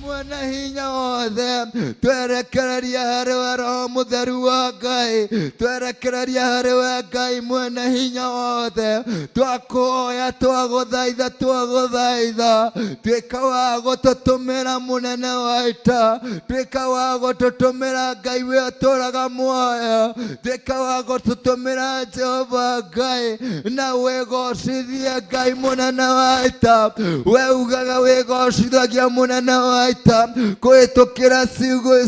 mwena hinya wothe twerekereria harĩ we Roho Mũtheru wa Ngai twerekereria harĩ we Ngai mwena hinya wothe twakuhoya twagũthaitha tuĩka wa gũtũtũmĩra mũnene wa ita tuĩka wa gũtũtũmĩra Ngai we ũtũũraga muoyo tuĩka wa gũtũtũmĩra Jehova Ngai na wĩgocithie Ngai mũnene wa ita we ugaga wĩgocithagia mũnene wa ita kũhĩtũkĩra ciugo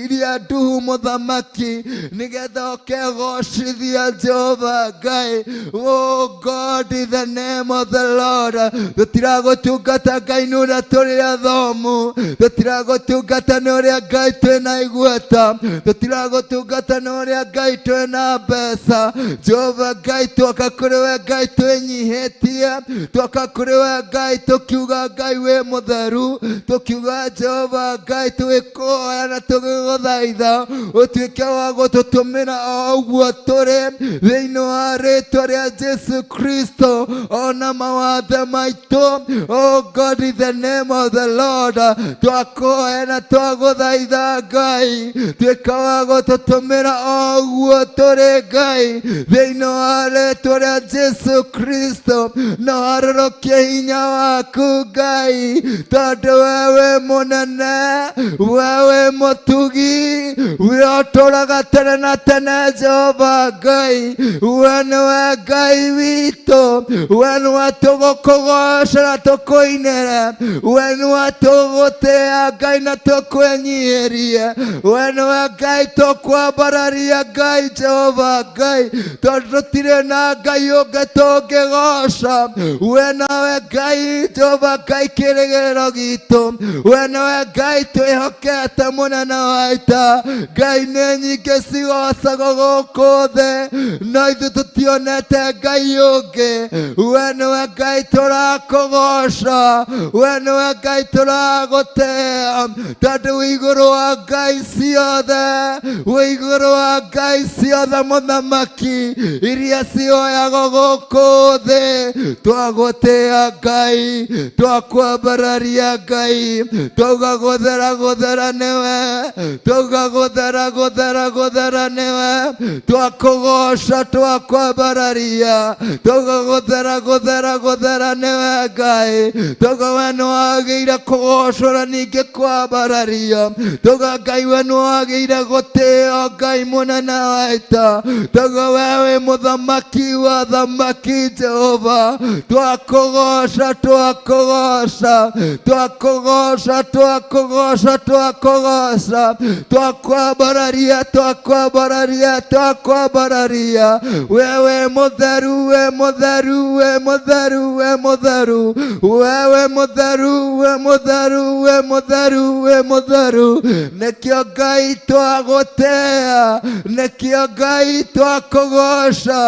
iria nduhu mũthamaki nĩgetha ũkegocithia Jehova Ngai. Oh God, in the name of the Lord, tũtiragũtungata Ngai nĩ ũrĩa tũrĩ athomu tũtiragũtungata nĩ ũrĩa Ngai twĩna igweta tũtiragũtungata nĩ ũrĩa Ngai twĩna mbeca. Jehova Ngai twoka kũrĩ we Ngai twĩnyihĩtie twoka kũrĩ we Ngai tũkiuga Ngai wĩ mũtheru tũkiuga Jehova Ngai twĩkũhoya na tũgĩgũthaitha ũtuĩke wa gũtũtũmĩra o ũguo tũrĩ thĩinĩ wa rĩĩtwa rĩa Jesu Kristo ona mawathe maitũ. Oh God, in the name of the Lord twakũhoya na twagũthaitha Ngai tuĩka wa gũtũtũmĩra o ũguo tũrĩ Ngai thĩinĩ wa rĩĩtwa rĩa Jesu Kristo na warũrũkie hinya waku Ngai tondũ wewe mũnene wewe mũtugi we ũtũũraga tene na tene Jehova Ngai we nĩwe Ngai witũ we nĩwe tũgũkũgoca na tũkũinĩre we nĩwe tũgũtĩĩa Ngai na tũkwĩnyihĩrie we nĩwe Ngai tũkwambararia Ngai Jehova Ngai tondũ tũtirĩ na Ngai ũngĩ tũngĩgoca we nawe Ngai Jehova Ngai kĩĩrĩgĩrĩro gitũ we nĩwe Ngai twĩhokete mũnene wa ita. Ngai nĩ nyingĩ cigocagwo gũkũ thĩ no ithuĩ tũtionete Ngai ũngĩ we nĩwe Ngai tũrakũgoca we nĩwe Ngai tũragũtĩĩa tondũ wĩ igũrũ wa Ngai ciothe wĩ igũrũ wa Ngai ciothe mũthamaki iria cioyagwo gũkũ thĩ twagũtĩĩa Ngai twakwambararia Ngai tũgagũthera nĩwe tũgagũthera nĩwe twakũgoca twakwambararia tũgagũthera nĩwe Ngai tũga we nĩwagĩrĩire kũgocwo na ningĩ kwambarario tũga Ngai we nĩwagĩrĩire gũtĩĩo Ngai mũnene wa ita tũga we wĩ mũthamaki wa thamaki Jehova twakũgoca twakwambararia wewe mũtheru we mũtheru nĩkĩo Ngai twagũtĩĩa nĩkĩo Ngai twakũgoca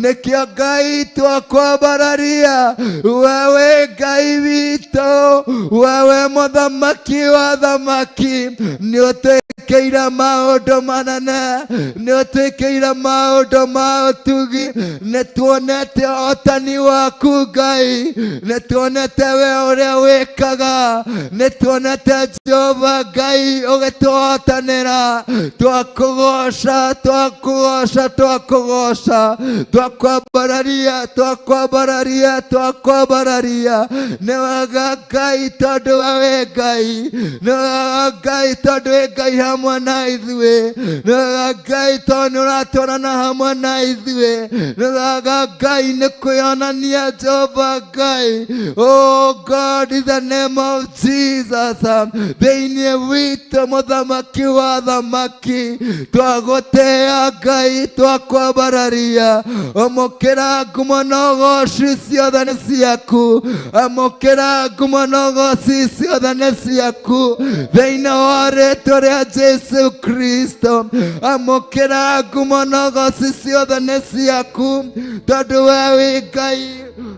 nĩkĩo Ngai twakwambararia wewe Ngai witũ wewe mũthamaki wa thamaki nĩũtwĩkĩire maũndũ manene nĩũtwĩkĩire maũndũ ma ũtugi nĩtuonete ũhotani waku Ngai nĩtuonete we ũrĩa wĩkaga nĩtuonete Jehova Ngai ũgĩtũhotanĩra twakũgoca twakwambararia nĩ wega Ngai tondũ we Ngai nĩ wega Ngai tondũ wĩ Ngai hamwe na ithuĩ nĩ wega Ngai tondũ nĩũratwarana hamwe na ithuĩ nĩ wega Ngai nĩ kwĩonania Jehova Ngai. Oh God, in the name of Jesus thĩinĩ witũ mũthamaki wa thamaki twagũtĩĩa Ngai twakwambararia ũmũkĩra ngumo na ũgooci ciothe nĩ ciaku ũmũkĩra ngumo na ũgooci ciothe nĩ ciaku thĩinĩ wa rĩĩtwa rĩa Jesu Kristo. Amũkĩra ngumo na ũgooci ciothe nĩ ciaku, tondũ wewe Ngai,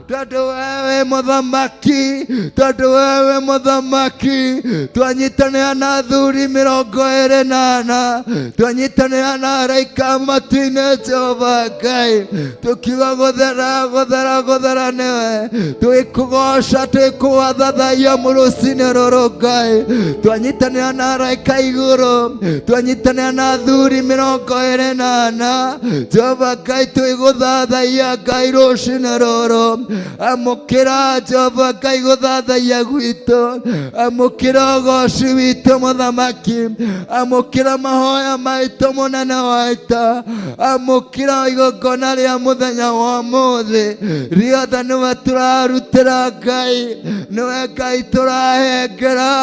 tondũ wewe mũthamaki, tondũ wewe mũthamaki. Twanyitanĩra na athuri 24, twanyitanĩra na araika matu-inĩ Jehova Ngai, tukiuga gũthera gũthera gũthera nĩwe, twĩkũgoca twĩkũwathathaiya mũrũcinĩ rũrũ Ngai. Twanyitanĩra na araika igũrũ, twanyitanĩra na athuri 24, Jehova Ngai, twĩgũthathaiya Ngai rũcinĩ rũrũ. Amũkĩra Jehova Ngai gũthathaiya gwitũ, amũkĩra ũgooci witũ mũthamaki, amũkĩra mahoya maitũ mũnene wa ita, amũkĩra igongona rĩa mũthenya wa ũmũthĩ. Rĩothe nĩwe tũrarutĩra Ngai, nĩwe Ngai tũrahengera,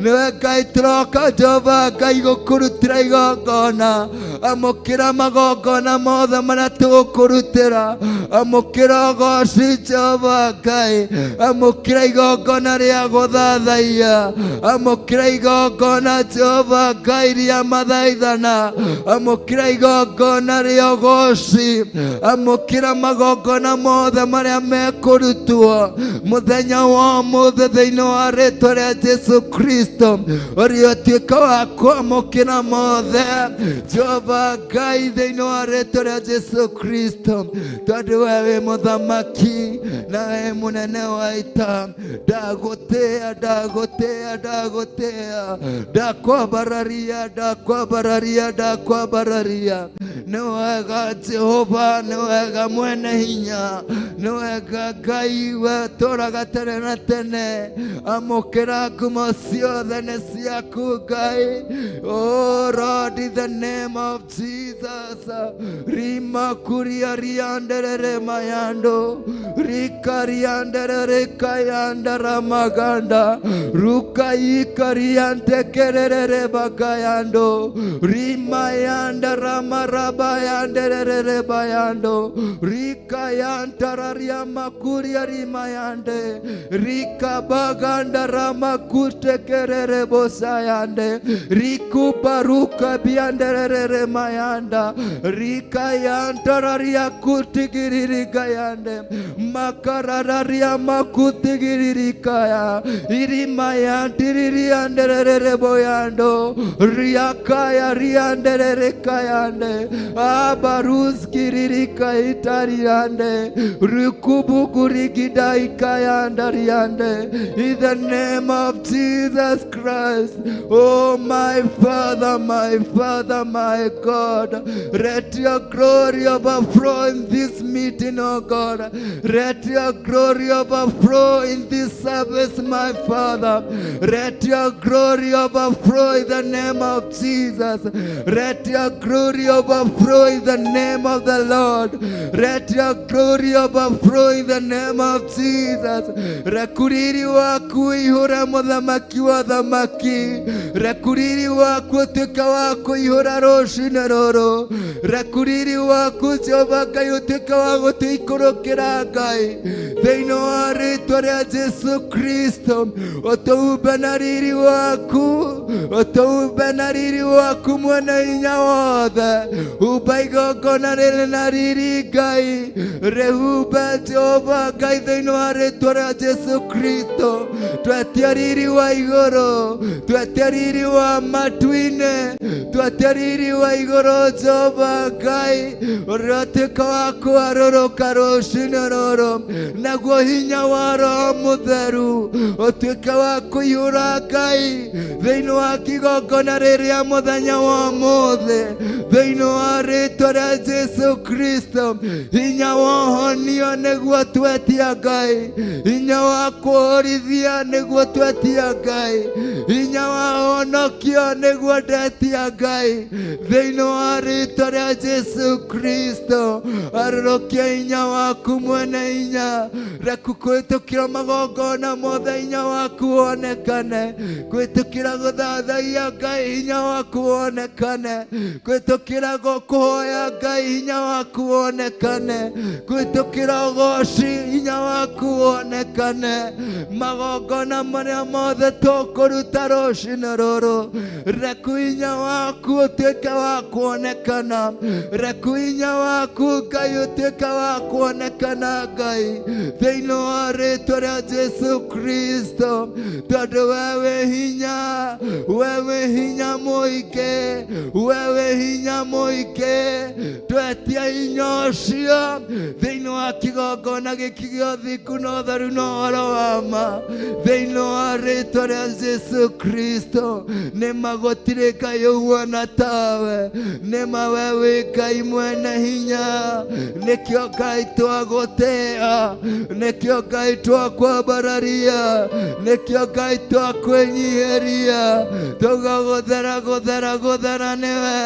nĩwe Ngai tũroka Jehova Ngai gũkũrutĩra igongona. Amũkĩra magongona mothe marĩa tũgũkũrutĩra, amũkĩra ũgooci Jehova Ngai, amũkĩra igongona rĩa gũthathaiya, amũkĩra igongona Jehova Ngai rĩa mathaithana, amũkĩra igongona rĩa ũgooci, amũkĩra magongona mothe marĩa mekũrutwo mũthenya wa ũmũthĩ thĩinĩ wa rĩĩtwa rĩa Jesu Kristo, ũrĩa ũtuĩka wa kwamũkĩra mothe Jehova Ngai thĩinĩ wa rĩĩtwa rĩa Jesu Kristo, tondũ wewe mũthamaki na wewe mũnene wa ita. Ndagũtĩĩa, ndagũtĩĩa, ndagũtĩĩa, ndakwambararia, ndakwambararia, ndakwambararia. Nĩ wega Jehova, nĩ wega mwene hinya, nĩ wega Ngai, we tũũraga tene na tene. Amũkĩra ngumo ciothe nĩ ciaku Ngai. Oh Lord, in the name of Jesus. Rima kuria rianderere mayando, rika rianderere kayandara maganda, ruka ikariante kerere bagayando, rima yandara maraba yanderere bayando, rika yantara riama kuria rima yande, rika baganda rama kute kerere bosayande, riku baruka bianderere mayanda, rika yantara ria kutigirika yande, makarararia makutigirika ya, irima yantiri yanderere boyando, riakaya rianderere kayande, abaruskirika itariande, rikubugurigida ikayandariande. In the name of Jesus Christ, oh my Father, my Father, my God, let your glory overflow in this meeting, oh God. Let your glory overflow in this service, my Father. Let your glory overflow in the name of Jesus. Let your glory overflow in the name of the Lord. Let your glory overflow in the name of Jesus. Rekuriri waku ihura mũthamaki wa thamaki. Rekuriri waku tuĩka wa kũihũra rũcinĩ rũrũ. Rekuriri waku Jehova Ngai ũtuĩka wa gũtũikũrũkĩra Ngai thĩinĩ wa rĩĩtwa rĩa Jesu Kristo. Ũtũhumbe na riri waku, ũtũhumbe na riri waku mwene hinya wothe. Humba igongona rĩrĩ na riri Ngai, rĩhumbe Jehova Ngai thĩinĩ wa rĩĩtwa rĩa Jesu Kristo. Twetie riri wa igũrũ, twetie riri wa matu-inĩ, twetie riri wa igũrũ Jehova Ngai, ũrĩa ũtuĩka wa kwarũrũka rũcinĩ rũrũ, naguo hinya wa Roho Mũtheru ũtuĩke wa kũiyũra Ngai thĩinĩ wa kĩgongona rĩrĩa mũthenya wa ũmũthĩ thĩinĩ wa rĩĩtwa rĩa Jesu Kristo. Hinya wa ũhonio nĩguo twetia Ngai, hinya wa kũhorithia nĩguo twetia Ngai, hinya wa ũhonokio nĩguo ndetia Ngai thĩinĩ wa rĩĩtwa rĩa Jesu Kristo. Arũrũkia hinya waku mwene hinya, reku kwĩtũkĩra magongona mothe hinya waku wonekane, kwĩtũkĩra gũtha twĩrathagia Ngai hinya waku wonekane gwĩtũkĩra gũkũhoya Ngai hinya waku wonekane gwĩtũkĩra ũgooci hinya waku wonekane magongona marĩa mothe tũkũruta rũciinĩ rũrũ reku hinya waku ũtuĩke wa kuonekana reku hinya waku Ngai ũtuĩke wa kuonekana Ngai thĩinĩ wa rĩĩtwa rĩa Jesu Kristo tondũ wewe hinya mũingĩ wewe hinya mũingĩ twetia hinya ũcio thĩinĩ wa kĩgongona gĩkĩ gĩa ũthingu na ũtheru na ũhoro wa ma thĩinĩ wa rĩĩtwa rĩa Jesu Kristo nĩma gũtirĩ Ngai ũhuana tawe nĩma wewe Ngai mwene hinya nĩkĩo Ngai twagũtĩĩa nĩkĩo Ngai twakwambararia nĩkĩo Ngai twakwĩnyihĩria tũgagũthera nĩwe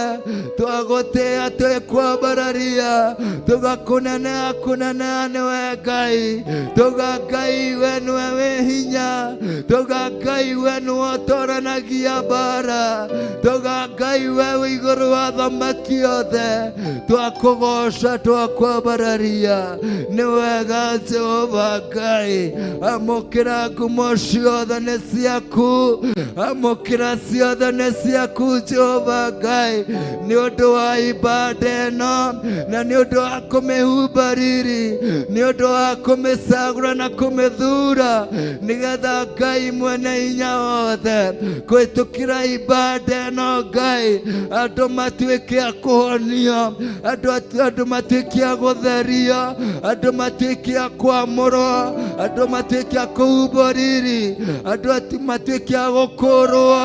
twagũtĩĩa twĩkwambararia tũgakũnenea nĩwe Ngai tũga Ngai we nĩwe wĩ hinya tũga Ngai we nĩwe ũtũũranagia mbara tũga Ngai we wĩ igũrũ wa thamaki othe twakũgooca twakwambararia nĩ wega Jehova Ngai amũkĩra ngumo ciothe nĩ ciaku amũkĩra ciothe nĩ ciaku Jehova Ngai nĩ ũndũ wa ibada ĩno na nĩ ũndũ wa kũmĩhumba riri nĩ ũndũ wa kũmĩcagũra na kũmĩthura nĩgetha Ngai mwene hinya wothe gwĩtũkĩra ibada ĩno Ngai andũ matuĩke a kũhonio andũ matuĩke a gũtherio andũ matuĩke a kwamũrwo andũ matuĩke a kũhumbwo riri andũ matuĩke a gũkũũrwo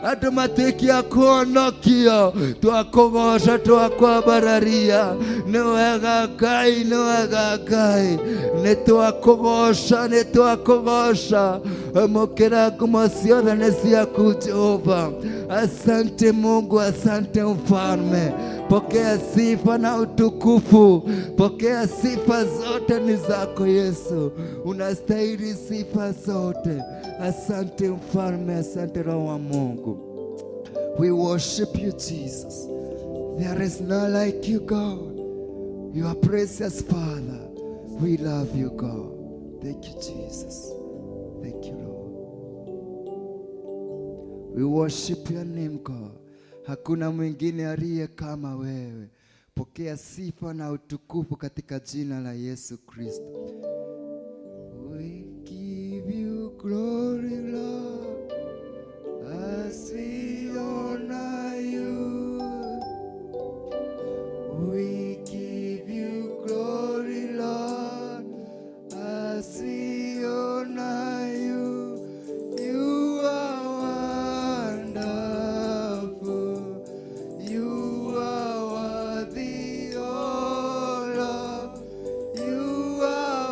andũ matuĩke a kũhonokio twakũgooca twakwambararia nĩ wega Ngai nĩ wega Ngai nĩ twakũgooca amũkĩra ngumo ciothe nĩ ciaku Jehova asante Mungu asante Mfalme pokea sifa na utukufu pokea sifa zote ni zako Yesu unastahili sifa zote asante Mfalme asante Roho wa Mungu we worship you Jesus there is none like you God you are precious Father we love you God thank you Jesus thank you Lord we worship your name God hakuna mwingine aliye kama wewe pokea sifa na utukufu katika jina la Yesu Kristo we give you glory Lord as we honor you we give you glory Lord as we honor you you are you are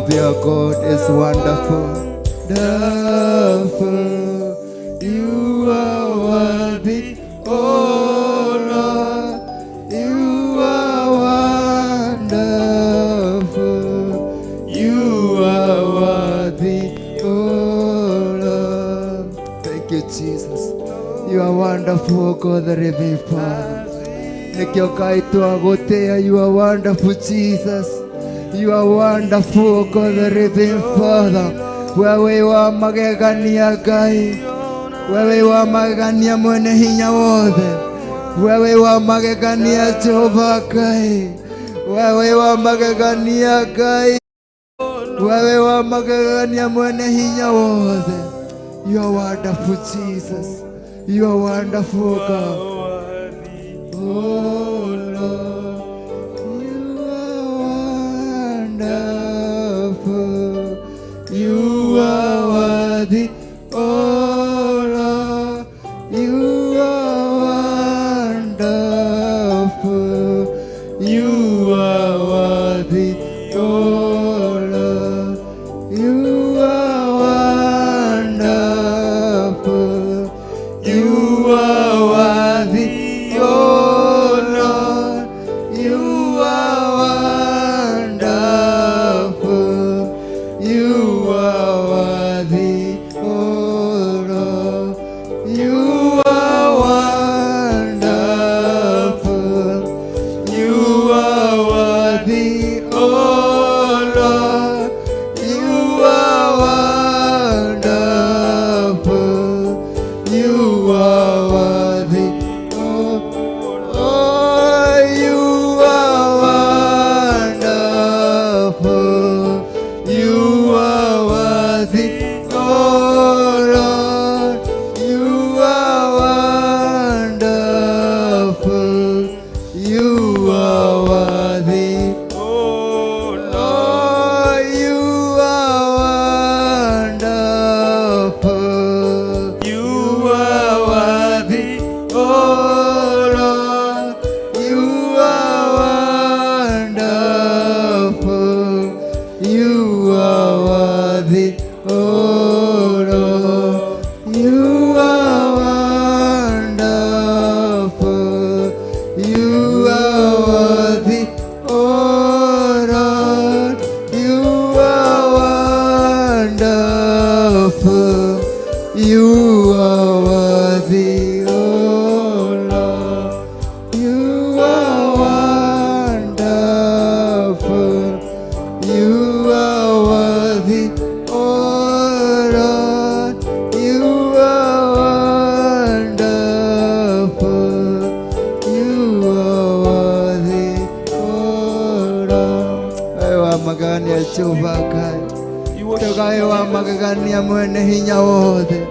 of your God is wonderful. Wonderful, you are worthy, oh Lord, you are wonderful, you are worthy, oh Lord. Thank you, Jesus. You are wonderful, God the living Father. You are wonderful, Jesus. You are wonderful, God the living Father. Wewe wa magegania Ngai, wewe wa magegania mwene hinya wothe, wewe wa magegania Jehova Ngai, wewe wa magegania Ngai, wewe wa magegania mwene hinya wothe. You are wonderful, Jesus. You are wonderful, God. Oh Lord, you are wonderful. You are worthy, oh Lord, you are wonderful, you are worthy, oh Lord, you are wonderful, you are worthy, oh Lord, you are wonderful, you are worthy, oh Lord. You are wonderful. You are worthy, oh Lord. You are wonderful. You are worthy, oh, you are wonderful. You are worthy, oh Lord, you are wonderful, you are worthy, oh Lord, you are wonderful, you are worthy, oh Lord, you are wonderful, you are worthy, oh Lord, you are wonderful, you are worthy, oh Lord, you are wonderful, you are worthy, oh Lord, you are wonderful, you are worthy, oh Lord, you are wonderful, you are worthy, oh Lord. Ewa magania Jehova Ngai, togai wa magania mwene hinya wothe,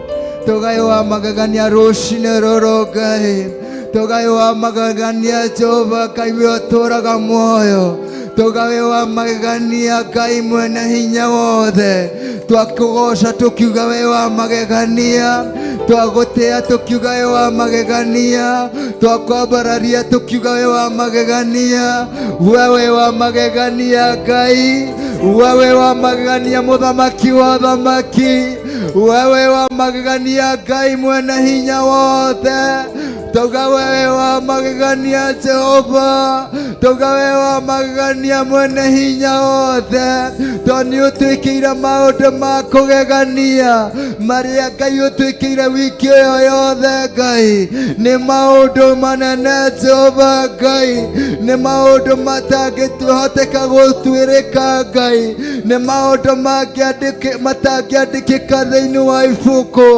togai wa magania rucine roro Ngai, togai wa magania Jehova Ngai we ũtũũraga muoyo, togai wa magegania Ngai mwene hinya wothe, twakũgoca tũkiuga we wa magegania, twagũtĩa tũkiuga we wa magegania, twakwambararia tũkiuga we wa magegania, wewe wa magegania Ngai, wewe wa magegania mũthamaki wa thamaki, wewe wa magegania Ngai mwene hinya wothe, toga wewe wa magegania Jehova, toga wewe wa magegania mwene hinya wothe, toni ũtwĩkĩire maũndũ ma kũgegania marĩa Ngai ũtwĩkĩire wiki ĩyo yothe Ngai, nĩ maũndũ manene Jehova Ngai, nĩ maũndũ matangĩhoteka gũtuĩrĩka Ngai, nĩ maũndũ matangĩandĩkĩka thĩinĩ wa ibuku,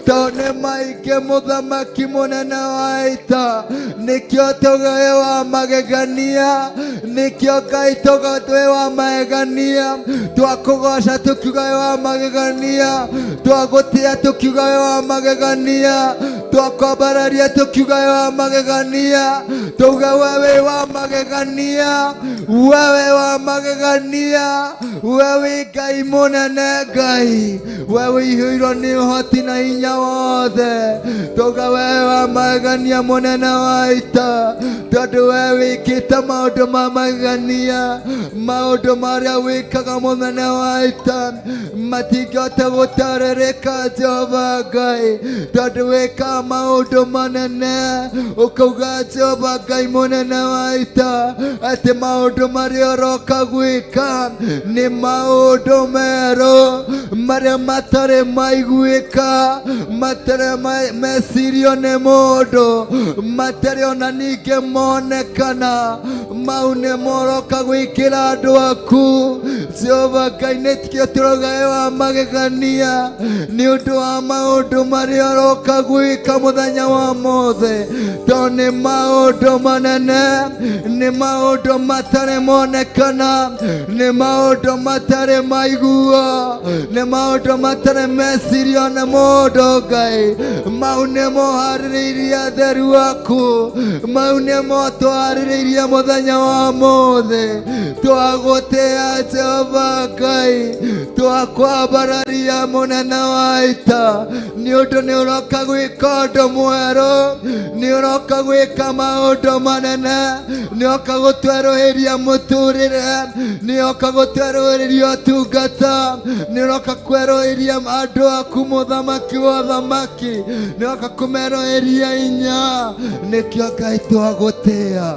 tondũ nĩ maingĩ mũthamaki mũnene wa ita, nĩkĩo togawe wa magegania, nĩkĩo Ngai togawe wa magegania, twakũgoca tũkiuga we wa magegania, twagũtĩa tũkiuga we wa magegania, twakobararia tukiuga wa magegania, tuga wewe wa magegania, wewe wa magegania, wewe Ngai munene Ngai, wewe ihũirwo nĩ ũhoti na hinya wothe, tuga wewe wa magegania munene wa ita, tondũ wewe wĩkĩte maũndũ ma magegania, maũndũ marĩa wĩkaga mũnene wa ita matingĩhota gũtarĩrĩka Jehova Ngai, tondũ wĩkaga maũndũ manene, ũkauga Jehova Ngai mũnene wa ita atĩ maũndũ marĩa ũroka gwĩka nĩ maũndũ merũ marĩa matarĩ maiguĩka, matarĩ mecirio nĩ mũndũ, matarĩ ona ningĩ monekana, mau nĩmo ũroka gwĩkĩra andũ aku Jehova Ngai. Nĩkĩo tũroga wa magegania nĩ ũndũ wa maũndũ marĩa ũroka gwĩka mũthenya wa mothe, tondũ nĩ maũndũ manene, nĩ maũndũ matarĩ monekana, nĩ maũndũ matarĩ maiguo, nĩ maũndũ matarĩ mecirio nĩ mũndũ Ngai. Mau nĩmo harĩrĩirie atheru aku, mau nĩmo twarĩrĩirie mũthenya wa mothe, twagũtĩĩa Jehova Ngai, twakwambararia mũnene wa ita, nĩ ũndũ nĩ ũroka gwĩka ũndũ mwerũ, nĩ ũroka gwĩka maũndũ manene, nĩ ũroka gũtwerũhĩria mũtũrĩre, nĩ ũroka gũtwerũhĩria ũtungata, nĩ ũroka kwerũhĩria andũ aku mũthamaki wa ũthamaki, nĩ ũroka kũmerũhĩria hinya. Nĩkĩo Ngai twagũtĩĩa,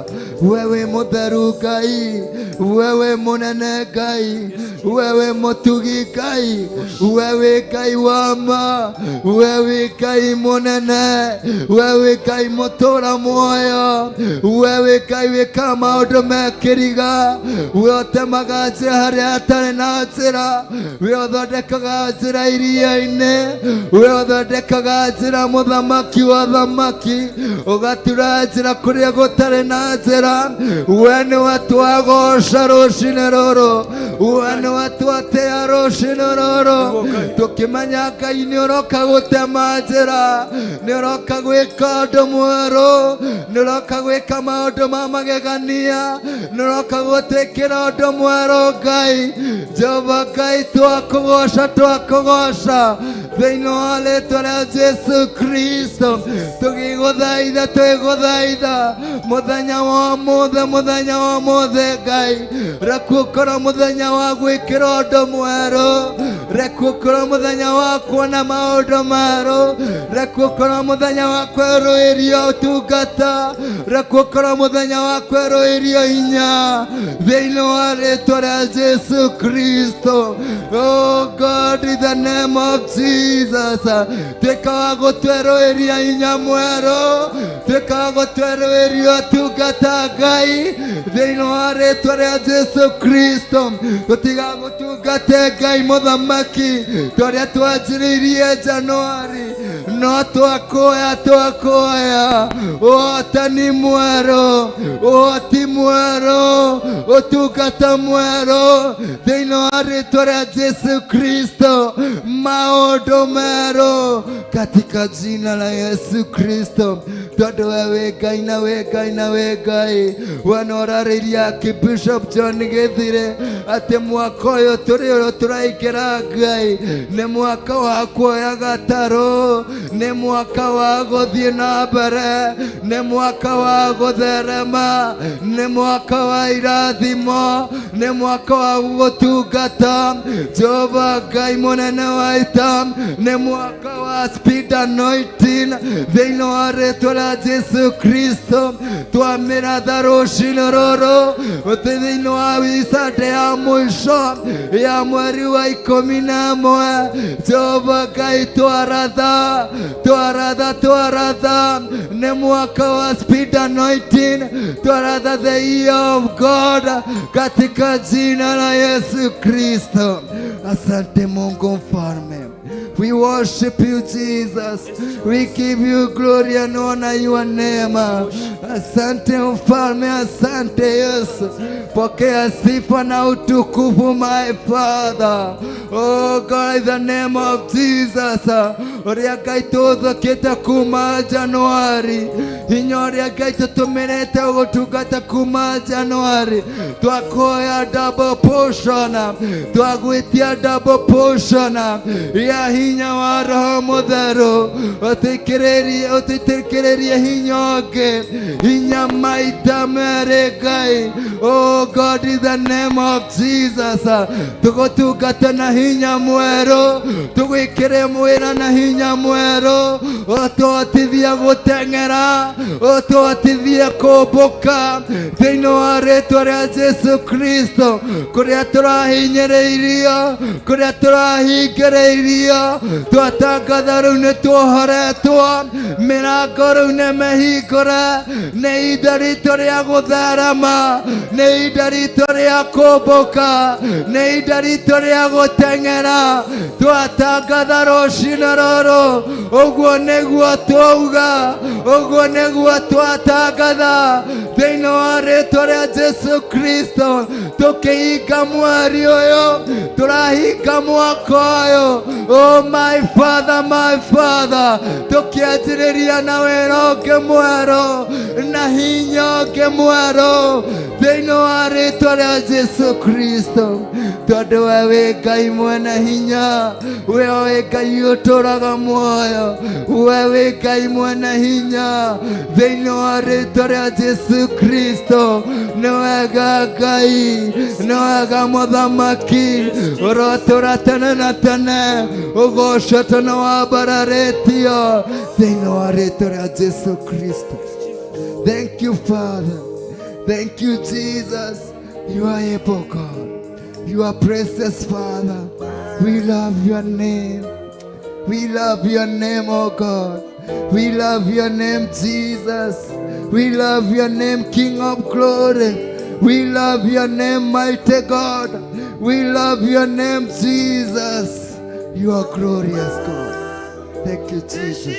wewe mũtheru Ngai, wewe mũnene Ngai, wewe mũtugi Ngai, wewe Ngai wa ma, wewe Ngai mũnene, wewe Ngai mũtũra muoyo, wewe Ngai wĩkaga maũndũ mekĩriga, we ũtemaga njĩra harĩa hatarĩ na njĩra, we ũthondekaga njĩra iria-inĩ, we ũthondekaga njĩra mũthamaki wa thamaki, ũgatura njĩra kũrĩa gũtarĩ na njĩra. We nĩwe twagoca rũcinĩ rũrũ, we nĩwe twatĩĩa rũcinĩ rũrũ, tũkĩmenya Ngai nĩ ũroka gũtema njĩra, nĩ ũroka gwĩka ũndũ mwerũ, nĩ ũroka gwĩka maũndũ ma magegania, nĩ ũroka gũtwĩkĩra ũndũ mwerũ Ngai. Jehova Ngai twakũgoca, twakũgoca thĩinĩ wa rĩĩtwa rĩa Jesu Kristo, tũgĩgũthaitha, twĩgũthaitha mũthenya wa mothe, mũthenya wa mothe Ngai, reke ũkorwo mũthenya wa gwĩkĩra ũndũ mwerũ, reke ũkorwo mũthenya wa kuona maũndũ merũ, reke ũkorwo mũthenya wa kwerũhĩria ũtungata, reke ũkorwo mũthenya wa kwerũhĩria hinya thĩinĩ wa rĩĩtwa rĩa Jesu Kristo. Oh God, in the name of Jesus, tuĩka wa gũtwerũhĩria hinya mwerũ, tuĩka wa gũtwerũhĩria ũtungata Ngai thĩinĩ wa rĩĩtwa rĩa Jesu Kristo. Tũtiga gũtungate Ngai mũthamaki tũrĩa twanjĩrĩirie Januari, no twakuoya, twakuoya ũhotani mwerũ, ũhoti mwerũ, ũtungata mwerũ thĩinĩ wa rĩĩtwa rĩa Jesu Kristo, maũndũ merũ katika jina la Yesu Kristo. Tondũ wewe Ngai na we Ngai na we Ngai, we nĩ ũrarĩria Bishop John Gĩthire atĩ mwaka ũyũ tũrĩ tũraingĩra Ngai nĩ mwaka wa kuoya gatarũ, nĩ mwaka wa gũthiĩ na mbere, nĩ mwaka wa gũtherema, nĩ mwaka wa irathimo, nĩ mwaka wa gũtungata Jehova Ngai mũnene wa ita, nĩ mwaka wa speed anointing thĩinĩ wa rĩĩtwa rĩa Jesu Kristo. Twamĩratha rũcinĩ rũrũ thĩinĩ wa wicande ya mũico ya mweri wa 11, Jehova Ngai twaratha, twaratha, twaratha, nĩ mwaka wa speed anointing, twaratha the year of God katika jina la Yesu Kristo. Asante Mungu mfalme. We worship you, Jesus. We give you glory and honor your name. Asante mfalme, asante Yesu. Pokea sifa na utukufu, my Father. Oh God, in the name of Jesus. Oria gaito kita kuma Januari. Hinyoria gaito tumeneta gutugata kuma Januari. Twakoya double portion. Twagwitia double portion. Ya hinya wa Roho Mutheru. Otitekereria hinyoge. Hinya maita mere Ngai. Oh God, in the name of Jesus. Tugotugata na hinya mwero. Tugwikire mwira na hinya mwero. Ototithia gutengera. Ototithia kubuka. Thĩinĩ wa rĩĩtwa rĩa Jesu Kristo. Kũrĩa tũrahinyĩrĩirio. Kũrĩa tũrahingĩrĩirio. Twatangatha rĩu nĩ tuohoretwo. Mĩrango rĩu nĩ mĩhingũre. Nĩ ihinda ritũ rĩa gũtherema. Nĩ ihinda ritũ rĩa kumbũka. Nĩ ihinda ritũ rĩa gũteng'era. Twatangatha rũciinĩ rũrũ. Ũguo nĩguo twauga. Ũguo nĩguo twatangatha. Thĩinĩ wa rĩĩtwa rĩa Jesu Kristo. Tũkĩhinga mweri ũyũ. Tũrahinga mwaka ũyũ. Oh my Father, my Father. Tũkĩanjĩrĩria na wĩra ũngĩ mwerũ. Na hinya ũngĩ mwerũ. Thĩinĩ wa rĩĩtwa rĩa Jesu Kristo. Tondũ we wĩ Ngai mwene hinya. We wĩ Ngai ũtũũraga muoyo. We wĩ Ngai mwene hinya. Thĩinĩ wa rĩĩtwa rĩa Jesu Kristo. Nĩ wega Ngai. Nĩ wega Mũthamaki. Ũrotũũra tene na tene. Ũgocwo tene wambararĩtio. Thĩinĩ wa rĩĩtwa rĩa Jesu Kristo. Thank you, Father. Thank you, Jesus. You are able, God. You are precious, Father. We love your name. We love your name, oh God. We love your name, Jesus. We love your name, King of glory. We love your name, mighty God. We love your name, Jesus. You are glorious, God. Thank you, Jesus.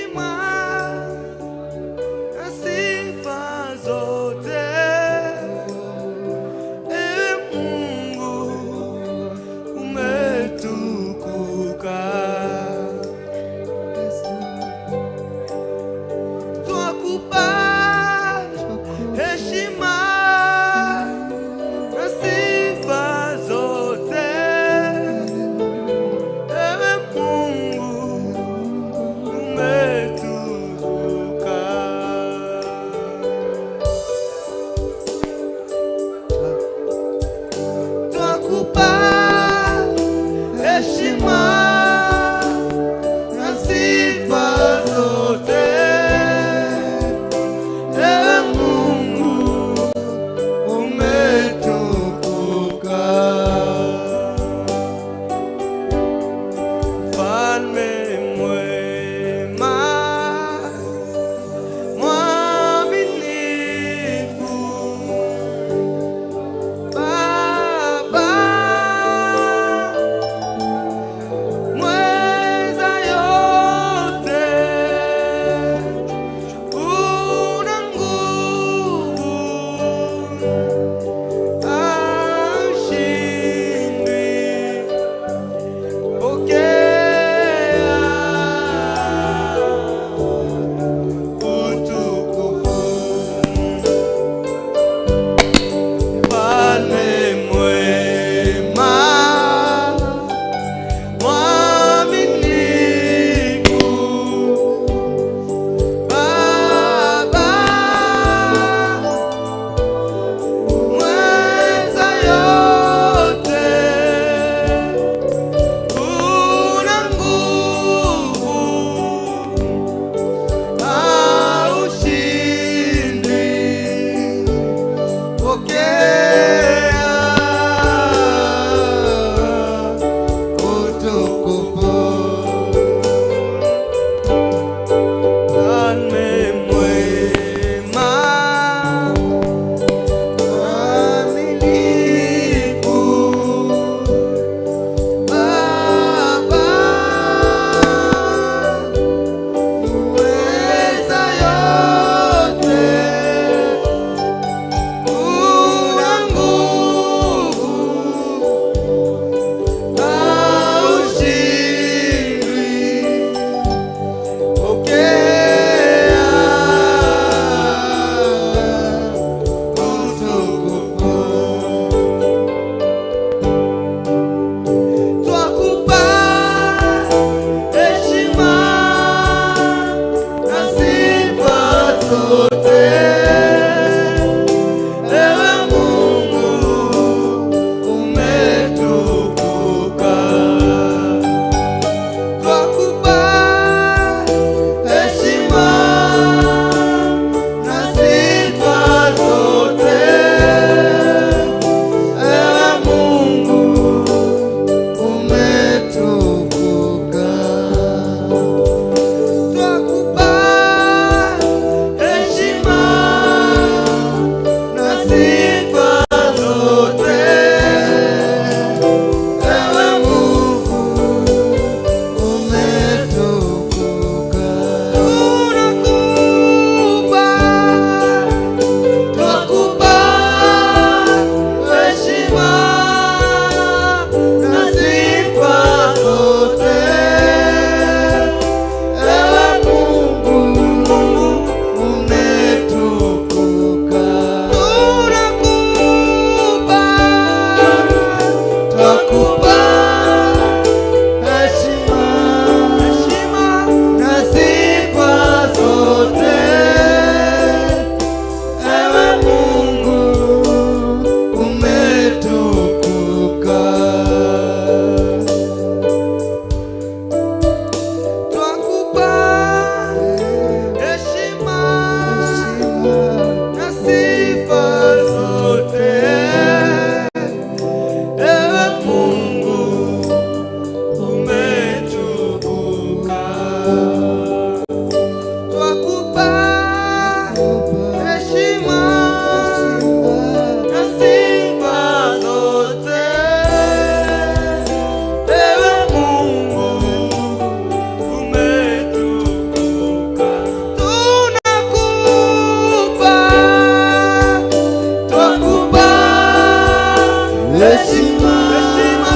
heshima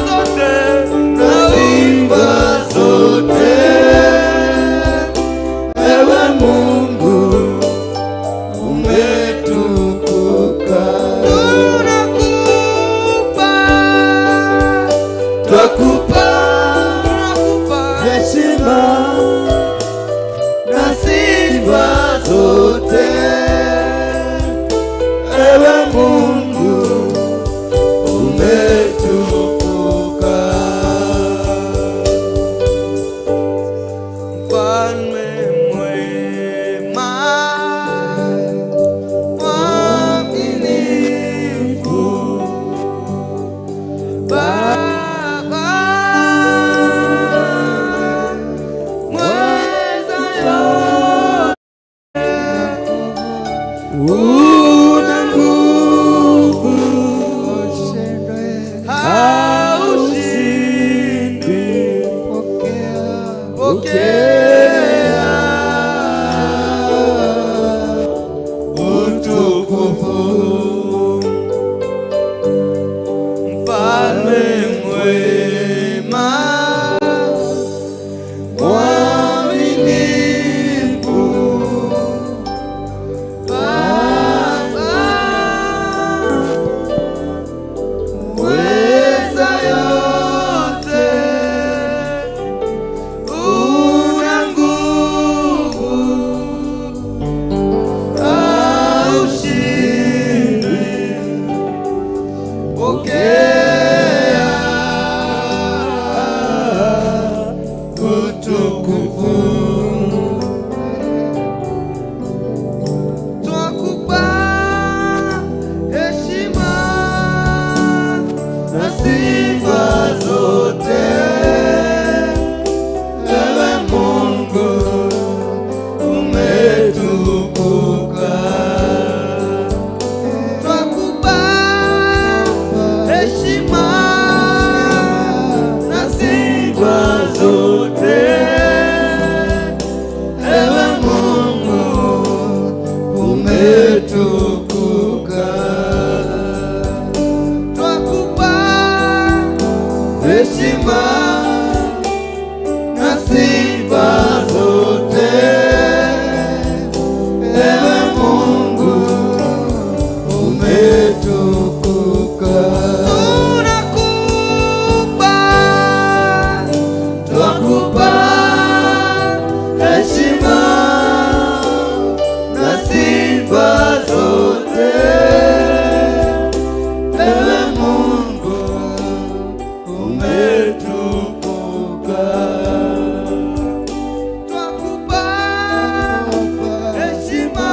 zote na sifa zote. Ewe Mungu umetukuka, twakupa heshima na sifa zote. Ewe Mungu umetukuka, Mfalme mwema, mwaminifu, Baba mweza yote, una nguvu, haushindwi. Pokea utukufu, Mfalme mwema, mwaminifu, Baba mweza yote, una nguvu, haushindwi. Pokea utukufu, twakupa heshima na sifa zote. Ewe Mungu umetukuka, twakupa heshima na sifa zote. Ewe Mungu umetukuka, twakupa heshima na sifa zote. Ewe Mungu umetukuka, twakupa heshima na sifa zote. Ewe Mungu umetukuka, twakupa heshima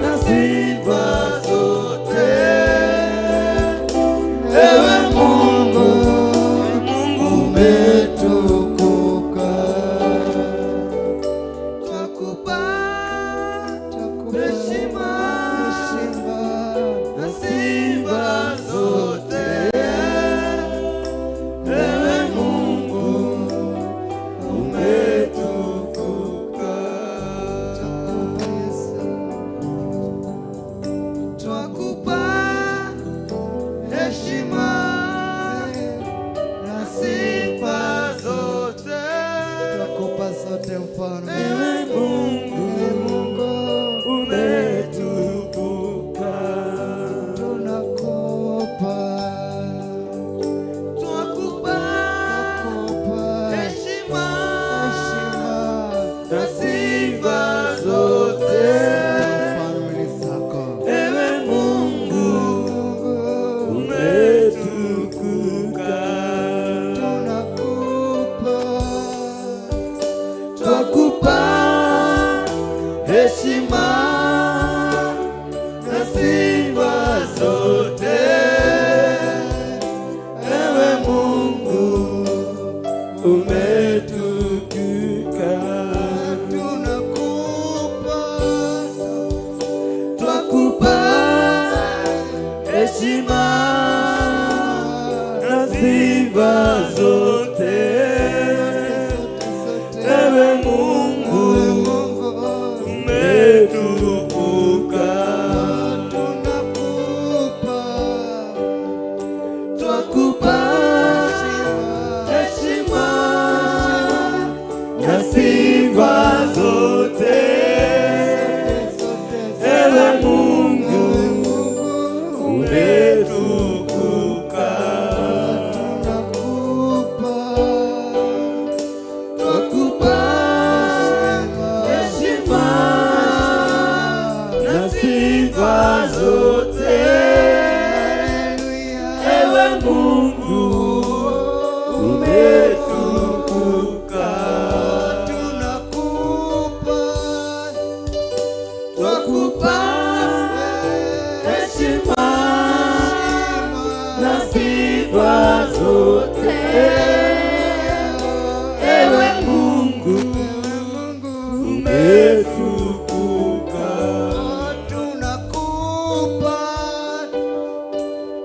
na sifa zote. Ewe Mungu umetukuka, twakupa heshima na sifa zote. Ewe Mungu umetukuka, twakupa heshima na sifa zote. Twakupa zote Mfalme. Ewe Mungu umetukuka, tunakupa, twakupa heshima na sifa zote. Ewe Mungu umetukuka, tunakupa, twakupa heshima na sifa zote. Ewe Mungu umetukuka, tunakupa, twakupa heshima na sifa zote. Ewe Mungu umetukuka, tunakupa Mungu umetukuka, twakupa heshima na sifa zote. Ewe Mungu umetukuka,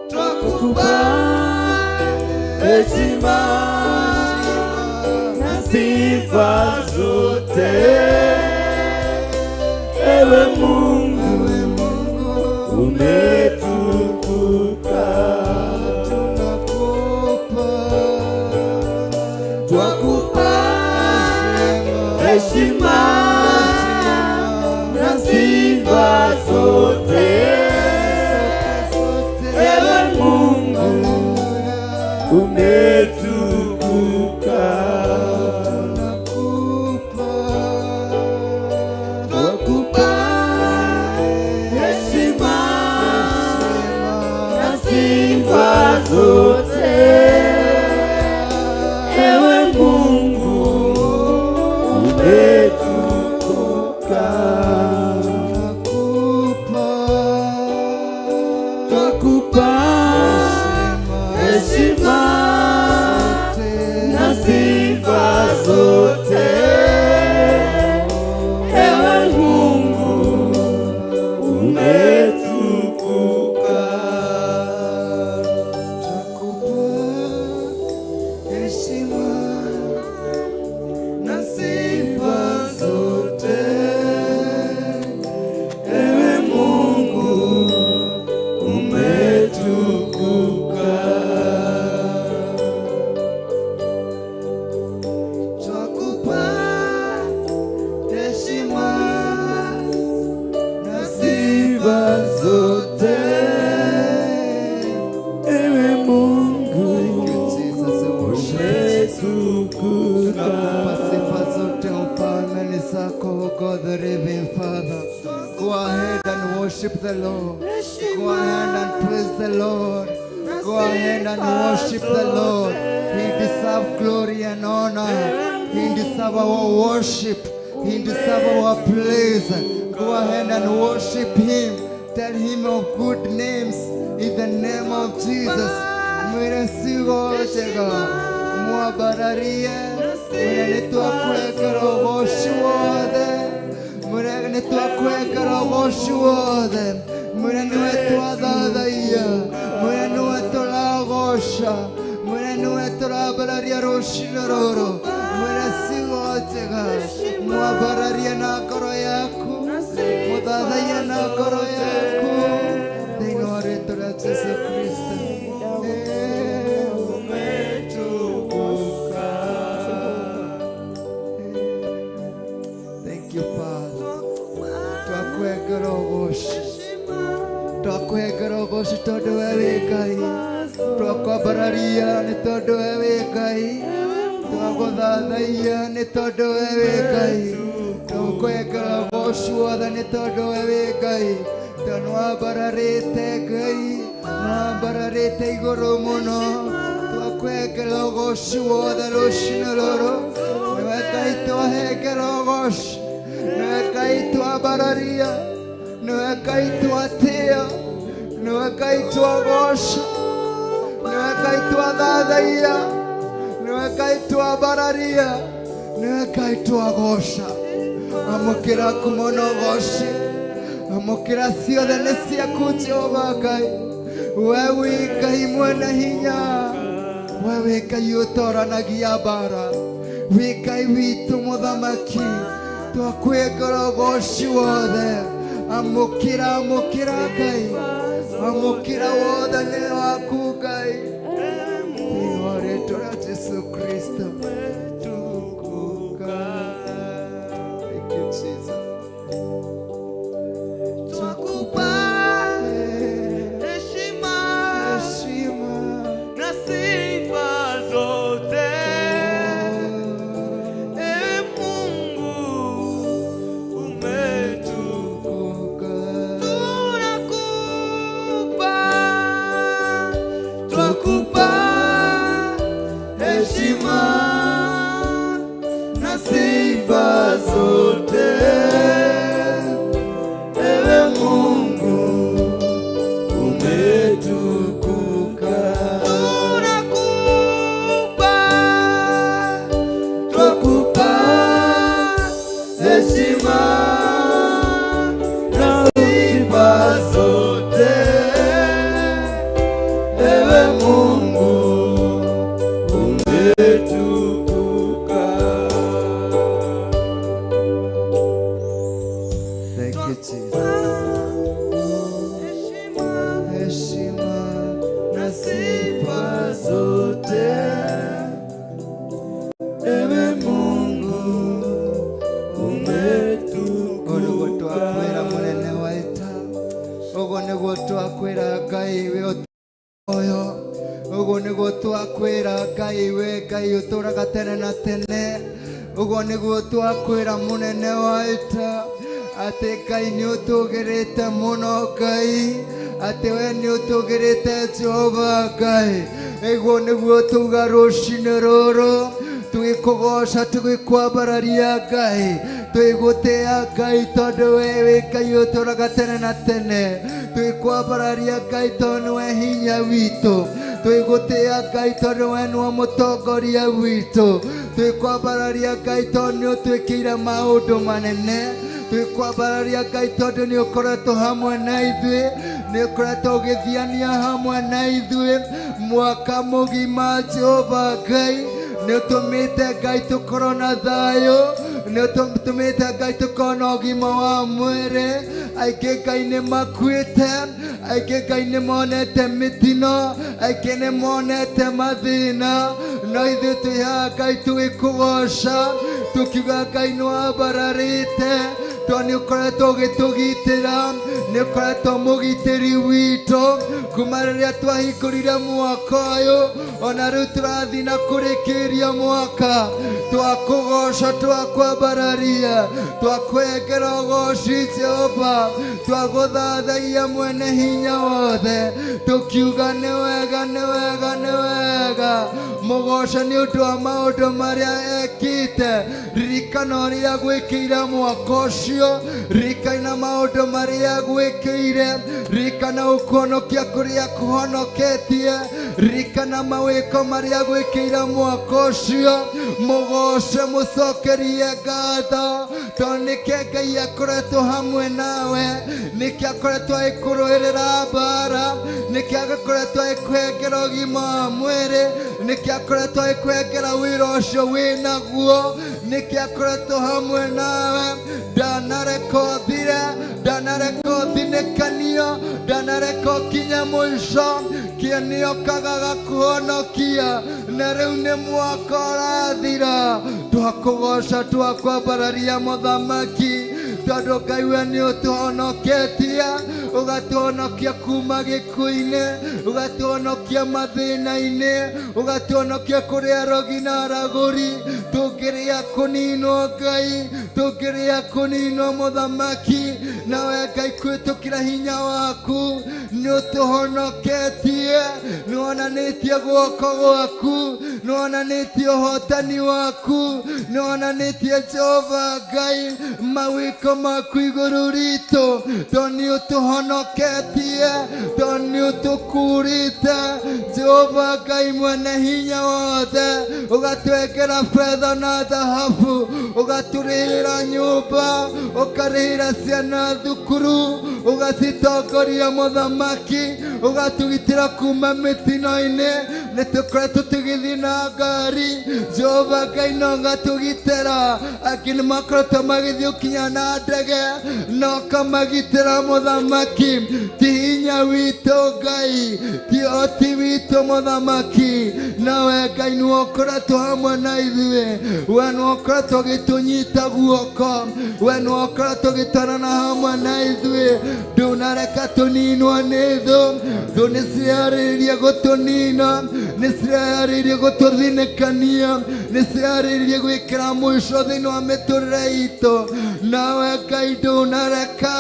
twakupa heshima na sifa zote. Ewe Mungu umetukuka, twakupa heshima na sifa zote. Ewe Mungu umetukuka, twakupa heshima na sifa zote. Ewe Mungu umetukuka, twakupa heshima na sifa zote. Ewe Mungu umetukuka, heshima na sifa zote. ewe Mungu umetukuka, Twakupa heshima na sifa zote. ewe Mungu Jesus, umetukuka. sifa zote ufalme ni zako, O God the living Father. Go ahead and worship the Lord. Go ahead and praise the Lord. Go ahead and worship the Lord. He deserves glory and honor. He deserves our worship. He deserves our praise. Go ahead and worship Him. Tell Him of good names in the name of Jesus. Mwiresigo chega mwabararie mwene twakwekera ugoci wothe, mwene twakwekera ugoci wothe, mwene niwe twathathaia, mwene niwe turagoca, mwene niwe turabararia rucini ruru. Mwiresigo chega mwabararie na ngoro yaku, muthathaia na ngoro yaku thĩinĩ wa rĩĩtwa rĩa Jesũ Kristo. Thank you, Father. Twakwengera ũgooci, twakwengera ũgooci tondũ we wĩ Ngai, twakwambararia nĩ tondũ we wĩ Ngai, twagũthathaia nĩ tondũ we wĩ Ngai, twakwengera ũgooci wothe nĩ tondũ we wĩ Ngai, tondũ nĩwambararĩte Ngai, nĩwambararĩte igũrũ mũno. Twakwengera ũgooci wothe rũcinĩ rũrũ, nĩwe Ngai twahengera ũgooci, nĩwe Ngai twambararia, nĩwe Ngai twatĩĩa, nĩwe Ngai twagoca, nĩwe Ngai twathathaia, nĩwe Ngai twambararia, nĩwe Ngai twagoca. Amũkĩra ngumo na ũgooci, amũkĩra ciothe nĩ ciaku Jehova Ngai. We wĩ Ngai mwene hinya, we wĩ Ngai ũtooranagia mbara, wĩ Ngai witũ mũthamaki. Twakwengera ũgooci wothe, amũkĩra amũkĩra Ngai, amũkĩra wothe nĩ waku Ngai, thĩinĩ wa rĩĩtwa rĩa Jesũ Kristo. Thank you, Jesus. Twakupa heshima na sifa zote. Ewe Mungu umetukuka, twakupa heshima na sifa zote. Ewe Mungu umetukuka. Uguo twakwira munene wa ita, uguo niguo twakwira Ngai we oyo, uguo niguo twakwira Ngai we Ngai uturaga tene na tene. Uguo niguo twakwira munene wa ita, ati Ngai ni utugirite muno Ngai, ati we ni utugirite Jehova Ngai. Uguo niguo tuga rucini ruru tugikugoca tugikwambararia Ngai, twigutia Ngai tondu we Ngai uturaga tene na tene. Twikwambararia Ngai tondu we hinya witu, twigutia Ngai tondu we niwe mutongoria witu. Twikwambararia Ngai tondu ni utwikire maundu manene. Twikwambararia Ngai tondu ni ukoretwo hamwe na ithui, ni ukoretwo ugithiania hamwe na ithui mwaka mugima Jehova Ngai. Ni utumite Ngai tukorwo na thayu, ni utumite Ngai tukorwo na ugima wa mwiri. Aingi Ngai ni makuite, aingi Ngai ni monete mitino, aingi ni monete mathina, no ithuĩ twĩhaga Ngai tũgĩkũgoca tukiuga Ngai nĩ wambararĩte, tondũ nĩ ũkoretwo ũgĩtũgitĩra, nĩ ũkoretwo mũgitĩri witũ kuma rĩrĩa twahingũrire mwaka ũyũ, ona rĩu tũrathiĩ na kũrĩkĩrĩria mwaka. Twakũgoca, twakwambararia, twakwengera ũgoci Jehova, twagũthathaia mwene hinya wothe, tukiuga nĩ wega, nĩ wega, nĩ wega. Mũgoce nĩ ũndũ wa maũndũ marĩa ekĩte. Ririkana ũrĩa agwĩkĩire mwaka ũcio, ririkana maũndũ marĩa agwĩkĩire, ririkana gũkũhonokia kũrĩa akũhonoketie, ririkana mawĩko marĩa agwĩkĩire mwaka ũcio. Mũgoce, mũcokerie ngatho, tondũ nĩkĩo Ngai akoretwo hamwe nawe, nĩkĩo akoretwo agĩkũrũĩrĩra mbara, nĩkĩo akoretwo agĩkũhengera ũgima wa mwĩrĩ, nĩkĩo akoretwo agĩkũhengera wĩra ũcio wĩnaguo, nĩkĩo akoretwo hamwe nawe. Ndanareka ũthire, ndanareka ũthinĩkanio, ndanareka ũkinye mũico. Kĩoniokaga gakũhonokia, na rĩu nĩ mwaka ũrathira. Twakũgoca, twakwambararia mũthamaki, tondũ Ngai we nĩ ũtũhonoketie, ũgatũhonokia kuma gĩkuũ-inĩ, ũgatũhonokia mathĩna-inĩ, ũgatũhonokia kũrĩ arogi na aragũri. Tũngĩrĩa kũninwo Ngai, tũngĩrĩa kũninwo mũthamaki, nawe Ngai kwĩtũkĩra hinya waku nĩ ũtũhonoketie, nĩ wonanĩtie guoko gwaku, nĩ wonanĩtie ũhotani waku, nĩ wonanĩtie Jehova Ngai mawĩko maku igũrũ ritũ, tondũ nĩ ũtũhonoketie, tondũ nĩ ũtũkũrĩte Jehova Ngai mwene hinya wothe. Ũgatwengera betha na thahabu, ũgatũrĩhĩra nyũmba, ũkarĩhĩra ciana thukuru, ũgacitongoria mũthamaki, ũgatũgitĩra kuma mĩtino-inĩ. Nĩ tũkoretwo tũgĩthiĩ na ngari, Jehova Ngai no ũgatũgitĩra. Angĩ nĩ makoretwo magĩthiĩ ũkinya na ndege, no ũkamagitĩra mũthamaki. Ti hinya witũ Ngai, ti ũhoti witũ mũthamaki, nawe Ngai nĩwe ũkoretwo hamwe na ithuĩ. We nĩwe ũkoretwo ũgĩtũnyita guoko, we nĩwe ũkoretwo ũgĩtwarana hamwe na ithuĩ. Ndũnareka tũninwo nĩ thũ, thũ nĩ ciĩharĩrĩirie gũtũnina, nĩ ciĩharĩrĩirie gũtũthinĩkania, nĩ ciĩharĩrĩirie gwĩkĩra mũico thĩinĩ wa mĩtũrĩre itũ. Nawe Ngai ndũnareka,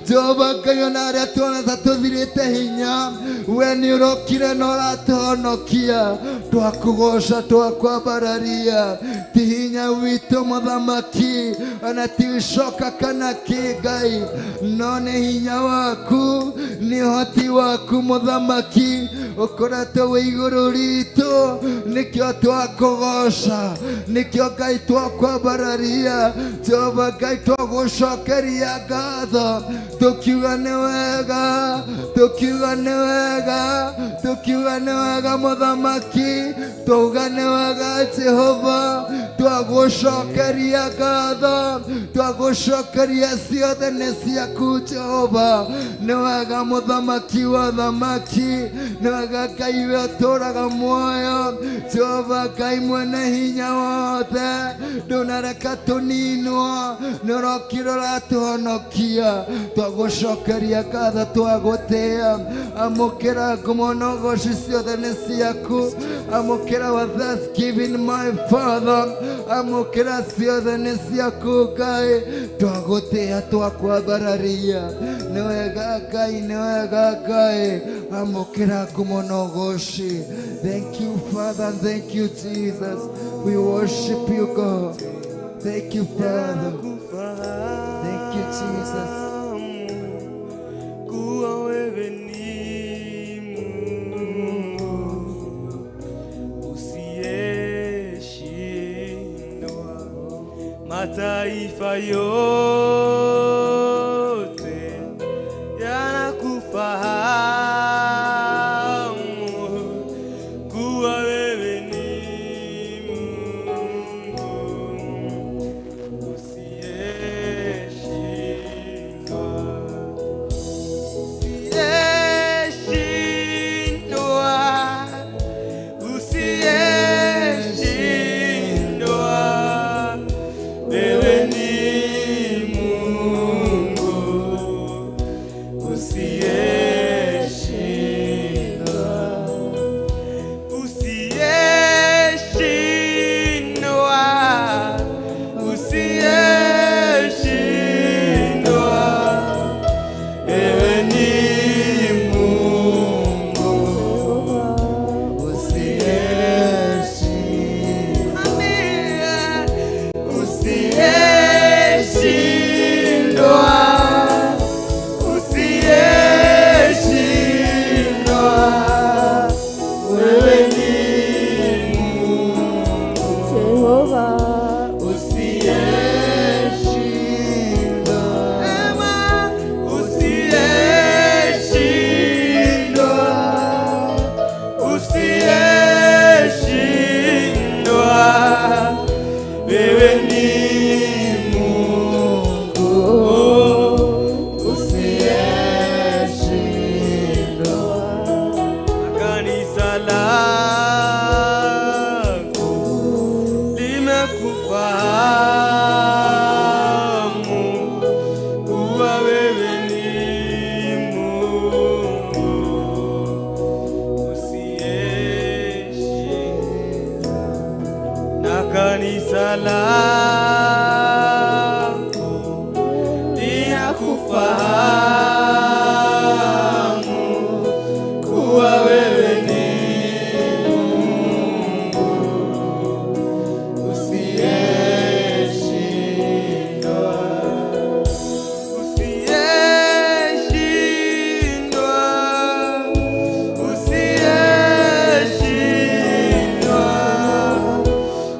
Jehova Ngai ona arĩa tuona ta tũthirĩte hinya, we nĩ ũrokire na ũratũhonokia. Twakũgoca, twakwambararia, ti hinya witũ mũthamaki, ona ti gĩcoka kana kĩ Ngai, no nĩ hinya waku, nĩ ũhoti waku mũthamaki, ũkoretwo wĩ igũrũ ritũ. Nĩkĩo twakũgoca, nĩkĩo Ngai twakwambararia, Jehova Ngai twagũcokeria ngatho, tũkiuga nĩ wega, tũkiuga nĩ wega, tũkiuga nĩ wega mũthamaki, twauga nĩ wega Jehova, Twagucokeria ngatho, twagucokeria ciothe nĩ ciaku Jehova. Nĩ wega mũthamaki wa thamaki, nĩ wega Ngai we ũtũũraga muoyo. Jehova Ngai mwene hinya wothe, ndũnareka tũninwo, nĩ ũrokire ũratũhonokia. Twagucokeria ngatho, twagũtĩĩa. Amũkĩra ngumo na ũgooci ciothe nĩ ciaku. Amũkĩra wa thanksgiving my Father, amũkĩra ciothe nĩ ciaku Ngai. Twagũtĩĩa, twakwambararia. Nĩ wega Ngai, nĩ wega Ngai. Amũkĩra ngumo na ũgooci. Thank you Father, thank you Jesus. We worship you God. Thank you Father. Thank you Jesus. Kuwa wewe ni Mungu usiyeshindwa. Mataifa yote yanakufahamu kuwa wewe ni Mungu usiyeshindwa. Kanisa lako linakufahamu kuwa wewe ni Mungu usiyeshindwa, usiyeshindwa, usiyeshindwa.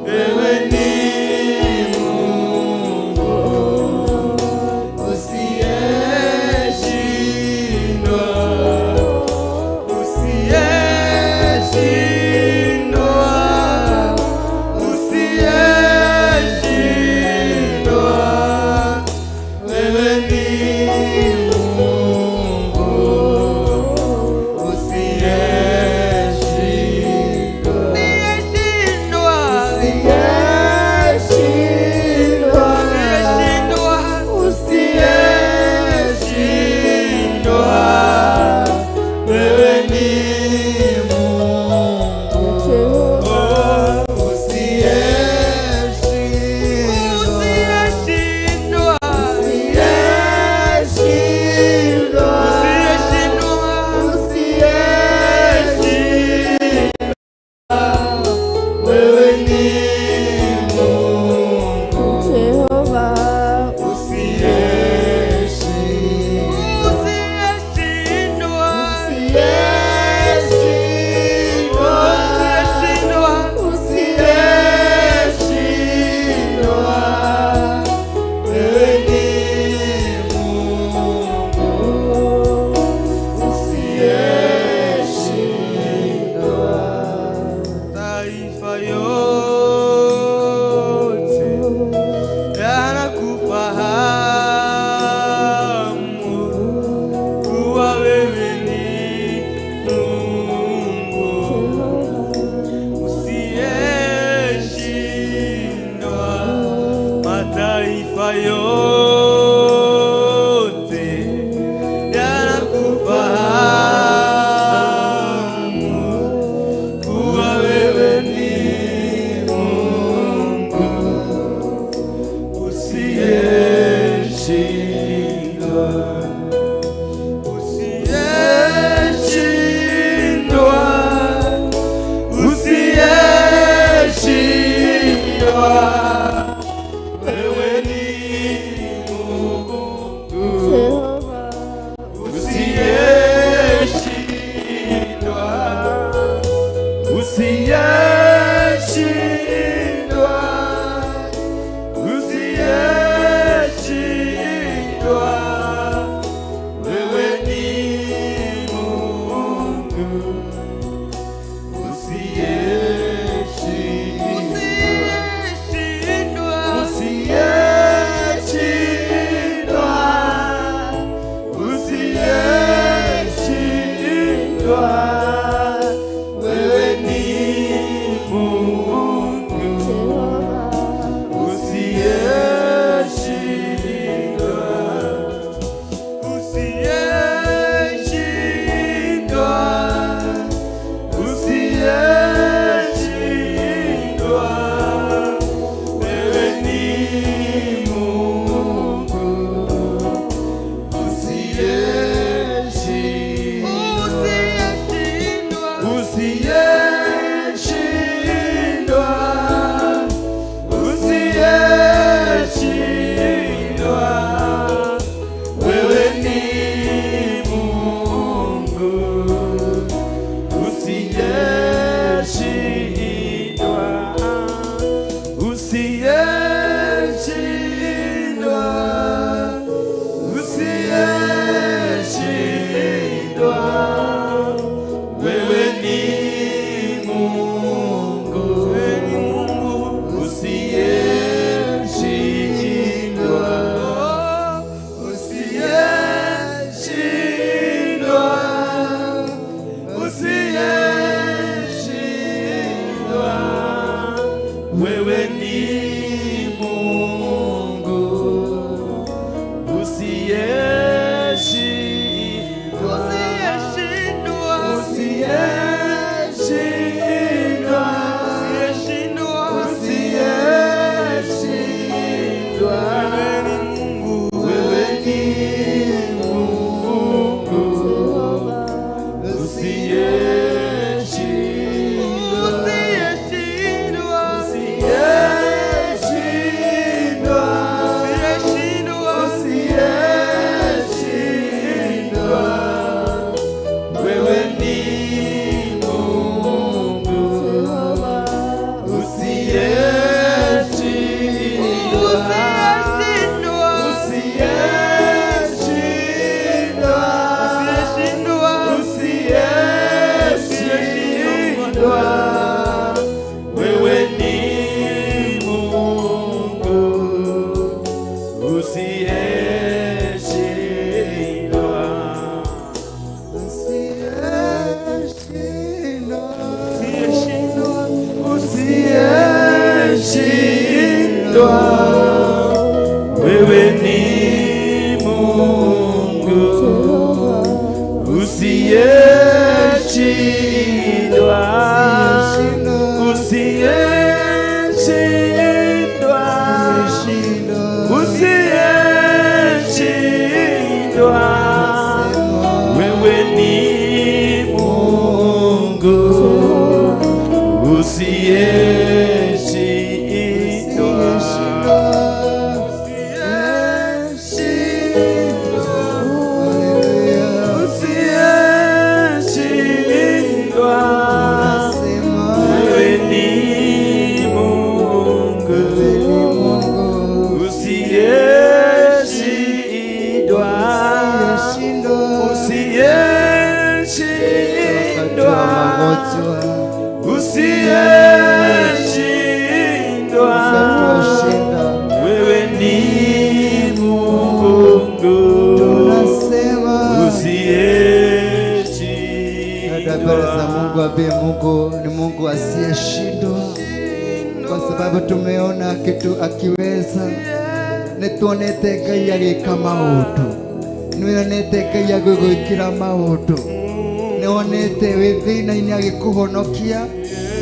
Wewe ni Mungu ni Mungu asiyeshindwa, kwa sababu tumeona kitu akiweza. Nituonete Ngai agika maundu, nionete Ngai agwikira maundu, nionete wi thina-ini agikuhonokia.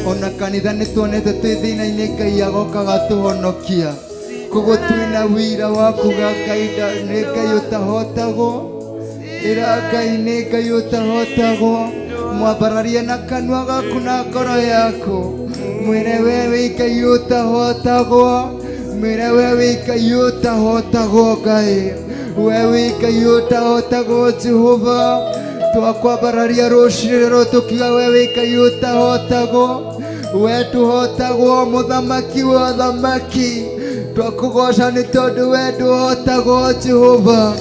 Ona kanitha nituonete twi thina-ini Ngai agoka gatuhonokia. Koguo twina wira wa kuga Ngai nĩ Ngai ũtahotagwo, ĩra Ngai nĩ Ngai ũtahotagwo. Mwambararie na kanua gaku na ngoro yaku, mwĩre we wĩ Ngai ũtahotagwo, mwĩre we wĩ Ngai ũtahotagwo. Ngai we wĩ Ngai ũtahotagwo. Jehova, twakwambararia rũciinĩ rũrũ tukiuga we wĩ Ngai ũtahotagwo, we tũhotagwo, mũthamaki wa athamaki. Twakũgoca nĩ tondũ we ndũhotagwo. Jehova,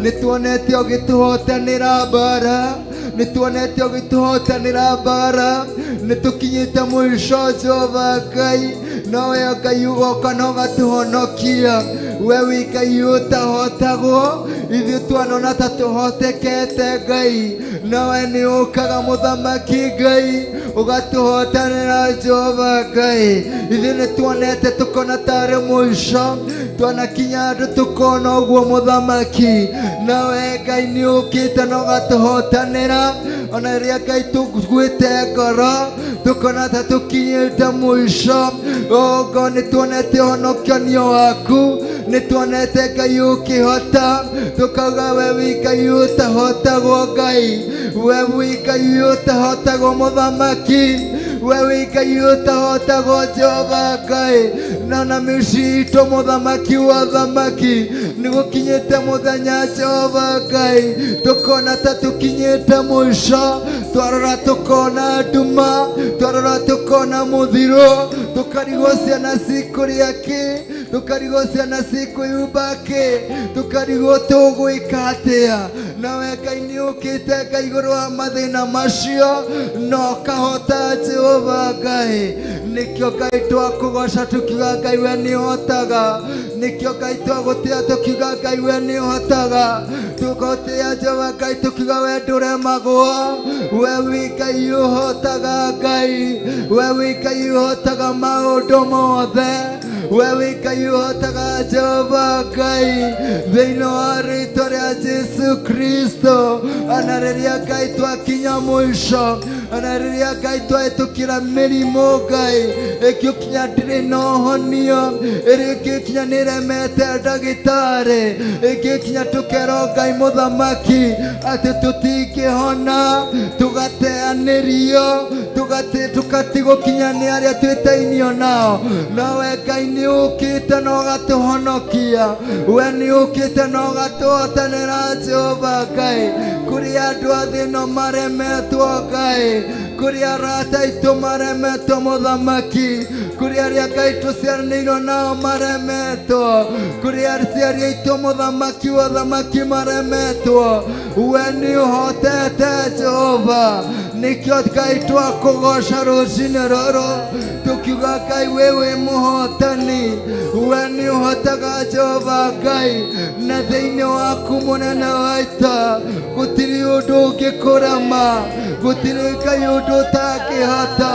nĩtuonete ũgĩtũhotanĩra mbara, nituonete ũgĩtũhotanĩra mbara, nĩtũkinyĩte mũico Jehova Ngai, nowe Ngai ũgoka na ũgatũhonokia. We wĩkai ũtahotagwo, ithuĩ twanona ta tũhotekete Ngai, nawe nĩ ũkaga mũthamaki Ngai ũgatũhotanĩra Jehova Ngai. Ithuĩ nĩtuonete tũkona tarĩ mũico, twanakinya andũ tũkona ũguo mũthamaki, nawe Ngai nĩ ũkĩte na ũgatũhotanĩra. Ona rĩrĩa Ngai tũkuĩte ngoro tũkona ta tũkinyĩte mũico, Ngai nĩtuonete ũhonokanio waku, nĩtuonete Ngai ũkĩhota, tũkauga we wĩ Ngai ũtahotagwo Ngai, we wĩ Ngai ũtahotagwo mũthamaki, we wĩ Ngai ũtahotagwo Jehova Ngai. Na mĩciĩ itũ mũthamaki wa thamaki, nĩgũkinyĩte mũthenya Jehova Ngai tũkona ta tũkinyĩte mũico, twarora tũkona nduma, twarora tũkona mũthiro, tũkarigwo ciana cikũrĩa kĩ, tũkarigwo ciana cikũyumba kĩ, tũkarigwo tũgwĩka atĩa. Nawe Ngai nĩ ũkĩte Ngai igũrũ wa mathĩna macio na ũkahota Jehova Ngai. Nĩkĩo Ngai twakũgoca tũkiuga Ngai we nĩ ũhotaga, nĩkĩo Ngai twagũtĩĩa tũkiuga Ngai we nĩ ũhotaga, tũgũtĩĩa Jehova Ngai tũkiuga we ndũremagwo, we wĩ Ngai ũhotaga Ngai, we wĩ Ngai ũhotaga maũndũ mothe, we wĩ Ngai ũhotaga Jehova Ngai, thĩinĩ wa rĩĩtwa rĩa Jesu Kristo. Ona rĩrĩa Ngai twakinya mũico, ona rĩrĩa Ngai twahĩtũkĩra mĩrimũ Ngai ĩgĩkinya ndĩrĩ na ũhonio, ĩgĩkinya nĩ ĩremete ndagĩtarĩ, ĩgĩkinya tũkerwo Ngai mũthamaki atĩ tũtingĩhona, tũgateanĩrio, tũgatigwo kinya nĩ arĩa twĩtainio nao. Nawe Ngai nĩ ũkĩte na ũgatũhonokia, we nĩ ũkĩte na ũgatũhotanĩra Jehova Ngai. Kũrĩ andũ a thĩ ĩno maremetwo Ngai, kũrĩ arata aitũ maremetwo mũthamaki, kũrĩ arĩa Ngai tũciaranĩirwo nao maremetwo, kũrĩ aciari aitũ mũthamaki wa thamaki maremetwo, we nĩ ũhotete Jehova. Nĩkĩo Ngai twakũgoca rũcinĩ rũrũ tũkiuga Ngai we wĩ mũhotani, we nĩ ũhotaga Jehova Ngai, na thĩinĩ waku mũnene wa ita gũtirĩ ũndũ ũngĩkũrema, gũtirĩ Ngai ũndũ ũtangĩhota.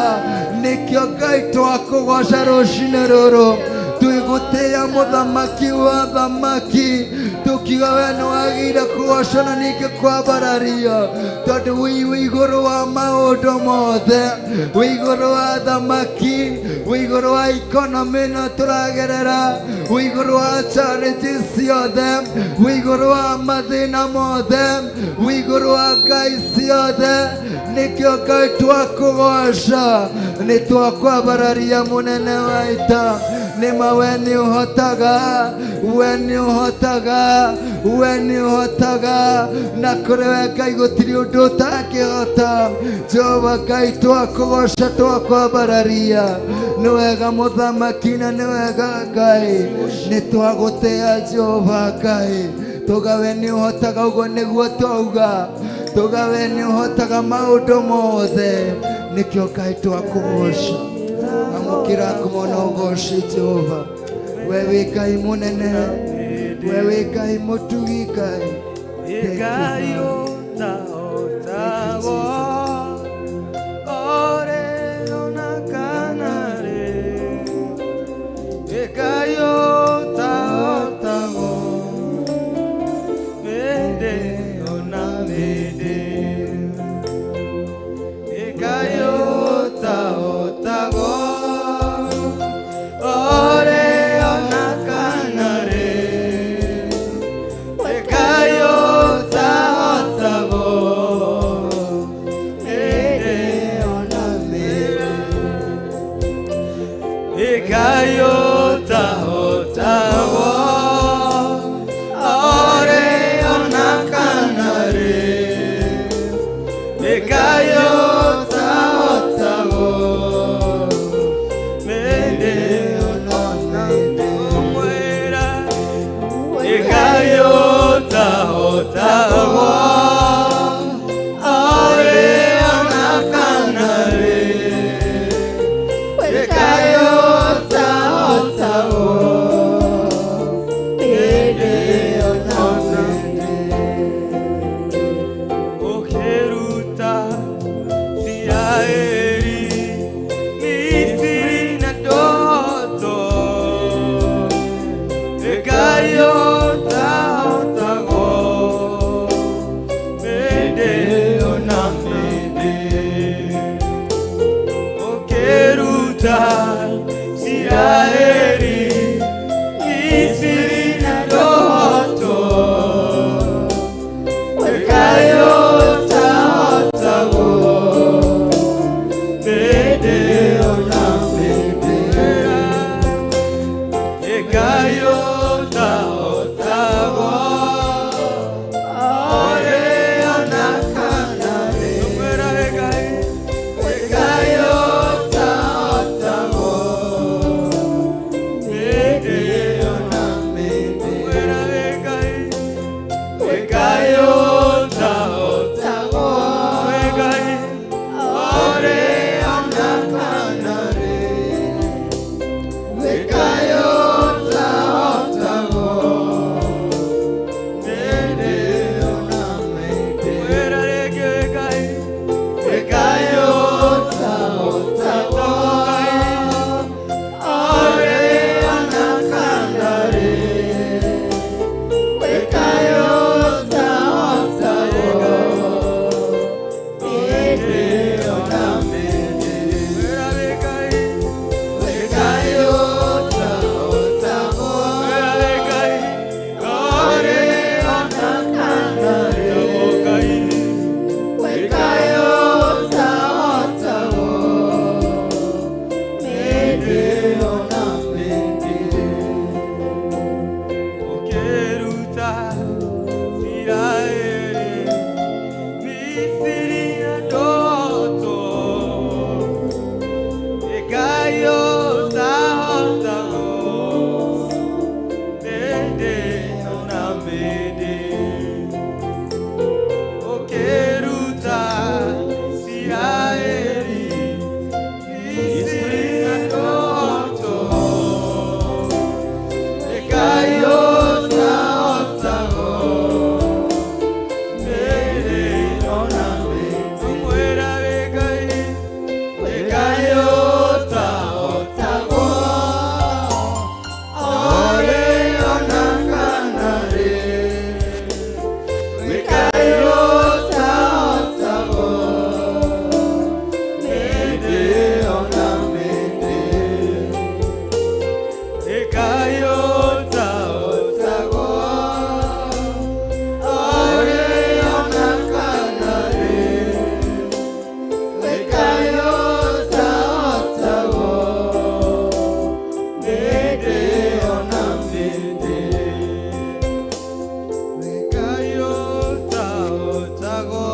Nĩkĩo Ngai twakũgoca rũcinĩ rũrũ twĩgũtĩĩa mũthamaki wa thamaki, tũkiuga we nĩ wagĩrĩire kũgocwo na ningĩ kwambarario, tondũ wĩ igũrũ wa maũndũ mothe, wĩ igũrũ wa thamaki, wĩ igũrũ wa ikonomi ĩno tũragerera, wĩ igũrũ wa challenges ciothe, wĩ igũrũ wa mathĩna mothe, wĩ igũrũ wa Ngai ciothe. Nĩkĩo Ngai twakũgoca, nĩ twakwambararia mũnene wa ita, nĩma we nĩ ũhotaga, we nĩ ũhotaga, we nĩ ũhotaga, na kũrĩ we Ngai gũtirĩ ũndũ ũtangĩhota. Jehova Ngai twakũgoca, twakwambararia, nĩ wega mũthamaki na nĩ wega Ngai, nĩ twagũtĩĩa Jehova Ngai, tũga we nĩ ũhotaga, ũguo nĩguo twauga, tũga we nĩ ũhotaga maũndũ mothe. Nĩkĩo Ngai twakũgoca, amũkĩra ngumo na ũgoci Jehova, we wĩ Ngai mũnene, we wĩ Ngai mũtugi Ngai. Ngai ũtahotagwo, ore ona kana rĩ, Ngai ũtahotagwo, mĩndĩ ona mĩndĩ, Ngai ũtahotagwo, ore ona kana rĩ, Ngai ũtahotagwo, mĩndĩ ona mĩndĩ, Ngai ũtahotagwo, ore ona kana rĩ, Ngai ũtahotagwo, mĩndĩ ona mĩndĩ, mwĩra Ngai ũtahotagwo, ore Israeli, Misri na ndoto, ekayota otago, mede ona mede, okeruta Israeli, Misri na ndoto, ekayota otago, mede ona mede, ekayota otago, ore ona kanare, ekayota otago, mede ona mede, ekayota otago, ore ona kanare, ekayota otago, mede ona mede, ekayota otago, ore ona kanare, ekayota otago, mede ona mede, ekayota otago, ore ona kanare, ekayota otago, mede ona mede, okeruta Israeli, Misri na ndoto, ekayota otago, mede ona mede, okeruta Israeli, Misri na ndoto, ekayota otago, mede ona mede, ekayota otago, ore ona kanare, ekayota otago, mede ona mede, ekayota otago, ore ona kanare, ekayota otago, mede ona mede, ekayota otago,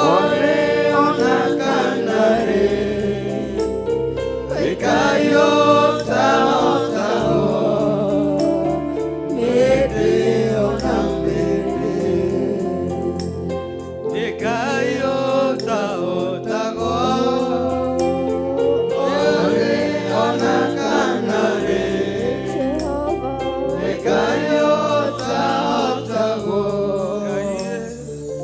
ore ona kanare, ekayota otago, mede ona mede, ekayota otago, ore ona kanare, ekayota otago,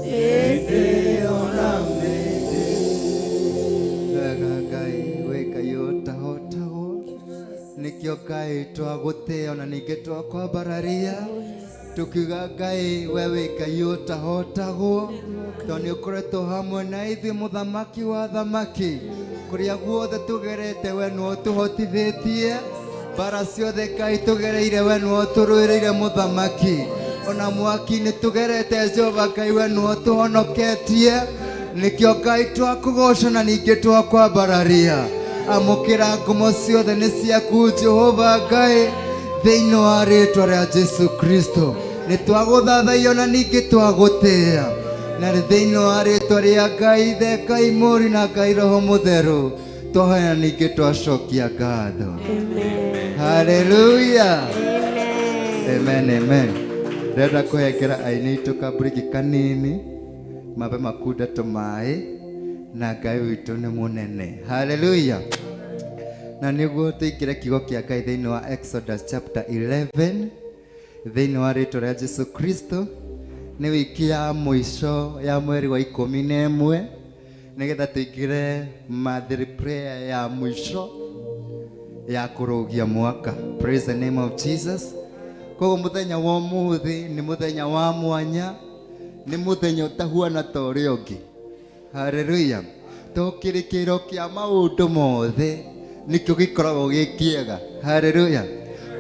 mede ona mede. Wega Ngai wekayota otago, nikio Ngai twagũtĩĩa ona ningĩ twakwambararia tukiuga Ngai we wĩkayota hotagwo tondũ nĩ ũkoretwo hamwe na ithuĩ mũthamaki wa thamaki kũrĩa guothe tũgerete we nĩwe ũtũhotithĩtie bara ciothe Ngai tũgereire we nĩwe ũtũrũĩrĩire mũthamaki ona mwaki-inĩ tũgerete Jehova Ngai we nĩwe ũtũhonoketie nikio Ngai twakũgoca na ningĩ twakwambararia amũkĩra ngumo ciothe nĩ ciaku Jehova Ngai thĩinĩ wa rĩĩtwa rĩa Jesu Kristo nĩ twagũthathaiya na ningĩ twagũtĩĩa na thĩinĩ wa rĩĩtwa rĩa Ngai ithe Ngai mũũri na Ngai roho mũtheru twahoya na ningĩ twacokia ngatho. Haleluya, amen, amen. Ndĩrenda kũhengera aini aitũ kabũrĩki kanini mabe makunda tũmaĩ na Ngai witũ nĩ mũnene. Haleluya. Na nĩguo tũingĩre kiugo kĩa Ngai thĩinĩ wa Exodus chapter 11 thĩinĩ wa rĩĩtwa rĩa Jesu Kristo nĩ wiki ya mũico ya mweri wa 11 nigetha tuingire mathiri prayer ya mwisho ya kurugia mwaka. Praise the name of Jesus. Kogo muthenya wa muthi ni muthenya wa mwanya, ni muthenya utahuana ta uria ungi. Hallelujah. Tukirikiro kia maundu mothe nikyo gikoragwo gikiega. Hallelujah.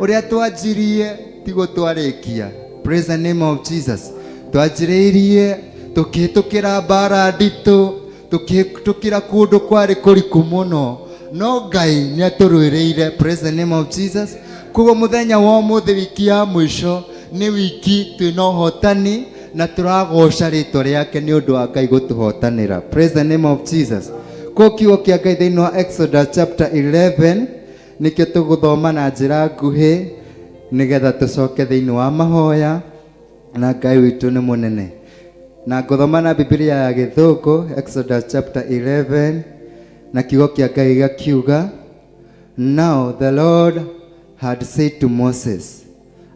Uria twanjirie tigo twarikia. Praise the name of Jesus. Twanjiririe tukitukira bara nditu, tukitukira kundu kwari kuriku muno, no Ngai ni aturwiriire. Praise the name of Jesus. Kugo muthenya wa muthi wiki ya mwisho ni wiki twina uhotani na turagoca ritwa riake ni undu wa Ngai gutuhotanira. Praise the name of Jesus. Ko kiugo kia Ngai thiini wa Exodus chapter 11 nikio tuguthoma na njira nguhi nigetha tucoke thiini wa mahoya na Ngai witu ni munene. Na nguthoma na Biblia ya Githungu Exodus chapter 11 na kiugo kia Ngai gakiuga, Now the Lord had said to Moses,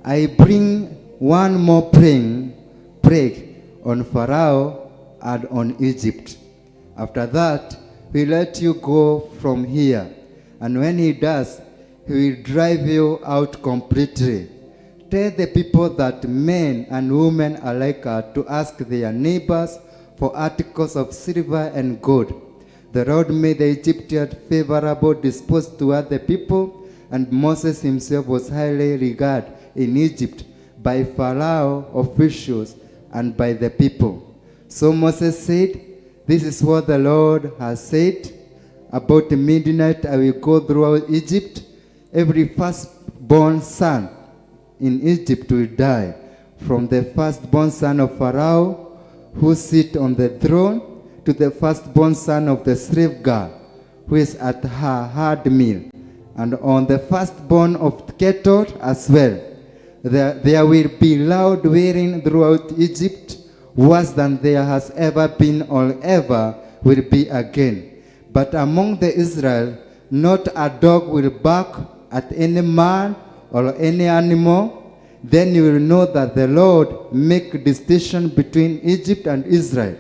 I bring one more plague on Pharaoh and on Egypt. After that, he will let you go from here. And when he does, he will drive you out completely. Tell the people that men and women alike are to ask their neighbors for articles of silver and gold. The Lord made the Egyptians favorable disposed toward the people, and Moses himself was highly regarded in Egypt by Pharaoh officials and by the people. So Moses said, This is what the Lord has said. About midnight I will go throughout Egypt. Every firstborn son in Egypt will die, from the firstborn son of Pharaoh who sits on the throne to the firstborn son of the slave girl who is at her hard meal, and on the firstborn of cattle as well. There will be loud wailing throughout Egypt, worse than there has ever been or ever will be again. But among the Israel, not a dog will bark at any man or any animal. Then you will know that the Lord make distinction between Egypt and Israel.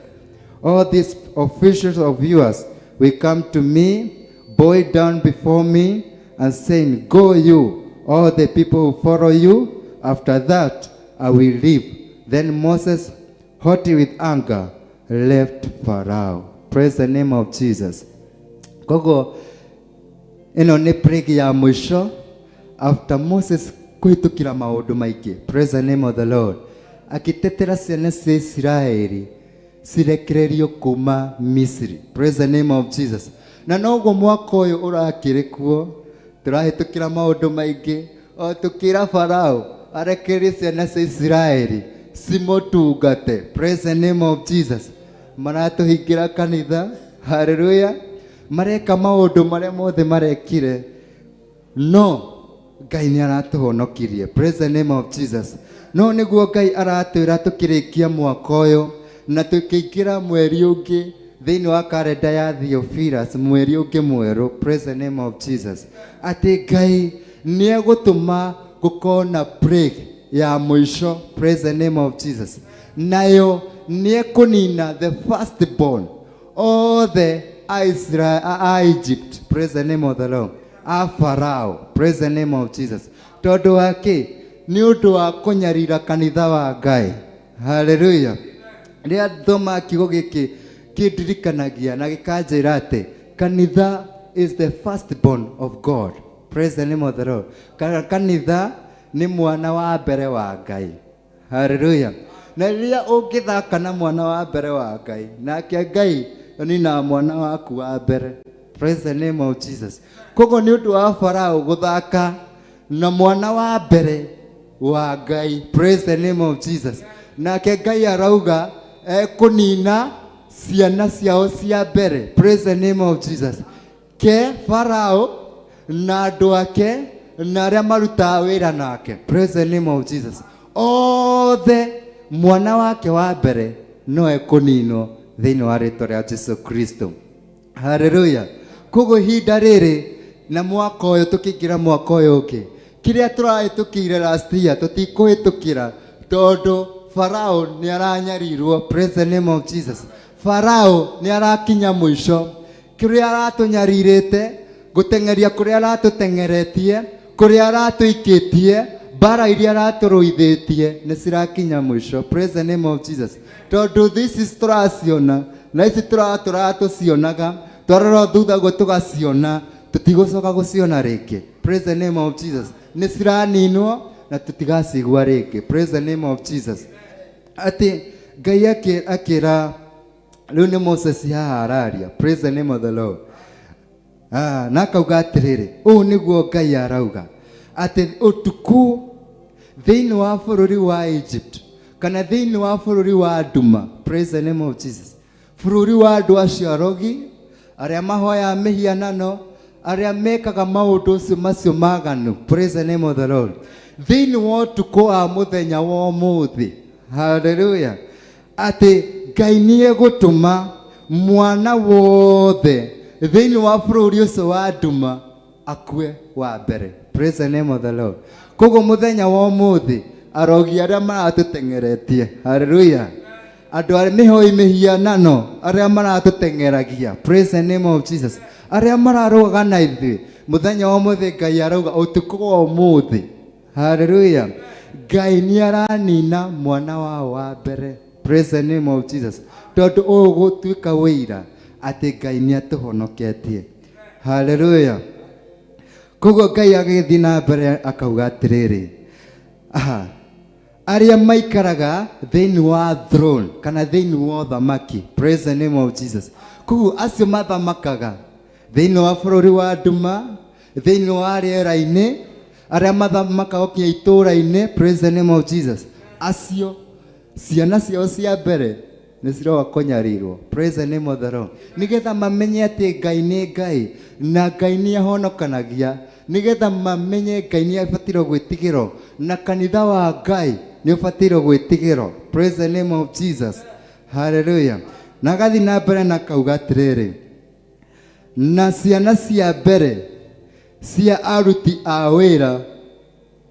All these officials of yours will come to me, bow down before me, and saying, Go you, all the people who follow you. After that, I will leave. Then Moses, haughty with anger, left Pharaoh. Praise the name of Jesus. Kogo, ino ni plague ya mwisho after Moses kuhitukira maundu maingi. Praise the name of the Lord. Akitetera ciana cia Israeli cirekererio kuma Misri. Praise the name of Jesus. Na noguo mwaka uyu urakiri kuo turahitukira maundu maingi, o tukira Pharaoh arekererie ciana cia Israeli cimutungate. Praise the name of Jesus. Maratuhingira kanitha. Hallelujah. Mareka maundu maria mothe marekire, no Ngai ni aratuhonokirie. Praise the name of Jesus. No niguo Ngai aratwira tukirikia mwaka uyu na tukiingira mweri ungi thiini wa kalenda ya Theophilus, mweri ungi mweru. Praise the name of Jesus. Ati Ngai ni egutuma gukona plague ya mwisho. Praise the name of Jesus. Nayo ni ekunina the firstborn, all the Israel, Egypt. Praise the name of the Lord. Pharaoh. Praise the name of Jesus. Tondu wake ni undu wa kunyarira kanitha wa Ngai. Hallelujah. Ria thoma kiugo giki kindirikanagia na gikanjira ati kanitha is the firstborn of God. Praise the name of the Lord. Kanitha ni mwana wa mbere wa Ngai. Hallelujah. Na ria ungithaka na mwana wa mbere wa Ngai, nake Ngai ni na mwana waku wa mbere. Praise the name of Jesus. Kogo ni undu wa Pharaoh guthaka na mwana wa mbere wa Ngai. Praise the name of Jesus. Nake Ngai arauga kunina ciana ciao cia mbere. Praise the name of Jesus. Ke Pharaoh na andu ake na aria maruta wira nake. Praise the name of Jesus. Othe mwana wake wa mbere no ekuninwo thiini wa ritwa ria Jesu Kristo. Hallelujah. Kogo hinda riri na mwaka uyu tukiingira mwaka uyu ungi, kiria turahitukire last year tutikuhitukira tondu Pharaoh ni aranyarirwo. Praise the name of Jesus. Farao ni arakinya mwisho kuria aratunyariirite gutengeria kuria aratutengeretie kuria aratuikitie bara iria araturuithitie ni cirakinya mwisho. Praise the name of Jesus. Tondu this is turaciona na ici turatucionaga twarora thutha guo tugaciona tutigucoka guciona ringi. Praise the name of Jesus. Ni ciraninwo na tutigacigua ringi. Praise the name of Jesus. Ati Ngai akira riu ni Moses haha araria. Praise the name of the Lord. Na akauga atiriri uu niguo Ngai arauga ati utuku thiini wa bururi wa Egypt kana thiini wa bururi wa Duma. Praise the name of Jesus. Bururi wa andu acio arogi aria mahoya mihianano aria mekaga maundu macio maganu. Praise the name of the Lord. Thiini wa utuku wa muthenya wa umuthi. Hallelujah. Ati Ngai ni egutuma mwana wothe thiini wa bururi ucio wa Duma akue wa mbere. Praise the name of the Lord. Koguo muthenya wa umuthi arogi aria maratutengeretie. Hallelujah. Andu aria mihoi mihianano aria maratutengeragia. Praise the name of Jesus. Aria mararugaga na ithui muthenya wa umuthi Ngai arauga utuku wa umuthi. Hallelujah. Ngai ni aranina mwana wa mbere. Praise the name of Jesus. Tondu ugutuika wira ati Ngai ni atuhonoketie. Hallelujah. Koguo Ngai agithi na mbere akauga atiriri aria maikaraga thiini wa throne kana thiini wa uthamaki. Praise the name of Jesus. Koguo acio mathamakaga thiini wa bururi wa Duma thiini wa riera-ini aria mathamakaga kinya itura-ini. Praise the name of Jesus. Acio ciana ciao cia mbere ni ciroga kunyarirwo. Praise the name of the Lord. Nigetha mamenye ati Ngai ni Ngai na Ngai ni ahonokanagia. Nigetha mamenye Ngai ni abatiro gwitigiro na kanitha wa Ngai ni abatiro gwitigiro. Praise the name of Jesus. Hallelujah. Na gathi na mbere na kauga atiriri na ciana cia mbere cia aruti a wira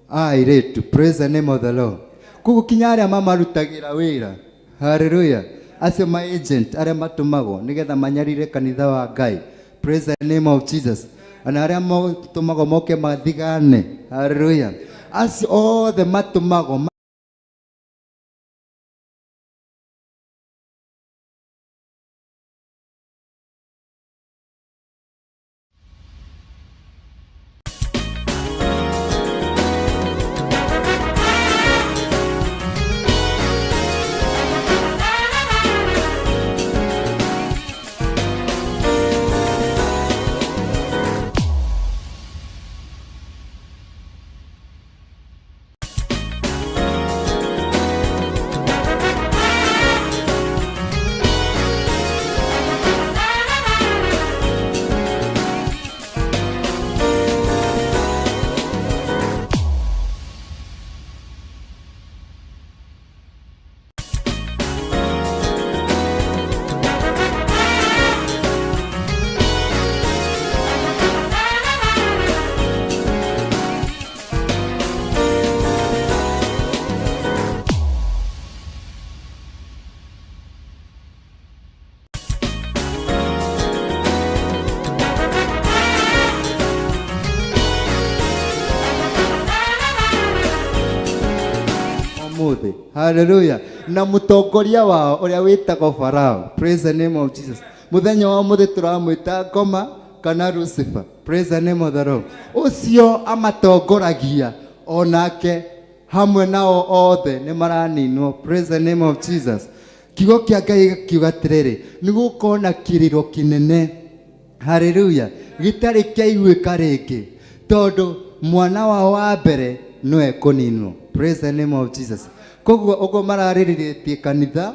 airitu. Praise the name of the Lord. Koguo kinya aria mamarutagira wira. Hallelujah. Acio ma agent aria matumagwo nigetha manyarire kanitha wa Ngai. Praise the name of Jesus. Ana aria matumagwo moke mathigane. Hallelujah. Acio othe matumagwo umuthi. Hallelujah. Na mutongoria wao uria witagwo Farao. Praise the name of Jesus. Muthenya wa umuthi turamwita Ngoma kana Lucifer. Praise the name of the Lord. Ucio amatongoragia onake hamwe nao othe ni maraninwo. Praise the name of Jesus. Kiugo kia Ngai kiuga atiriri nigukona kiriro kinene. Hallelujah. Gitari kiaiguika ringi tondu mwana wa mbere no ekuninwo. Praise the name of Jesus. Koguo ugo marariritie kanitha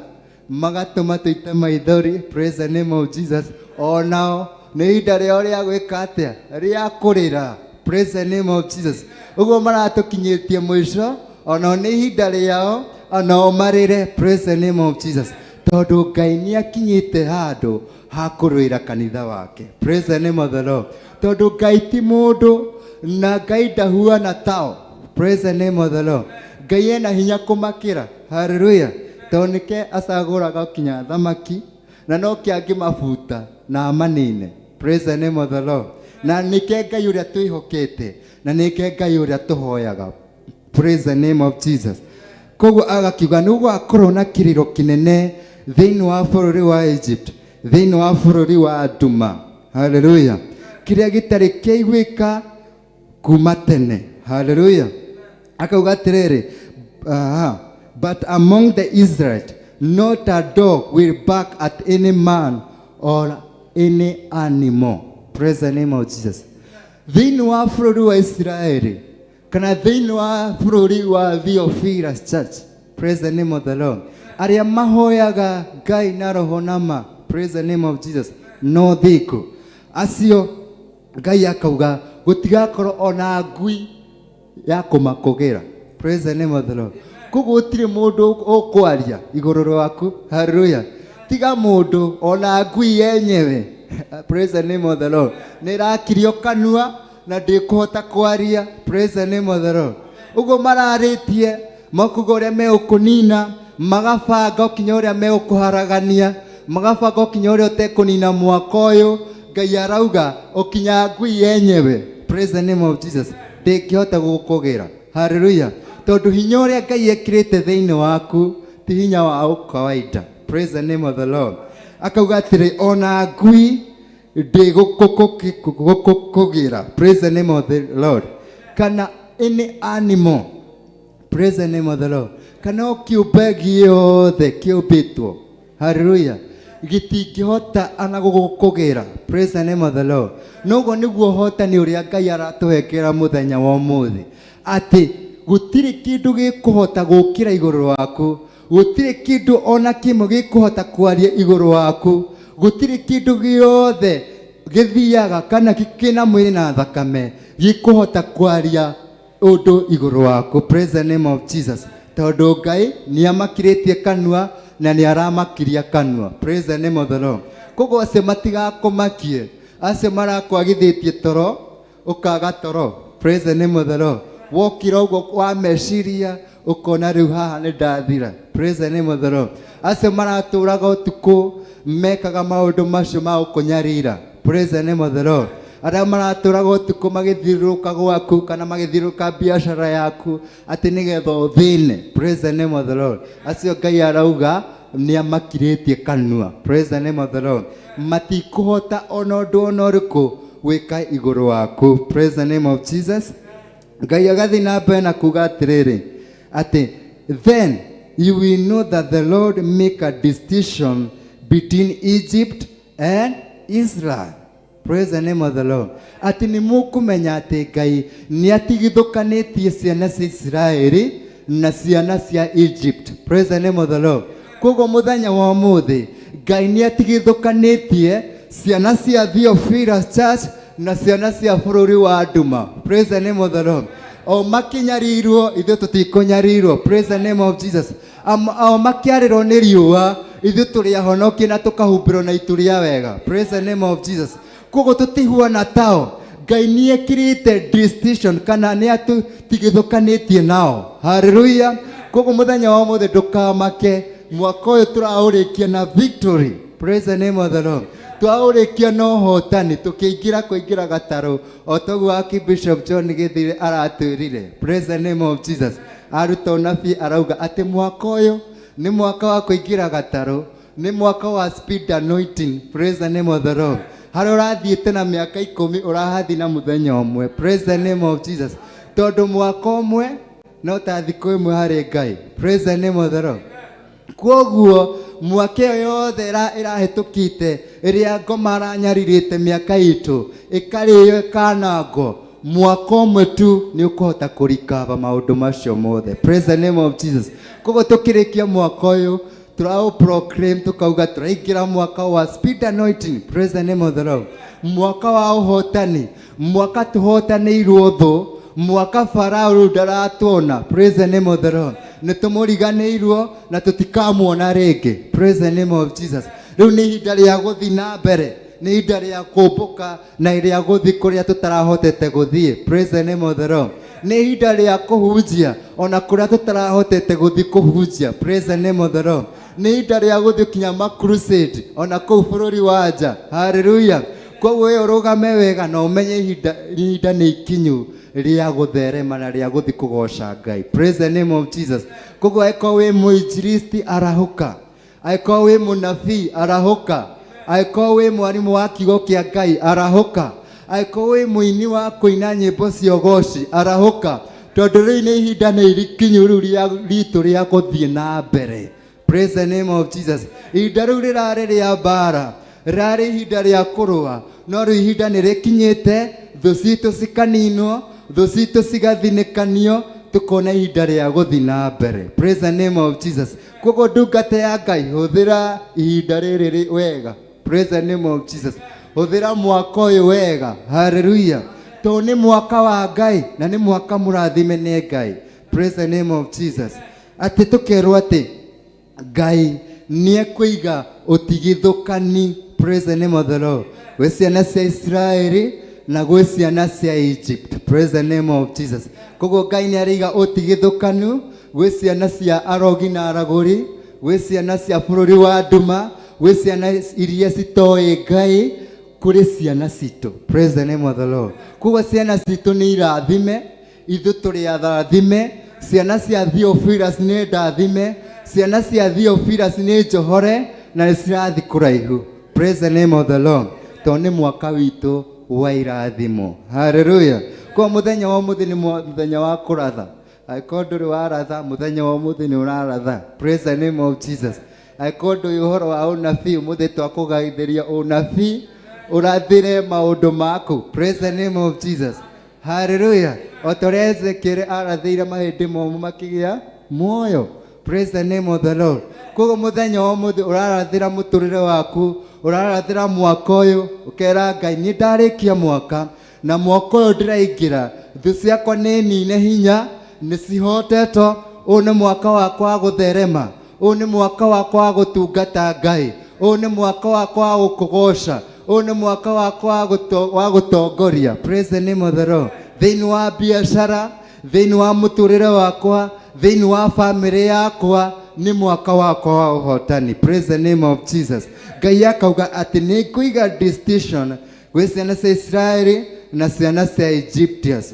magatuma tuite maithori. Praise the name of Jesus. Onao ni ihinda riao ria gwika atia ria kurira. Praise the name of Jesus. Ugo maratukinyitie mwisho onao ni ihinda riao onao marire. Praise the name of Jesus. Tondu Ngai ni akinyite handu ha kurwira kanitha wake. Praise the name of the Lord. Tondu Ngai ti mundu na Ngai ndahuana tao. Praise the name of the Lord. Ngai ena hinya kumakira. Hallelujah. Tondu nike acaguraga kinya thamaki na no kĩangĩ mabuta na manine. Praise the name of the Lord. Na nĩke Ngai ũrĩa twĩhokete na nĩke Ngai ũrĩa tũhoyaga. Praise the name of Jesus. Koguo agakiuga nĩ gũgakorwo na kĩrĩro kĩnene thĩinĩ wa bũrũri wa Egypt, thĩinĩ wa bũrũri wa Duma. Hallelujah. Kĩrĩa gĩtarĩ kĩaiguĩka kuma tene. Hallelujah. Akauga atĩrĩrĩ, but among the Israelites not a dog will bark at any man or any animal. Praise the name of Jesus. Thĩinĩ wa bũrũri wa Israeli kana thĩinĩ wa bũrũri wa Theophilus Church. Praise the name of the Lord. Arĩa mahoyaga Ngai na roho na ma. Praise the name of Jesus. No thiko. Acio Ngai akauga gũtigakorwo ona ngui ya kũmakũgĩra. Praise the name of the Lord. Koguo gũtirĩ mũndũ ũkwaria igũrũ rwaku. Hallelujah. Tiga mũndũ ona ngui yenyewe. Praise the name of the Lord. Nĩrakirio kanua na ndĩkũhota kwaria. Praise the name of the Lord. Uguo mararĩtie makuga ũrĩa megũkũnina, magabanga ũkinya ũrĩa megũkũharagania, magabanga ũkinya ũrĩa ũtekũnina mwaka ũyũ. Ngai arauga ũkinya ngui yenyewe. Praise the name of Jesus. Ndĩkĩhota gũkũgĩra. Hallelujah. Tondũ hinya ũrĩa Ngai ekĩrĩte thĩinĩ waku ti hinya wa kawaida. Praise the name of the Lord. Akauga atĩrĩ ona ngui ndĩgũkũgĩra. Praise the name of the Lord. Kana any animal. Praise the name of the Lord. Kana o kĩũmbe gĩothe kĩũmbĩtwo. Hallelujah. Gĩtingĩhota ana gũkũgĩra. Praise the name of the Lord. Noguo nĩguo hotani ũrĩa Ngai aratũhengera mũthenya wa ũmũthĩ. Atĩ gũtirĩ kĩndũ gĩkũhota gũkĩra igũrũ waku. Gũtirĩ kĩndũ ona kĩmwe gĩkũhota kwaria igũrũ waku. Gũtirĩ kĩndũ gĩothe gĩthiaga kana kĩna mwĩrĩ na thakame gĩkũhota kwaria ũndũ igũrũ waku. Praise the name of Jesus. Tondũ Ngai nĩamakirĩtie kanua na nĩaramakiria kanua. Praise the name of the Lord. Koguo acio matigakũmakie. Acio marakwagithĩtie toro ũkaga toro. Praise the name of the Lord. Wokira ũguo wa meciria ukona rĩu haha nĩ ndathira. Praise the name of the Lord. Acio maratũraga ũtukũ mekaga maũndũ macio ma gũkũnyarira. Praise the name of the Lord. Arĩa maratũraga ũtukũ magĩthiũrũrũka gwaku kana magĩthiũrũrũka biacara yaku atĩ nĩgetha ũthĩne. Praise the name of the Lord. Acio Ngai arauga nĩamakirĩtie kanua. Praise the name of the Lord. Matikũhota ona ũndũ ona ũrĩkũ gwĩka igũrũ waku. Praise the name of Jesus. Ngai agathiĩ na mbere na kuga atĩrĩrĩ atĩ then you will know that the Lord make a distinction between Egypt and Israel. Praise the name of the Lord. Atĩ nĩ mũkũmenya atĩ Ngai nĩatigithũkanĩtie ciana cia Israeli na ciana cia Egypt. Praise the name of the Lord. Koguo mũthenya wa ũmũthĩ Ngai nĩatigithũkanĩtie ciana cia Theophilus Church na ciana cia bũrũri wa Duma. Praise the name of the Lord. O makinyarirwo ithuĩ tũtikũnyarirwo. Praise the name of Jesus. O makiarĩrwo nĩ riũa ithuĩ tũrĩahonokie na tũkahumbĩrwo na itu rĩa wega. Praise the name of Jesus. Koguo tũtihuana tao. Ngai nĩekĩrĩte distinction kana nĩatũtigithũkanĩtie nao. Hallelujah. Koguo mũthenya wa ũmũthĩ ndũkamake. Mwaka ũyũ tũraũrĩkia na victory. Praise the name of the Lord. Twaũrĩkia na ũhotani kũingĩra gatarũ o toguo Archbishop John Gĩthire aratwĩrire. Praise the name of Jesus. Aruta ũnabii arauga atĩ mwaka ũyũ nĩ mwaka wa kũingĩra gatarũ, nĩ mwaka wa speed anointing. Praise the name of the Lord. Harĩa ũrathiĩte na mĩaka 10 ũrahathi na mũthenya ũmwe. Praise the name of Jesus. Tondũ mwaka ũmwe no ta thikũ ĩmwe harĩ Ngai. Praise the name of the Lord. Koguo mwaka yothe ĩrahĩtũkĩte ĩrĩa ngoma aranyarirĩte mĩaka itũ ĩkarĩo ĩkanangwo, mwaka ũmwe tu nĩ ũkũhota kũrikava maũndũ macio mothe. Praise the name of Jesus. Koguo tũkĩrĩkia mwaka ũyũ tũraũ proclaim tukauga tũraingĩra mwaka wa speed anointing. Praise the name of the Lord. Mwaka wa ũhotani, mwaka tũhotanĩirwo thũ, mwaka Farao rĩu ndaratuona. Praise the name of the Lord. Nĩtũmũriganĩirwo na tũtikamuona rĩngĩ. Praise the name of Jesus. Rĩu nĩ ihinda rĩa gũthiĩ na mbere, nĩ ihinda rĩa kũmbũka na rĩa gũthiĩ kũrĩa tũtarahotete gũthiĩ. Praise the name of the Lord. Nĩ ihinda rĩa kũhunjia ona kũrĩa tũtarahotete gũthiĩ kũhunjia. Praise the name of the Lord. nĩ ihinda rĩa gũthiĩ kinya ma crusade ona kũu bũrũri wa nja. Haleluya. Koguo we ũrũgame wega na ũmenye ihinda nĩ ikinyu rĩa gũtherema na rĩa gũthiĩ kũgoca Ngai. Praise the name of Jesus. Koguo angĩkorwo wĩ mũinjilisti arahũka, angĩkorwo wĩ mũnabii arahũka, angĩkorwo wĩ mwarimũ wa kiugo kĩa Ngai arahũka, angĩkorwo wĩ mũini wa kũina nyĩmbo cia ũgoci arahũka, tondũ rĩu nĩ ihinda nĩ irikinyu rĩu ritũ rĩa gũthiĩ na mbere. Praise the name of Jesus. Ihinda rĩu rĩrarĩ rĩa mbara, rĩrarĩ ihinda rĩa kũrũa, no rĩu ihinda nĩ rĩkinyĩte, thũ citũ cikaninwo, thũ citũ cigathinĩkanio, tukona ihinda rĩa gũthiĩ na mbere. Praise the name of Jesus. Koguo ndungata ya Ngai, hũthĩra ihinda rĩrĩ wega. Praise the name of Jesus. Hũthĩra mwaka ũyũ wega. Hallelujah. To nĩ mwaka wa Ngai na nĩ mwaka mũrathime nĩ Ngai. Praise the name of Jesus. Atĩ tũkerwo atĩ Ngai nĩ ekũiga ũtigithũkani. Praise the name of the Lord. Gwĩ ciana cia Israeli na gwĩ ciana cia Egypt. Praise the name of Jesus. Koguo Ngai nĩ arĩiga ũtigithũkanu gwĩ ciana cia arogi na aragũri, gwĩ ciana cia bũrũri wa nduma, gwĩ ciana iria citoĩ Ngai, kũrĩ ciana citũ. Praise the name of the Lord. Koguo ciana citũ nĩ irathime, ithuĩ tũrĩ athathime, ciana cia Theophilus nĩ ndathime, ciana cia Theophilus nĩ njohore na nĩ cirathiĩ kũraihu. Praise the name of the Lord. To nĩ mwaka witũ wa irathimo. Hallelujah. Kwa mũthenya wa mũthĩ nĩ mũthenya wa kũratha. Angĩkorwo ndũrĩ waratha, mũthenya wa mũthĩ nĩ ũraratha. Praise the name of Jesus. Angĩkorwo ndũĩ ũhoro wa ũnabii, mũthĩ twakũgaithĩria ũnabii ũrathĩre maũndũ maku. Praise the name of Jesus. Hallelujah. O ta ũrĩa Ezekiel arathĩire mahĩndĩ momũ makĩgĩa muoyo. Praise the name of the Lord. Koguo mũthenya wa mũthĩ ũrarathĩra mũtũrĩre waku, ũrarathĩra mwaka ũyũ, ũkera Ngai nĩ ndarĩkia mwaka na mwaka ũyũ ndĩraingĩra, thũ ciakwa nĩ nine hinya, nĩ cihotetwo. Ũyũ nĩ mwaka wakwa wa gũtherema, ũyũ nĩ mwaka wakwa wa gũtungata Ngai, ũyũ nĩ mwaka wakwa wa gũkũgoca, ũyũ nĩ mwaka wakwa wa gũtongoria. Praise the name of the Lord. Thĩinĩ wa biacara, thĩinĩ wa mũtũrĩre wakwa, thĩinĩ wa bamĩrĩ yakwa, nĩ mwaka wakwa wa ũhotani. Praise the name of Jesus. Ngai akauga atĩ nĩ kũiga distinction gwĩ ciana cia Israeli na ciana cia Egyptians.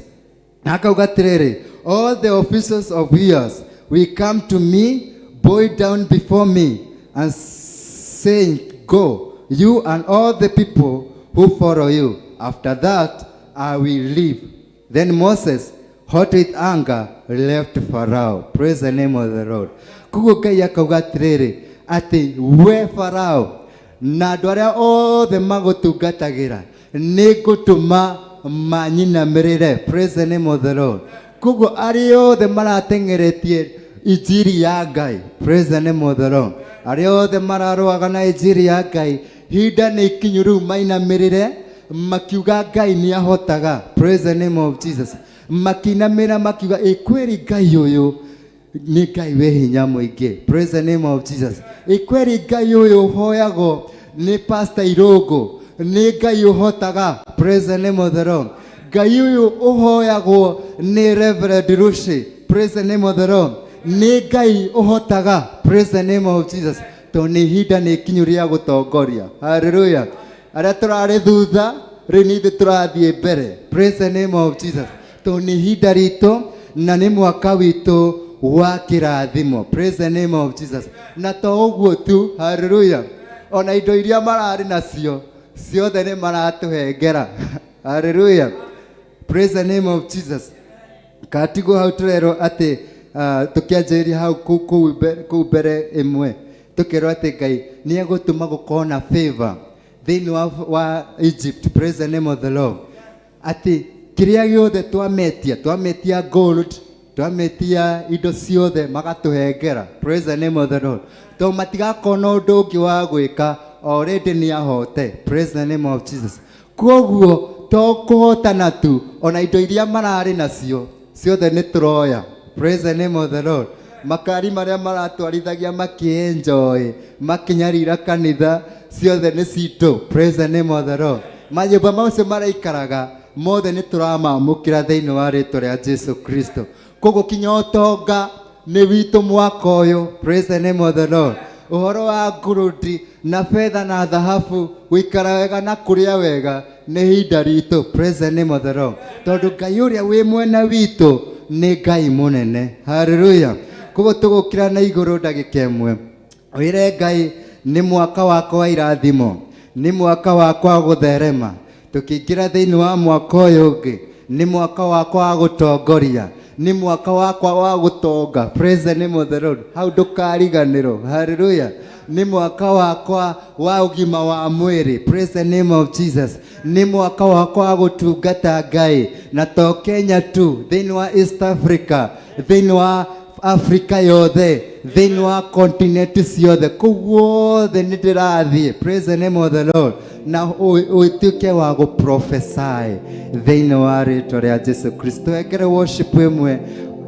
Akauga atĩrĩrĩ, all the officials of years will come to me, bow down before me and saying, go, you and all the people who follow you. After that, I will leave. Then Moses, hot with anger, left Pharaoh. Praise the name of the Lord. Koguo Ngai akauga atĩrĩrĩ, atĩ we Pharaoh na andũ arĩa othe magũtungatagĩra nĩ ngũtũma manyinamĩrĩre. Praise the name of the Lord. Koguo arĩa othe marateng'eretie injiri ya Ngai. Praise the name of the Lord. Arĩa othe mararũaga na injiri ya Ngai, hinda nĩ ikinyu rĩu mainamĩrĩre makiuga Ngai nĩ ahotaga. Praise the name of Jesus. Makinamĩra makiuga kweri Ngai ũyũ nĩ Ngai wĩ hinya mũingĩ. Praise the name of Jesus. Kweri Ngai ũyũ hoyagwo nĩ Pastor Irũngũ nĩ Ngai ũhotaga. Praise the name of the Lord. Ngai ũyũ ũhoyagwo nĩ Reverend Rushi. Praise the name of the Lord. Nĩ Ngai ũhotaga. Praise the name of Jesus. To nĩ ihinda nĩ ikinyu rĩa gũtongoria. Hallelujah. Arĩa tũrarĩ thutha rĩu nĩ ithuĩ tũrathiĩ mbere. Praise the name of Jesus. To nĩ ihinda ritũ na nĩ mwaka witũ wa kĩrathimo. Praise the name of Jesus. Na to ũguo tu. Hallelujah. Ona indo iria mararĩ nacio ciothe nĩ maratũhengera. Hallelujah. Praise the name of Jesus. Katigwo hau tũrerwo atĩ tũkĩanjĩrĩria hau kũu mbere ĩmwe tũkerwo atĩ Ngai nĩ egũtũma gũkorwo na favor thĩinĩ wa Egypt. Praise the name of the Lord. Atĩ kĩrĩa gĩothe twametia gold, twametia indo ciothe magatũhengera. Praise the name of the Lord. To matigakona ũndũ ũngĩ wa gwĩka, already nĩ ahote. Praise the name of Jesus. Koguo to kũhotana tu, ona indo iria mararĩ nacio ciothe nĩ tũroya. Praise the name of the Lord. Makari marĩa maratwarithagia makĩenjoy, makinyarira kanitha ciothe nĩ citũ. Praise the name of the Lord. Manyũmba macio maraikaraga mothe nĩ tũramamũkĩra thĩinĩ wa rĩĩtwa rĩa Jesu Kristo. Koguo kinya ũtonga nĩ witũ mwaka ũyũ. Praise the name of the Lord. uhoro wa ngurundi na fedha na dhahabu guikara wega na kuria wega ni hinda ritu. Praise the name of the Lord. Tondu Ngai uria wi mwena witu ni Ngai munene. Hallelujah. Koguo tugukira na iguru ndagika imwe wire Ngai ni mwaka wakwa wa irathimo, ni mwaka wakwa wa gutherema. Tukiingira thiini wa mwaka uyu ungi ni mwaka wakwa wa gutongoria, ni mwaka wakwa wa gutonga. Praise the name of the Lord. Hau ndukariganirwo. Hallelujah. Ni mwaka wakwa wa ugima wa mwiri. Praise the name of Jesus. Ni mwaka wakwa wa gutungata Ngai na to Kenya tu, thiini wa East Africa, thiini wa Africa yothe, thiini wa continent ciothe, kuguothe ni ndirathie. Praise the name of the Lord. Na uituke wa go prophesy thiini wa ritwa ria Jesu Kristo. Ekere worship imwe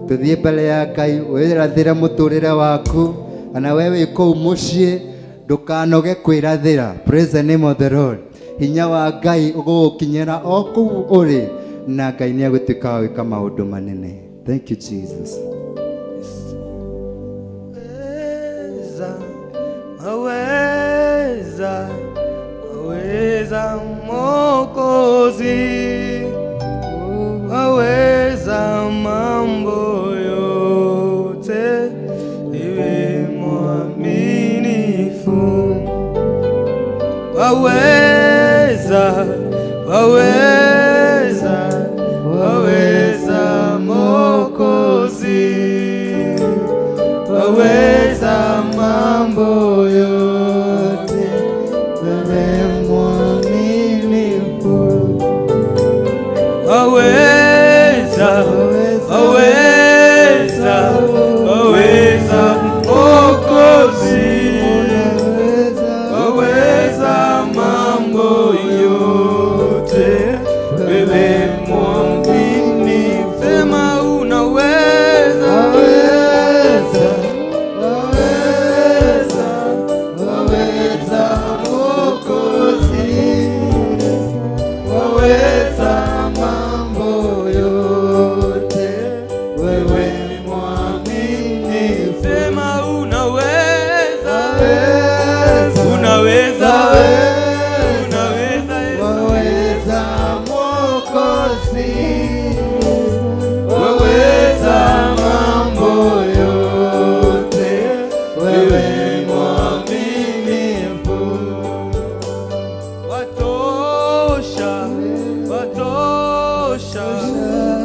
tuthie mbele ya Ngai wirathire muturire waku, na wewe iko mucii ndukanoge kwirathira. Praise the name of the Lord. Hinya wa Ngai ugukinyira o kuu uri, na Ngai ni agutuika wa gwika maundu manene. Thank you Jesus. Aweza Mwokozi, aweza mambo yote, iwe mwaminifu. Aweza Mwokozi, aweza mambo yote, wewe mwaminifu. Aweza Mwokozi, aweza mambo yote, wewe mwaminifu. Sema unaweza.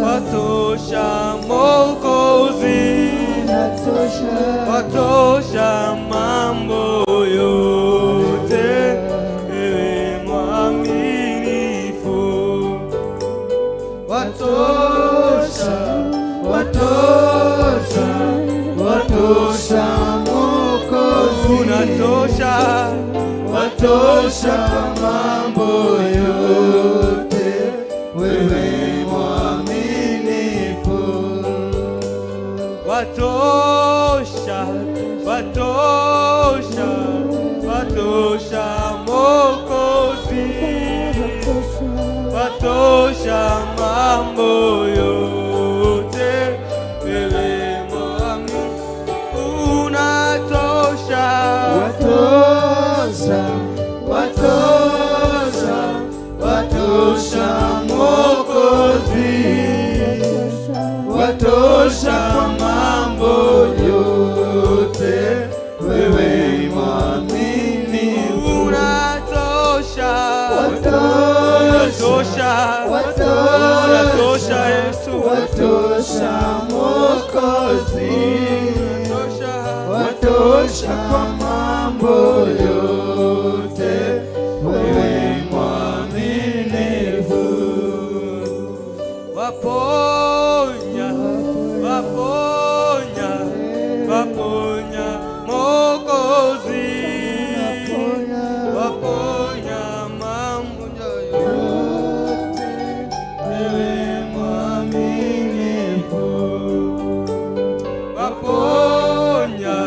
Watosha Mwokozi, watosha mambo yote, ewe mwaminifu. Watosha Mwokozi, unatosha, watosha mambo yote, wewe watosha Mwokozi, watosha mambo yote, wewe mwaminifu. Unatosha, watosha Mwokozi, watosha mambo yote, wewe mwaminifu. Unatosha, unatosha Yesu, watosha Mwokozi, watosha kwa mambo yote, wewe mwaminifu. Waponya Mwokozi, waponya mambo yote, wewe mwaminifu. Waponya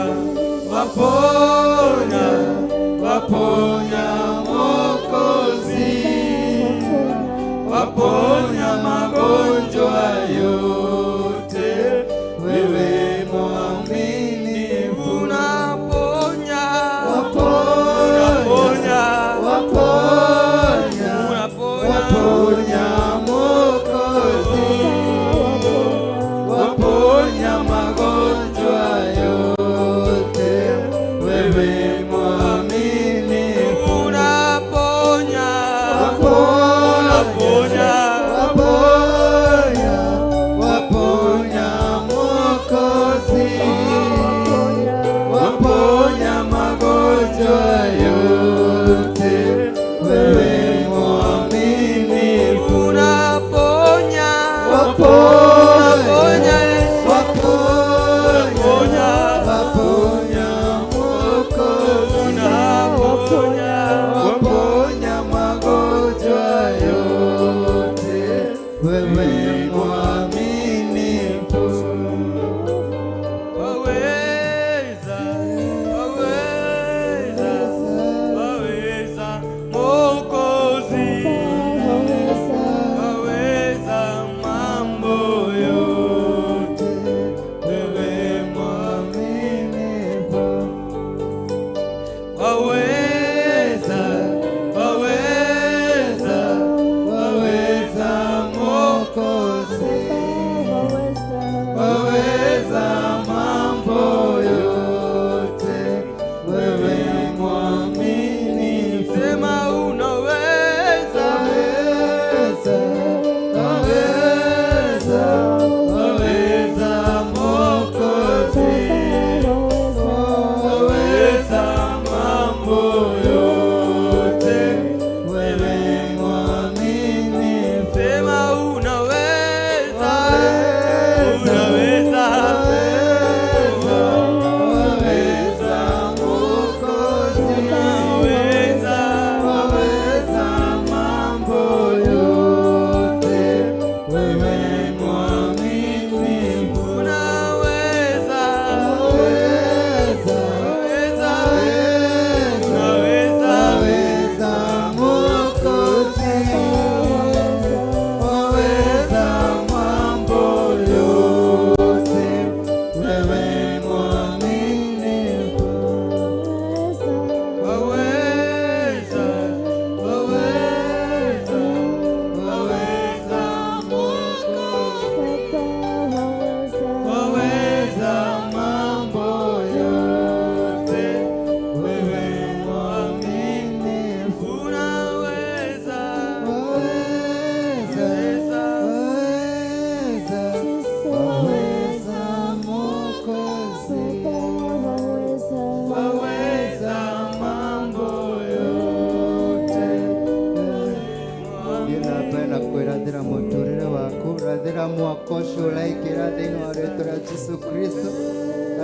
mwako ũcio ũraikĩra thĩinĩ wa rĩĩtwa rĩa Jesũ Kristo,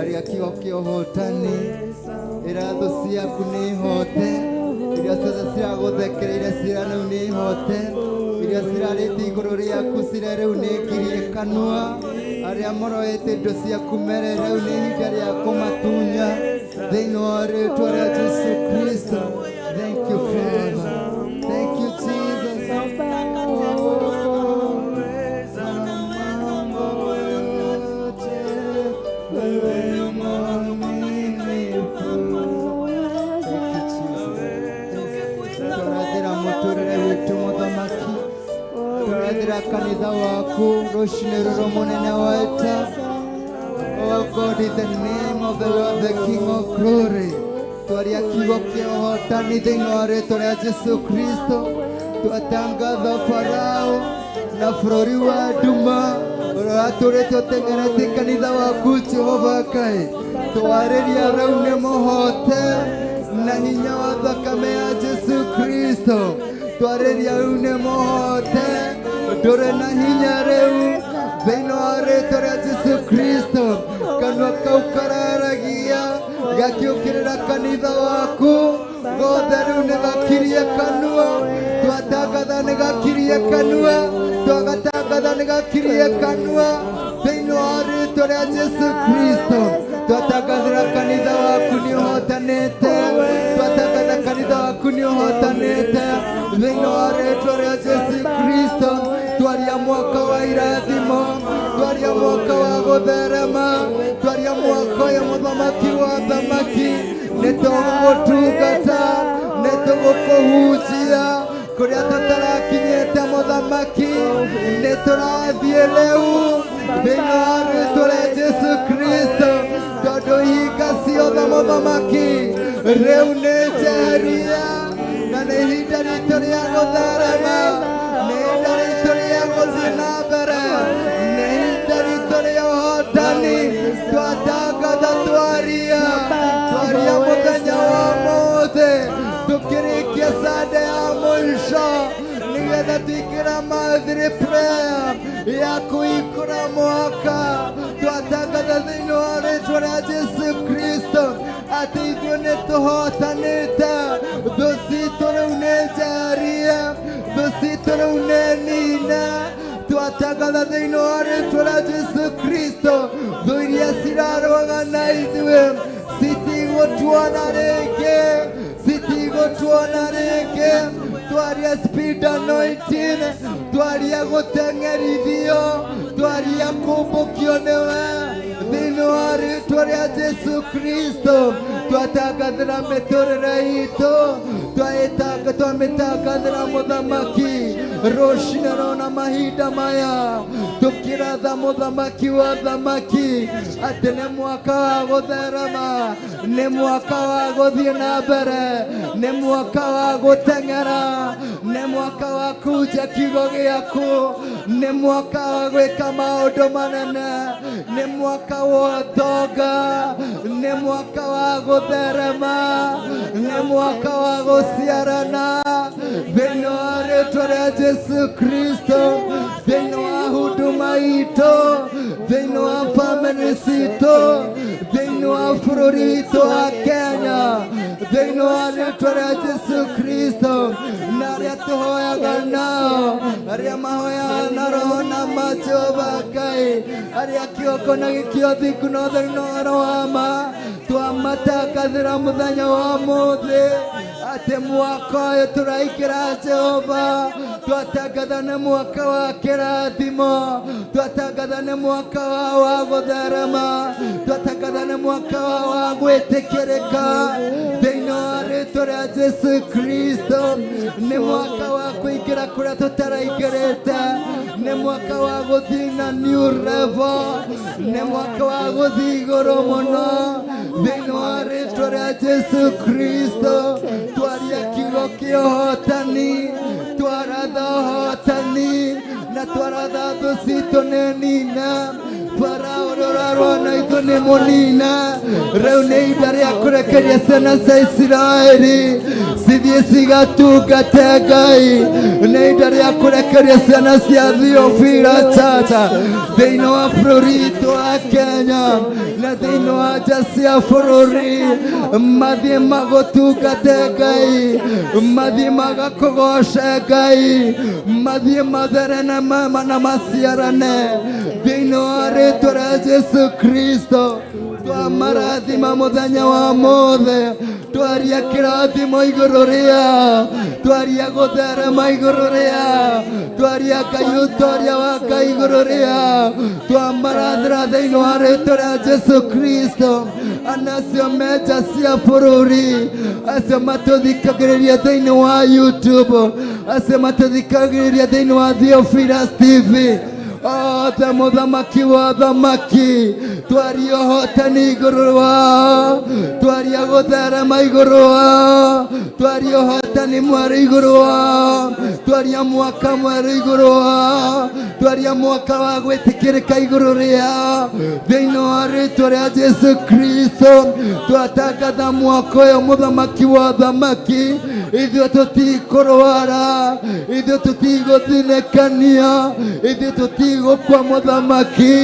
arĩa kiugo kĩa ũhotani, irathũ ciaku nĩ ihote, iria ciothe ciragũthekereire ciira rĩu nĩ ihote, iria cirarĩte igũrũ rĩaku ciira rĩu nĩ ngirie kanua, arĩa moroete indo ciaku mere rĩu nĩ ihinda rĩa kũmatunya thĩinĩ wa rĩĩtwa rĩa Jesũ Kristo. Thank you, Father. Thank you, Jesus. Kanitha waku rũcinĩ rũrũ mũnene wa ita. Oh God, in the name of the Lord, the King of glory, twaria kiugo kĩa ũhotani thĩinĩ wa rĩĩtwa rĩa Jesũ Kristo. Twatangatha Farao na bũrũri wa nduma ũrĩa tũrĩte ũteng'erete kanitha waku Jehova Ngai. Twarĩria rĩu nĩ mũhote na hinya wa thakame ya Jesũ Kristo. Twarĩria rĩu nĩ mũhote ndũrĩ na hinya rĩu thĩinĩ wa rĩĩtwa rĩa Jesũ Kristo. Kanua kau kararagia gakiũkĩrĩra kanitha waku gothe rĩu nĩ gakirie kanua. Twatangatha nĩ gakirie kanua, twagatangatha nĩ gakirie kanua thĩinĩ wa rĩĩtwa rĩa Jesũ Kristo. Twatangathĩra kanitha waku nĩ ũhotanĩte, twatangatha kanitha waku nĩ ũhotanĩte thĩinĩ wa rĩĩtwa rĩa Jesũ Kristo. Twaria mwaka wa irathimo, twaria mwaka wa gũtherema, twaria mwaka ũyũ mũthamaki wa thamaki. Nĩ tũgũgũtungata, nĩ tũgũkũhunjia kũrĩa tũtarakinyĩte mũthamaki. Nĩ tũrathiĩ rĩu thĩinĩ wa rĩĩtwa rĩa Jesũ Kristo, tondũ ihinga ciothe mũthamaki rĩu nĩ njeheria na nĩ ihinda ritũ rĩa gũtherema. Nĩ twatangatha twaria muthenya wa mothe tukirikia sande ya mwisho nigetha tuikira mathiri prayer ya kuikura mwaka twatangatha thiini wa ritwa ria Jesu Kristo ati ithuĩ nĩ tũhotanĩte thũ citũ rĩu nĩ njarie thũ citũ rĩu nĩ nine twatangatha thĩinĩ wa rĩtwa rĩa Jesu Kristo thũ iria cirarũaga na ithuĩ citigũtuona rĩngĩ twaria speed anointing twaria gũteng'erithio twaria kũmbũkio nĩwe thĩinĩ wa rĩtwa rĩa Jesu Kristo twatangathĩra mĩtũrĩre itũ twamĩtangathĩra mũthamaki rũcinĩ rũna mahinda maya tũkĩratha mũthamaki wa thamaki atĩ nĩ mwaka wa gũtherema nĩ mwaka wa gũthiĩ na mbere nĩ mwaka wa gũteng'era nĩ mwaka wa kunja kiugo gĩaku nĩ mwaka wa gwĩka maũndũ manene nĩ mwaka wa ũtonga nĩ mwaka wa gũtherema nĩ mwaka wa gũciarana thĩinĩ wa rĩtwa rĩa Jesu Kristo thĩinĩ wa huduma itũ thĩinĩ wa family citũ thĩinĩ wa bũrũri witũ wa Kenya thĩinĩ wa rĩtwa rĩa Jesu Kristo na arĩa tũhoyaga nao arĩa mahoyaga na roho na ma Jehova Ngai arĩa kĩongo na gĩkĩo thingu na ũtheri na ũhoro wa ma twamatangathĩra mũthenya wa ũmũthĩ atĩ mwaka ũyũ tũraingĩra Jehova twatangatha nĩ mwaka wa kĩrathimo twatangatha nĩ mwaka wa gũtherema twatangatha nĩ mwaka wa gwĩtĩkĩrĩka thĩinĩ wa rĩtwa rĩa Jesu Kristo nĩ mwaka wa kũingĩra kũrĩa tũtaraingĩrĩte nĩ mwaka wa gũthiĩ na new level nĩ mwaka wa gũthiĩ igũrũ mũno thĩinĩ wa rĩtwa rĩa Jesu Kristo twaria kiugo kĩa ũhotani twaratha ũhotani na twaratha thũ citũ nĩ nina Farao rũrarwo na ithuĩ nĩ mũnina rĩu nĩ ihinda rĩa kũrekeria ciana cia Isiraeli cithiĩ cigatungate Ngai nĩ ihinda rĩa kũrekeria ciana cia Theophila Church thĩinĩ wa bũrũri witũ wa Kenya na thĩinĩ wa nja cia bũrũri mathiĩ magũtungate Ngai mathiĩ magakũgoce Ngai mathiĩ matherene na maciarane thĩinĩ wa rĩtwa rĩa Jesu Kristo twamarathima mũthenya wa ũmũthĩ twaria kĩrathimo igũrũ rĩa twaria gũtherema igũrũ rĩa twaria Ngai ũtũũria wa Ngai igũrũ rĩa twamarathĩra thĩinĩ wa rĩtwa rĩa Jesu Kristo anacio menja cia bũrũri acio matũthikagĩrĩria thĩinĩ wa YouTube acio matũthikagĩrĩria thĩinĩ wa Theophilus TV othe mũthamaki wa thamaki twaria ũhotani igũrũ wao twaria gũtherema igũrũ wao twaria ũhotani mwerũ igũrũ wao twaria mwaka mwerũ igũrũ wao twaria mwaka wa gwĩtĩkĩrĩka igũrũ rĩao thĩinĩ wa rĩtwa rĩa Jesu Kristo twatangatha mwaka ũyũ mũthamaki wa thamaki ithuĩ tũtikũrwara ithuĩ tũtigũthinĩkania ithuĩ tũtigũkua mũthamaki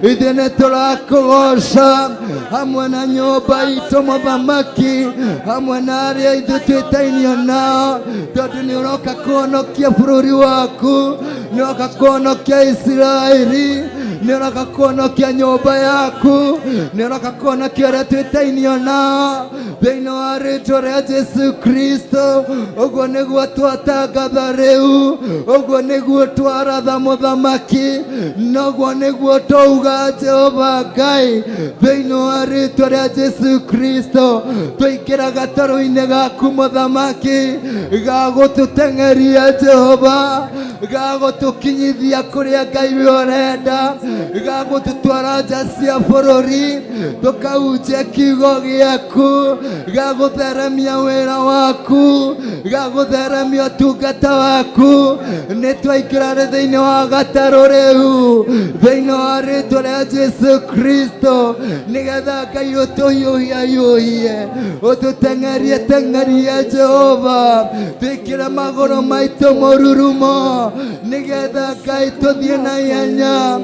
ithuĩ nĩ tũrakũgoca hamwe na nyũmba itũ mũthamaki hamwe na arĩa ithuĩ twĩtainio nao tondũ nĩ ũroka kũhonokia bũrũri waku nĩ ũroka kũhonokia Isiraeli nĩ ũroka kũhonokia nyũmba yaku nĩ ũroka kũhonokia arĩa twĩtainio nao thĩinĩ wa rĩtwa rĩa Jesu Kristo ũguo nĩguo twatangatha rĩu ũguo nĩguo twaratha mũthamaki noguo nĩguo twauga Jehova Ngai thĩinĩ wa rĩtwa rĩa Jesu Kristo twaingĩra gatarũ-inĩ gaku mũthamaki ga gũtũteng'eria Jehova gagũtũkinyithia kũrĩa Ngai we ũrenda, gagũtũtwara nja cia bũrũri tũkahunjia kiugo gĩaku, gagũtheremia wĩra waku, gagũtheremia ũtungata waku. Nĩ twaingĩra thĩinĩ wa gatarũ rĩu thĩinĩ wa rĩĩtwa rĩa Jesũ Kristo, nĩgetha Ngai ũtũhiũhie ũtũteng'erie Jehova, twĩkĩre magũrũ maitũ mũrurumo, nĩgetha Ngai tũthiĩ na ihenya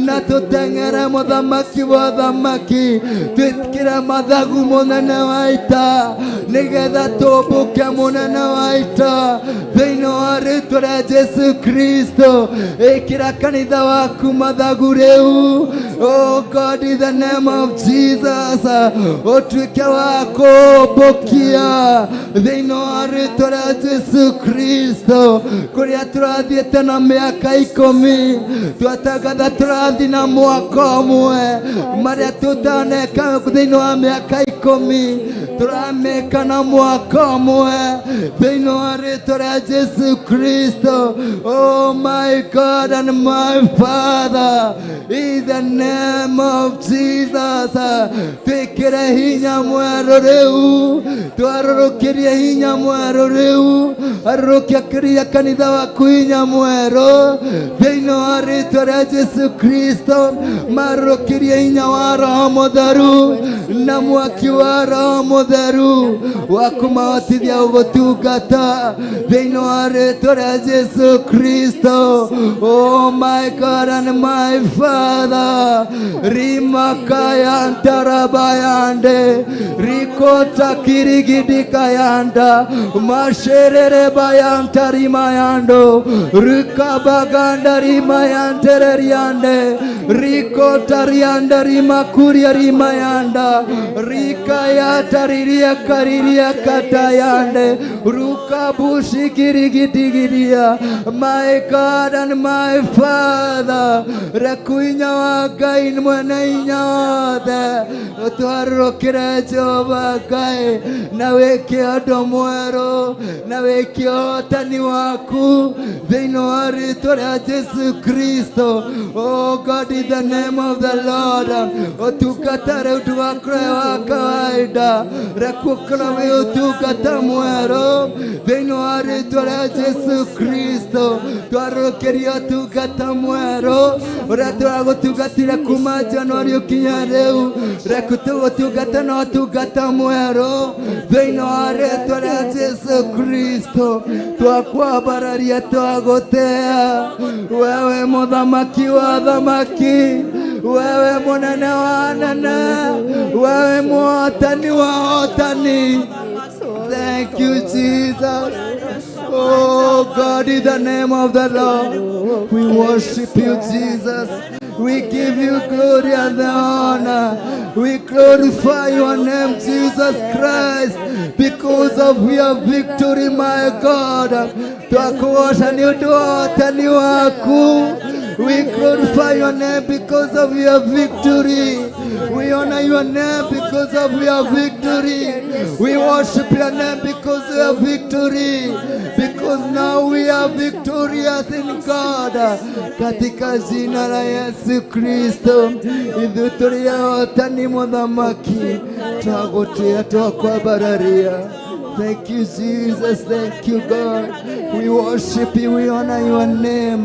na tũteng'ere mũthamaki wa thamaki, twĩkĩre mathagu mũnene wa ita, nĩgetha tũmbũke mũnene wa ita thĩinĩ wa rĩĩtwa rĩa Jesũ Kristo. Ĩkĩra kanitha waku mathagu rĩu, oh God, in the name of Jesus, ũtuĩke wa kũmbũkia thĩinĩ wa rĩĩtwa rĩa Jesũ Kristo. Kũrĩa tũrathiĩte na mĩaka 10 twatangatha tũrathiĩ na mwaka ũmwe, marĩa tũtaneka thĩinĩ wa mĩaka 10 tũrameka na mwaka ũmwe thĩinĩ wa rĩĩtwa rĩa Jesũ Kristo. Oh my God and my Father, in the name of Jesus, twĩkĩre hinya mwerũ rĩu, twarũrũkĩrie hinya mwerũ rĩu, arũrũkĩria kanitha waku hinya mwerũ thĩinĩ wa rĩĩtwa rĩa Jesũ Kristo, marũrũkĩrie hinya wa Roho Mũtheru na mwaki wa Roho Mũtheru wa kũmahotithia gũtungata thĩinĩ wa rĩĩtwa rĩa Jesũ Kristo. Oh my God and my Father, rimakaya tarabayande rikota kirigidikayanda masherere bayanta rimayando rikabaganda rimayantereriande rikota rianda rimakuria rimayanda rikayata riria kariria katayande rukabushi kirigidigidia. My God and my Father, rekuinya wa Ngai mwene hinya wothe, ũtwarũkĩre Jehova Ngai na wĩke ũndũ mwerũ na wĩke ũhotani waku thĩinĩ wa rĩĩtwa rĩa Jesũ Kristo. Oh God, in the name of the Lord, ũtungata rĩu ndũgakorwo wa kawaida, reke ũkorwo wĩ ũtungata mwerũ thĩinĩ wa rĩĩtwa rĩa Jesũ Kristo. Twarũkĩrie ũtungata mwerũ ũrĩa tũragũtungatire kuma Januari ũkinya rĩu, reke tũgũtungata na ũtungata mwerũ thĩinĩ wa rĩĩtwa rĩa Jesũ Kristo. Twakwambararia twagũtĩĩa, wewe mũthamaki wa thamaki, wewe mũnene wa anene, wewe mũhotani wa hotani. Thank you, Jesus. Oh God, in the name of the Lord, we worship you, Jesus. We give you glory and the honor. We glorify your name, Jesus Christ, because of your victory, my God. Twakuosha ni utuotani waku. We glorify your name because of your victory. We honor your name because of your victory. We worship your name because of your victory. Because now we are victorious in God. Katika jina la Yesu Kristo, idhuturia otani mudhamaki, twagotea twakwabararia. Thank you, Jesus. Thank you, God. We worship you. We honor your name.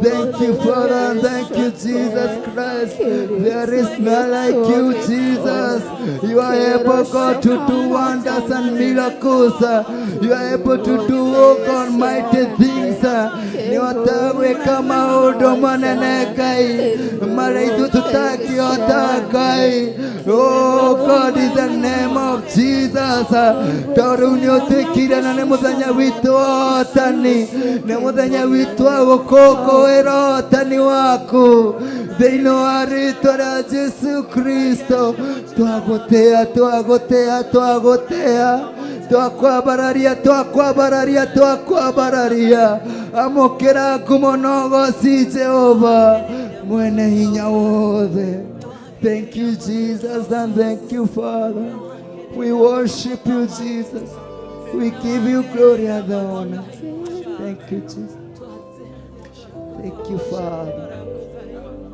Thank you, Father. Thank you, Jesus Christ. There is none like you, Jesus. You are able, God, to do wonders and miracles. You are able to do, oh God, mighty things. Niwatawe kama udomanene kai. Maraidu tutaki otakai. Oh God, in the name of Jesus. Uniotekira na nĩ mũthenya witũ wa ũhotani, nĩ mũthenya witũ wa gũkũngũĩra ũhotani waku thĩinĩ wa rĩĩtwa rĩa Jesũ Kristo. Twagũtĩĩa, twagũtĩĩa, twagũtĩĩa, twakwambararia, twakwambararia, twakwambararia. Amũkĩra ngumo na ũgooci Jehova mwene hinya wothe. Thank you, Jesus, and thank you, Father. We worship you, Jesus. We give you glory and honor. Thank you, Jesus. Thank you, Father.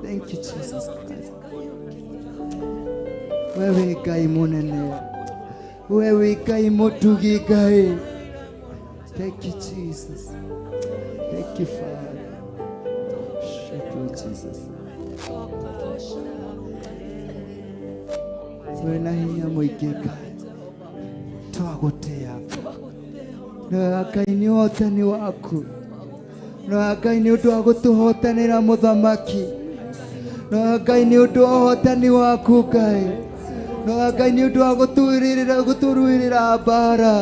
Thank you, Jesus Christ. Wewe Ngai munene, wewe Ngai mutugi Ngai. Thank you, Jesus. Thank you, Father. Thank you, Jesus. Wewe na hinya muingi Ngai, twagutia. Na Ngai ni ũhotani waku, na Ngai nĩ ũndũ wa gũtũhotanĩra mũthamaki, na Ngai nĩ ũndũ wa ũhotani waku Ngai, na Ngai nĩ ũndũ wa gũtũruĩrĩra mbara,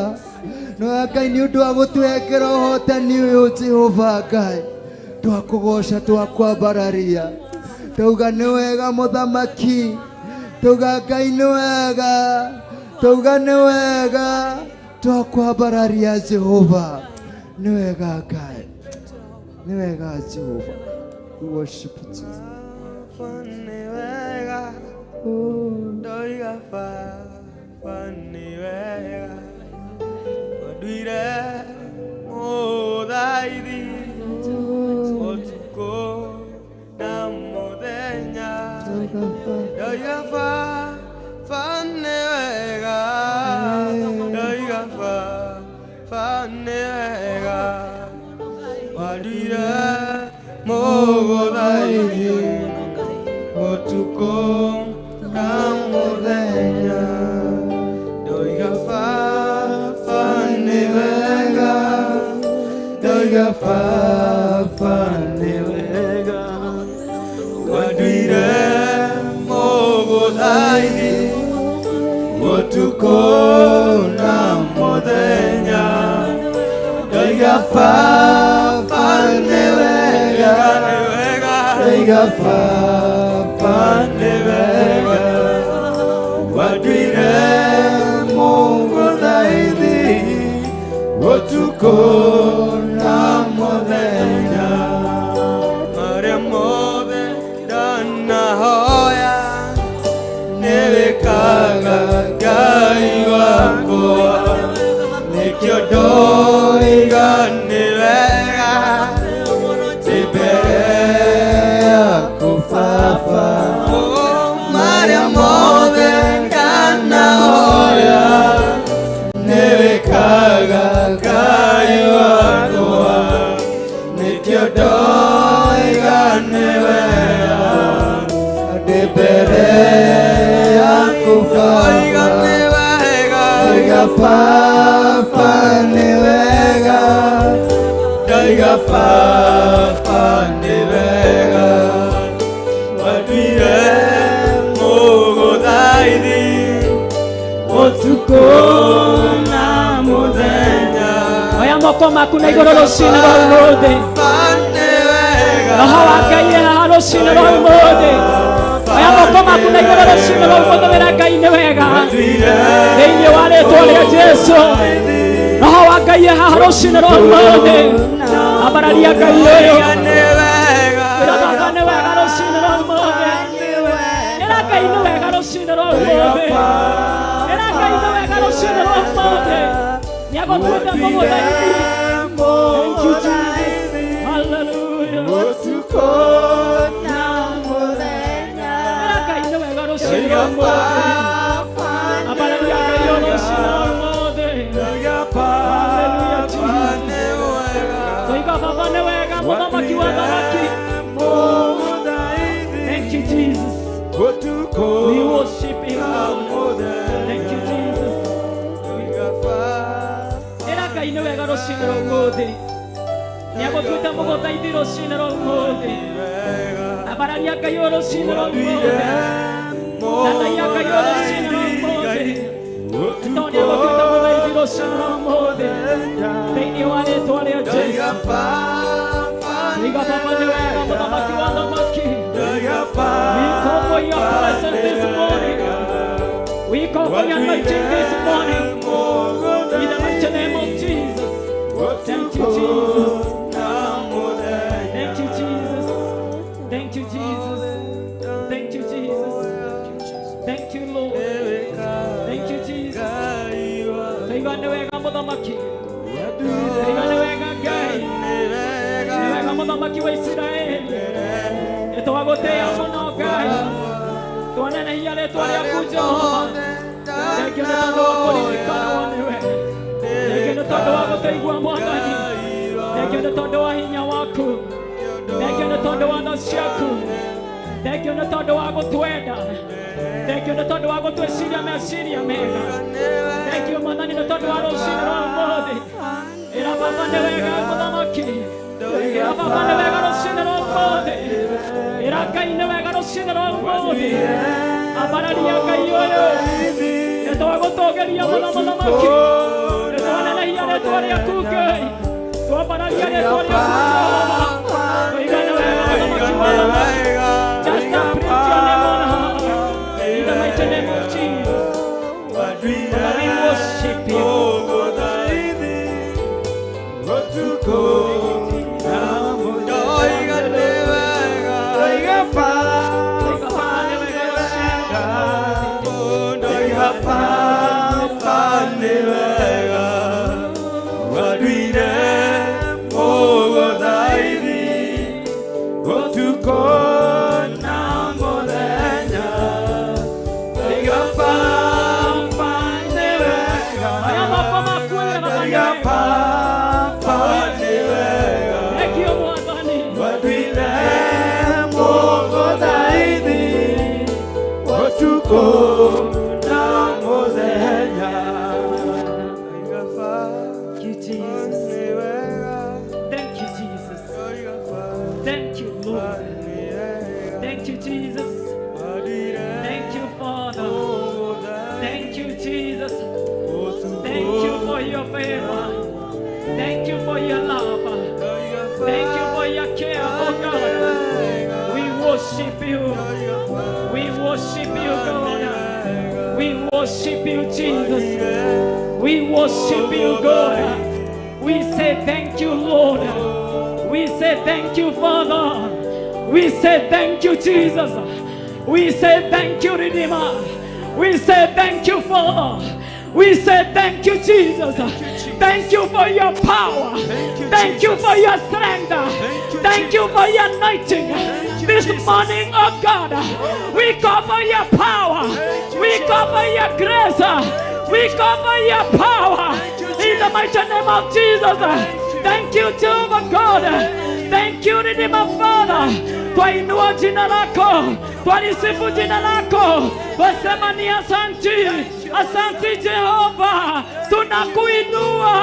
na Ngai nĩ ũndũ wa gũtwekera ũhotani ũyũ Jehova Ngai. Twakũgoca twakwambararia, tauga nĩ wega mũthamaki, tauga Ngai nĩ wega, tauga nĩ wega, twakwambararia Jehova. Nĩ wega Ngai, nĩ wega Jehova. We worship you, Jesus. Moko maku na igoro rũcinĩ rwa ũmũthĩ, roho wa Ngai haha rũcinĩ rwa ũmũthĩ, oya moko maku na igoro rũcinĩ rwa ũmũthĩ, wĩra Ngai nĩ wega thĩinĩ wa rĩĩtwa rĩa Jesũ. Roho wa Ngai haha rũcinĩ rwa ũmũthĩ, ambararia Ngai ũyũ, wĩra Baba nĩ wega rũcinĩ rwa ũmũthĩ, wĩra Ngai nĩ wega rũcinĩ rwa ũmũthĩ, wĩra Ngai nĩ wega rũcinĩ rwa ũmũthĩ. Nĩagũtuĩte mũgũthaithia. Thank you, Jesus. Hallelujah. Ngai nĩ wega rũcinĩ rwa ũmũthĩ, ambararia Ngai ũyũ rũcinĩ rwa ũmũthĩ. Hallelujah, Jesus. Tũiga Baba nĩ wega, mũthamaki wa thamaki. Thank you, Jesus. We worship you. Thank you, Jesus. Ngai nĩ wega rũcinĩ rwa ũmũthĩ, nĩagũtuĩte mũgũthaithia rũcinĩ rwa ũmũthĩ, ambararia Ngai ũyũ rũcinĩ rwa ũmũthĩ, thathaia Ngai ũyũ rũcinĩ rwa ũmũthĩ, tondũ nĩagũtuĩte mũgũthaithia rũcinĩ rwa ũmũthĩ, thĩinĩ wa rĩĩtwa rĩa Jesũ. Tũiga Baba nĩ wega, mũthamaki wa thamaki. We call for your presence this morning. We call for your anointing this morning. In the mighty name of Jesus. Thank you, Jesus. Thank you, Jesus. Thank you, Jesus. Thank you, Jesus. Thank you, Lord. Thank you, Jesus. Tũiga nĩ wega mũthamaki. Tũiga nĩ wega Ngai. Nĩ wega mũthamaki wa Israeli. twagotea muno Ngai twanenehia rĩtwa rĩaku Jehova thengio nĩ tondũ wa kũririkanwo nĩwe thengio nĩ tondũ wa gũtũigua Mwathani thengio nĩ tondũ wa hinya waku thengio nĩ tondũ wa tha ciaku thengio nĩ tondũ wa gũtwenda thengio nĩ tondũ wa gũtwĩciria meciria mega thengio Mwathani nĩ tondũ wa rũciinĩ rwa ũmũthĩ ĩra Baba nĩ wega Mũthamaki ĩra Baba nĩ wega rũciinĩ rwa ũmũthĩ ĩra Ngai nĩ wega rũciinĩ rwa ũmũthĩ ambararia Ngai ũyũ nĩ twagũtũũgĩria mũno Mũthamaki nĩ twanenehia rĩtwa rĩaku Ngai twambararia rĩtwa rĩaku Jehova tũigane wega Mũthamaki wa thamaki just uplift your name on high in the mighty name of Jesus. Father, we worship you. Worship you, Jesus. We worship you, God. We say thank you, Lord. We say thank you, Father. We say thank you, Jesus. We say thank you, Redeemer. We say thank you, Father. We say thank you, Jesus. Thank you for your power. Thank you for your strength. Thank you for your anointing. This morning, oh God, we cover your power. We cover your grace. We cover your power. In the mighty name of Jesus. Thank you, Jehovah God. Thank you, Redeemer Father. Twainua jina lako, twalisifu jina lako, wasema ni asanti. Asante Jehova, tunakuinua,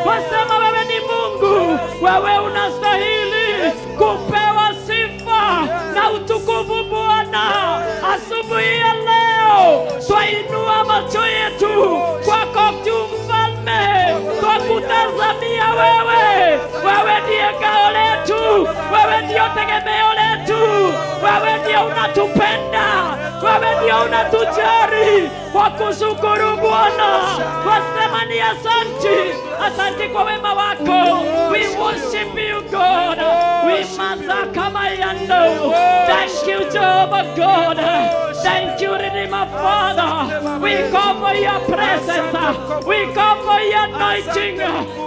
wasema wewe ni Mungu, wewe unastahili kupewa sifa na utukufu Bwana. Asubuhi ya leo twainua macho yetu kwako Mfalme, twakutazamia wewe. Wewe ndiye ngao letu, wewe ndiye tegemeo letu, wewe ndiye unatupenda, wewe ndiye unatujali. Wakushukuru Bwana, wasema ni asanti. Asante kwa wema wako. We worship you, God. We mazaka mayando. Thank you, Jehovah God. Thank you, Redeemer Father. We call for your presence. We call for your anointing.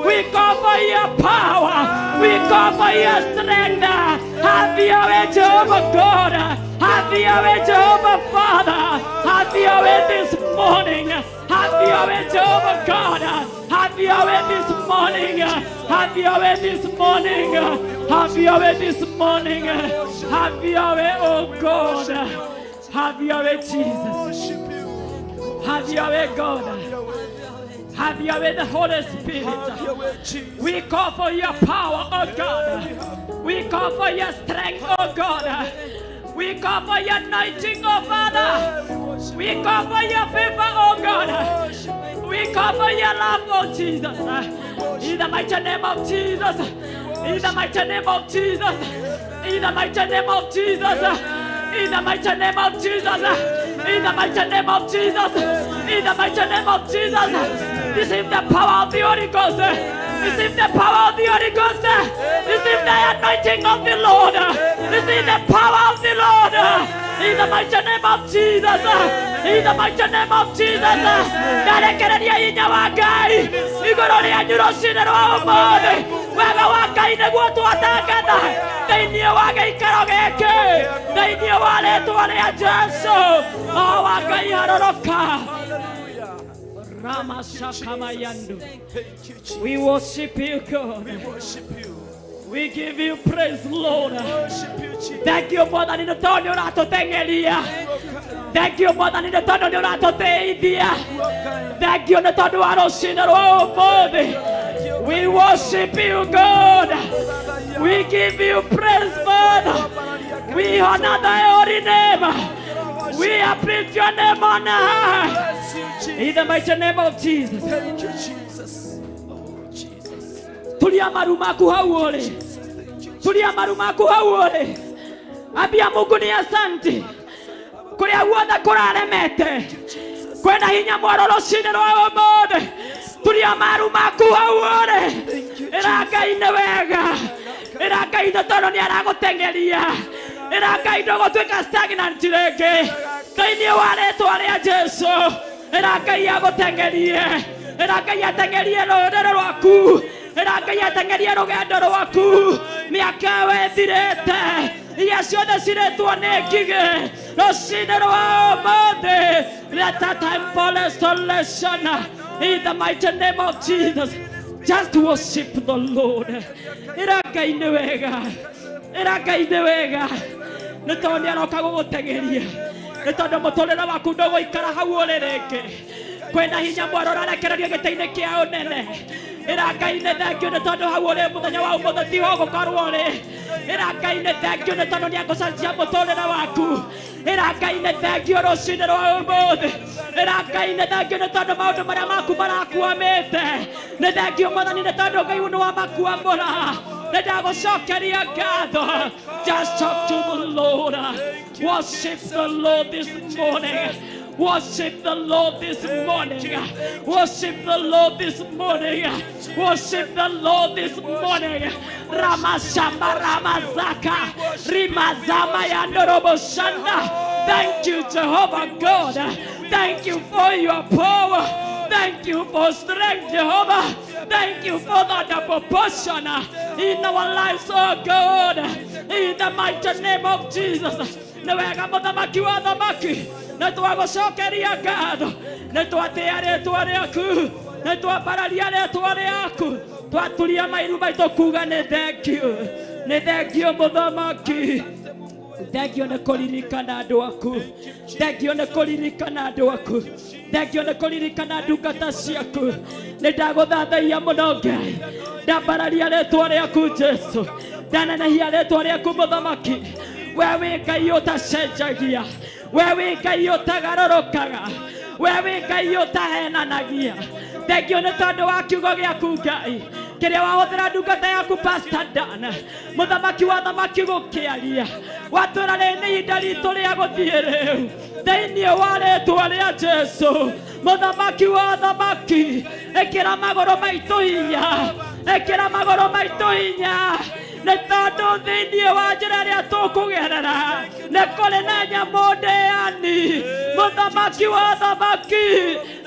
We call for your power. We call for your strength. Have your way, Jehovah God. Have your way, Jehovah Father. Have your way this morning. Have your way, Jehovah God. Have your way this morning. Have your way this morning. Have your way this morning. Have your way, oh God. Have your way, Jesus. Have your way, God. Have your way, the Holy Spirit. We call for your power, oh God. We call for your strength, oh God. We call for your anointing, oh Father. We call for your favor, oh God. We call for your love, oh Jesus. In the mighty name of Jesus. In the mighty name of Jesus. In the mighty name of Jesus. In the mighty name of Jesus. In the mighty name of Jesus. In the mighty name of Jesus. Receive the power of the Holy Ghost. Receive the power of the Holy Ghost. Receive the anointing of the Lord. It's in the power of the Lord. In the mighty name of Jesus. In the mighty name of Jesus. Ndarekereria hinya wa Ngai iguru rĩanyu rũcinĩ rwa ũmũthĩ. Wega wa Ngai nĩguo twatangatha thĩinĩ wa gĩikaro gĩkĩ, thĩinĩ wa rĩĩtwa rĩa Jesũ. O wa Ngai harũrũka. Ramashakamayando. We worship you, God. We give you praise, Lord. Thank you for that in the turn you're not to tengelia. Thank you for that in the turn you're not to teithia. Thank you in the turn you are not sinner. Oh, body. We worship you, God. We give you praise, Father. We honor thy holy name. We uplift your name on high. In the mighty name of Jesus. Thank you, Jesus. Oh, Jesus. Tulia marumaku hauole. Tulia marumaku hauole. Abia Mungu ni asante. Kuria guothe kuraremete. Kwena hinya mwaroro cine rwa ũmũthĩ. Tulia marumaku hauole. Ĩrangai nĩ wega. Ĩrangai nĩ tondũ nĩ aragũtengeria. Ĩrangai ndũgũtuĩka stagnant rĩngĩ. Thĩinĩ wa rĩĩtwa rĩa Jesũ. Ĩrangai agũtengerie. Ĩrangai atengerie rũrĩrĩ rwaku. Ĩrangai atengerie rũgendo rwaku. Mĩaka wethirĩte. Iria ciothe cirĩtwo nĩ ngigĩ. Rũcinĩ rwa ũmũthĩ. Let a time for restoration. In the mighty name of Jesus. Just worship the Lord. Ĩrangai nĩ wega. Ĩrangai nĩ wega. Nĩ tondũ nĩ aroka gũgũtengeria. Nĩ tondũ mũtũrĩre waku ndũgũikara hau ũrĩ rĩngĩ. Kwĩna hinya mwerũ ũrarekererio gĩtĩ-inĩ kĩa ũnene. Ĩrangai nĩ thengiũ nĩ tondũ hau ũrĩ mũthenya wa ũmũthĩ tiho gũkorwo ũrĩ. Ĩrangai nĩ thengiũ nĩ tondũ nĩ agũcenjia mũtũrĩre waku. Ĩrangai nĩ thengiũ rũcinĩ rwa ũmũthĩ. Ĩrangai nĩ thengiũ nĩ tondũ maũndũ marĩa maku marakuamĩte. Nĩ thengiũ Mwathani nĩ tondũ Ngai nĩ wamakuamũra. Just talk to the Lord. Worship the Lord this morning. Worship the Lord this morning. Worship the Lord this morning. Worship the Lord this morning. Ramashamba Ramazaka Rimazama Yandoroboshanda. Thank you, Jehovah God. Thank you for your power. Thank you for strength, Jehovah. Thank you for that proportion in our lives, oh God. In the mighty name of Jesus. Nawega muthamaki wa thamaki. Na twagucokeria ngatho. Na twatia rĩĩtwa rĩaku. Na twambararia rĩĩtwa rĩaku. Twaturia mairu maitũ kuga nĩ thengiũ. Nĩ thengiũ mũthamaki. Thengiũ nĩ kũririkana andũ aku. Thengiũ nĩ kũririkana andũ aku. Thengiũ nĩ kũririkana ndungata ciaku. Nĩ ndagũthathaiya mũno Ngai. Ndambararia rĩĩtwa rĩaku Jesũ. Ndanenehia rĩĩtwa rĩaku mũthamaki. We wĩ Ngai ũtacenjagia. We wĩ Ngai ũtagarũrũkaga. We wĩ Ngai ũtahenanagia. Thengiũ nĩ tondũ wa kiugo gĩaku Ngai. Kĩrĩa wahũthĩra ndungata yaku Pastor Dan. Mũthamaki wa thamaki gũkĩaria. Watũra rĩ nĩ ihinda ritũ rĩa gũthiĩ rĩu. Thĩinĩ wa rĩĩtwa rĩa Jesũ. Mũthamaki wa thamaki. Ĩkĩra magũrũ maitũ hinya. Ĩkĩra magũrũ maitũ hinya. Nĩ tondũ thĩinĩ wa njĩra ĩrĩa tũkũgerera nĩ kũrĩ na nyamũ ndĩani. Mũthamaki wa thamaki.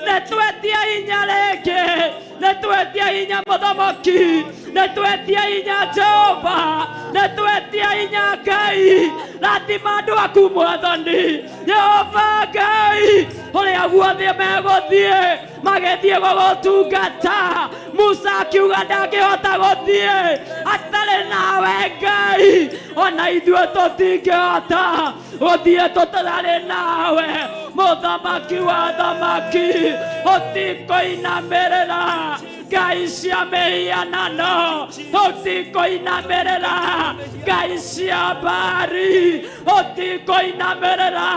Nĩ twetia hinya rĩngĩ. Nĩ twetia hinya mũthamaki. Nĩ twetia hinya Jehova. Nĩ twetia hinya Ngai. Rathima andũ aku Mwathani. Jehova Ngai. Ũrĩa guothe megũthiĩ magĩthiĩ gũgũtungata. Musa akiuga ndangĩhota gũthiĩ atarĩ nawe Ngai. Ona ithuĩ tũtingĩhota gũthiĩ tũtarĩ nawe. Mũthamaki wa thamaki. Ũtikũinamĩrĩra ngai cia mĩhianano. Ũtikũinamĩrĩra ngai cia Baali. Ũtikũinamĩrĩra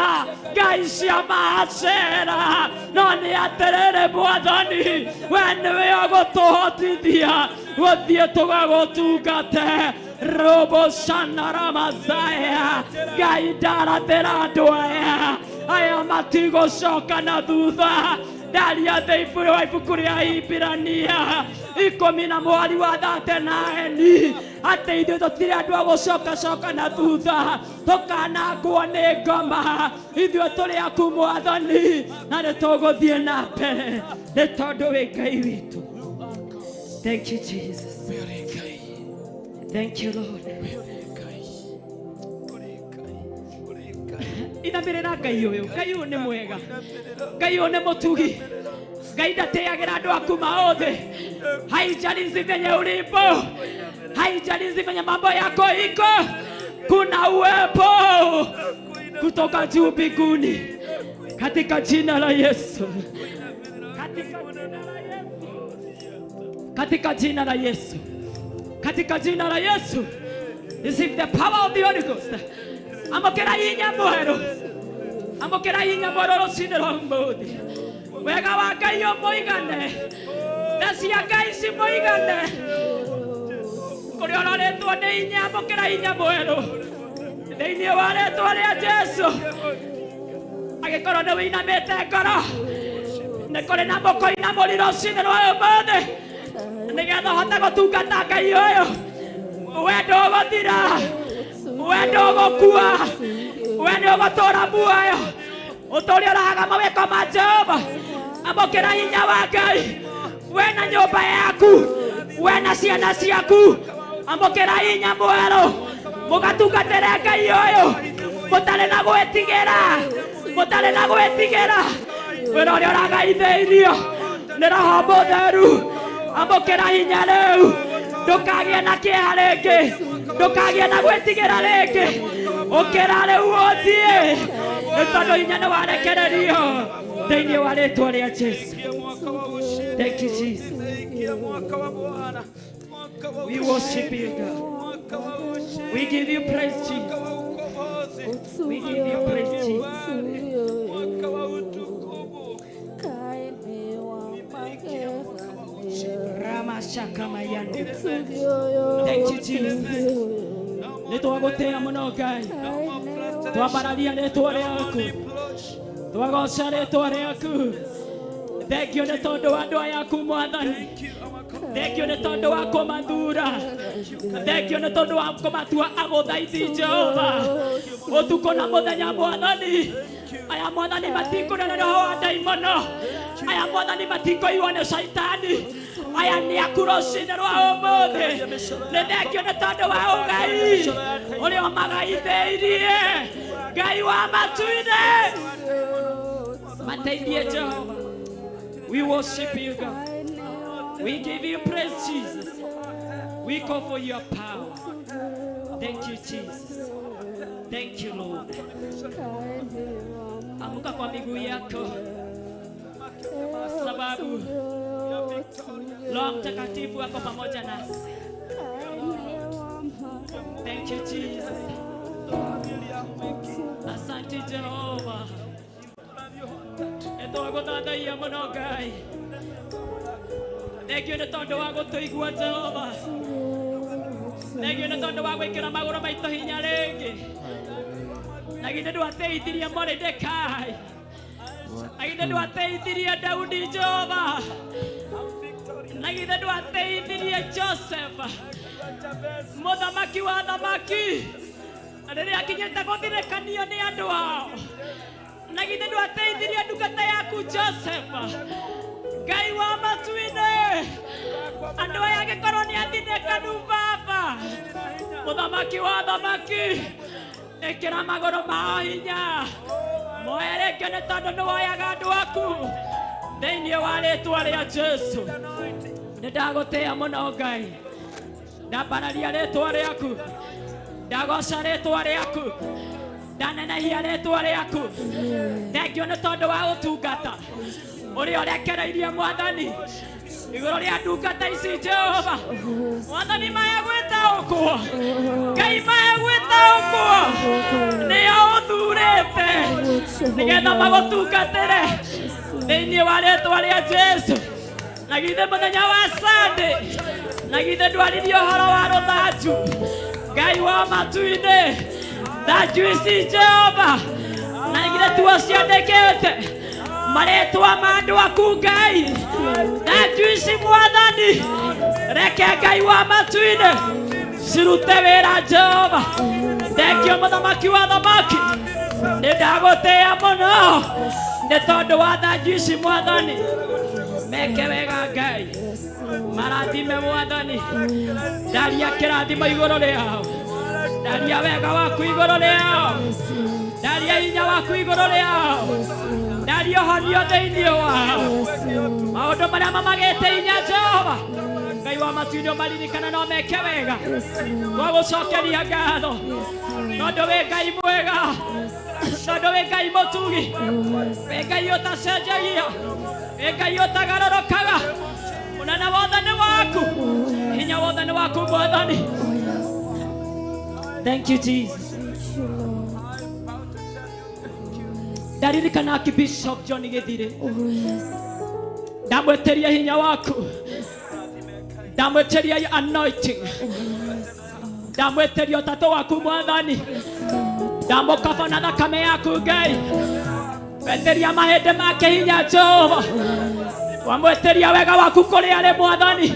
ngai cia Maasera. No nĩ atĩrĩrĩ Mwathani. We nĩwe ũgũtũhotithia gũthiĩ tũgagũtungate. Robo Shana Ramazaya. Ngai ndarathĩra andũ aya. aya matigocoka na thutha. Ndaria thĩinĩ wa ibuku rĩa Iburania 10:39 atĩ ithuĩ tũtirĩ andũ a gũcokacoka na thutha, tũkanangwo nĩ ngoma. Ithuĩ tũrĩ aku Mwathani, na nĩ tũgũthiĩ na mbere nĩ tondũ wĩ Ngai witũ. Thank you, Jesus. Thank you, Lord. Inamĩrĩra Ngai ũyũ. Ngai ũyũ nĩ mwega. Ngai ũyũ nĩ mũtugi. Ngai ndatĩagĩra andũ aku maũthĩ. Haijalishi venye ulipo, haijalishi venye mambo yako iko, kuna uwepo kutoka juu mbinguni katika jina la Yesu. Katika jina la Yesu. Katika jina la Yesu. Receive the power of the Holy Ghost. Amokera hinya mwerũ. Amokera hinya mwerũ rũcinĩ rwa ũmũthĩ. Wega wa Ngai ũmũigane. Tha cia Ngai cimũigane. Kũrĩa ũrorĩtwo nĩ hinya, amokera hinya mwerũ thĩinĩ wa rĩĩtwa rĩa Jesũ. Angĩkorwo nĩ wĩinamĩte ngoro, nĩ kũrĩ na mũkoina mũriro rũcinĩ rwa ũmũthĩ, nĩgetha ũhote gũtungata Ngai ũyũ. Wendo ũgũthira, wendo ũgũkua, we nĩ ũgũtũũra muoyo. Ũtũũria ũrahaga mawĩko ma Jehova. Amũkĩra hinya wa Ngai, we na nyũmba yaku, we na ciana ciaku. Amũkĩra hinya mwerũ, mũgatungatĩre Ngai ũyũ mũtarĩ na gwĩtigĩra, mũtarĩ na gwĩtigĩra. Wĩra ũrĩa ũragaithĩirio nĩ Roho Mũtheru. Amũkĩra hinya rĩu, ndũkagĩe na kĩeha rĩngĩ, ndũkagĩe na gwĩtigĩra rĩngĩ. Ũkĩra rĩu ũthiĩ, nĩ tondũ hinya nĩ warekererio thĩinĩ wa rĩĩtwa rĩa Jesũ. Thank you, Jesus. We worship you, God. We give you praise, Jesus. We give you praise, Jesus. Thank you, Jesus. Nĩtwagũtĩĩa mũno Ngai. Twambararia rĩĩtwa rĩaku, twagoca rĩĩtwa rĩaku. Thengio nĩ tondũ wa andũ aya aku Mwathani. Thengio nĩ tondũ wa kũmathura. Thengio nĩ tondũ wa kũmatua agũthaithi Jehova. Ũtukũ na mũthenya Mwathani. Aya Mwathani matikũrera roho wa ndaimono. Aya Mwathani matikũiywo nĩ Shaitani. Aya nĩ aku rũcinĩ rwa ũmũthĩ. Nĩ thengio nĩ tondũ wa ũgai ũrĩa ũmagaithĩirie. Ngai wa matu-inĩ, mateithie Jehova. We worship you, God. We give you praise, Jesus. We call for your power. Thank you, Jesus. Thank you, Lord. Amuka kwa miguu yako, sababu Roho Mtakatifu ako pamoja nasi. Thank you, Jesus. Asante Jehova. Nĩtwagũthathaiya mũno Ngai. Thengio nĩ tondũ wa gũtũigua Jehova. Thengio nĩ tondũ wa gwĩkĩra magũrũ maitũ hinya rĩngĩ. Na githĩ ndwateithirie Mordecai, na githĩ ndwateithirie Daudi Jehova, na githĩ ndwateithirie Joseph, mũthamaki wa thamaki, na rĩrĩa akinyĩte gũthirĩkanio nĩ andũ ao. Na githĩ ndwateithirie ndungata yaku Joseph, Ngai wa matu-inĩ. Andũ aya angĩkorwo nĩ athirĩkanu Baba, mũthamaki wa thamaki, ĩkĩra magũrũ mao hinya. Moereke nĩ tondũ nĩwoyaga andũ aku thĩinĩ wa rĩĩtwa rĩa Jesũ. Nĩndagũtĩĩa mũno Ngai. Ndambararia rĩĩtwa rĩaku, ndagoca rĩĩtwa rĩaku, ndanenehia rĩĩtwa rĩaku. Thengio nĩ tondũ wa ũtungata ũrĩa ũrekereirie Mwathani igũrũ rĩa ndungata ici Jehova. Mwathani maya gwĩtaũkwo, Ngai maya gwĩtaũkwo, nĩo ũthurĩte nĩgetha magũtungatĩre thĩinĩ wa rĩĩtwa rĩa Jesũ. Na githĩ mũthenya wa Sunday, na githĩ ndwaririe ũhoro wa rũthanju, Ngai wa matu-inĩ, thanju ici Jehova. Na githĩ maretwa ciandikite maretwa mandu aku Ngai na njuici Mwathani reke Ngai wa matu-ini cirute wira Jehova. Thengio Muthamaki wa thamaki, nindagutia muno ni tondu wa thanju ici Mwathani. Meke wega Ngai, marathime Mwathani, ndaria kirathimo iguru riao, ndaria wega waku iguru riao, ndaria hinya waku iguru riao, ndaria honio thiini wao, maundu maria mamagite hinya Jehova. Ngai wa matu-ini maririkana no meke wega twagucokeria ngatho tondu wi Ngai mwega, tondu wi Ngai mutugi, wi Ngai utacenjagia, wi Ngai utagarũrũkaga. Unene wothe ni waku, hinya wothe ni waku Mwathani. Thank you Jesus. Ndaririkana Archbishop John Githire, ndamweteria hinya waku, ndamweteria anointing, ndamweteria utatu waku Mwathani, ndamukaba na thakame yaku Ngai, weteria mahĩndĩ make hinya Jehova, wamweteria wega waku kũrĩ arĩ Mwathani,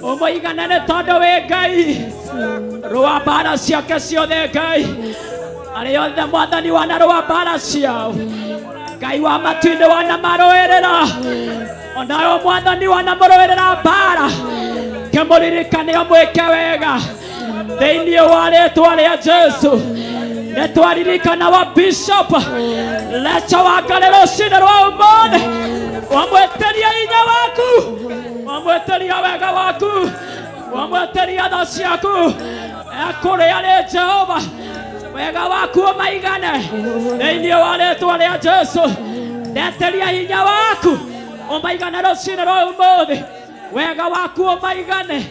ũmũigane nĩ tondũ wĩ Ngai, rũa mbara ciake ciothe Ngai, arĩ othe Mwathani wanarũa mbara ciao, Ngai wa matu-inĩ wanamarũĩrĩra, onayo Mwathani wanamũrũĩrĩra mbara, kĩmũririkane ũmwĩke wega thĩinĩ wa rĩĩtwa rĩa Jesu. Nĩtwaririkana wa Bishop Lecho wa Ngarĩ rũcinĩ rwa ũmũthĩ, wamweteria hinya waku, wamweteria wega waku, wamweteria tha ciaku kũrĩ arĩ Jehova, wega waku ũmaigane thĩinĩ wa rĩĩtwa rĩa Jesu. Ndeteria hinya waku ũmaigane rũcinĩ rwa ũmũthĩ, wega waku ũmaigane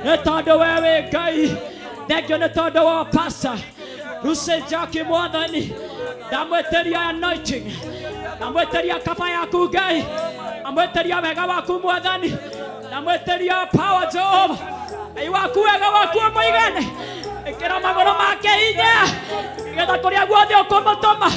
nĩ tondũ we wĩ Ngai. Thengio nĩ tondũ wa Pastor Lucy Jackie Mwathani, ndamweteria anointing, ndamweteria kaba yaku Ngai, ndamweteria wega waku Mwathani, ndamweteria power Jehova, Ngai waku wega waku ũmũigane, ĩkĩra magũrũ make hinya nĩgetha kũrĩa guothe ũkũmũtũma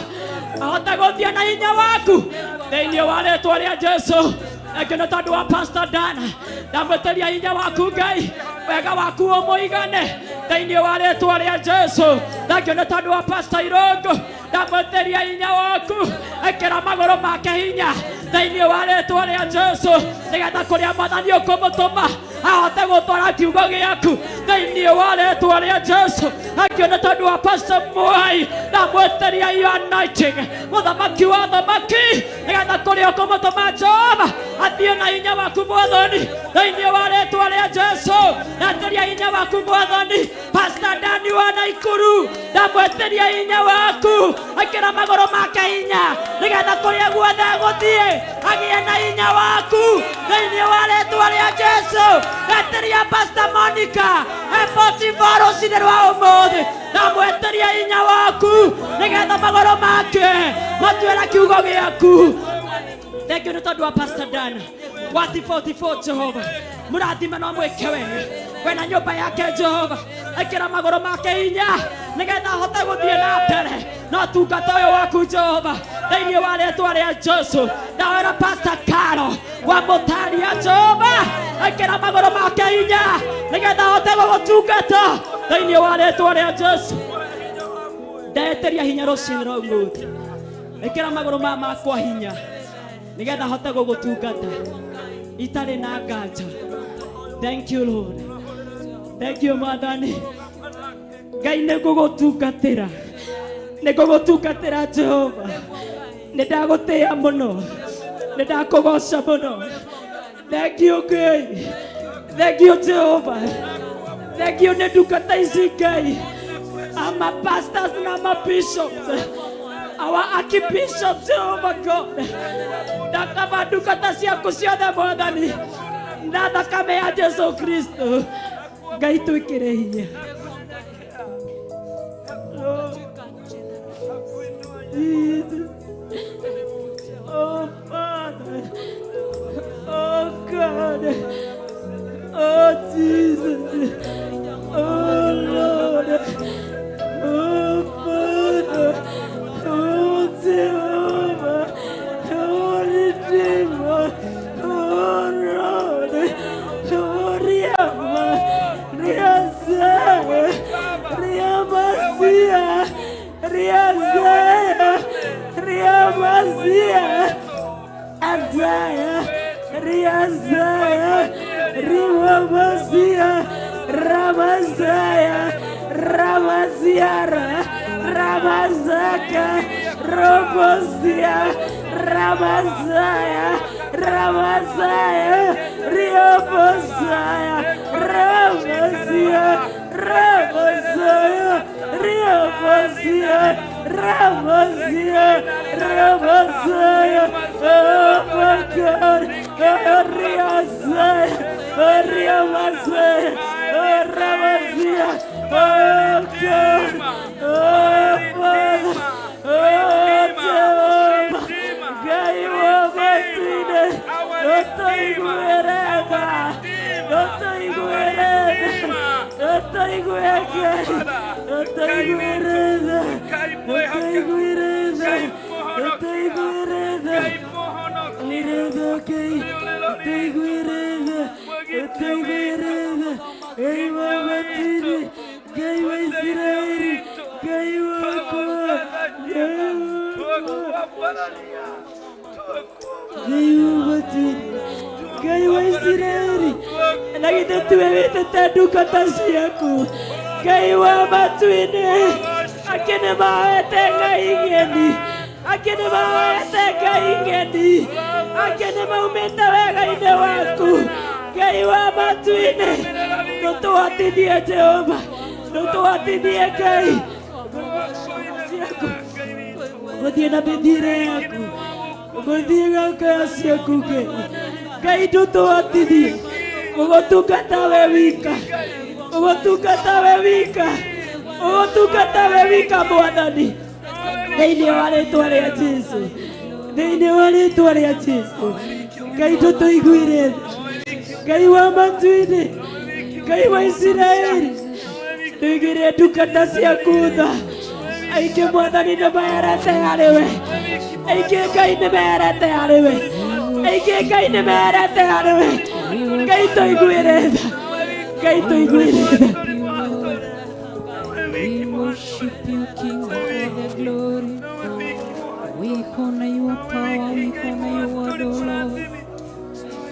ahote gũthiĩ na hinya waku thĩinĩ wa rĩĩtwa rĩa Jesu. Thengio nĩ tondũ wa Pastor Dana, ndamweteria hinya waku Ngai, wega waku ũmũigane thĩinĩ wa rĩĩtwa rĩa Jesu. Thengio nĩ tondũ wa Pastor Irũngũ, ndamweteria hinya waku, ĩkĩra magũrũ make hinya thĩinĩ wa rĩĩtwa rĩa Jesu, nĩgetha kũrĩa Mwathani ũkũmũtũma ahote gũtwara kiugo gĩaku thĩinĩ wa rĩĩtwa rĩa Jesu. Thengio nĩ tondũ wa Pastor Mwai, ndamweteria hiyo anointing, Mũthamaki wa thamaki, nĩgetha kũrĩa ũkũmũtũma Jehova athiĩ na hinya waku Mwathani thĩinĩ wa rĩĩtwa rĩa Jesu. Ndeteria hinya waku Mwathani. Pastor Dani wa Naikuru, ndamweteria hinya waku, ĩkĩra magũrũ make hinya nĩgetha kũrĩa guothe gũthiĩ agĩe na hinya waku thĩinĩ wa rĩĩtwa rĩa Jesu. Ndeteria Pastor Monica Epoti rũcinĩ rwa ũmũthĩ, ndamweteria hinya waku nĩgetha magũrũ make matuĩre kiugo gĩaku. Thengio nĩ tondũ wa Pastor Dana wa 44 Jehova, mũrathime no mwĩke wega we na nyũmba yake Jehova, ĩkĩra magũrũ make hinya nĩgetha ahote gũthiĩ na mbere na ũtungata ũyũ waku Jehova thĩinĩ wa rĩĩtwa rĩa Jesu. Ndawĩra Pastor Karo wa Mũtaria Jehova, ĩkĩra magũrũ make hinya nĩgetha ahote gũgũtungata thĩinĩ wa rĩĩtwa rĩa Jesu. Ndeteria hinya rũcinĩ rwa ũmũthĩ, ĩkĩra magũrũ makwa hinya nĩgetha ahote gũgũtungata itarĩ na nganja. Thank you Lord, thank you Mwathani. Ngai nĩngũgũtungatĩra, nĩngũgũtungatĩra Jehova, nĩndagũtĩĩa mũno, nĩndakũgoca mũno. Thank you Ngai, thank you Jehova, thank you nĩ ndungata ici Ngai, ama pastors na ama bishops, our Archbishop Jehovah God, ndakaba ndungata ciaku ciothe Mwathani na thakame ya Jesu Kristo. Ngai twĩkĩre hinya. Jesus. Oh Father, oh God, oh Jesus, oh Lord, oh Father, oh Jesus. Sia, Azaya, Riazaya, Riwabasia, Ramazaya, Ramaziara, Ramazaka, Robosia, Ramazaya, Ramazaya, Riobosaya, Ramazia, Ramazaya, Riobosía, Ramazia, Ramazaya, oh my God, oh Riazaya, oh Riamazaya, oh Ramazia, oh God, oh Father, oh Jehovah, Gaiwa Matine, Otai Guerrera, Otai Guerrera, Otai Guerrera, Otai Guerrera, Otai Guerrera, Otai Guerrera, Guerrera, Otai Guerrera, Otai Guerrera, Gaiwa Matine, Gaiwa Israel, Gaiwa Kwa, Gaiwa Israeli, nakita tuwewita taduka tasiaku. Gaiwa Matine, akene mawete ngaingeni, akene mawete ngaingeni, akene maumeta wega ine waku. Gaiwa Matine, nutuwatinie Jehova, nutuwatinie Gai. Godia na bendire yaku, godia kasi yaku ke, Gai tutuwatinie, ugotukata wewika, ugotukata wewika, ugotukata wewika Bwana. Thĩinĩ wa rĩĩtwa rĩa Jesũ, thĩinĩ wa rĩĩtwa rĩa Jesũ, Ngai tũtũiguĩre tha, Ngai wa matu-inĩ, Ngai wa Isiraeli, tũiguĩre ndungata ciaku tha. Aingĩ Mwathani nĩ merete harĩ we, aingĩ Ngai nĩ merete harĩ we, aingĩ Ngai nĩ merete harĩ we. Ngai tũiguĩre tha, Ngai tũiguĩre tha. We worship you, King of all the glory. We honor your power, we honor your word, O Lord.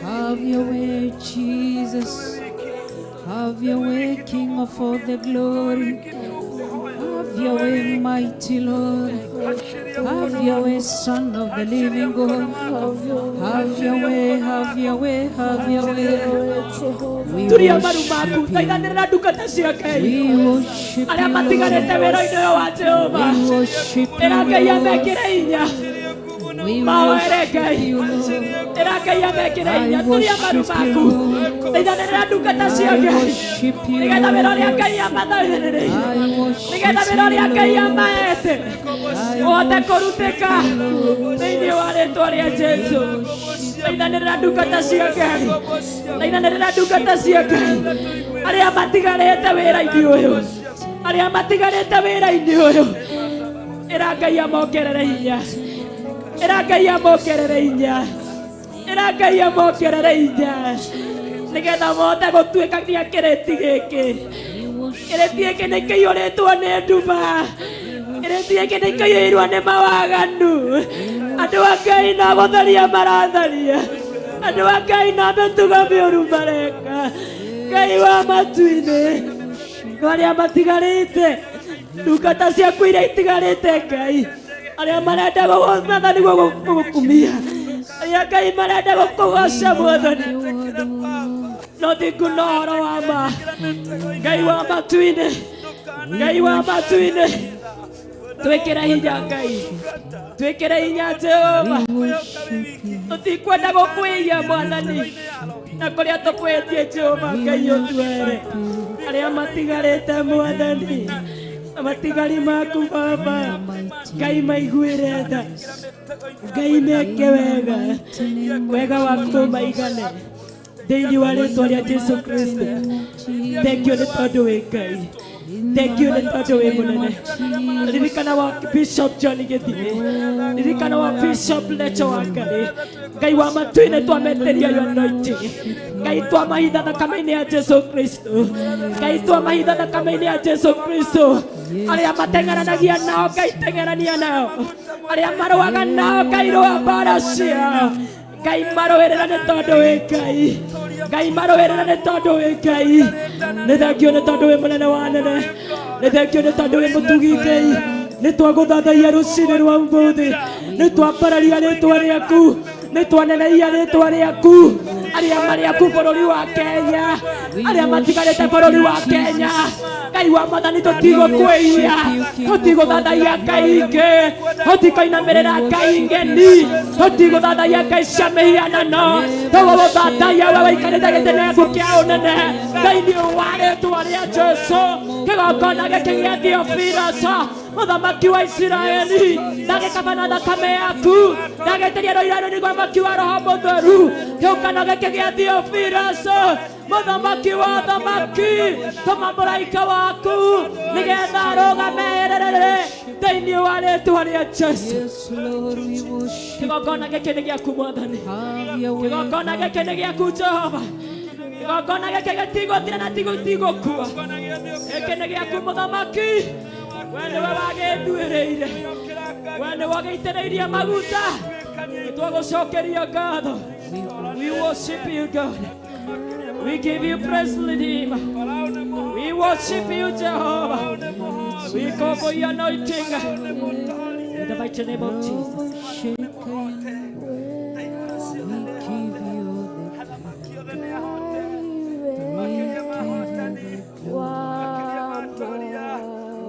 Have your way, Jesus. Have your way, King of all the glory. Have your way, mighty Lord. Have your way, Son of the living God. Have your way, have your way, have your way. Turia marumaku, taiganĩrĩra ndungata ciake. Arĩa matigarĩte wĩra-inĩ ũyũ wa Jehova. Ĩra Ngai amekĩre hinya. Mahoere Ngai. Ĩra Ngai amekĩre hinya. Turia marumaku, taiganĩrĩra ndungata ciake. Nĩgetha wĩra ũrĩa Ngai amathoithĩrĩirie, nĩgetha wĩra ũrĩa Ngai amaete ũhote kũrutĩka thĩinĩ wa rĩĩtwa rĩa Jesũ. Taiganĩrĩra ndungata cia Ngai, taiganĩrĩra ndungata cia Ngai, arĩa matigarĩte wĩra-inĩ ũyũ, arĩa matigarĩte wĩra-inĩ ũyũ. Ĩra Ngai amongerere hinya, ĩra Ngai amongerere hinya, ĩra Ngai amongerere hinya, nĩgetha mote gũtuĩkania kĩrĩti gĩkĩ. Kĩrĩti gĩkĩ nĩ kĩiyũrĩtwo nĩ nduma, kĩrĩti gĩkĩ nĩ kĩiyũirwo nĩ mawaganu. Andũ a Ngai no gũtharia maratharia, andũ a Ngai no mĩtugo mĩũru mareka. Ngai wa matu-inĩ, arĩa matigarĩte, ndungata ciaku iria itigarĩte Ngai, arĩa marenda Mwathani gũgũkumia, arĩa Ngai marenda gũkũgoca Mwathani, no thingu no ũhoro wa ma. Ngai wa matu-inĩ, Ngai wa matu-inĩ, twĩkĩre hinya Ngai, twĩkĩre hinya Jehova. Tũtikwenda gũkwĩia Mwathani, na kũrĩa tũkwĩtie Jehova Ngai ũtwere. Arĩa matigarĩte Mwathani, matigari maku Baba, Ngai maiguĩre tha, Ngai meke wega, wega waku maigane thĩinĩ wa rĩĩtwa rĩa Jesũ Kristo. Thengiũ nĩ tondũ wĩ Ngai, Thank you nĩ tondũ wĩ mũnene. Ririkana wa Bishop John Gĩthime, ririkana wa Bishop Lecho wa Ngarĩ. Ngai wa matu-inĩ twametĩria yo anointing. Ngai twamahitha thakame-inĩ ya Jesu Kristo. Ngai twamahitha thakame-inĩ ya Jesu Kristo. Arĩa mateng'eranagia nao Ngai teng'erania nao. Arĩa marũaga nao Ngai rũa mbara ciao. Ngai marũĩrĩra nĩ tondũ wĩ Ngai. Ngai marũĩrĩra nĩ tondũ wĩ Ngai. Nĩ thengio nĩ tondũ wĩ mũnene wa anene. Nĩ thengio nĩ tondũ wĩ mũtugi Ngai. Nĩ twagũthathaia rũcinĩ rwa ũmũthĩ. Nĩ twambararia rĩĩtwa rĩaku. Nĩ twaneneia rĩĩtwa rĩaku. Arĩa marĩ aku bũrũri wa Kenya, arĩa matigarĩte bũrũri wa Kenya. Ngai wa mathani tũtigũkwĩia, tũtigũthathaia Ngai ingĩ, tũtikoinamĩrĩra Ngai ngeni, tũtigũthathaia Ngai cia mĩhianano, tũgũgũthathaiya we wĩikarĩte gĩtĩ gĩaku kĩa ũnene thĩinĩ wa rĩĩtwa rĩa Jesũ. Kĩgongona gĩkĩ gĩa Theophilus, mũthamaki wa Isiraeli, ndagĩkabana thakame yaku, ndagĩitĩria rũira rũu nĩguo mwaki wa Roho Mũtheru. Kĩũngano gĩkĩ gĩa Theophilus, mũthamaki wa thamaki, tũma mũraika waku nĩgetha arũgamĩrĩre thĩinĩ wa rĩĩtwa rĩa Jesũ. Kĩgongona gĩkĩ nĩ gĩaku Mwathani, kĩgongona gĩkĩ nĩ gĩaku Jehova. Kĩgongona gĩkĩ gĩtigũthira na tigũkua. Gĩkĩ nĩ gĩaku mũthamaki. We nĩwe wagĩnduĩrĩire, we nĩwe wagĩitĩrĩirie maguta. Nĩtwagũcokeria ngatho. We worship you, God. We give you praise, Redeemer. We worship you, Jehovah. We call for your anointing. In the mighty name of Jesus.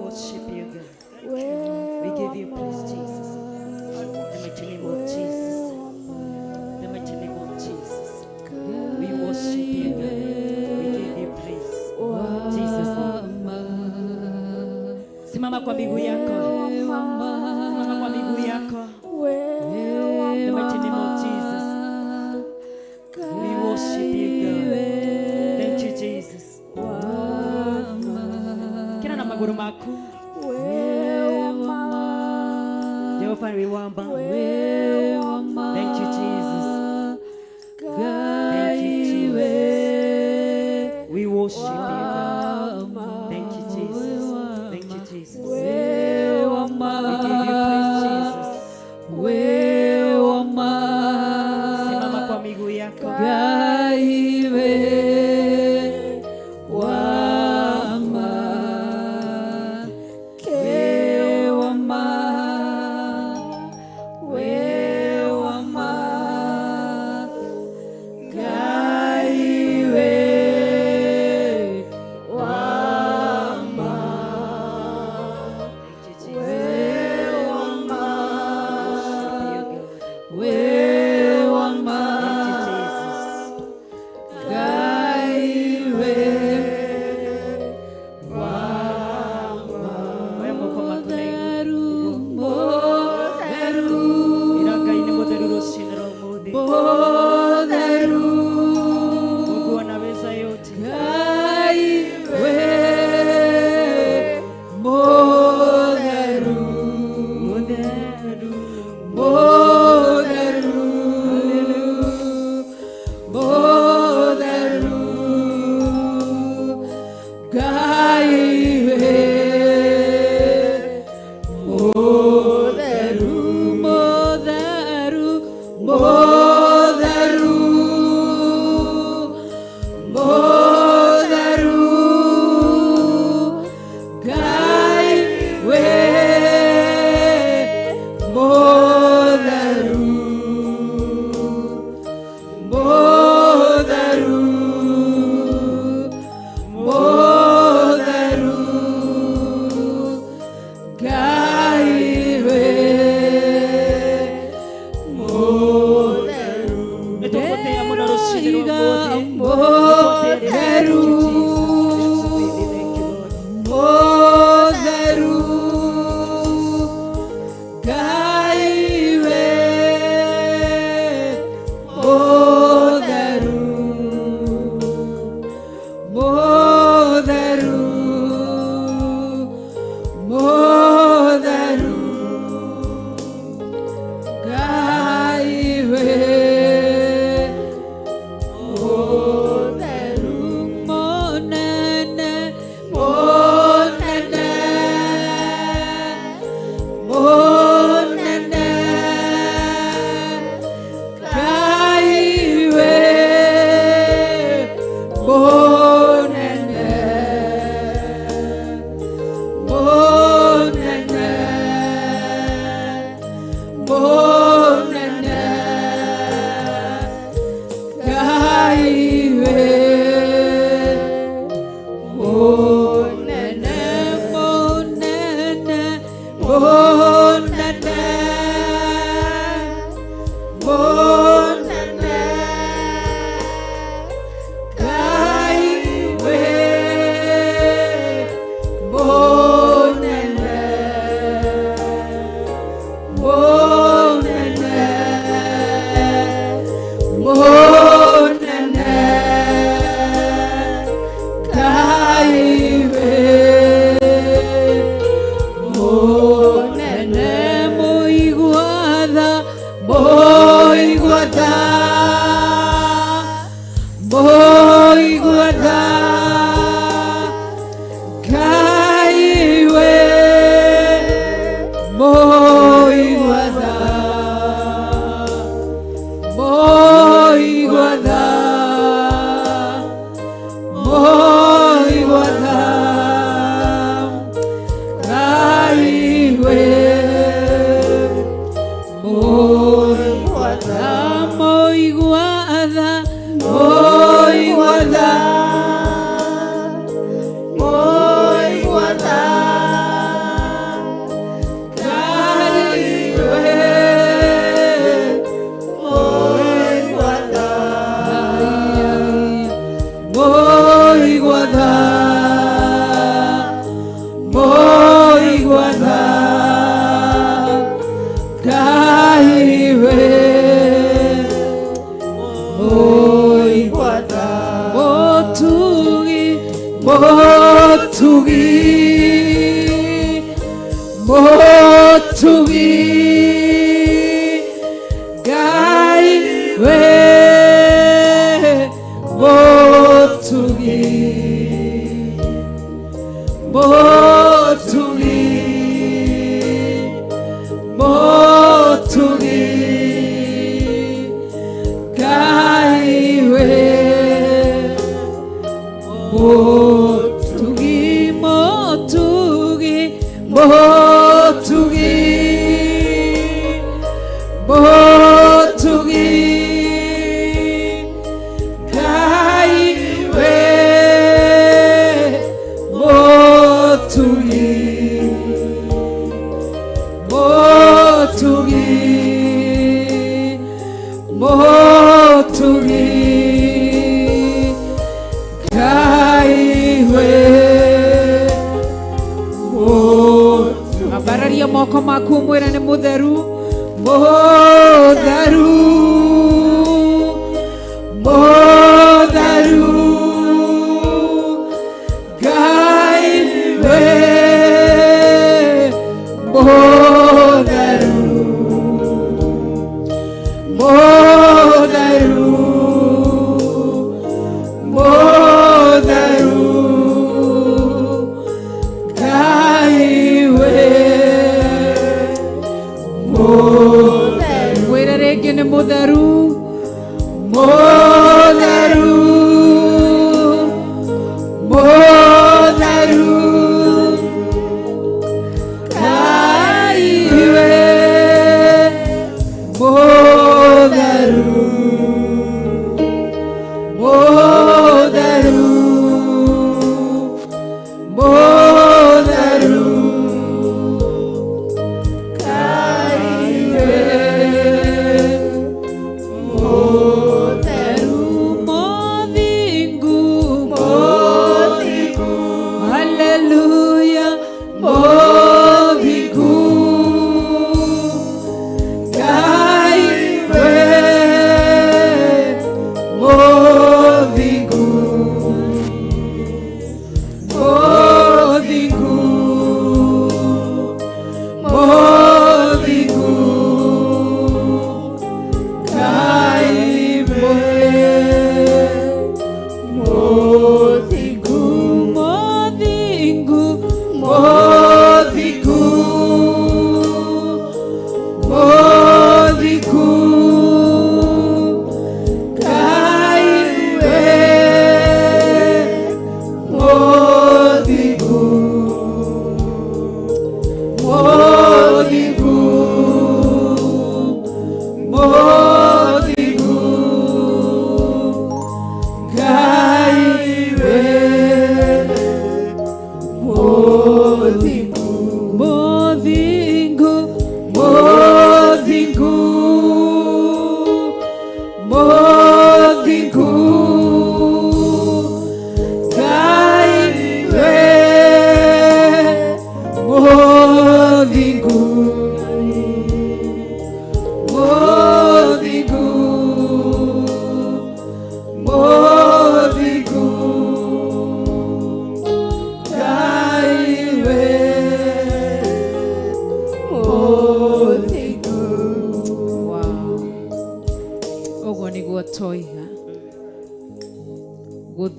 Worship you, God. We give you praise, Jesus. In the mighty name of Jesus. In the mighty name of Jesus. We worship you, God. We give you praise. Jesus. Simama kwa miguu yako. Simama kwa miguu yako. In the mighty name of Jesus. We worship you, God. Thank you, Jesus. Kina na maguru mako. Jehovah we wamba. Thank you, Jesus. Thank you, Jesus. We worship you, God. Thank you, Jesus. Thank you, Jesus. We give you praise, Jesus. Simama kwa miguu yako.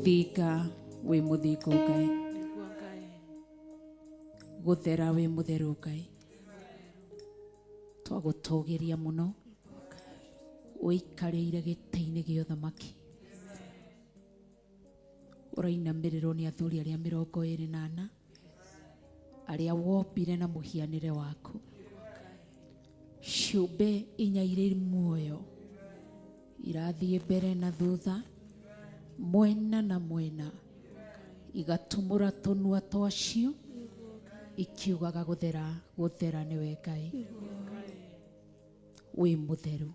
Guthinga wi muthingu Ngai, guthera wi mutheru Ngai, twagutugiria muno uikarire giti-ini gia uthamaki, urainamirirwo ni athuri aria 24 aria wombire na muhianire waku, ciumbe inya iri muoyo irathie mbere na thutha, mwena na mwena, igatumura tunua twacio ikiugaga guthera niwe Ngai, wi mutheru,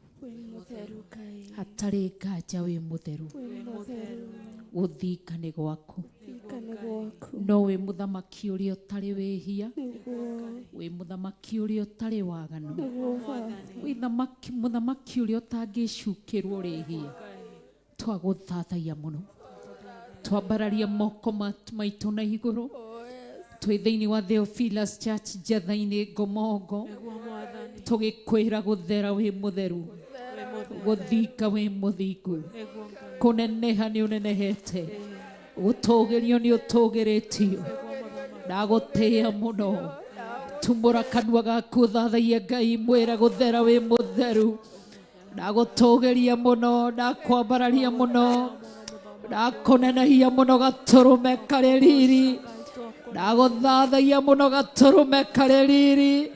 hatari nganja wi mutheru, guthinga ni gwaku, no wi muthamaki uria utari wihia, wi muthamaki uria utari waganu, wi muthamaki uria utangicukirwo rihia. Twaguthathaia muno, twambararia moko maitu na iguru, twi thiini wa Theophilus Church Njatha-ini Ngomongo, tugikwira guthera wi mutheru, guthinga wi muthingu, kuneneha ni unenehete, gutugirio ni utugiritio, ndagutia muno, tumura kanua gaku thathaia Ngai, mwira guthera wi mutheru, ndagutugiria muno, ndakwambararia muno, ndakunenehia muno, gaturume kari riri, ndaguthathaia muno, gaturume kari riri,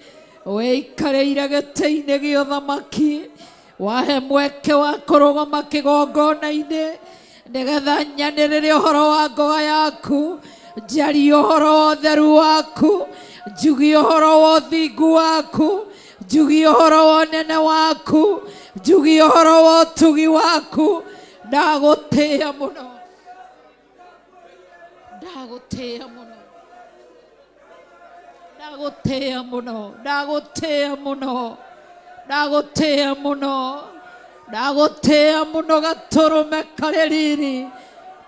wikarire giti-ini gia uthamaki, wahe mweke wa kurugama kigongona-ini, nigetha nyanirire uhoro wa ngoga yaku, njarie uhoro wa utheru waku, njugie uhoro wa uthingu waku, njugie uhoro wa unene waku, njugie uhoro wa utugi waku. Ndagutia muno, ndagutia muno, ndagutia muno, ndagutia muno, ndagutia muno, ndagutia muno, gaturume kari riri,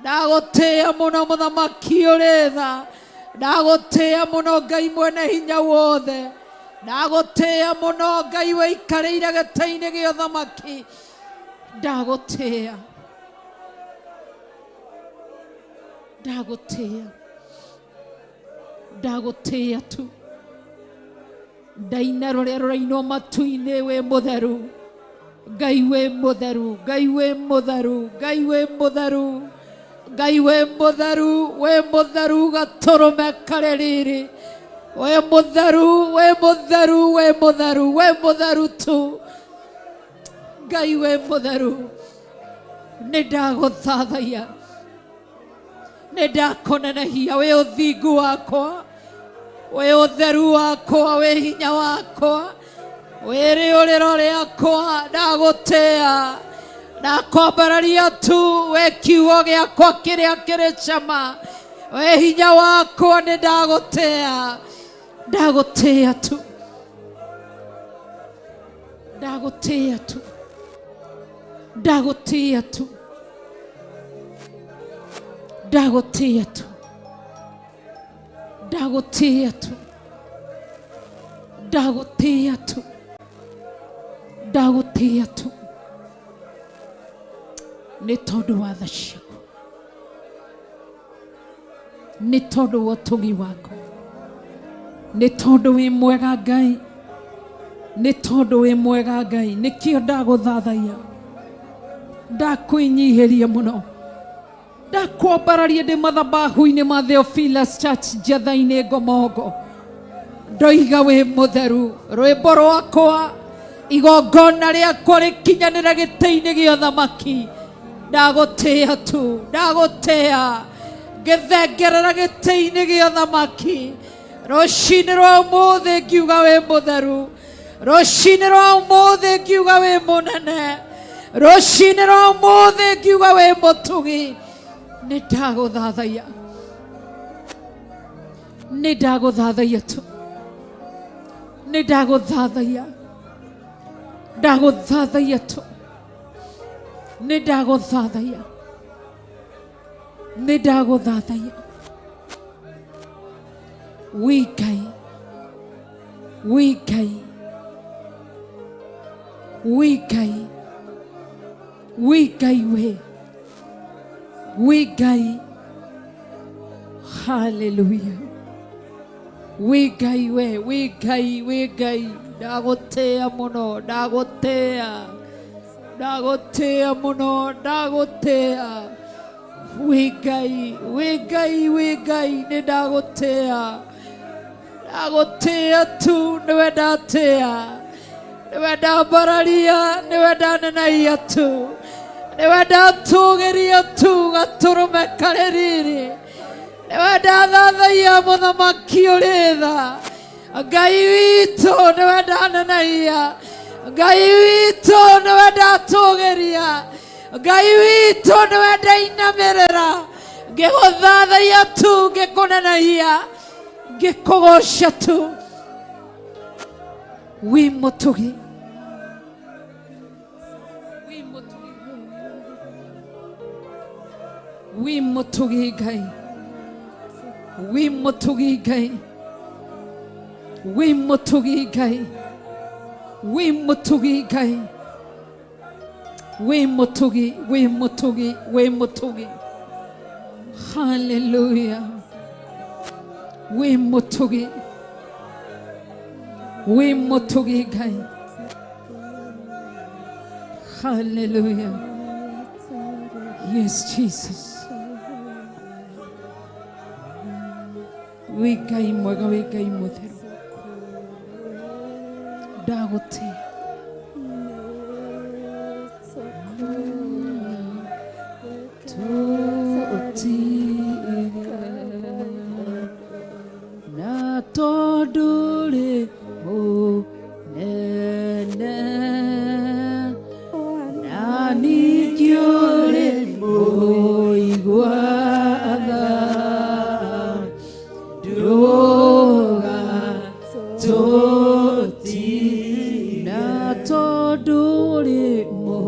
ndagutia muno, muthamaki uri tha, ndagutia muno, Ngai mwene hinya wothe, ndagutia muno, Ngai wikarire giti-ini gia uthamaki, ndagutia, ndagutia, ndagutia tu, ndaina ruria rurainwo matu-ini, wi mutheru Ngai, wi mutheru, Ngai wi mutheru, Ngai wi mutheru, Ngai wi mutheru, wi mutheru, gaturume kari riri, wi mutheru, wi mutheru, wi mutheru, wi mutheru tu, Ngai wi mutheru. Ni ndaguthathaia, ni ndakunenehia, wi uthingu wakwa, wi utheru wakwa, wi hinya wakwa, wi riuriro riakwa, ndagutia, ndakwambararia tu, wi kiugo giakwa kiria kiri cama, wi hinya wakwa, ni ndagutia, ndagutia tu, ndagutia tu, ndagutia tu, ndagutia tu, ndagutia tu, ndagutia tu, ndagutia tu, ni tondu wa tha ciaku, ni tondu wa utugi waku, ni tondu wi mwega Ngai, ni tondu wi mwega Ngai, nikio ndaguthathaia, ndakwinyihiria muno, ndakwambararia ndi mathabahu-ini ma Theophilus Church Njatha-ini Ngomongo, ndoiga wi mutheru, rwimbo rwakwa, igongona riakwa rikinyanira giti-ini gia uthamaki, ndagutia tu, ndagutia, ngithengerera giti-ini gia uthamaki, rucini rwa umuthi ngiuga wi mutheru, rucini rwa umuthi ngiuga wi munene, rucini rwa umuthi ngiuga wi mutugi, ni ndaguthathaia, ni ndaguthathaia tu, ni ndaguthathaia, ndaguthathaia tu, ni ndaguthathaia, ni ndaguthathaia, wi Ngai, wi Ngai, wi Ngai, wi Ngai, we Wigai. Hallelujah. Wigai we, wigai, wigai. Dagotea mono, dagotea. Dagotea mono, dagotea. Wigai, wigai, wigai, ne dagotea. Dagotea tu, newedatea. Neweda baralia, neweda nanaya tu. Neweda tugeria tu, gaturome kareriri. Neweda dadaya mona makioleda. Ngai witũ nĩwenda nanaiya, Ngai witũ nĩwenda tũgeria, Ngai witũ nĩwenda inamĩrĩra, ngĩgũthathaiya tu, ngĩkũnenehia, ngĩkũgoca tu. Wi mũtũgi, wi mũtũgi, wi mũtũgi Ngai, wi mũtũgi Ngai. We mutugi Ngai, we mutugi Ngai, we mutugi, we mutugi, we mutugi. Hallelujah. We mutugi, we mutugi Ngai. Hallelujah. Yes, Jesus. We Ngai mwega, we Ngai mutheru. Dagote na todule o nene na nigiole o iguada droga todule mo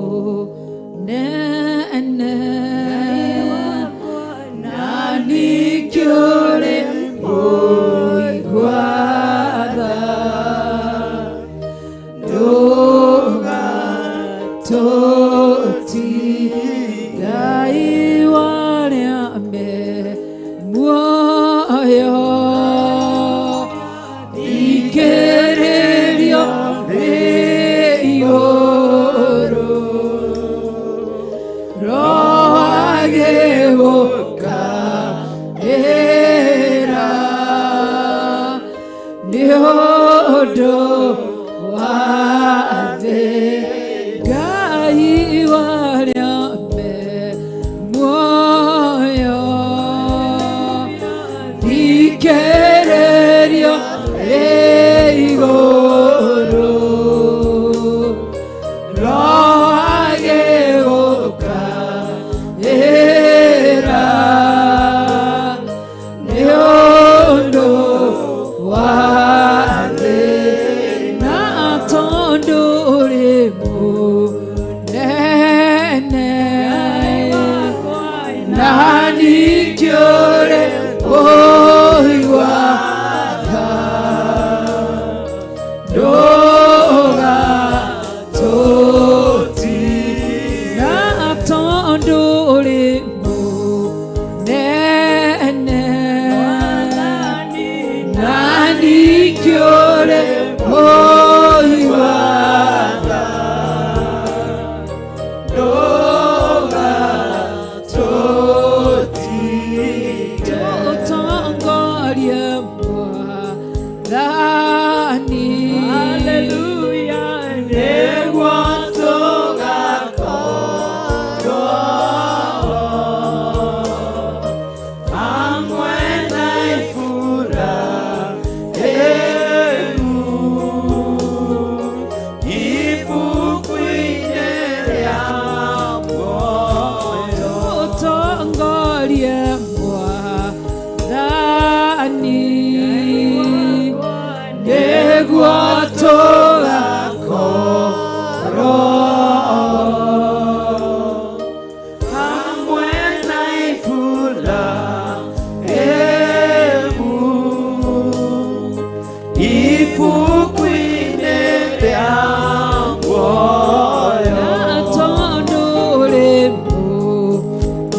nene na nigiole o iguada droga toti gai waria me muayo ikererio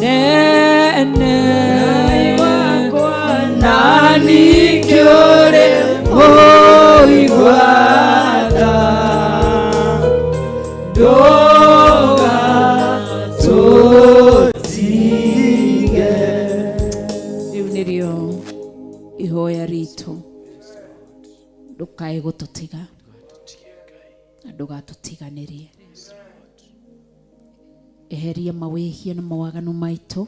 Yeah. ndukae gututiga na ndugatutiganirie. Eheria mawihia na mawaganu maitu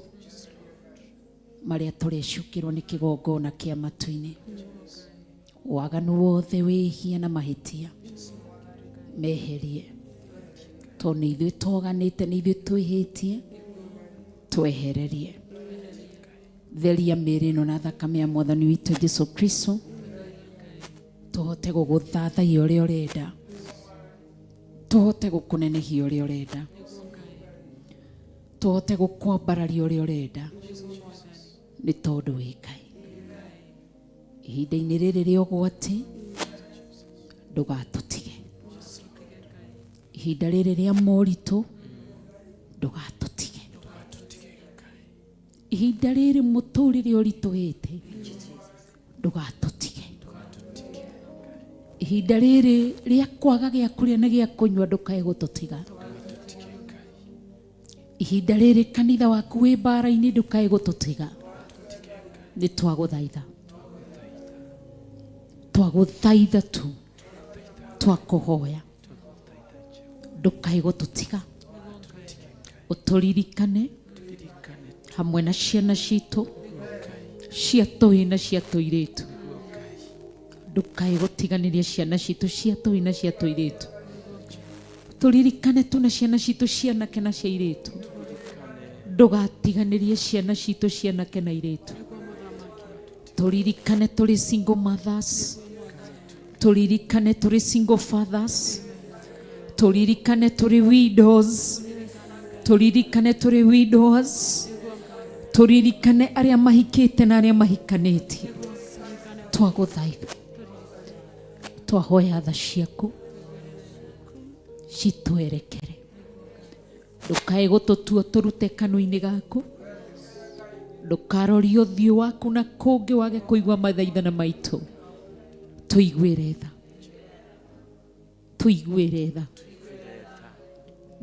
maria turecukirwo ni kigongona kia matu-ini. Waganu wothe, wihia na mahitia meherie, to ni ithuĩ twoganĩte, ni ithuĩ twĩhĩtie, twehererie. Theria mĩĩrĩ ĩno na thakame ya Mwathani witũ Jesu Kristo, tuhote gũgũthathaiya ũrĩa ũrenda, tuhote gũkũnenehia ũrĩa ũrenda, tuhote gũkwambararia ũrĩa ũrenda, nĩ tondũ wĩ Ngai. Ihinda-inĩ rĩrĩ rĩa ũgwati ndũgatũtige, ihinda rĩrĩ rĩa moritũ ndũgatũtige, ihinda rĩrĩ mũtũrĩre ũritũhĩte ndũgatũtige, ihinda rĩrĩ rĩa kwaga gĩa kũrĩa na gĩa kũnyua ndũkae gũtũtiga, ihinda rĩrĩ kanitha waku wĩ mbara-inĩ ndũkae gũtũtiga. Nĩ twagũthaitha, twagũthaitha tu, twakũhoya ndũkae gũtũtiga, ũtũririkane hamwe na ciana citũ cia tũhĩ na cia tũirĩtu. Ndũkae gũtiganĩria ciana citũ cia tũhĩ na cia tũirĩtu. Tũririkane tu na ciana citũ cianake na cia airĩtu. Ndũgatiganĩrie ciana citũ cianake na airĩtu. Turirikane turi single mothers, turirikane turi single fathers, turirikane turi widows, turirikane turi widows, turirikane aria mahikite na aria mahikanĩtie. Twagũthaitha, twahoya tha ciaku citwerekere, ndũkae gũtũtua tũrute kanua-inĩ gaku, ndukarorie ũthiũ waku na kũngĩ wage kũigua mathaithana maitũ. Tũiguĩre tha, tũiguĩre tha,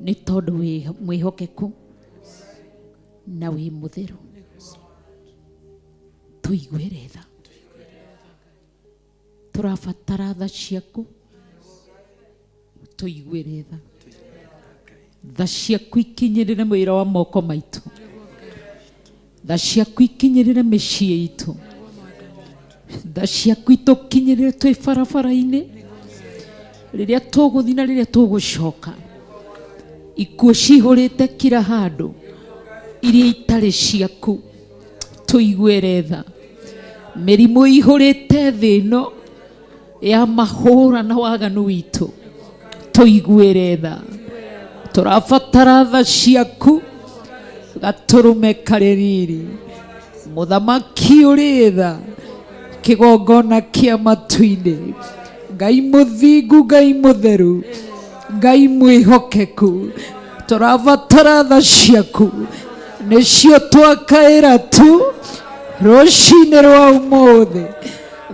nĩ tondũ wĩ mwĩhokeku na wĩ mũtheru. Tũiguĩre tha, tũrabatara tha ciaku, tũiguĩre tha, tha ciaku ikinyĩrĩre wĩra wa moko maitũ, tha ciaku ikinyĩrĩre mĩciĩ itũ, tha ciaku itukinyĩrĩre twĩ barabara-inĩ, rĩrĩa tũgũthiĩ na rĩrĩa tũgũcoka. Ikuũ cihũrĩte kira handũ, iria itarĩ ciaku, tũiguĩre tha. Mĩrimũ ihũrĩte thĩ ĩno ya mahũra na waganu witũ, tũiguĩre tha. Tũrabatara tha ciaku, gatũrũme karĩ riri, mũthamaki ũrĩ tha, kĩgongona kĩa matu-inĩ. Ngai mũthingu, Ngai mũtheru, Ngai mwĩhokeku, tũrabatara tha ciaku, nĩcio twakaĩra tu rũcinĩ rwa ũmũthĩ.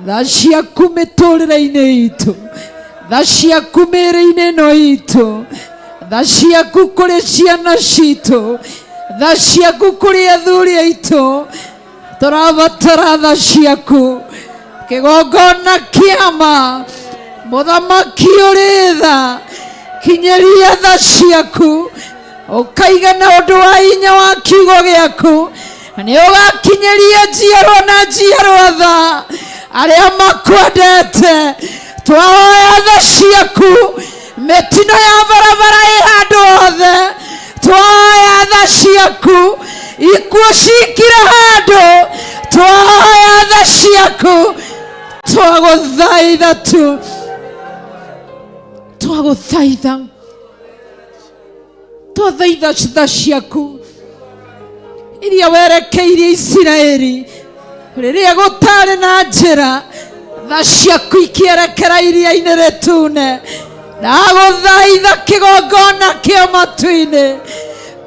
Tha ciaku mĩtũrĩre-inĩ itũ, tha ciaku mĩĩrĩ-inĩ ĩno itũ, tha ciaku kũrĩ ciana citũ, tha ciaku kũrĩ athuri aitũ. Tũrabatara tha ciaku, kĩgongona kĩama, mũthamaki ũrĩ tha, kinyĩria tha ciaku, ũkaiga na ũndũ wa hinya wa kiugo gĩaku, nĩ ũgakinyĩria njiarwa na njiarwa tha arĩa makwendete. Twahoya tha ciaku, mĩtino ya barabara ĩ handũ hothe, twahoya tha ciaku, ikuũ cikire handũ, twahoya tha ciaku, twagũthaitha tu, twagũthaitha, twathaitha tha ciaku iria werekeirie Isiraeli rĩrĩa gũtarĩ na njĩra, tha ciaku ikĩerekera iria-inĩ rĩtune. Ndagũthaitha kĩgongona kĩa matu-inĩ,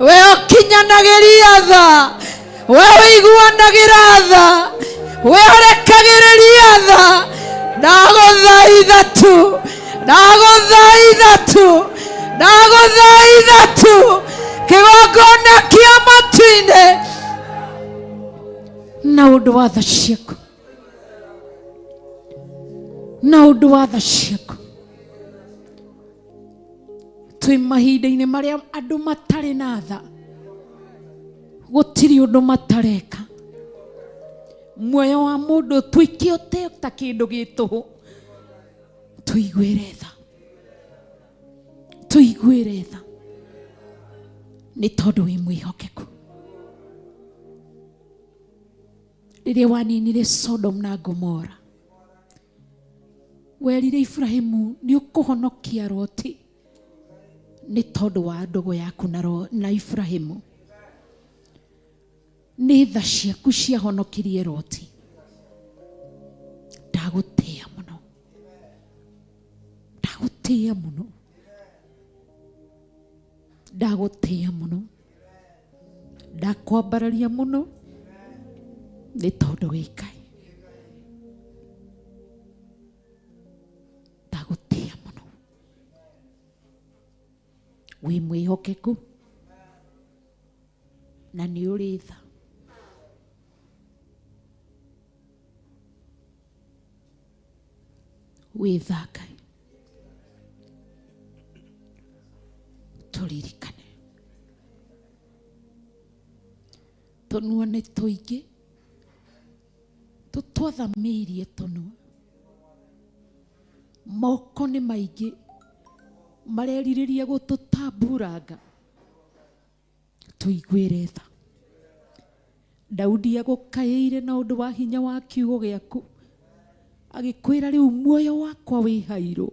we ũkinyanagĩria tha, we ũiguanagĩra tha, we ũrekagĩrĩria tha. Ndagũthaitha tu, ndagũthaitha tu, ndagũthaitha tu, kĩgongona kĩa matu-inĩ na ũndũ wa tha ciaku. na undu wa tha ciaku. Twi mahinda-inĩ marĩa andũ matarĩ na tha, gũtirĩ ũndũ matareka. Muoyo wa mũndũ twĩke ta kĩndũ gĩtũhũ. Tũiguĩre tha, tũiguĩre tha, nĩ tondũ wĩ mwĩhokeku. Rĩrĩa waninire Sodom na Gomora, werire Ibrahimu nĩ ũkũhonokia Loti nĩ tondũ wa ndogo yaku na Ibrahimu. Nĩ tha ciaku ciahonokirie Loti. Ndagũtĩĩa mũno, ndagũtĩĩa mũno, ndagũtĩĩa mũno, ndakwambararia mũno nĩ tondũ wĩ Ngai. Ndagũtĩĩa mũno, wĩ mwĩhokeku na nĩ ũrĩ tha. Wĩ tha Ngai. Tũririkane tũnua nĩ tũingĩ, tũtwathamĩirie tũnua. Moko nĩ maingĩ marerirĩria gũtũtamburanga. Tũiguĩre tha. Daudi agũkaĩire na ũndũ wa hinya wa kiugo gĩaku, agĩkwĩra rĩu muoyo wakwa wĩ hairũ,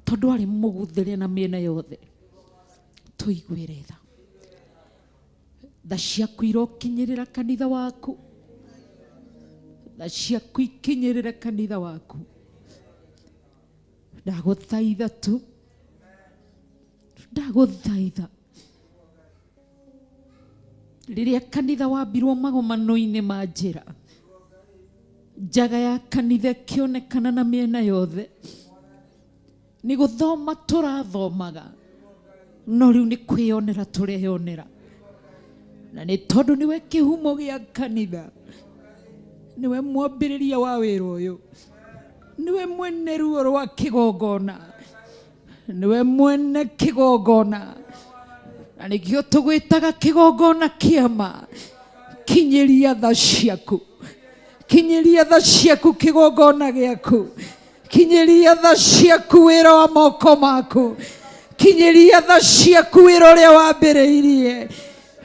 tondũ arĩ mũgũthĩre na mĩena yothe. Tũiguĩre tha. Tha ciaku irokinyĩrĩra kanitha waku, tha ciaku ikinyĩrĩre kanitha waku. Ndagũthaitha tu, ndagũthaitha. Rĩrĩa kanitha wambirwo magomano-inĩ ma njĩra, njaga ya kanitha ĩkĩonekana na mĩena yothe, nĩ gũthoma tũrathomaga, no rĩu nĩ kwĩyonera tũreyonera. Na nĩ tondũ nĩwe kĩhumo gĩa kanitha, nĩwe mwambĩrĩria wa wĩra ũyũ, nĩwe mwene ruo rwa kĩgongona, nĩwe mwene kĩgongona. Na nĩkĩo tũgwĩtaga kĩgongona kĩama. Kinyĩria tha ciaku, kinyĩria tha ciaku kĩgongona gĩaku, kinyĩria tha ciaku wĩra wa moko maku, kinyĩria tha ciaku wĩra ũrĩa wambĩrĩirie.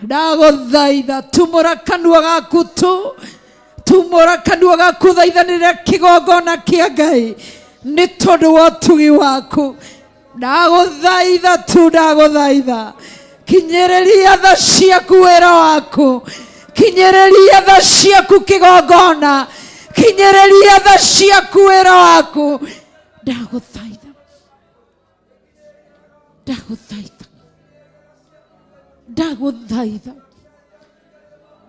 Ndagũthaitha, tumũra kanua gaku tu, tumũra kanua gaku thaithanĩrĩra kĩgongona kĩa Ngai nĩ tondũ wa ũtugi waku. Ndagũthaitha tu, ndagũthaitha, kinyĩrĩria tha ciaku wĩra waku, kinyĩrĩria tha ciaku kĩgongona, kinyĩrĩria tha ciaku wĩra waku. Ndagũthaitha, ndagũthaitha, ndagũthaitha,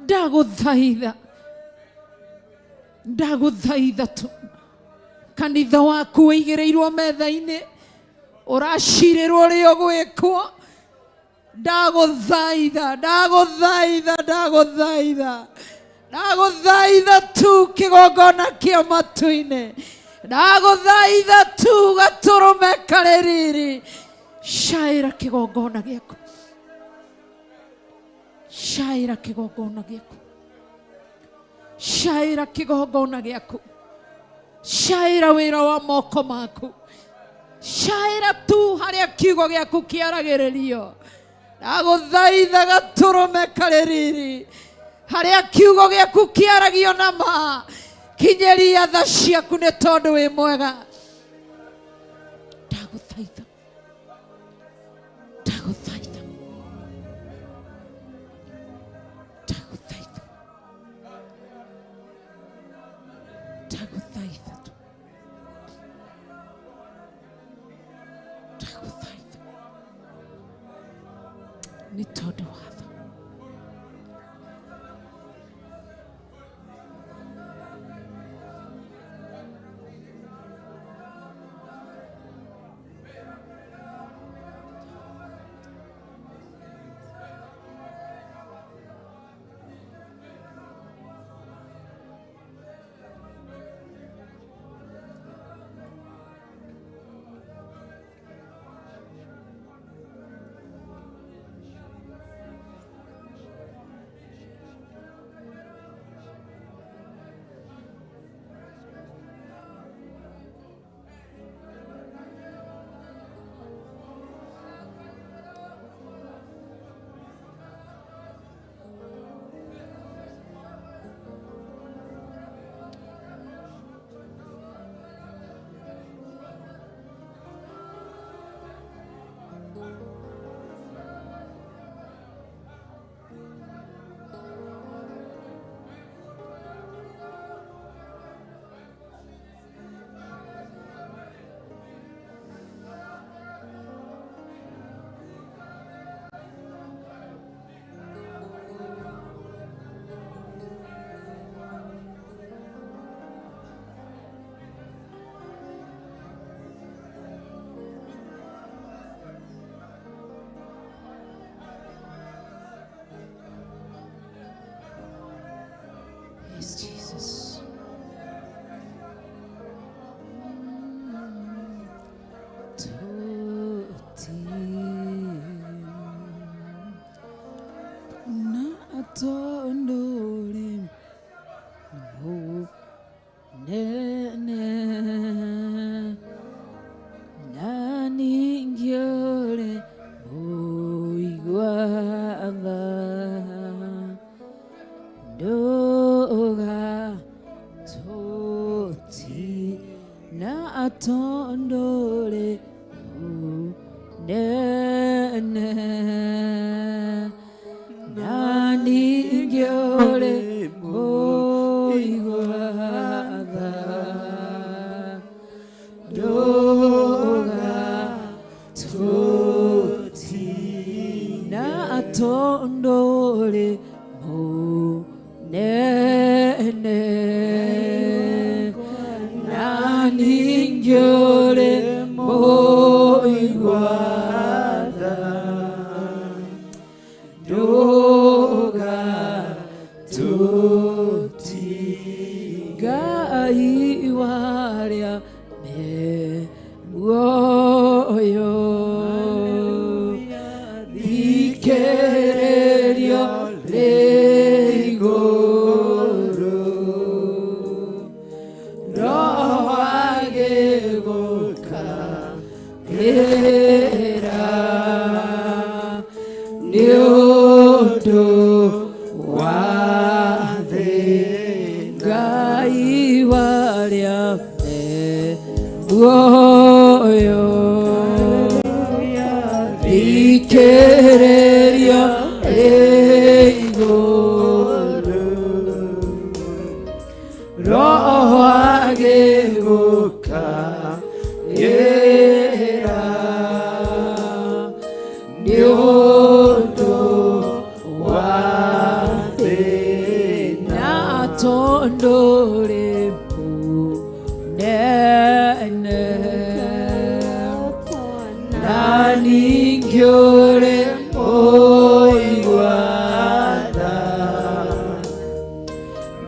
ndagũthaitha, ndagũthaitha tu. Kanitha waku wĩigĩrĩirwo metha-inĩ, ũracirĩrwo ũrĩa ũgwĩkwo. Ndagũthaitha, ndagũthaitha, ndagũthaitha, ndagũthaitha tu kĩgongona kĩa matu-inĩ. Ndagũthaitha tu gatũrũme karĩ riri. Caĩra kĩgongona gĩaku, caĩra kĩgongona gĩaku, caĩra kĩgongona gĩaku, caĩra wĩra wa moko maku, caĩra tu harĩa kiugo gĩaku kĩaragĩrĩrio. Ndagũthaitha gatũrũme karĩ riri, harĩa kiugo gĩaku kĩaragio na ma. Kinyĩria tha ciaku nĩ tondũ wĩ mwega. Ndagũthaitha, ndagũthaitha, ndagũthaitha, ndagũthaitha, ndagũthaitha, nĩ tondũ wa tha. atondore munene naningiore boigwatha ndoga toti na atondore munene naningiore boigwatha ndoga toti na atondore munene naningiore boigwatha ndoga toti Ngai waria me muoyo ikererio leigoro roho ageguka era niondo wathe Ngai waria me muoyo ikererio leigoro roho ageguka era niondo wathe na atondore munene naningiore boigwatha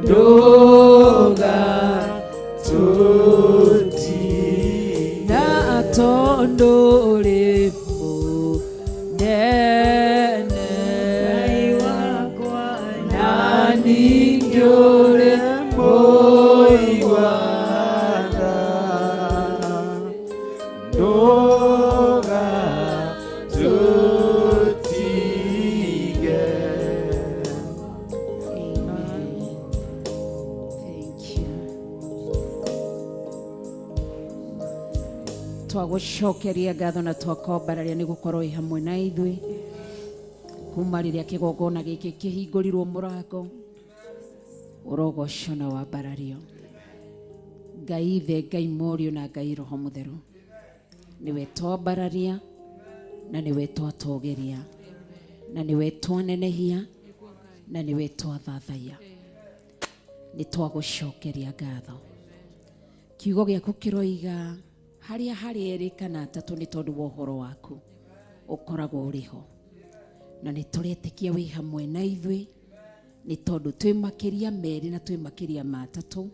ndoga toti na atondore munene naningiore boigwatha ndoga totige. Amen. Thank you. Twagucokeria ngatho na twakombararia ni gukorwo hamwe na ithui kuma riria kigongona giki kihingurirwo murango urogocona wa mbarario Ngai Ithe Ngai Morio na Ngai Roho Mutheru niwe twambararia na niwe twatogeria na niwe twanenehia na niwe twathathaia ni twagucokeria ngatho kiugo giaku kiroiga haria hari eri kana atatu ni tondu wa uhoro waku ukoragwo uriho na ni turetikia wi hamwe na ithui ni tondu twi makiria meri na twi makiria matatu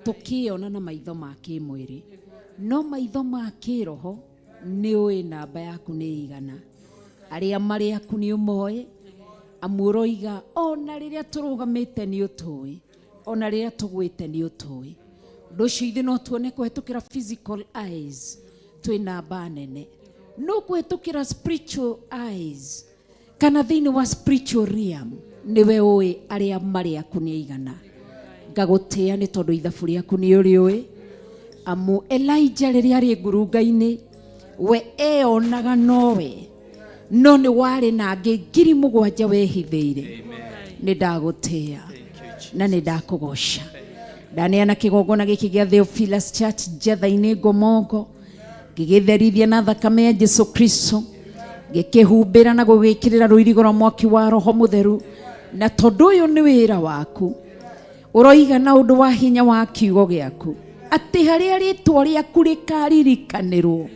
tukiona na maitho ma kimwiri no maitho ma kiroho ni ui namba yaku ni igana aria mari aku ni umoe amuroiga ona riria turugamite ni utui ona riria tugwite ni utui nducio ithi no tuone kuhetukira physical eyes twi namba nene no kuhetukira spiritual eyes kana thiini wa spiritual realm niwe ui aria mari aku ni igana ngagutia ni tondu ithabu riaku ni uriui amu Elijah riria ari ngurunga-ini we eonaga nowe no ni wari na angi 7,000 wehithiire ni ndagutia na ni ndakugoca ndaneana kigongona giki gia Theophilus Church Jetha-ini Ngomongo gigitherithia na thakame ya Jesu Kristo gikihumbira na gugikirira ruirigo rwa mwaki wa Roho Mutheru na tondu uyu ni wira waku uroiga na undu wa hinya wa kiugo giaku ati haria ritwa riaku rikaririkanirwo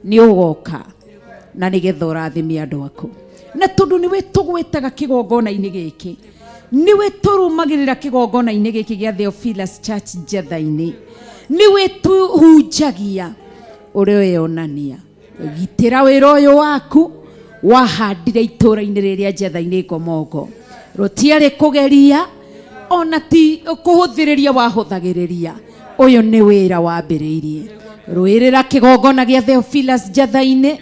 ni ugoka na nigetha urathimia andu aku na tondu niwe tugwetaga kigongona-ini giki niwe turumagirira kigongona-ini giki gia Theophilus Church Jetha-ini niwe tuhunjagia uria weyonania gitira wira uyu waku wahandire itura-ini riria Jetha-ini Ngomongo rutiarĩ kũgeria ona ti kũhũthĩrĩria wahũthagĩrĩria. Ũyũ nĩ wĩra wambĩrĩirie. Rũĩrĩra kĩgongona gĩa Theophilus Njatha-inĩ,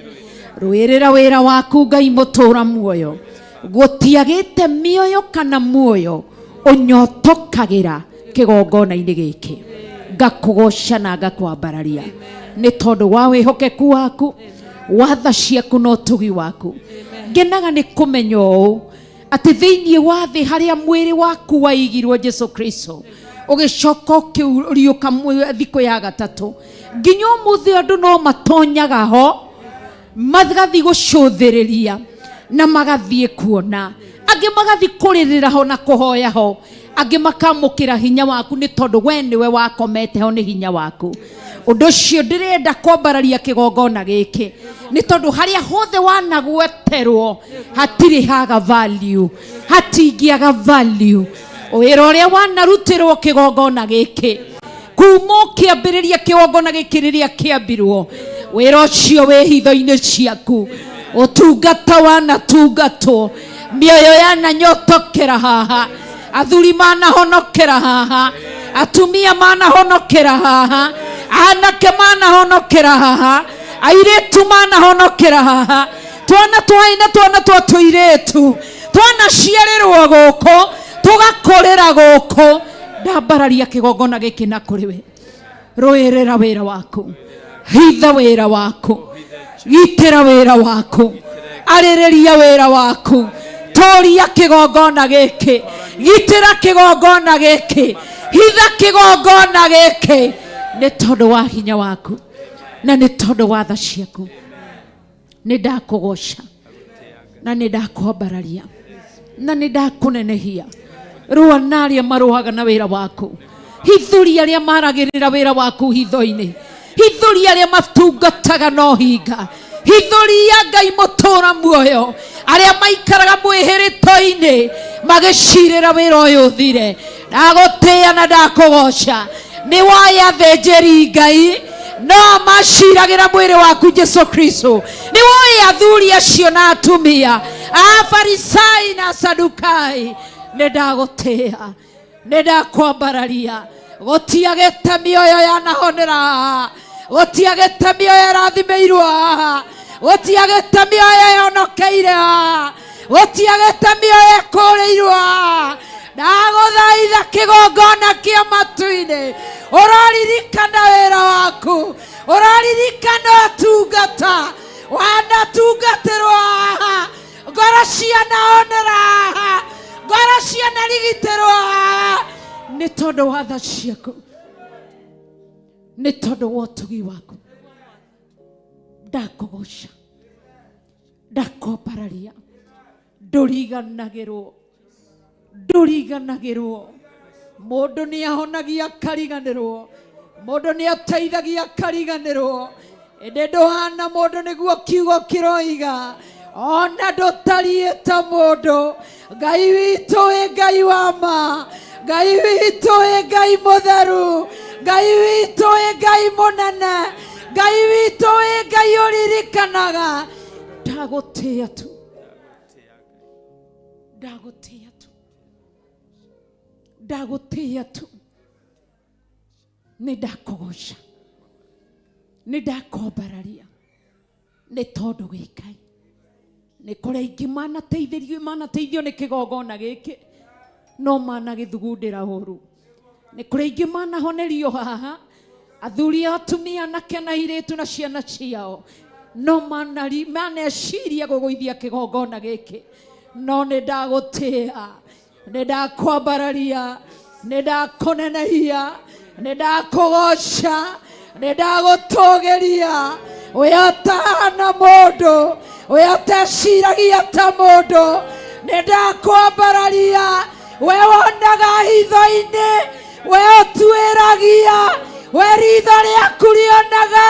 rũĩrĩra wĩra waku Ngai mũtũra muoyo. Gũtiagĩte mĩoyo kana muoyo ũnyotokagĩra kĩgongona-inĩ gĩkĩ. Ngakũgoca na ngakwambararia nĩ tondũ wa wĩhokeku waku, watha ciaku na ũtugi waku. Ngenaga nĩ kũmenya ũũ atĩ thĩinĩ wa thĩ harĩa mwĩrĩ waku waigirwo Jesu Kristo, ũgĩcoka ũkĩriũka thikũ ya gatatũ, nginya ũmũthĩ andũ no matonyaga ho magathiĩ gũcũthĩrĩria na magathiĩ kuona, angĩ magathiĩ kũrĩrĩra ho na kũhoya ho, angĩ makamũkĩra hinya waku nĩ tondũ we nĩwe wakomete ho nĩ hinya waku. Ũndũ ũcio ndĩrenda kwambararia kĩgongona gĩkĩ nĩ tondũ harĩa hothe wanagweterwo hatirĩ haga value, hatingĩaga value. Wĩra ũrĩa wanarutĩrwo kĩgongona gĩkĩ kuma ũkĩambĩrĩria kĩgongona gĩkĩ rĩrĩa kĩambirwo, wĩra ũcio wĩ hitho-inĩ ciaku. Ũtungata wanatungatwo, mĩoyo yananyotokera haha, athuri manahonokera haha, atumia manahonokera haha, anake manahonokera haha, airĩtu manahonokera haha, twana twaina twana twa tũirĩtu twanaciarĩrwo gũkũ tũgakũrĩra gũkũ. Ndambararia kĩgongona gĩkĩ na kũrĩ we. Rũĩrĩra wĩra waku, hitha wĩra waku, gitĩra wĩra waku, arĩrĩria wĩra waku, tũria kĩgongona gĩkĩ, gitĩra kĩgongona gĩkĩ, hitha kĩgongona gĩkĩ nĩ tondũ wa hinya waku na nĩ tondũ wa tha ciaku. Nĩ ndakũgoca na nĩ ndakwambararia na nĩ ndakũnenehia. Rũa na arĩa marũaga na wĩra waku, hithũria arĩa maragĩrĩra wĩra waku hitho-inĩ, hithũria arĩa matungataga no hinga, hithũria Ngai mũtũra muoyo arĩa maikaraga mwĩhĩrĩto-inĩ magĩcirĩra wĩra ũyũ ũthire. Ndagũtĩĩa na ndakũgoca. Nĩ waya thĩnjĩri Ngai no maciragĩra mwĩrĩ waku Jesu Kristo. Nĩ waya athuri acio na atumia, Afarisai na Sadukai. Nĩ ndagũtĩĩa, nĩ ndakwambararia. Gũtiagĩte mĩoyo yanahonera haha, gũtiagĩte mĩoyo ĩrathimĩirwo haha, gũtiagĩte mĩoyo yonokeire haha, gũtiagĩte mĩoyo ĩkũrĩirwo haha. Ndagũthaitha kĩgongona kĩa matu-inĩ, ũraririkana wĩra waku, ũraririkana ũtungata wanatungatĩrwo haha, ngoro cianahonera haha, ngoro cianarigitĩrwo haha nĩ tondũ wa tha ciaku, nĩ tondũ wa ũtugi waku. Ndakũgoca, ndakwambararia. Ndũriganagĩrwo, ndũriganagĩrwo. Mũndũ nĩ ahonagia akariganĩrwo, mũndũ nĩ ateithagia akariganĩrwo. Ĩndĩ ndũhana mũndũ nĩguo kiugo kĩroiga, ona ndũtariĩ ta mũndũ. Ngai witũ wĩ Ngai wa ma, Ngai witũ wĩ Ngai mũtheru, Ngai witũ wĩ Ngai mũnene, Ngai witũ wĩ Ngai ũririkanaga. Ndagũtĩĩa tu, ndagũtĩĩa tu, ndagũtĩĩa tu. Nĩ ndakũgoca, nĩ ndakwambararia nĩ tondũ wĩ Ngai. Nĩ kũrĩ aingĩ manateithio nĩ kĩgongona gĩkĩ no managĩthugundĩra ũru. Nĩ kũrĩ aingĩ manahonerio haha, athuri atumia anake na airĩtu na ciana ciao, no maneciria gũgũithia kĩgongona gĩkĩ. No nĩ ndagũtĩĩa, nĩ ndakwambararia, nĩ ndakũnenehia, nĩ ndakũgoca, nĩ ndagũtũgĩria. We atahana mũndũ, we ateciragia ta mũndũ, nĩ ndakwambararia. We wonaga hitho-inĩ, we ũtuĩragia, we ritho rĩaku rĩonaga.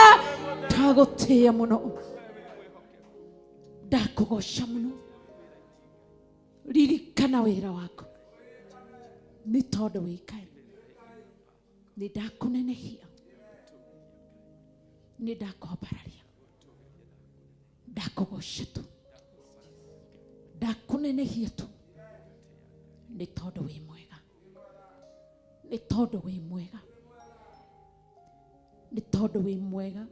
Ndagũtĩĩa mũno, ndakũgoca mũno. Ririkana wĩra waku nĩ tondũ wĩ Ngai. Nĩ ndakũnenehia, nĩ ndakwambararia, ndakũgoca tu, ndakũnenehia tu, nĩ tondũ wĩ mwega, nĩ tondũ wĩ mwega, nĩ tondũ wĩ mwega.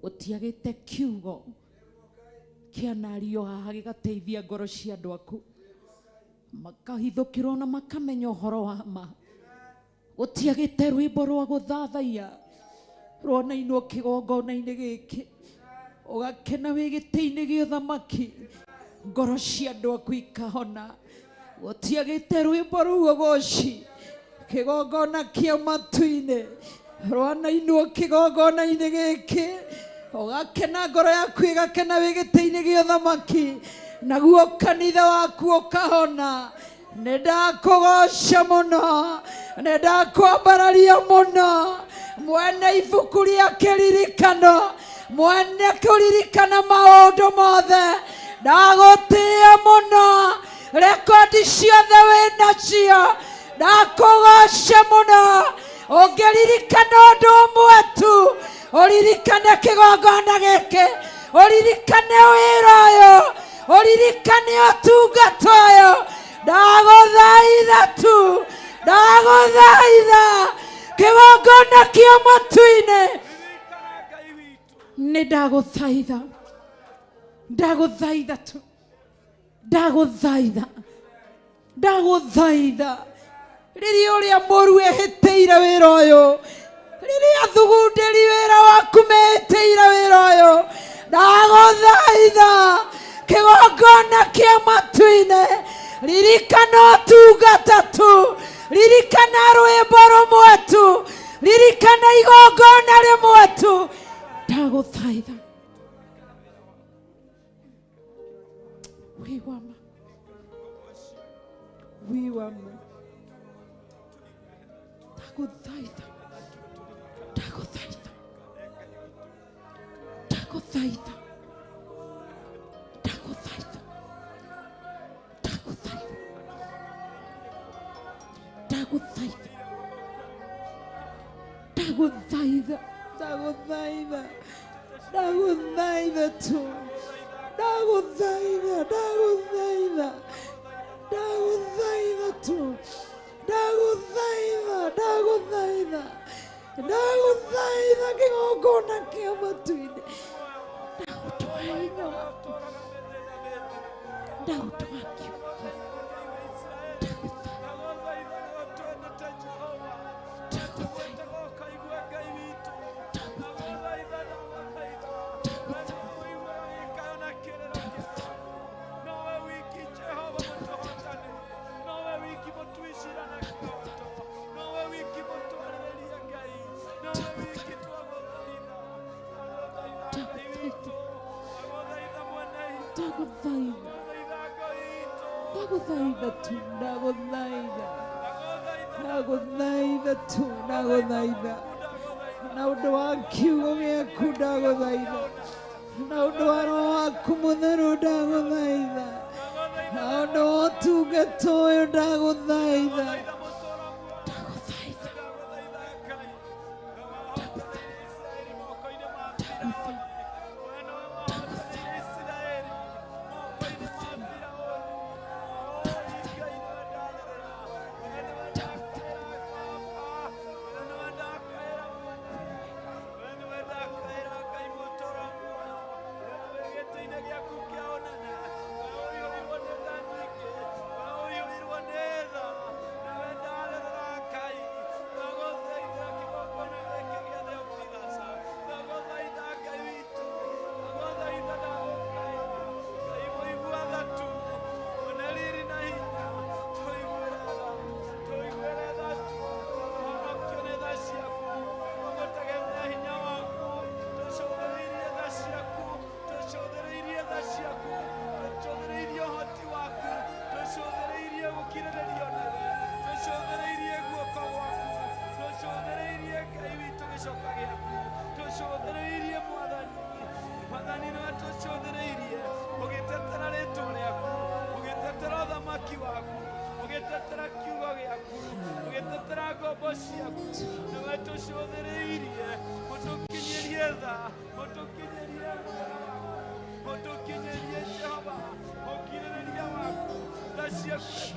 Gũtiagĩte kiugo kĩanario haha gĩgateithia ngoro cia andũ aku makahithũkĩrwo na makamenya ũhoro wa ma. Gũtiagĩte rwĩmbo rwa gũthathaiya rwonainwo kĩgongona-inĩ gĩkĩ ũgakena wĩ gĩtĩ-inĩ gĩa ũthamaki, ngoro cia andũ aku ikahona. Gũtiagĩte rwĩmbo rũu ũgũci kĩgongona kĩa matu-inĩ rwonainwo kĩgongona-inĩ gĩkĩ ũgakena, ngoro yaku ĩgakena wĩ gĩtĩ-inĩ gĩa ũthamaki, naguo kanitha waku ũkahona. Nĩndakũgoca mũno, nĩndakwambararia mũno, mwene ibuku rĩa kĩririkano, mwene kũririkana maũndũ mothe. Ndagũtĩĩa mũno, rekondi ciothe wĩnacio, ndakũgoca mũno. Ũngĩririkana ũndũ ũmwe tu, ũririkane kĩgongona gĩkĩ, ũririkane wĩra ũyũ, ũririkane ũtungata ũyũ. Ndagũthaitha tu, ndagũthaitha kĩgongona kĩa matu-inĩ. Nĩ ndagũthaitha, ndagũthaitha tu, ndagũthaitha, ndagũthaitha. Rĩrĩa ũrĩa mũru ehĩtĩire wĩra ũyũ, rĩrĩa thugundĩri wĩra waku mehĩtĩire wĩra ũyũ, ndagũthaitha kĩgongona kĩa matu-inĩ, ririkana ũtungata tu, ririkana rwĩmbo rũmwe tu, ririkana igongona rĩmwe tu. Ndagũthaitha wĩ wama, wĩ wama. Ndagũthaitha, ndagũthaitha, ndagũthaitha, ndagũthaitha, ndagũthaitha, ndagũthaitha, ndagũthaitha, ndagũthaitha, ndagũthaitha tu, ndagũthaitha, ndagũthaitha, ndagũthaitha tu, ndagũthaitha, ndagũthaitha, ndagũthaitha kĩgongona kĩa matu-inĩ. Ndagũthaitha, ndagũthaitha kiugo, ndagũthaitha tu, ndagũthaitha, ndagũthaitha tu, ndagũthaitha. Na ũndũ wa kiugo gĩaku ndagũthaitha, na ũndũ wa Roho waku Mũtheru ndagũthaitha, na ũndũ wa ũtungata ũyũ ndagũthaitha. Gracias.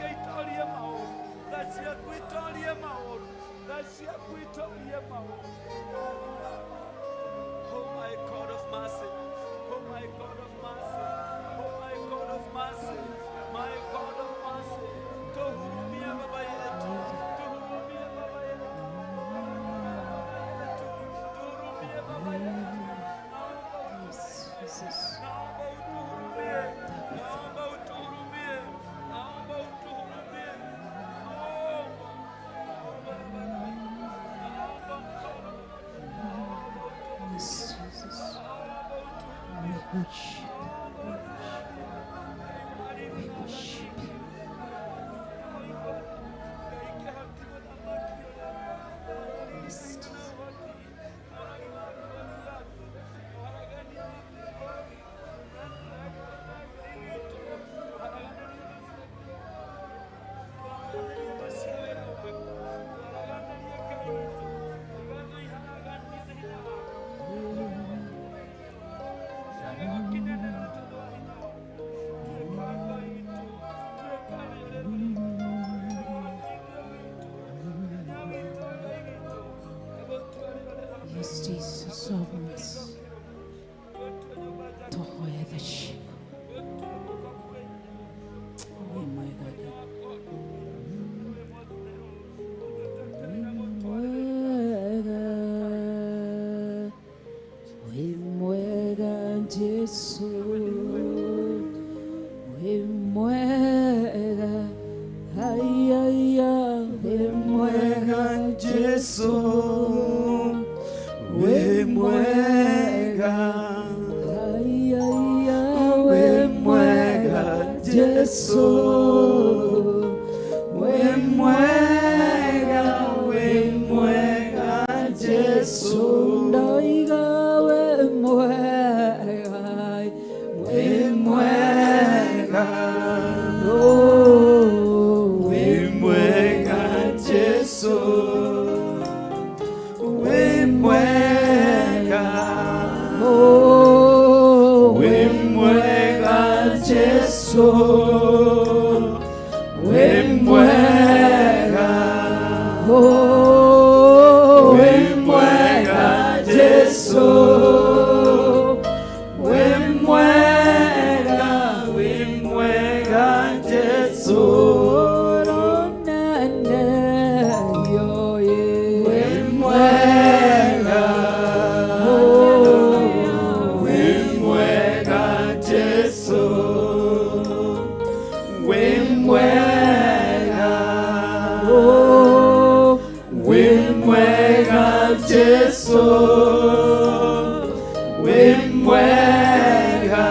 Yes, Jesus, over us. Tohoe the ship. Oh my God. Wimwega Jesu, wimwega, ay ay ay, wimwega Jesu. Wemwega, Ay, ay, ay, wemwega Jesu, wemwega, wemwega Jesu, Naiga wemwega, wemwega, oh, wemwega Jesu, wemwega, oh, wemwega Jesu, wemwega, oh, wemwega Jesu, wemwega, wemwega Jesu, nene yo ye, wemwega, oh, wemwega Jesu, wemwega, oh, wemwega Jesu, wemwega,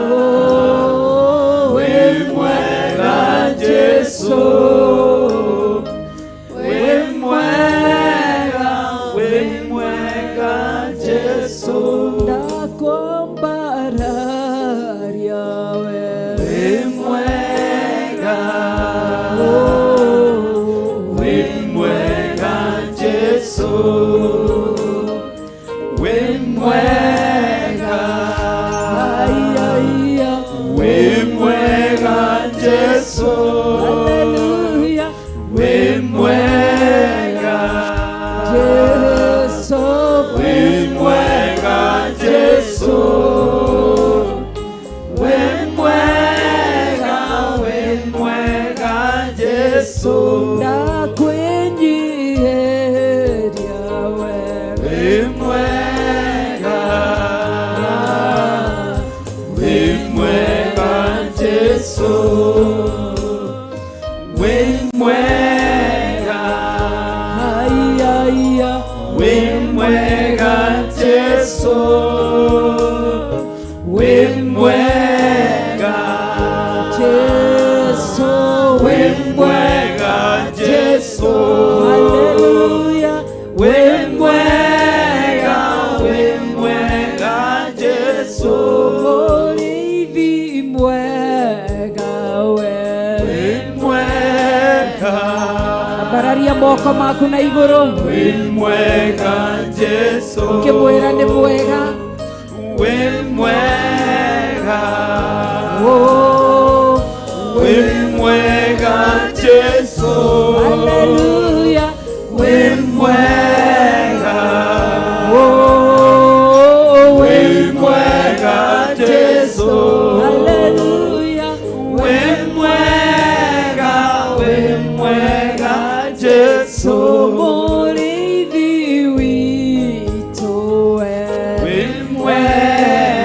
oh, wemwega Jesu, wemwega, wemwega Jesu, ndakwambararia we, wemwega, oh, wemwega Jesu, wemwega, ay, ay, ay, wemwega Jesu, hallelujah, wemwega, Jesu, wemwega Jesu, wemwega, wemwega Jesu, ndakwenyeria we, wemwega, wemwega Jesu, wemwega, ay, ay, ay, wemwega Jesu, wemwega, Jesu, wemwega Jesu, hallelujah, wemwega, wemwega Jesu, morivi mwega we, wemwega, ambararia moko maku na iguru, wemwega Jesu, ukimwira ni mwega, wemwega, oh, wemwega Jesu, hallelujah, wemwega, oh, wemwega Jesu, hallelujah, wemwega, wemwega Jesu, morivi wito we, wemwega,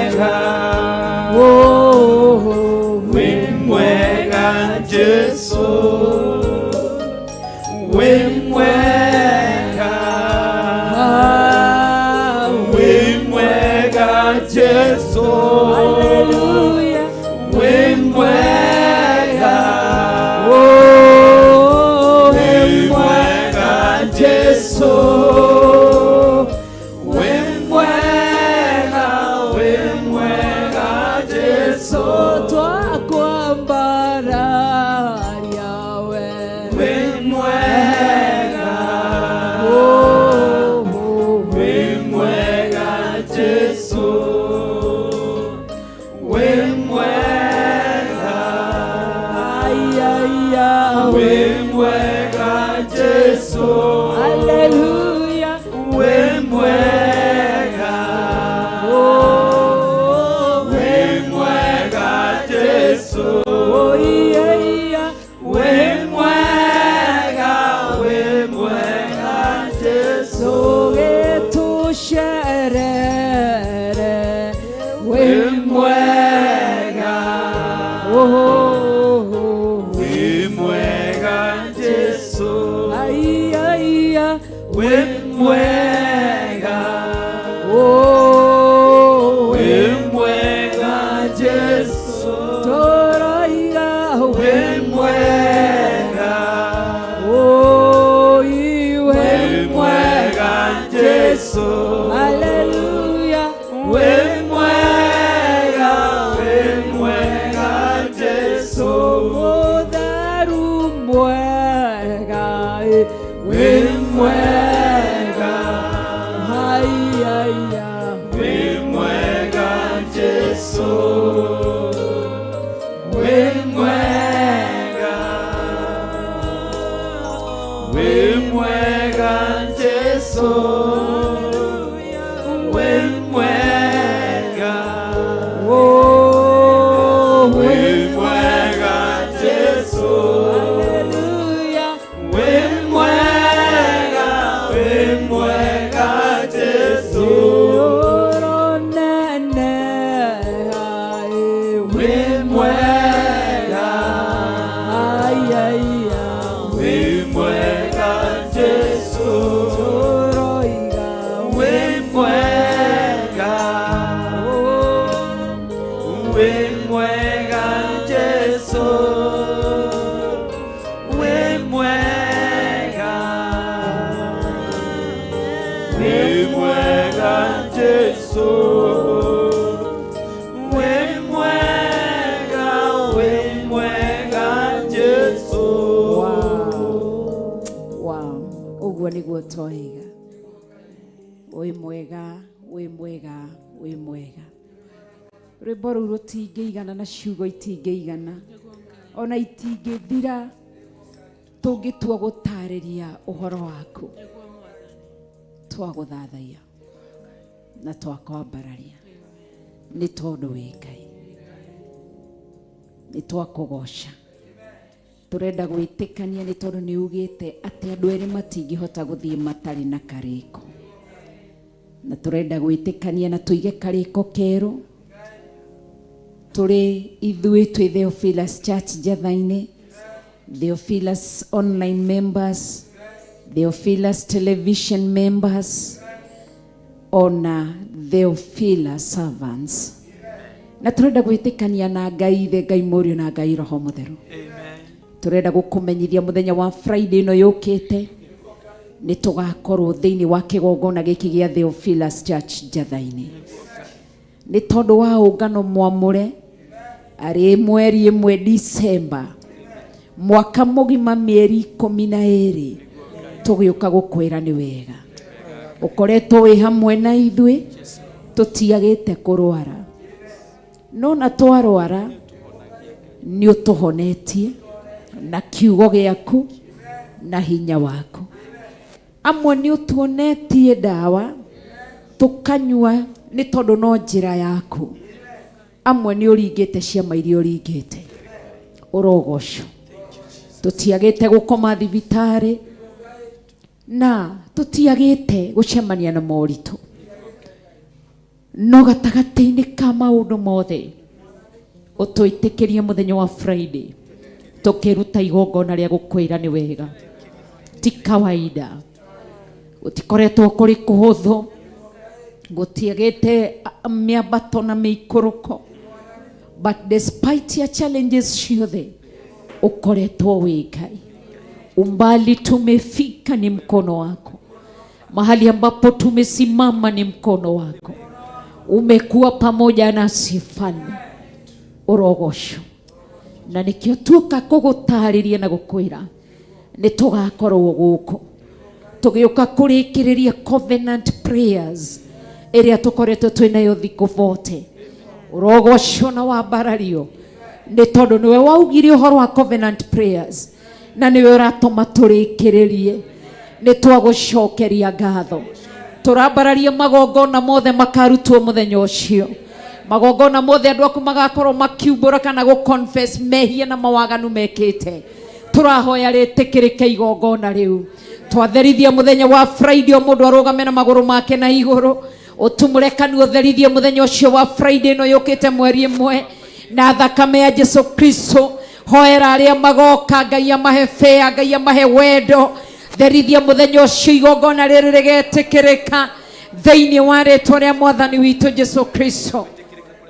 Jesu. Hallelujah. Wĩ mwega. Oh, Wĩ mwega Jesu. Wĩ mwega, wĩ mwega Jesu. twakwambararia we. Wĩ mwega. Wĩ mwega Jesu. Wĩ mwega. Wĩ mwega Jesu. Hallelujah. Wĩ mwega. Wĩ mwega Jesu. Oh, yeah, yeah. Wĩ mwega, wĩ mwega Jesu. Tũgĩtũcerere Wĩ mwega. Wĩ mwega Jesu. Wĩ mwega. Wĩ mwega Jesu. Wĩ mwega. Wĩ mwega Jesu. Hallelujah. Wĩ mwega, wĩ mwega Jesu. Mũtheru mwega, Wĩ mwega. Wĩ mwega Jesu. Wĩ mwega. Wĩ mwega Jesu. Wĩ mwega. Wĩ mwega Jesu. Hallelujah. Wĩ mwega, wĩ mwega Jesu. Wĩ mwega. Wĩ mwega Jesu. Wĩ mwega. Wĩ mwega Jesu. Wĩ mwega. Wĩ mwega Jesu. Wĩ mwega, wĩ mwega Jesu. Wow. Ũguo nĩguo twoiga. Wĩ mwega, wĩ mwega, wĩ mwega. Rwĩmbo rũu rũtingĩigana na ciugo itingĩigana ona itingĩthira tũngĩtua gũtarĩria ũhoro waku. Twagũthathaiya na twakwambararia nĩ tondũ wĩ Ngai. Nĩ twakũgoca. Tũrenda gwĩtĩkania nĩ tondũ nĩ ugĩte atĩ andũ erĩ matingĩhota gũthiĩ matarĩ na karĩko. Na tũrenda gwĩtĩkania na tũige karĩko kerũ. Tũrĩ ithuĩ twĩ Theophilus Church Njatha-inĩ, Theophilus online members, Theophilus television members, ona Theophilus servants. Na tũrenda gwĩtĩkania na Ngai Ithe, Ngai Mũriũ na Ngai Roho Mũtheru. Tũrenda gũkũmenyithia mũthenya wa Friday ĩno yũkĩte nĩ tũgakorwo thĩinĩ wa kĩgongona gĩkĩ gĩa Theophilus Church Njatha-inĩ. Nĩ tondũ wa ũngano mwamũre arĩ mweri 1 December mwaka mũgima mĩeri 12 tũgĩũka gũkwĩra nĩ wega. Ũkoretwo wĩ hamwe na ithuĩ, tũtiagĩte kũrwara. No na twarwara nĩ ũtũhonetie na kiugo gĩaku na hinya waku. Amwe nĩ ũtuonetie ndawa tũkanyua nĩ tondũ no njĩra yaku. Amwe nĩ ũringĩte ciama iria ũringĩte. Ũrogocwo. Tũtiagĩte gũkoma thibitarĩ na tũtiagĩte gũcemania na moritũ. No gatagatĩ-inĩ ka maũndũ mothe ũtũĩtĩkĩrie mũthenya wa Friday tũkĩruta igongona rĩa gũkwĩra nĩ wega. Ti kawaida. Gũtikoretwo kũrĩ kũhũthũ gutiagete miabato na miikuruko, but despite your challenges ciothe ukoretwo wi Ngai. Umbali tumefika ni mkono wako, mahali ambapo tumesimama ni mkono wako. Umekuwa pamoja nasi Mfalme. Urogosho na nikio tuka kugutariria na gukwira ni tugakorwo guku tugiuka kurikiriria covenant prayers iria tukoretwo twinayo thiko vote. Urogosho na wabarario ni tondu niwe waugire uhoro wa covenant prayers na niwe uratuma turikiririe. Ni twagucokeria ngatho. Turabararia magongona mothe makarutwo muthenya ucio. Magongona mothe andu aku magakorwo makiumbura kana go confess mehia na mawaganu mekite. Turahoya ritikirike igongona riu. Twatherithia muthenya wa Friday mundu arugame na maguru make na iguru. Utumureka utherithie muthenya ucio wa Friday no yukite mweri imwe na thakame ya Jesu Kristo. Hoera aria magoka Ngai amahe fea, Ngai amahe wendo. Therithia muthenya ucio igongona riru rigetikirika thiini wa ritwa ria Mwathani witu Jesu Kristo.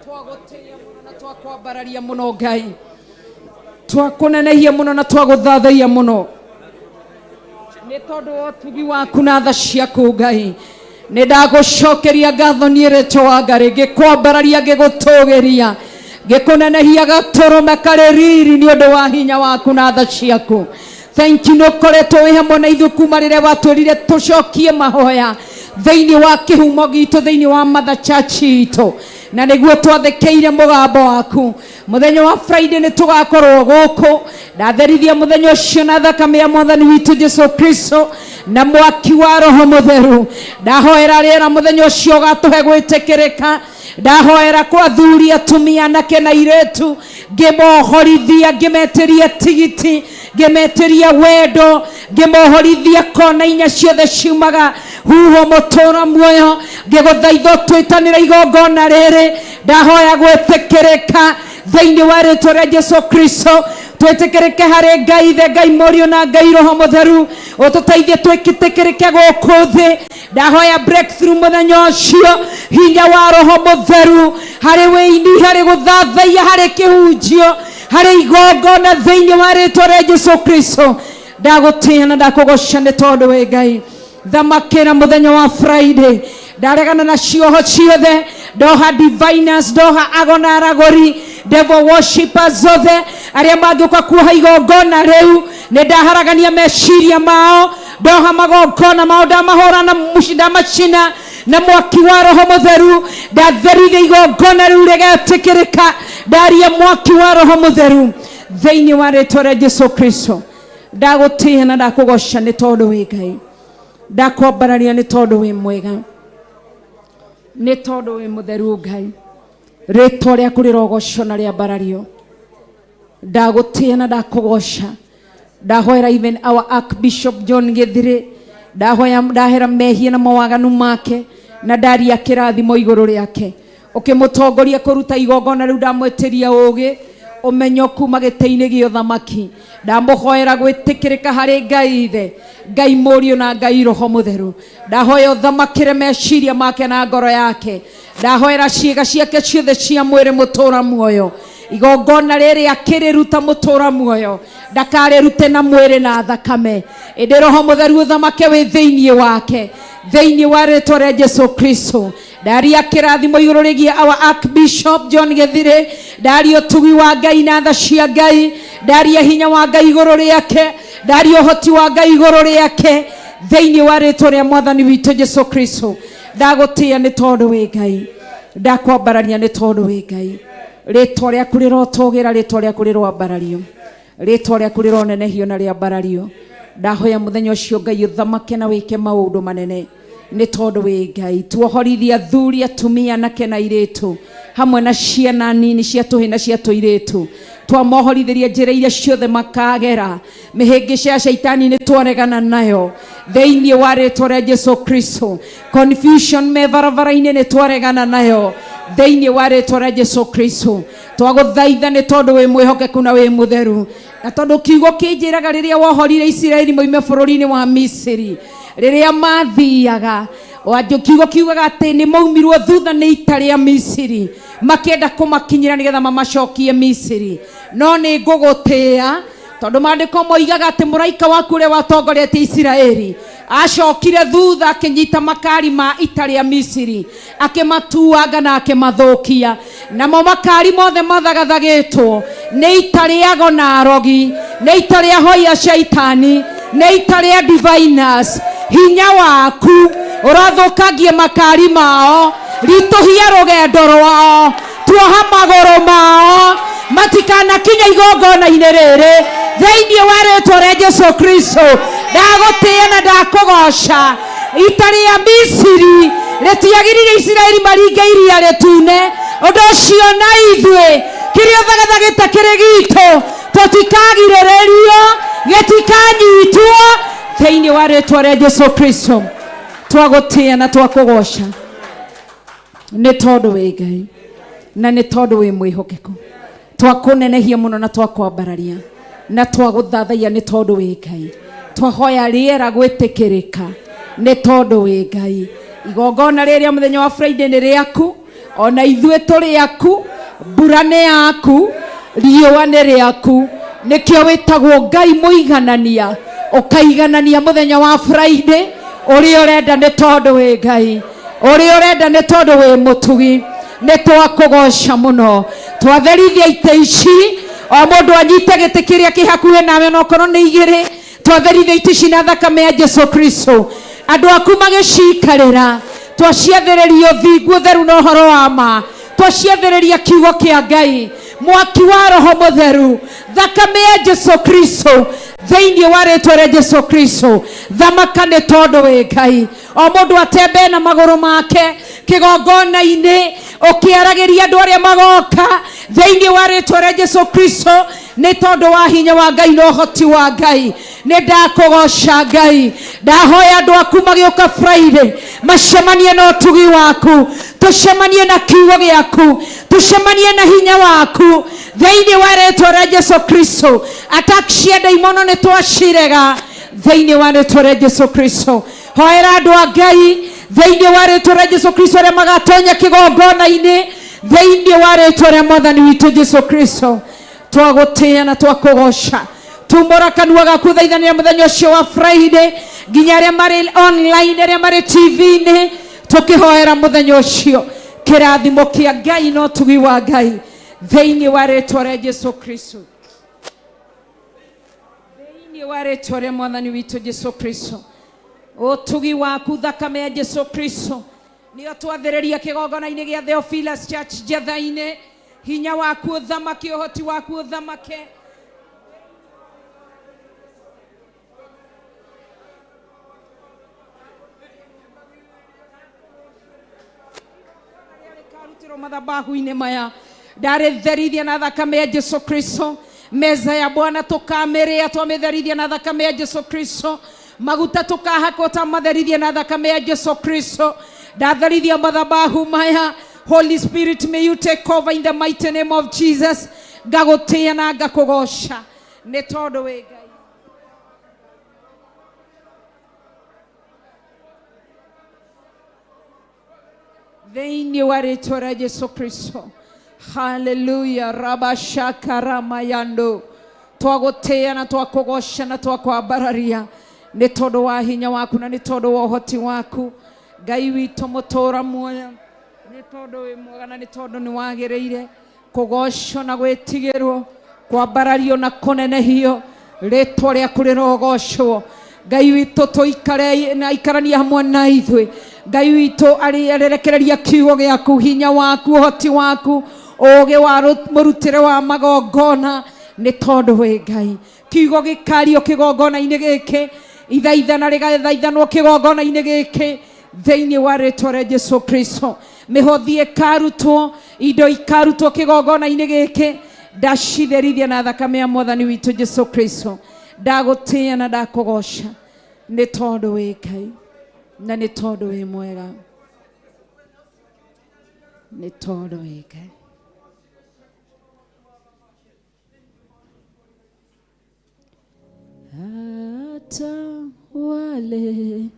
Twagutia muno na twakwambararia muno Ngai. Twakunenehia muno na twaguthathaia muno ni tondu utugi waku na tha ciaku Ngai. Ni ndagucokeria ngatho ni ritwa wa Ngai, ngikwambararia ngigutugiria, ngikunenehia gaturume kari riri ni undu wa hinya waku na tha ciaku. Thank you no koretwo wi hamwe na ithu kuma rire watwirire tucokie mahoya thiini wa kihumo gitu, thiini wa Mother Church itu, na niguo twathekeire mugambo waku. Muthenya wa Friday ni tugakorwo guku. Ndatherithia muthenya ucio na thakame ya Mwathani witu Jesu Kristo na mwaki wa Roho Mutheru. Ndahoera riera muthenya ucio gatuhe gwitikirika. Ndahoera kwa athuri, atumia, anake na iretu, ngimohorithia, ngimeteria tigiti, ngimeteria wendo, ngimohorithia kona inya ciothe ciumaga huho mutura muoyo. Ngiguthaitha twitanira igongona riri. Ndahoya gwitikirika thiini wa ritwa ria Jesu Kristo. Twitikirike hari Ngai ithe, Ngai Morio na Ngai Roho Mutheru. Ututeithie twikitikirike guku thi. Ndahoya breakthrough muthenya ucio, hinya wa Roho Mutheru hari weini, hari guthathaia, hari kihunjio, hari igongona thiini wa ritwa ria Jesu Kristo. Ndagutia na ndakugoca ni tondu wi Ngai. Thamakira muthenya wa Friday. Ndaregana na cioho ciothe, ndoha diviners, ndoha agona aragori, devil worshippers othe aria mangiuka kuoha igongona riu. Ni ndaharagania meciria mao, ndoha magongona mao, ndamahura na mushinda macina na mwaki wa Roho Mutheru. Ndatherithia igongona riu rigetikirika, ndaria mwaki wa Roho Mutheru thiini wa ritwa ria Jesu Kristo. Ndagutia na ndakugoca ni tondu wi Ngai. Ndakwambararia ni tondu wi mwega, ni tondu wi mutheru Ngai. Ritwa riaku rirogoco na riambarario. Ndagutia na ndakugoca. Ndahoera even our Archbishop John Githire. Ndahera mehia na mawaganu make na ndaria kirathimo iguru riake. Ukimutongoria kuruta igongona riu, ndamwetiria ugi umenyo kuma gite-ini gia uthamaki. Ndamuhoera gwitikirika hari Ngai ithe, Ngai Morio na Ngai Roho Mutheru. Ndahoya uthamakire meciria make na ngoro yake. Ndahoera ciiga ciake ciothe cia mwiri mutura muoyo. Igongona riri akiriruta mutura muoyo, ndakarerute na mwiri na thakame. Indi Roho Mutheru uthamake wi thiini wake, thiini wa ritwa ria Jesu Kristo. Ndaria kirathimo iguru rigie our Archbishop John Githire. Ndaria utugi wa Ngai na tha cia Ngai. Ndaria hinya wa Ngai iguru riake. Ndaria uhoti wa Ngai iguru riake thiini wa ritwa ria Mwathani witu Jesu Kristo. Ndagutia ni tondu wi Ngai. Ndakwambararia ni tondu wi Ngai. Ritwa riaku rirotugira, ritwa riaku rirwambarario, ritwa riaku rironenehio na riambarario. Ndahoya muthenya ucio Ngai uthamake na wike maundu manene ni tondu wi Ngai. Tuohorithia athuri, atumia, anake na iritu, hamwe na ciana nini cia tuhi na cia tuiritu. Twamohorithiria njira iria ciothe makagera. Mihingica ya shaitani ni twaregana nayo thiini wa ritwa ria Jesu Kristo. Confusion me varavara-ini ni twaregana nayo thiini wa ritwa ria Jesu Kristo. Twaguthaitha ni tondu wi mwihokeku na wi mutheru, na tondu kiugo kinjiraga riria wohorire Israeli moime bururi-ini wa Misiri riria mathiaga kiugo kiugaga ati ni maumirwo thutha ni ita ria Misiri makienda kumakinyira nigetha mamacokie Misiri no ni ngugutia tondu maandiko moigaga ati muraika waku uria watongoretie Isiraeli acokire thutha akinyita makari ma ita ria Misiri akimatuanga na akimathukia namo makari mothe mathagathagitwo ni ita riago na arogi ni ita ria hoi ya shaitani ni ita ria diviners hinya waku urathukangie makari mao rituhia rugendo rwao tuoha maguru mao matikana kinya igongona-inĩ rĩrĩ thĩinĩ wa rĩtwa rĩa Jesu Kristo ndagũtĩĩa na ndakũgoca ita rĩa Misiri rĩtiagĩrĩire Isiraeli maringe iria rĩtune ũndũ ũcio na ithuĩ kĩrĩa thagathagĩte kĩrĩ gitũ tũtikagirĩrĩrio gĩtikanyitwo thĩinĩ wa rĩtwa rĩa Jesu Kristo twagũtĩĩa na twakũgoca nĩ tondũ wĩ Ngai na nĩ tondũ wĩ mwĩhokeku twakunenehia muno na twakwambararia na twaguthathaia ni tondu wi Ngai twahoya riera gwitikirika ni tondu wi Ngai igongona riria muthenya wa Friday ni riaku ona ithue turi aku mbura ni yaku riua ni riaku nikio witagwo Ngai muiganania ukaiganania muthenya wa Friday uri urenda ni tondu wi Ngai uri urenda ni tondu wi mutugi ni twakugoca muno twatherithia ite ici o mundu anyite giti kiria kihakuhe nawe no korwo ni igiri twatherithia ite ici na thakame ya Jesu Kristo andu aku magicikarira twaciathĩrĩria ũthingu theru na ũhoro wa ma twaciathĩrĩria kiugo kia Ngai mwaki wa roho mutheru thakame ya Jesu Kristo thĩinĩ wa rĩtwa rĩa Jesu Kristo thamaka nĩ tondũ wĩ Ngai o mũndũ atembe na magũrũ make kĩgongona-inĩ ũkĩaragĩria andũ arĩa magoka thĩinĩ wa rĩtwa rĩa Jesu Kristo nĩ tondũ wa hinya wa Ngai na ũhoti wa Ngai nĩ ndakũgoca Ngai ndahoya andũ aku magĩũka Friday macemanie na ũtugi waku tucemanie na kiugo gĩaku tucemanie na hinya waku thĩinĩ wa rĩtwa rĩa Jesu Kristo attacks cia daimono nĩ twacirega thĩinĩ wa rĩtwa rĩa Jesu Kristo hoera andũ a Ngai thĩinĩ wa rĩtwa rĩa Jesu Kristo arĩa magatonya kĩgongona-inĩ thĩinĩ wa rĩtwa rĩa Mwathani witũ Jesu Kristo twagũtĩĩa na twakũgoca tumũra kanua gaku thaithanĩra mũthenya ũcio wa Friday nginya arĩa marĩ online arĩa marĩ TV-inĩ tũkĩhoera mũthenya ũcio kĩrathimo kĩa Ngai na ũtugi wa Ngai thĩinĩ wa rĩtwa rĩa Jesu Kristo thĩinĩ wa rĩtwa rĩa Mwathani witũ Jesu Kristo ũtugi waku thakame ya Jesu Kristo nĩyo twathĩrĩria kĩgongona-inĩ gĩa Theophilus Church Jetha-inĩ hinya waku ũthamake ũhoti waku ũthamake madhabahu-inĩ maya ndarĩtherithia na thakame ya Jesu Kristo meza ya Bwana tũkamĩrĩa twamĩtherithia na thakame ya Jesu Kristo maguta tukahakwo tamatherithia na thakame ya Jesu Kristo ndatherithia madhabahu maya Holy Spirit may you take over in the mighty name of Jesus ngagũtĩĩa na ngakũgoca nĩ tondũ wĩ Ngai thĩinĩ wa rĩtwa rĩa Jesu Kristo haleluya rabashaka ramayando twagũtĩĩa na twakũgoca na twakwambararia nĩ tondũ wa hinya waku na nĩ tondũ wa ũhoti waku Ngai witũ mũtũra muoyo nĩ tondũ wĩ mwega na nĩ tondũ nĩ wagĩrĩire kũgocwo na gwĩtigĩrwo kwambarario na kũnenehio rĩtwa rĩaku rĩrogocwo Ngai witũ tũikare na ikarania hamwe na ithuĩ Ngai witũ arĩrekereria kiugo gĩaku hinya waku ũhoti waku ũũgĩ wa mũrutĩre wa magongona nĩ tondũ wĩ Ngai kiugo gĩkario kĩgongona-inĩ gĩkĩ ithaithana rĩgathaithanwo kĩgongona-inĩ gĩkĩ thĩinĩ wa rĩtwa rĩa Jesu Kristo mĩhothi ĩkarutwo indo ikarutwo kĩgongona-inĩ gĩkĩ ndacitherithia na thakame ya Mwathani witũ Jesu Kristo ndagũtĩĩa na ndakũgoca nĩ tondũ wĩ Ngai na nĩ tondũ wĩ mwega nĩ tondũ wĩ Ngai hata wale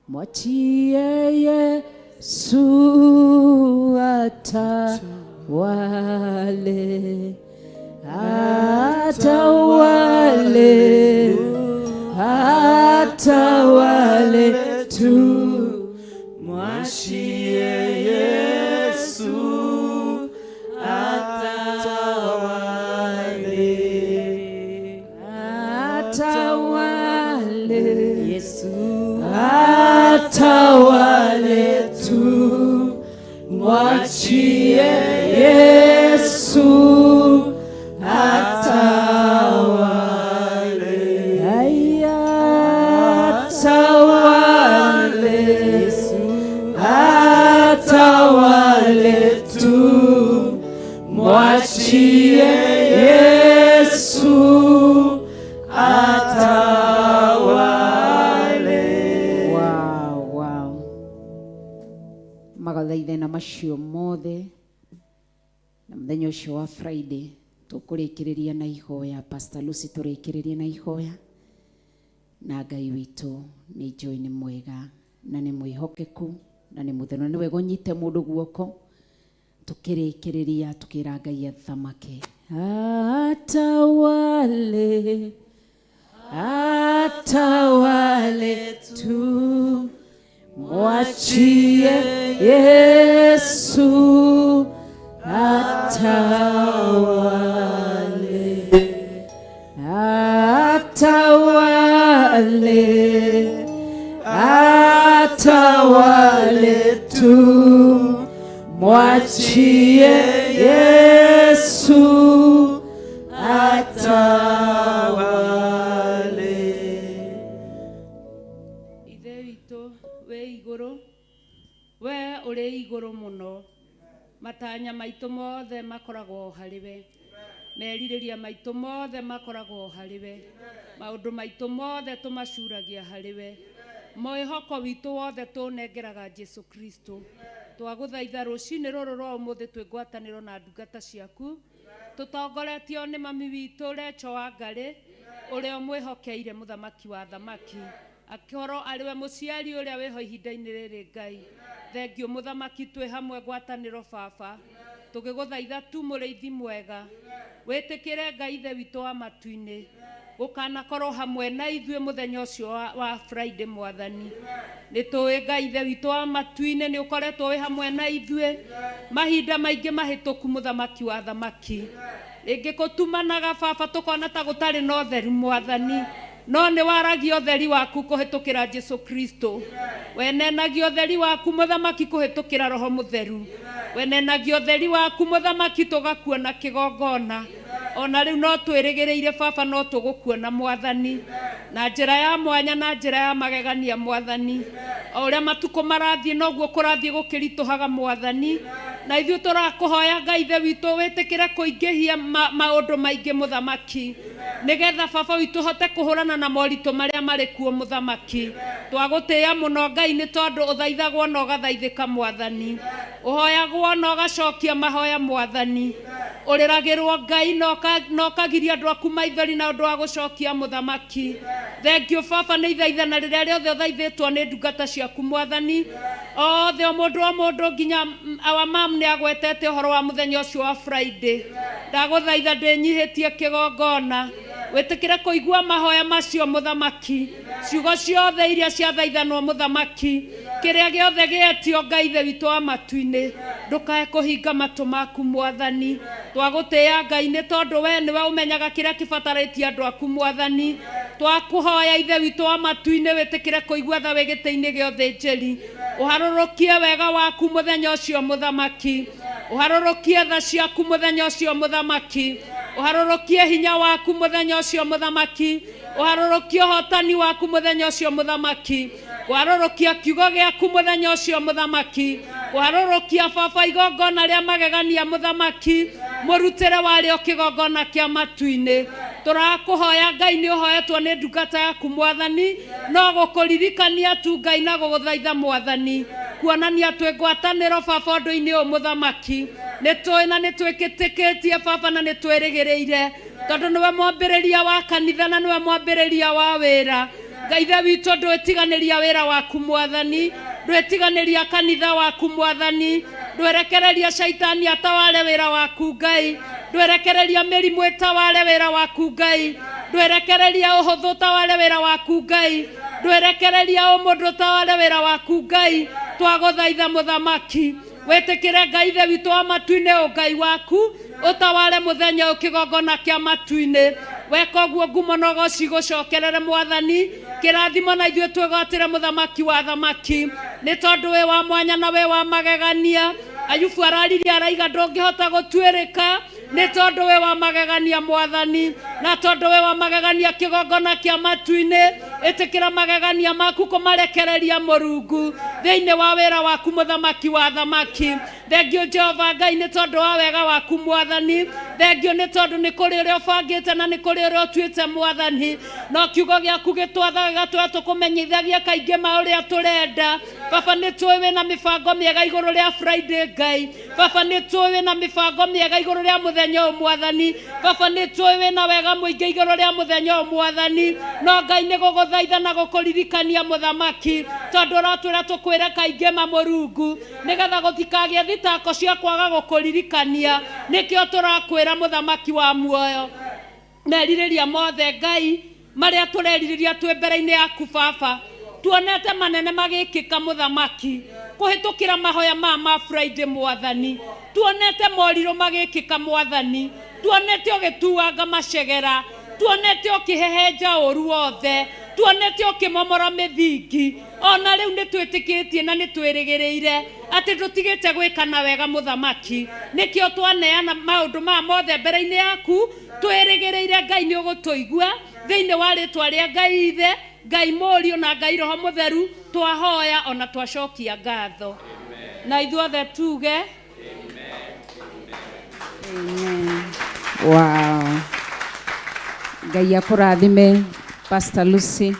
mwachie Yesu atawale, atawale, atawale tu. Mwachie Yesu atawale, atawale, Yesu atawale tu. Mwachie Yesu atawale, aya atawale, Yesu atawale tu. Mwachie Yesu atawale. Wow. Magathaithe na macio mothe na muthenya ucio wa Friday tukurikiriria na ihoya. Pastor Lucy turikiririe na ihoya, na Ngai witu ni njoi ni mwega na ni mwihokeku na ni mutheno. Ni wega unyite mundu guoko tukirikiriria tukira Ngai athamake. Atawale, atawale tu. Mwachie Yesu atawale, atawale, atawale tu. Mwachie Yesu atawale. Ithe witũ we igũrũ, we ũrĩ igũrũ mũno, matanya maitũ mothe makoragwo harĩwe, merirĩria maitũ mothe makoragwo harĩwe, maũndũ maitũ mothe tũmacuragia harĩwe, mwĩhoko witũ wothe tũnengeraga Jesu Kristo. Twagũthaitha rũcinĩ rũrũ rwa ũmũthĩ twĩ ngwatanĩro na ndungata ciaku, tũtongoretio nĩ mami witũ Recho Wangarĩ, ũrĩa mwĩhokeire mũthamaki wa thamaki, akorwo arĩwe mũciari ũrĩa wĩho ihinda-inĩ rĩrĩ. Ngai thengio mũthamaki, twĩ hamwe ngwatanĩro Baba, tũgĩgũthaitha tu mũrĩithi mwega, wĩtĩkĩre Ngai ithe witũ wa matu-inĩ gũkanakorwo hamwe na ithuĩ mũthenya ũcio wa Friday Mwathani. Nĩtũĩ Ngai ithe witũ wa matu-inĩ nĩ ũkoretwo wĩ hamwe na ithuĩ mahinda maingĩ mahĩtũku mũthamaki wa thamaki. Rĩngĩ gũtumanaga Baba tũkona ta gũtarĩ na ũtheri Mwathani, no nĩ waragia ũtheri waku kũhĩtũkĩra Jesu Kristo. Wenenagia ũtheri waku mũthamaki kũhĩtũkĩra Roho Mũtheru. Wenenagia ũtheri waku mũthamaki tũgakuona kĩgongona. Ona rĩu no twĩrĩgĩrĩire Baba, no tũgũkuona Mwathani na njĩra ya mwanya na njĩra ya magegania Mwathani. O ũrĩa matukũ marathiĩ noguo kũrathiĩ gũkĩritũhaga Mwathani, na ithuĩ tũrakũhoya Ngai ithe witũ wĩtĩkĩre kũingĩhia maũndũ maingĩ mũthamaki, nĩgetha Baba witũ hote kũhũrana na moritũ marĩa marĩ kuo mũthamaki. Twagũtĩĩa mũno Ngai nĩ tondũ ũthaithagwo na ũgathaithĩka Mwathani, ũhoyagwo na ũgacokia mahoya Mwathani, ũrĩragĩrwo Ngai na ũkagiria andũ aku maithori na ũndũ wa gũcokia mũthamaki. Thengio Baba nĩ ithaithana rĩrĩa rĩothe ũthaithĩtwo nĩ ndungata ciaku Mwathani. Othe o mũndũ nginya our mam nĩ agwetete ũhoro wa mũthenya ũcio wa Friday. Ndagũthaitha ndĩnyihĩtie kĩgongona, wĩtĩkĩre kũigua mahoya macio mũthamaki, ciugo ciothe iria ciathaithanwo mũthamaki, kĩrĩa gĩothe gĩetio Ngai ithe witũ wa matu-inĩ, ndũkae kũhinga matũ maku Mwathani. Twagũtĩĩa Ngai nĩ tondũ we nĩwe ũmenyaga kĩrĩa kĩbatarĩtie andũ aku Mwathani. Twakũhoya ithe witũ wa matu-inĩ wĩtĩkĩre kũigua tha wĩ gĩtĩ-inĩ gĩa ũthĩnjĩri, ũharũrũkie wega waku mũthenya ũcio mũthamaki, ũharũrũkie tha ciaku mũthenya ũcio mũthamaki, ũharũrũkie hinya waku mũthenya ũcio mũthamaki, ũharũrũkie ũhotani waku mũthenya ũcio mũthamaki, ũharũrũkie kiugo gĩaku mũthenya ũcio mũthamaki, ũharũrũkie Baba igongona rĩa magegania mũthamaki, mũrutĩre warĩo kĩgongona kĩa matu-inĩ. Tũrakũhoya Ngai nĩ ũhoyetwo nĩ ndungata yaku Mwathani, no gũkũririkania tu Ngai na gũgũthaitha Mwathani, kuonania twĩ ngwatanĩro Baba ũndũ-inĩ ũyũ mũthamaki. Nĩtũĩ na nĩtwĩkĩtĩkĩtie Baba na nĩtwĩrĩgĩrĩire, tondũ nĩwe mwambĩrĩria wa kanitha na nĩwe mwambĩrĩria wa wĩra. Ngaithe witũ ndwĩtiganĩria wĩra waku Mwathani, ndwĩtiganĩria kanitha waku Mwathani, ndwerekereria shaitani atawale wĩra waku Ngai, ndwerekereria mĩrimũ ĩtawale wĩra waku Ngai, ndwerekereria ũhũthũ ũtawale wĩra waku Ngai, ndwerekereria ũmũndũ ũtawale wĩra waku Ngai. Twagũthaitha Mũthamaki, wĩtĩkĩre Ngaithe witũ wa matu-inĩ Ngai waku ũtawale mũthenya ũkĩgongona kĩa matu-inĩ. Weka ũguo ngumo na ũgoci gũcokerere Mwathani, kĩrathimo na ithuĩ twĩgwatĩre Mũthamaki wa thamaki, nĩ tondũ wĩ wa mwanya na wĩ wa magegania. Ayubu araririe araiga ndũngĩhota gũtuĩrĩka, nĩ tondũ wĩ wa magegania Mwathani, na tondũ wĩ wa magegania kĩgongona kĩa matu-inĩ. Ĩtĩkĩra magegania maku kũmarekereria Mũrungu thĩinĩ wa wĩra waku Mũthamaki wa thamaki. Thengio Jehova Ngai nĩ tondũ wa wega waku Mwathani, thengio nĩ tondũ nĩ kũrĩ ũrĩa ũbangĩte na nĩ kũrĩ ũrĩa ũtuĩte Mwathani, no kiugo gĩaku gĩtwathaga gĩgatwĩra tũkũmenyithagia kaingĩ ma ũrĩa tũrenda. Baba nĩ tũĩ wĩna mĩbango mĩega igũrũ rĩa Friday Ngai, Baba nĩ tũĩ wĩna mĩbango mĩega igũrũ rĩa mũthenya ũyũ Mwathani, Baba nĩ tũĩ wĩna wega mũingĩ igũrũ rĩa mũthenya ũyũ Mwathani, no Ngai nĩ gũgũthaitha na gũkũririkania Mũthamaki, tondũ ũratwĩra tũkwĩre kaingĩ ma Mũrungu, nĩgetha gũtikagĩe thitako cia kwaga gũkũririkania. Nĩkĩo tũrakwĩra Mũthamaki wa muoyo, merirĩria mothe Ngai marĩa tũrerirĩria twĩ mbere-inĩ yaku Baba. Tuonete manene magĩkĩka Mũthamaki kũhĩtũkĩra mahoya ma Friday Mwathani, tuonete morirũ magĩkĩka Mwathani, tuonete ũgĩtuanga macegera, tuonete ũkĩhehenja ũru wothe, tuonete ũkĩmomora mĩthingi. Ona rĩu nĩ twĩtĩkĩtie na nĩ twĩrĩgĩrĩire atĩ tũtigĩte gwĩka na wega Mũthamaki, nĩkĩo twaneana maũndũ maya mothe mbere-inĩ yaku, twĩrĩgĩrĩire Ngai nĩ ũgũtũigua thĩinĩ wa rĩtwa rĩa Ngai Ithe, Ngai Mũriũ na Ngai Roho Mũtheru. Twahoya ona twacokia ngatho, na ithuothe tuge amen. Wow. Ngai akũrathime Pastor Lucy,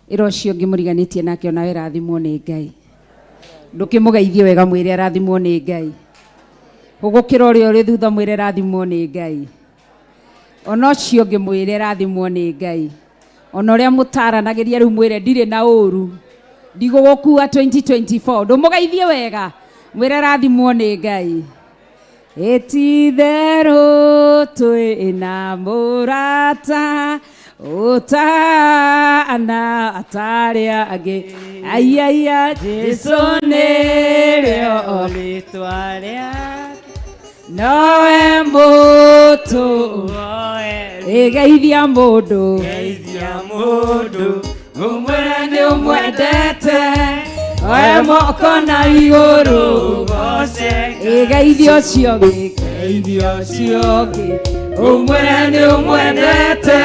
irocio ngĩmũriganĩtie nake ona we rathimwo nĩ Ngai. Ndũkĩmũgeithie wega mwĩre arathimwo nĩ Ngai, ũgũkĩra ũrĩa ũrĩ thutha mwĩre arathimwo nĩ Ngai, ona ũcio ũngĩ mwĩre arathimwo nĩ Ngai, ona ũrĩa mũtaranagĩria rĩu mwĩre ndirĩ na ũru, ndigũgũkua 2024. Ndũmũgeithie wega mwĩre arathimwo nĩ Ngai. Etitherũ twĩna mũrata ũtana atarĩ angĩ, aiaia Jesũ nĩrĩo rĩtwa rĩake, nowe mũtũ ĩgeithia mũndũ, ũmwĩre nĩ ũmwendete, oe moko na igũrũ, ĩgeithia ũcio ũngĩ, ũmwĩre nĩ ũmwendete,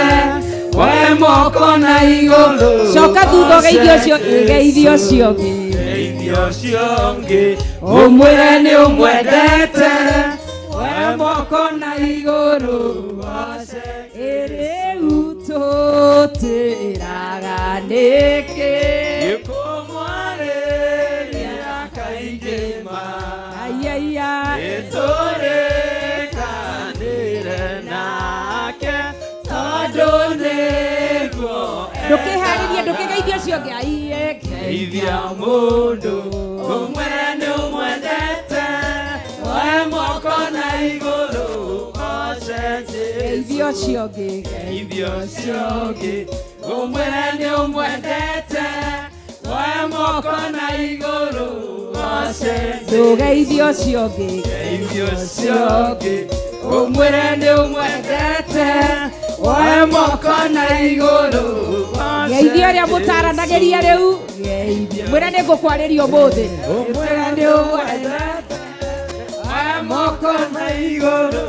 oe moko na igũrũ. Coka thutha ũgeithia ũcio, ĩgeithia ũcio ũngĩ, ũmwĩre nĩ ũmwendete, oe moko na igũrũ. Rĩu tũtĩraga nĩkĩ gĩkũmwarĩria kaingĩ ma, aiaia nĩtũrĩkanĩre nake tondũ nĩguo. Ndũkĩharĩrie, ndũkĩgeithia ũcio ũngĩ, geithia mũndũ, ũmwĩre nĩ ũmwendete, oe moko na igũrũ. Geithia ũcio ũngĩ, ũmwĩre nĩ ũmwendete, oe moko na igũrũ. Ndũgeithia ũcio ũngĩ, ũmwĩre nĩ ũmwendete, oe moko na igũrũ. Geithia ũrĩa mũtaranagĩria rĩu, mwĩre nĩ ngũkwarĩria ũmũthĩ, ũmwĩre nĩ ũmwendete, oe moko na igũrũ.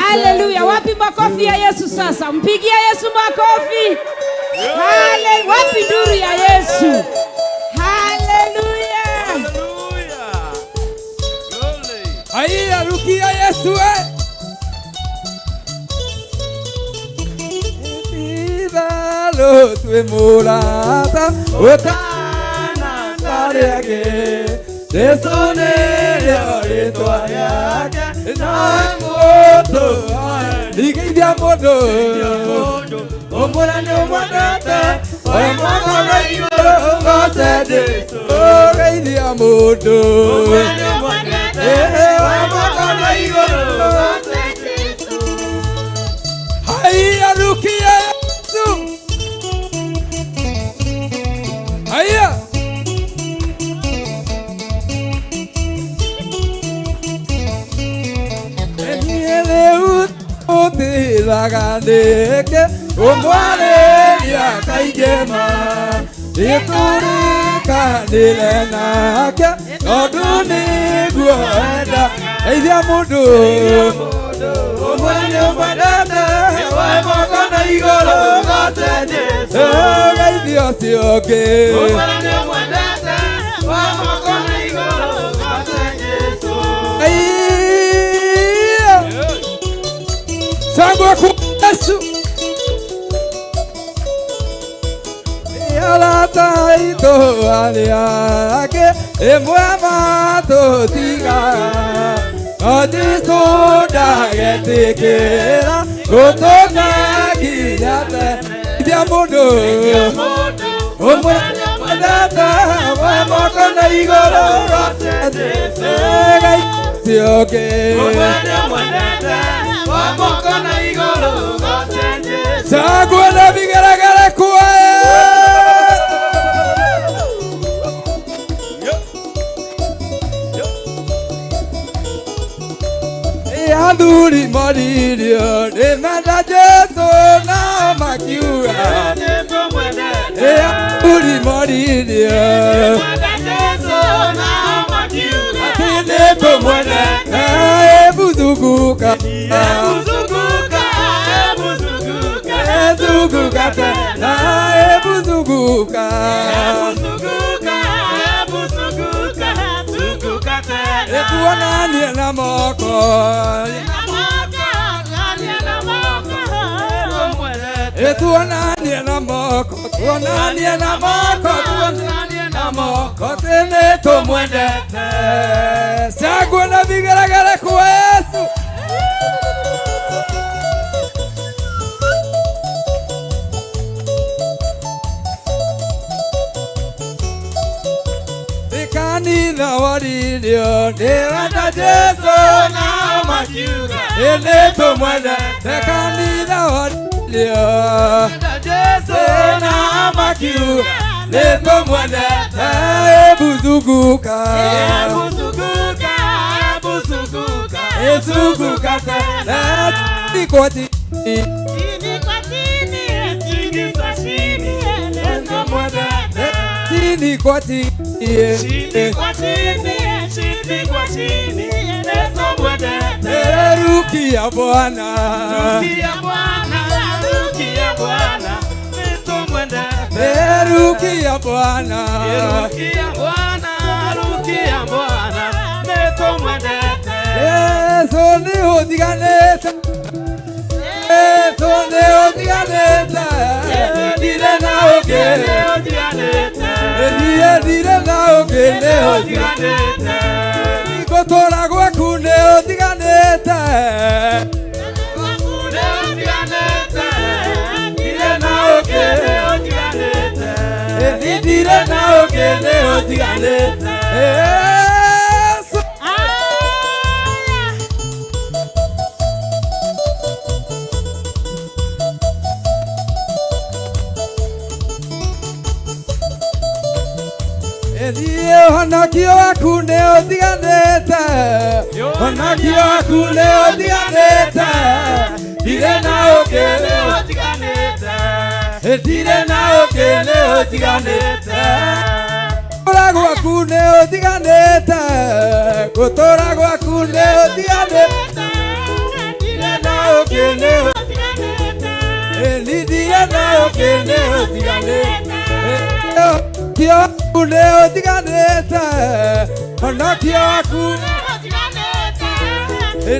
Haleluya, wapi makofi ya Yesu sasa? Mpigie Yesu makofi. Haleluya, wapi nduru ya Yesu? Haleluya. Haya, rukia Yesu Ivalo tue mulata utana karege desone rĩtwa rĩake, na mũndũ ĩgeithia mũndũ, Omwana omwendete omwana igoro ngosende ogeithia mundu omwana igoro hai arukia Yesu haya Otilagandeke omwareria kaigema iturika nilenake noduni guenda eithia mundu omwana omwendete omwana igoro ngosende geithia ciongi omwana omwendete omwana igoro ngosende Sangwa kwa Yesu Yala taito aliake Emwema totiga Odi soda yetekera Kotoka kinyate Idia mundu Omwana madata Wamoko na igoro Gai sioke Omwana madata Wamoko na igoro Sagwa na bigaragara kwa Anduri maririo Nemanda Jesu na makiura Anduri maririo Nemanda Jesu na makiura Neto mwene Ebuzunguka Ebuzunguka Ebuzunguka tena Ebuzunguka Ebuzunguka tena Etuonanie na moko Etuonanie na moko Tuonanie na moko Tuonanie na moko Tene tumwendete Sagwa na bigaragara kwa Yesu Kanina waririo Nemanda Jesu na makiura Ene tumwendete Kanina waririo Nemanda Jesu na makiura Neto mwendete Ebuzunguka Ebuzunguka Ebuzunguka Ebuzunguka tena Tini kwa tini Tini kwa tini Tini kwa tini Neto mwendete Tini kwa tini Tini kwa tini Tini kwa tini Neto mwendete Rukia Bwana Rukia Bwana Rukia Bwana Rukia Bwana Rukia Bwana Rukia Bwana Neto mwendete Yesu ni odiganeta Yesu ni odiganeta Dire na ogene odiganeta Dire na ogene odiganeta Nikotora gwaku ne odiganeta Gwaku ne odiganeta Dire na ogene odiganeta Dire na ogene odiganeta Yesu Honakio waku ne odiganeta Honakio waku ne odiganeta Dire na ogene odiganeta Dire na ogene odiganeta Kotora gwaku ne odiganeta Kotora gwaku ne odiganeta Dire na ogene odiganeta Dire na ogene odiganeta Kio waku ne odiganeta Honakio waku ne odiganeta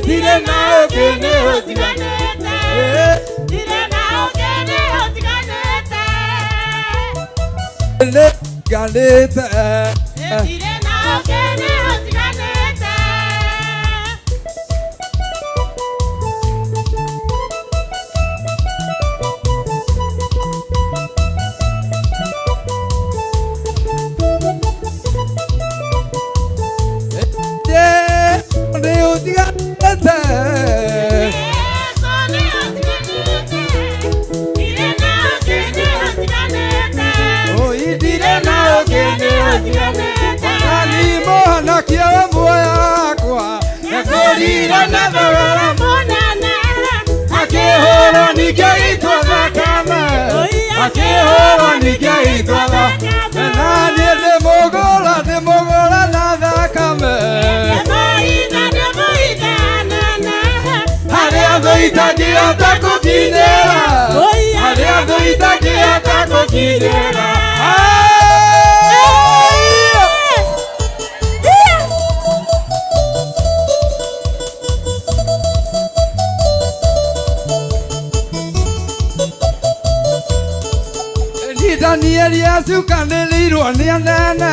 Dire na ogene odiganeta Dire na ogene odiganeta Odiganeta Dire na ogene odiganeta Akira na thogora munene, akihũrwo ningĩ itwa thakame, akihũrwo ningĩ itwa thakame, na niĩ ndĩmũgũra na thakame, harĩa thũ itangĩhota kũkinyĩra, harĩa thũ itangĩhota kũkinyĩra. Danieli acukanĩrĩirwo nĩ anene,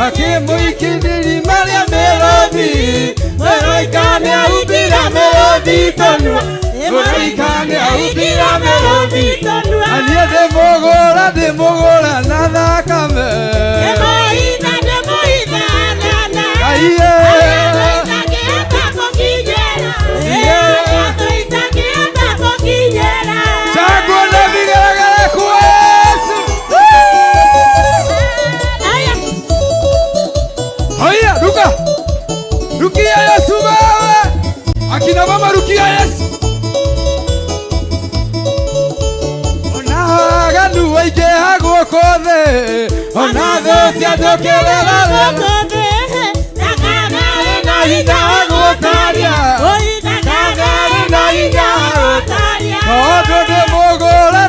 akĩmũikĩrĩria marĩa mĩrũthi, mũraika nĩahumbĩra mĩrũthi tondũ, mũraika nĩahumbĩra mĩrũthi tondũ, niĩ ndĩmũgũra na thakame, Rukia Yesu wewe, akina mama rukia Yesu. Ona aganu aingĩ agũkũ thĩ, ona thũ ciathũkĩrĩra thĩ, ndakanarĩ na hinya agũtaria, ndakanarĩ na hinya agũtaria, tondũ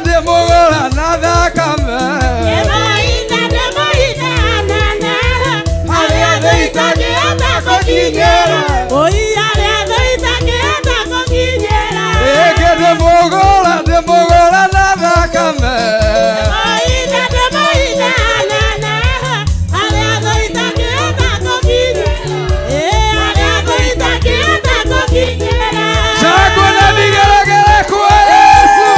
ndĩmũgũra na thakame, harĩa thĩ itangĩhota kũkinyĩra, ndĩmũgũra na thakame, shangwe na vigelegele kwa Yesu.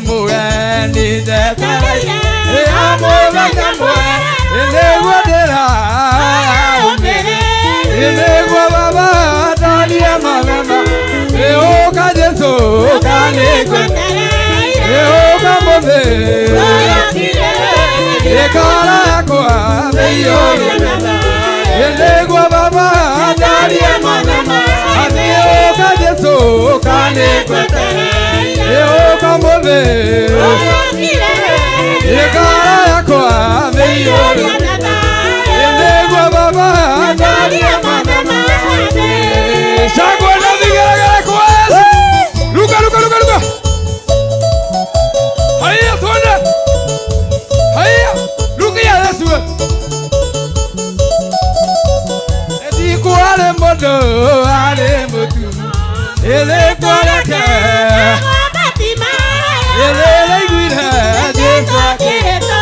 Mugani detaya, amora kamwe, elegwa dera, elegwa baba, dalia mama, eoka Yesu, kanekwe, eoka mbe, ekala kwa meyo, elegwa baba, dalia mama, eoka Yesu, kanekwe. Eoka mbe, ekala yakwa meyoro, elegwa baba, dalia mama, shangwe na vigelegele kwa Yesu. Luka. Haya twende, haya rukia Yesu. Eti kuale modo, ale modu, ele kwalake. Ele guira Yesu aketo,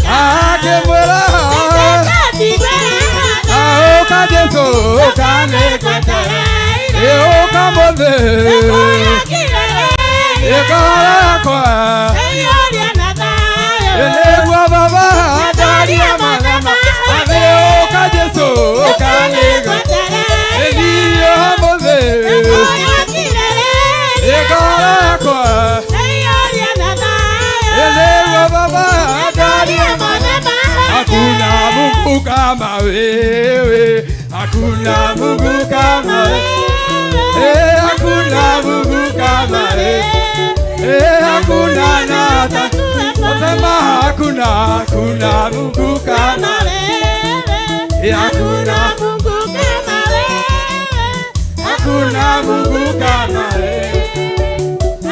akemwela, aoka Yesu kanekwe, eoka mbe, ekala yakwa, elegwa baba, dalia mama, aoka Yesu kanekwe, eliyo mbe, ekala yakwa. Elewa baba, dalia mama, hakuna Mungu kama wewe, hakuna Mungu kama wewe, hakuna Mungu kama wewe, hakuna nata, sema hakuna Mungu kama wewe, hakuna Mungu kama wewe, hakuna Mungu kama wewe,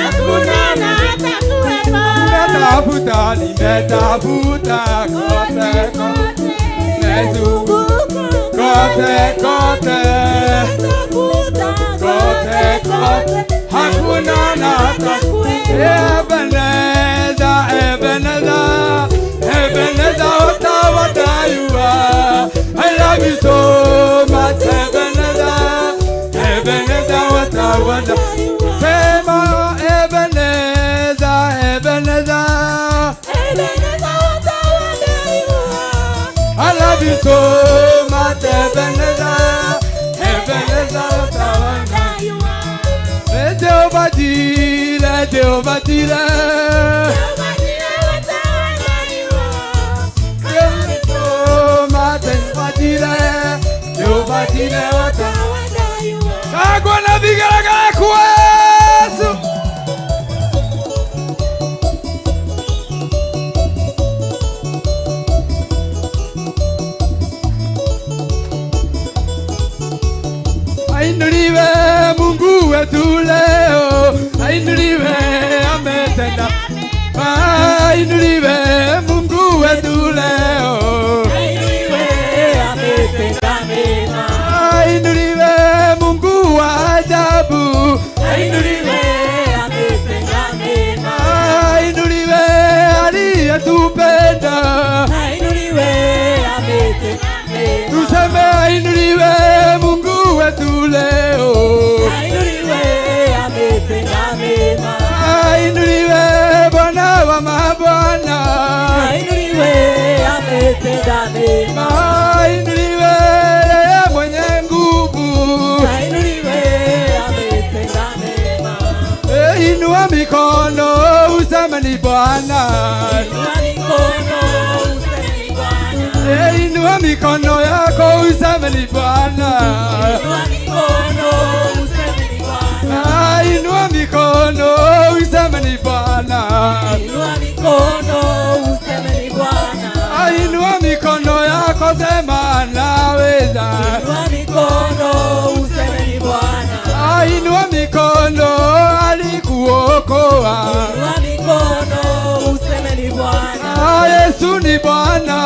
hakuna nata. Nimetafuta kote, hakuna nata. Ebeneza, watayua. I love you so much, Ebeneza, watawanda. Sema Ebeneza, I love you so much, Ebeneza, watawanda. Jehovah Jireh. Agora vigara kuesu. Ainuliwe Mungu wetu leo, ainuliwe ametenda. Ainuliwe Mungu wetu leo, ainuliwe ametenda mema. Ainuliwe Mungu wa ajabu, ainuliwe ametenda mema. Ainuliwe aliyetupenda, ainuliwe ametenda mema. Tuseme ainuliwe Mungu wetu leo, ainuliwe ametenda mema. Ainuliwe Bwana wa mabwana, ainuliwe ametenda mema. Ainuliwe mwenye nguvu, ainuliwe ametenda mema. Inua mikono useme ni Bwana, inua mikono useme ni Bwana. Inua mikono yako useme ni Bwana, inua mikono useme ni Bwana. Inua mikono useme ni Bwana, inua mikono useme ni Bwana. Inua mikono yako sema naweza, inua mikono useme ni Bwana. Inua mikono alikuokoa, inua mikono useme ni Bwana. Yesu ni Bwana,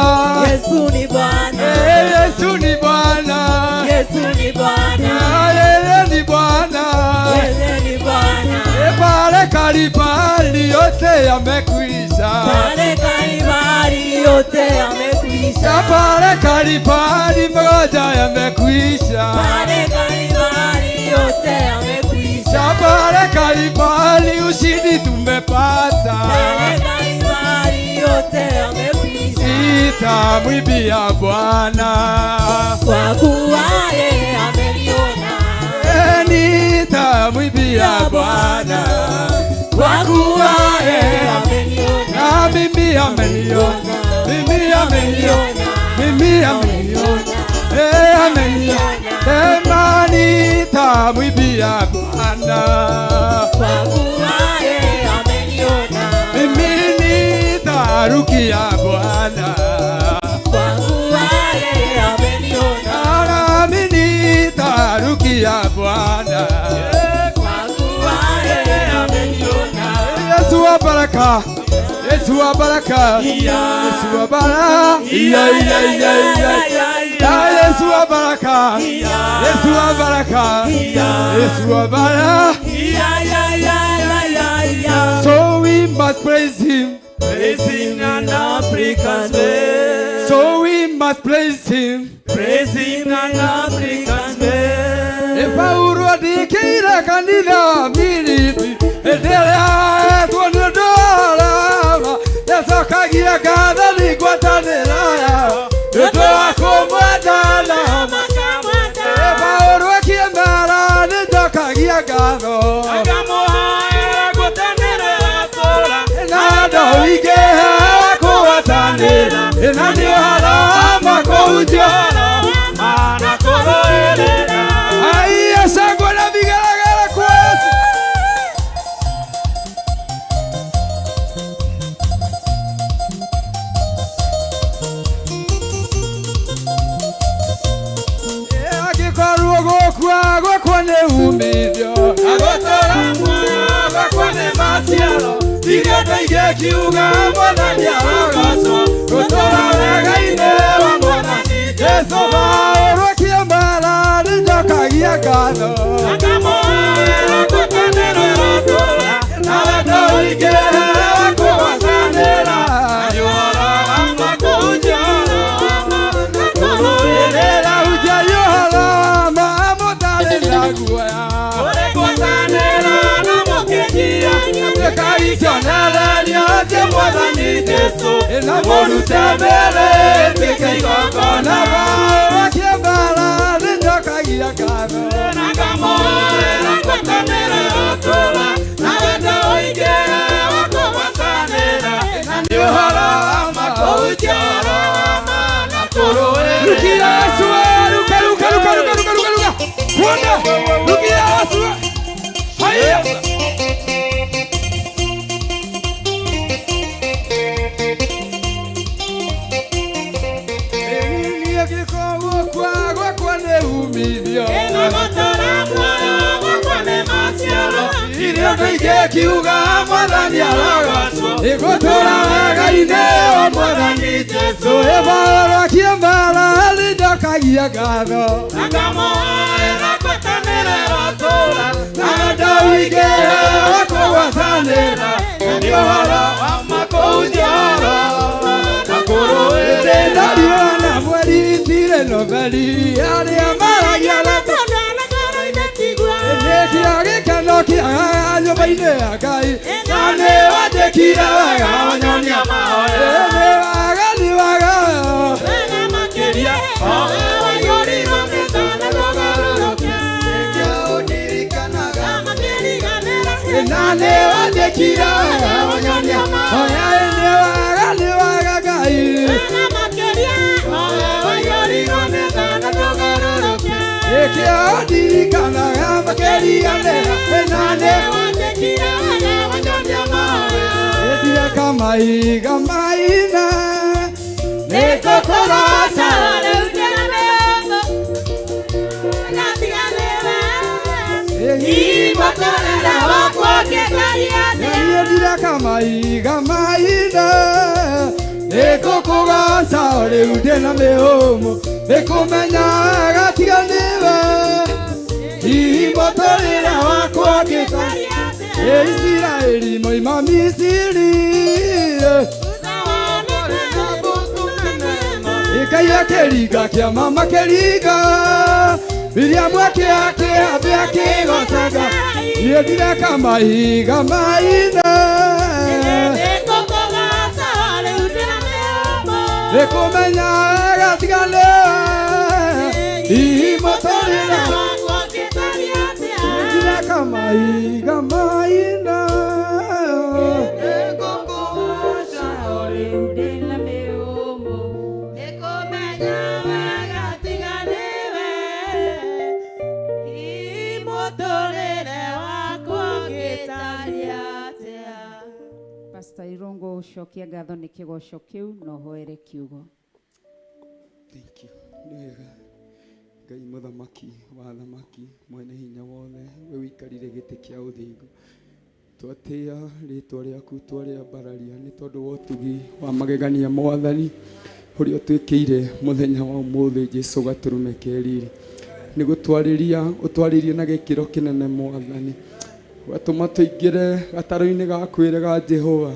Yesu ni Bwana. Yesu ni Bwana, Yesu ni Bwana. yeye ni Bwana, Yeye ni Bwana. pale Kalvari yote yamekwisha, Pale Kalvari yote yamekwisha. pale Kalvari moja yamekwisha, Pale Kalvari yote yamekwisha. pale Kalvari ushindi tumepata, Pale Kalvari yote yamekwisha. Sitamwibia Bwana, Kwa kuwa yeye ameniona. nitamwibia Bwana, Kwa kuwa yeye ameniona. na mimi ameniona, mimi ameniona, mimi ameniona, ameniona, ema nitamwibia Bwana, Kwa kuwa yeye ameniona. mimi nitarukia Bwana, Kwa kuwa yeye ameniona. nami nitarukia Bwana. Kwa kuwa yeye ameniona. Yesu wa baraka, Yesu wa baraka, Yesu wa baraka, Yesu wa baraka, Yesu wa baraka, Yesu wa baraka. So we must praise Him, Praising an African way. so we must praise Him. Praising an African way. Paulo adikira kanitha Filipi, endelea kuondoa yasokagia gathani ngwatanĩra nĩũndũ wa kũmwendana. Paulo akiambara nĩnjokagia ngatho na ndoige kũgwatanĩra na nĩ ũhoro wa kũhunjia Aiya sangwa na vigaragara kwesu. Agĩkorwo gũkua nĩ umithio, agũtũra muoyo nĩ maciaro, igenda igĩkiuga Mwathani arogocwo, gũtũra wega-inĩ wa Mwathani Jesũ. Paulo akiambara nĩnjokagia ngatho na wendo ũingĩ wa kũgwatanĩra hunjia ũhoro ma mũtarĩ na guoya ndĩkarikionererio atĩ Mwathani Jesũ na mũrute mbere ĩtuĩke igongona. Paulo akiambara nĩnjokagia ngatho Gwakwa nĩ umithio irio ndũingĩ kiuga Mwathani arogocwo igũtũra wega-inĩ o Mwathani Jesũ ĩbarorokia mbara nĩnjokagia ngatho na ngamoera ngwatanĩrĩra tũra na ndawĩingĩ wa kũgwatanĩra nĩ ũhoro wa makũnjara na kũrũĩrĩra riũa na mweri itirĩ noveli arĩa maragia nĩkĩo gĩkeno kĩa nyũmba-inĩ ya Ngai na nĩ wandĩkire wega wanyonia mahoya nĩ waga makĩria waiyũrirwo nĩ thana rũgarũrũkia nĩkĩo ũndirikanaga na nĩ wandĩkire wega wanyonia mahoya nĩ waga Ngai makĩria waiyũrirwo nĩ thana rũgarũrũkia nĩkĩo ũndirikanaga makĩria na nĩ wandĩkire wega wanyonia mahoya ĩtire kamaiga maina nĩngũkũgoca rĩu ndĩna mĩhũmũ gatiganĩra mũtũrĩre wakwa ũngĩkaria atĩa ĩtire kamaiga maina nĩngũkũgoca rĩu ndĩna mĩhũmũ nĩkũmenya gatiganĩra mũtũrĩre wakwa ũngĩkaria Israeli moima Misiri ikaiya kĩringa kĩa mama kĩringa Miriamu akĩambia akĩgocaga ĩthire kamahiga maina nĩkũmenya gatiganĩra mũtũrĩre ĩthire kamahiga maina Pastor Irongo ucokia ngatho nĩ kĩgoco kĩu no hoere kiugo. Thank you. Nĩwega Ngai mũthamaki wa thamaki mwene hinya wothe we wikarire gĩtĩ kĩa ũthingu twatĩa rĩtwa rĩaku twarĩa mbararia nĩ tondũ wa ũtugi wa magegania Mwathani ũrĩa ũtwĩkĩire mũthenya wa ũmũthĩ Jesũ gatũrũme keriri nĩ gũtwarĩria ũtwarĩrie na gĩkĩro kĩnene Mwathani watũma tũingĩre gatarũ-inĩ ga kwĩrega Jehova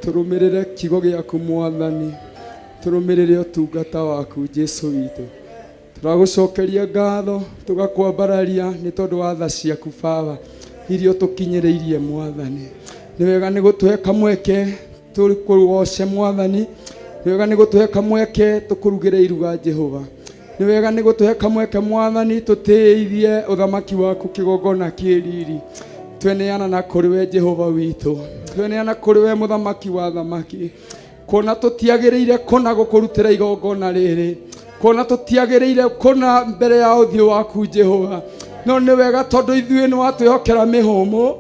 tũrũmĩrĩre kiugo gĩaku Mwathani tũrũmĩrĩre ũtungata waku Jesũ witũ tũragũcokeria ngatho tũgakwambararia nĩ tondũ wa tha ciaku Baba irio tũkinyĩrĩirie Mwathani nĩ wega nĩ gũtũhe kamweke tũkũgoce Mwathani nĩ wega nĩ gũtũhe kamweke tũkũrugĩre iruga Jehova nĩ wega nĩ gũtũhe kamweke Mwathani tũtĩithie ũthamaki waku kĩgongona kĩriri tweneana na kũrĩ we Jehova witũ tweneana kũrĩ we mũthamaki wa thamaki kuona tũtiagĩrĩire kũna gũkũrutĩra igongona rĩrĩ kuona tũtiagĩrĩire kũna mbere ya ũthiũ waku Jehova no nĩ wega tondũ ithuĩ nĩ watwĩhokera mĩhũmũ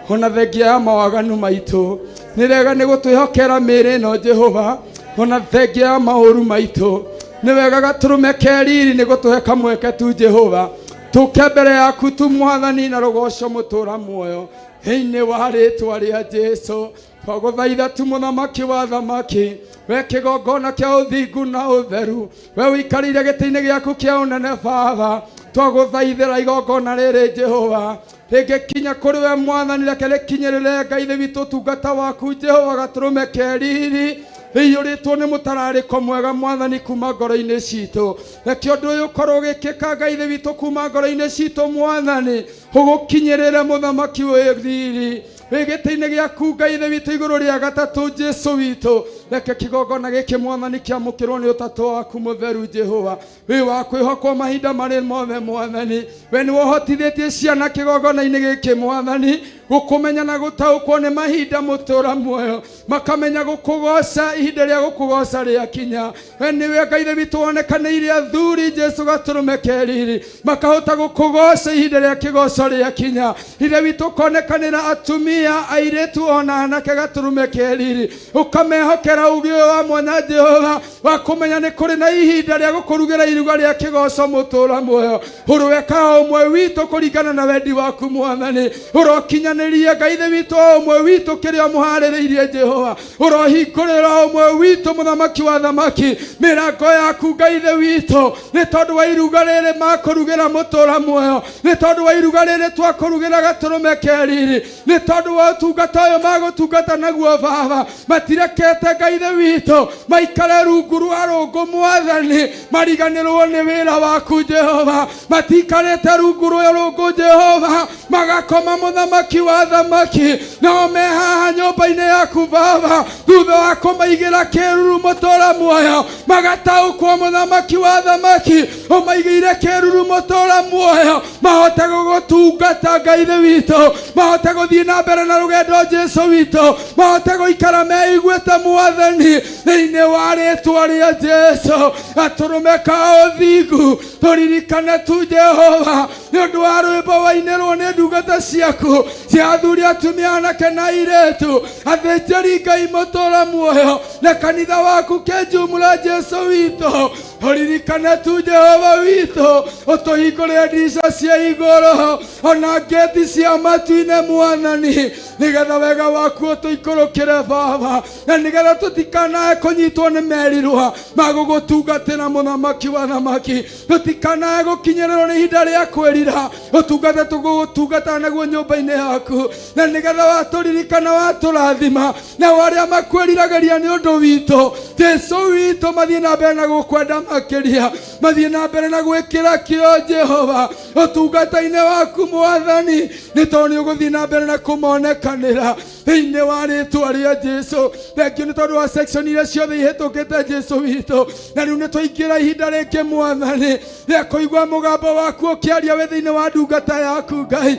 ona thengia ya mawaganu maitũ nĩ wega nĩ gũtwĩhokera mĩĩrĩ ĩno Jehova ona thengia ya maũru maitũ nĩ wega gatũrũme keriri nĩ gũtũhe kamweke tu Jehova tũke mbere yaku tu Mwathani na rũgoco mũtũra muoyo thĩinĩ wa rĩtwa rĩa Jesũ twagũthaitha tu mũthamaki wa thamaki we kĩgongona kĩa ũthingu na ũtheru we ũikarĩire gĩtĩ-inĩ gĩaku kĩa ũnene Baba twagũthaithĩra igongona rĩrĩ Jehova rĩngĩkinya kũrĩ we Mwathani reke rĩkinyĩrĩre Ngai thĩ witũ ũtungata waku Jehova gatũrũme keriri ĩiyũrĩtwo nĩ mũtararĩko mwega Mwathani kuma ngoro-inĩ citũ reke ũndũ ũyũ ũkorwo ũgĩkĩka Ngai thĩ witũ kuma ngoro-inĩ citũ Mwathani ũgũkinyĩrĩre mũthamaki wĩ riri wĩ gĩtĩ-inĩ gĩaku Ngai thĩ witũ igũrũ rĩa gatatũ Jesũ witũ reke kĩgongona gĩkĩ Mwathani kĩamũkĩrwo nĩ ũtatũ waku mũtheru Jehova wĩ wa kwĩhokwo mahinda marĩ mothe Mwathani we nĩ wohotithĩtie ciana kĩgongona-inĩ gĩkĩ Mwathani gukumenya na gutaukwo ni mahinda mutura muoyo makamenya gukugoca ihinda ria gukugoca ria kinya we niwe Ngai witũ wonekaniire athuri Jesu gaturume keriri makahota gukugoca ihinda ria kigoco ria kinya ithe witũ konekanira atumia airetu ona anake gaturume keriri ukamehokera ugi wa mwanya Jehova wa kumenya ni kuri na ihinda ria gukurugira iruga ria kigoco mutura muoyo urweka umwe witũ kuringana na wendi waku Mwathani urokinyanirie Ngai witũ umwe witũ kiria muhaririirie Jehova urohingurira umwe witũ muthamaki wa thamaki mirango yaku Ngai witũ ni tondu wa iruga riri makurugira mutura muoyo ni tondu wa iruga riri twakurugira gaturume keriri ni tondu wa utungata uyu magutungata naguo Baba matirekete Ngai witũ maikare rungu rwa rungu Mwathani mariganirwo ni wira waku Jehova matikarete rungu rwa rungu Jehova magakoma muthamaki wa thamaki nao me haha nyumba-ini yaku Baba thutha wa kumaigira kiruru mutura muoyo magataukwo muthamaki wa thamaki umaigire kiruru mutura muoyo mahote gugutungata Ngai witũ mahote guthii na mbere na rugendo Jesu witũ mahote guikara meiguite Mwathani thiini wa ritwa ria Jesu aturumeka uthingu turirikane tu Jehova ni undu wa rwimbo wainirwo ni ndungata ciaku cia athuri atumia anake na airetu athĩnjĩri Ngai mutura muoyo na kanitha waku kenjumula Jesu witũ turirikane tu Jehova witũ utuhingũrĩre ndirica cia igũrũ ona ngeti cia matu-inĩ Mwathani nigetha wega waku utuikũrũkĩre Baba na nigetha tutikanae kũnyitwo nĩ merirwa magũgũtungatĩra muthamaki wa thamaki tutikanae gũkinyĩrĩrwo nĩ ihinda rĩa kwĩrira ũtungate tũgũgũtungata naguo nyũmba-inĩ yaku na nigetha watũririkana watũrathima na arĩa makwĩriragĩria nĩ ũndũ witũ Jesu witũ mathiĩ na mbere na gũkwenda makĩria mathiĩ na mbere na gwĩkĩra kĩo Jehova ũtungata-inĩ waku Mwathani nĩ tondũ nĩ ũgũthiĩ na mbere na kũmonekanĩra thĩinĩ wa rĩtwa rĩa Jesu thengio nĩ tondũ wa section iria ciothe ihĩtũkĩte Jesu witũ na rĩu nĩ twaingĩra ihinda rĩngĩ Mwathani rĩa kũigua mũgambo waku ũkĩaria wĩ thĩinĩ wa ndungata yaku Ngai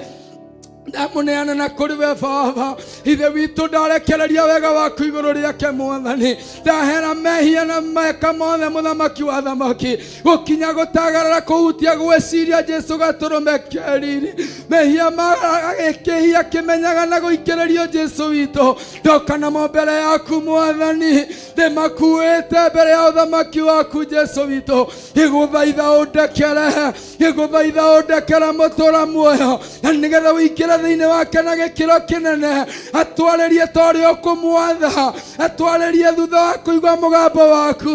ndamuneana na kuri we Baba ithe witũ ndarekereria wega waku igũrũ rĩake Mwathani ndahera mehia na meka mothe muthamaki wa thamaki gũkinya gũtagarara kũhutia gwĩciria Jesu gatũrũme keriri mehia magĩkĩhia kĩmenyaga na gũikĩrĩrio Jesu witũ ndoka namo mbere yaku Mwathani ndĩmakuĩte mbere ya ũthamaki waku Jesu witũ ngĩgũthaitha ũndekere mũtũra muoyo na nĩgetha ũingĩre thĩinĩ wake na gĩkĩro kĩnene atwarĩrie torĩa ũkũmwatha atwarĩrie thutha wa kũigua mũgambo waku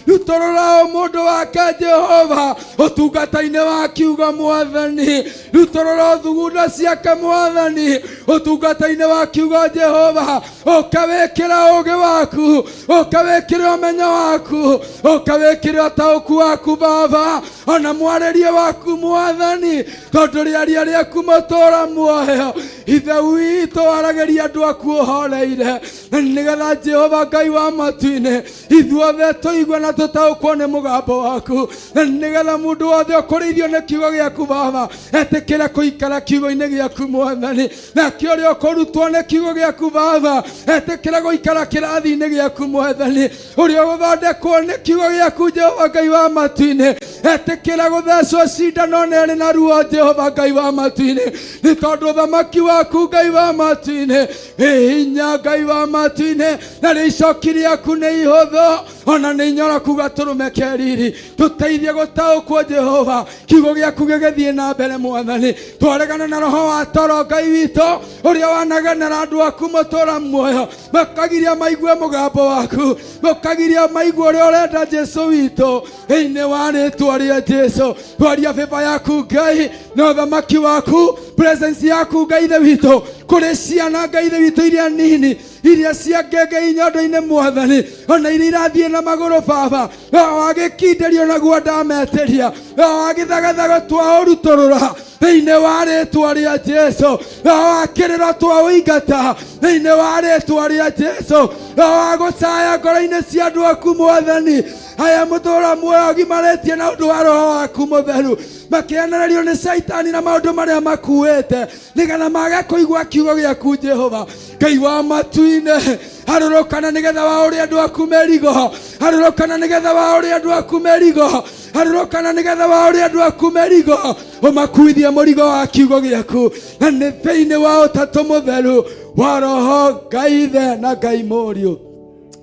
rĩu tũrora mũndũ wake Jehova ũtungata-inĩ wa kiugo Mwathani rĩu tũrora thugunda ciake Mwathani ũtungata-inĩ wa kiugo Jehova ũkawĩkĩra ũũgĩ waku ũkawĩkĩra ũmenyo waku ũkawĩkĩra ũtaũku waku Baba ona mwarĩrie waku Mwathani tondũ rĩaria rĩaku mũtũra muoyo ithe witũ waragĩria andũ aku ũhoreire na nĩgetha Jehova Ngai wa matu-inĩ ithuothe tũigue na tũtaũkwo nĩ mũgambo waku na nĩgetha mũndũ wothe ũkũrĩithio nĩ kiugo gĩaku Baba etĩkĩre kũikara kiugo-inĩ gĩaku Mwathani nakĩo ũrĩa ũkũrutwo nĩ kiugo gĩaku Baba etĩkĩre gũikara kĩrathi-inĩ gĩaku Mwathani ũrĩa ũgũthondekwo nĩ kiugo gĩaku Jehova Ngai wa matu-inĩ etĩkĩre gũthecwo cindano na ĩrĩ na ruo Jehova Ngai wa matu-inĩ nĩ tondũ ũthamaki waku Ngai wa matu-inĩ hinya Ngai wa matu-inĩ na rĩcoki rĩaku nĩ ihũthũ ona nĩ inyoroku gatũrũme keriri tũteithie gũtaũkwo Jehova kiugo gĩaku gĩgĩthiĩ na mbere Mwathani twaregana na roho wa toro Ngai witũ ũrĩa wanaganĩra andũ aku mũtũra muoyo makagiria maigue mũgambo waku makagiria maigue ũrĩa ũrenda Jesu witũ thĩinĩ wa rĩtwa rĩa Jesu twaria beba yaku Ngai na ũthamaki waku presence yaku Ngai witũ kũrĩ ciana Ngai witũ iria nini iria cia ngenge inyondo-inĩ Mwathani, ona iria irathiĩ na magũrũ Baba, wagĩkinderio naguo ndametĩria, wagĩthagathaga twa ũrutũrũra thĩinĩ wa rĩĩtwa rĩa Jesũ, wakĩrĩro twa ũingata thĩinĩ wa rĩĩtwa rĩa Jesũ, wagũcaya ngoro-inĩ cia andũ aku Mwathani, aya mũtũũra muoyo ũgimarĩtie na ũndũ wa Roho waku Mũtheru, makĩanererio nĩ Saitani na maũndũ marĩa makuĩte, nĩgetha mage kũigua kiugo gĩaku Jehova. Ngai wa matu-inĩ, harũrũkana nĩgetha wa ũrĩa andũ aku mĩrigo, harũrũkana nĩgetha wa ũrĩa andũ aku mĩrigo, harũrũkana nĩgetha wa ũrĩa andũ aku mĩrigo, ũmakuithie mũrigo wa kiugo gĩaku, na nĩ thĩinĩ wa ũtatũ mũtheru wa Roho Ngai Ithe na Ngai Mũriũ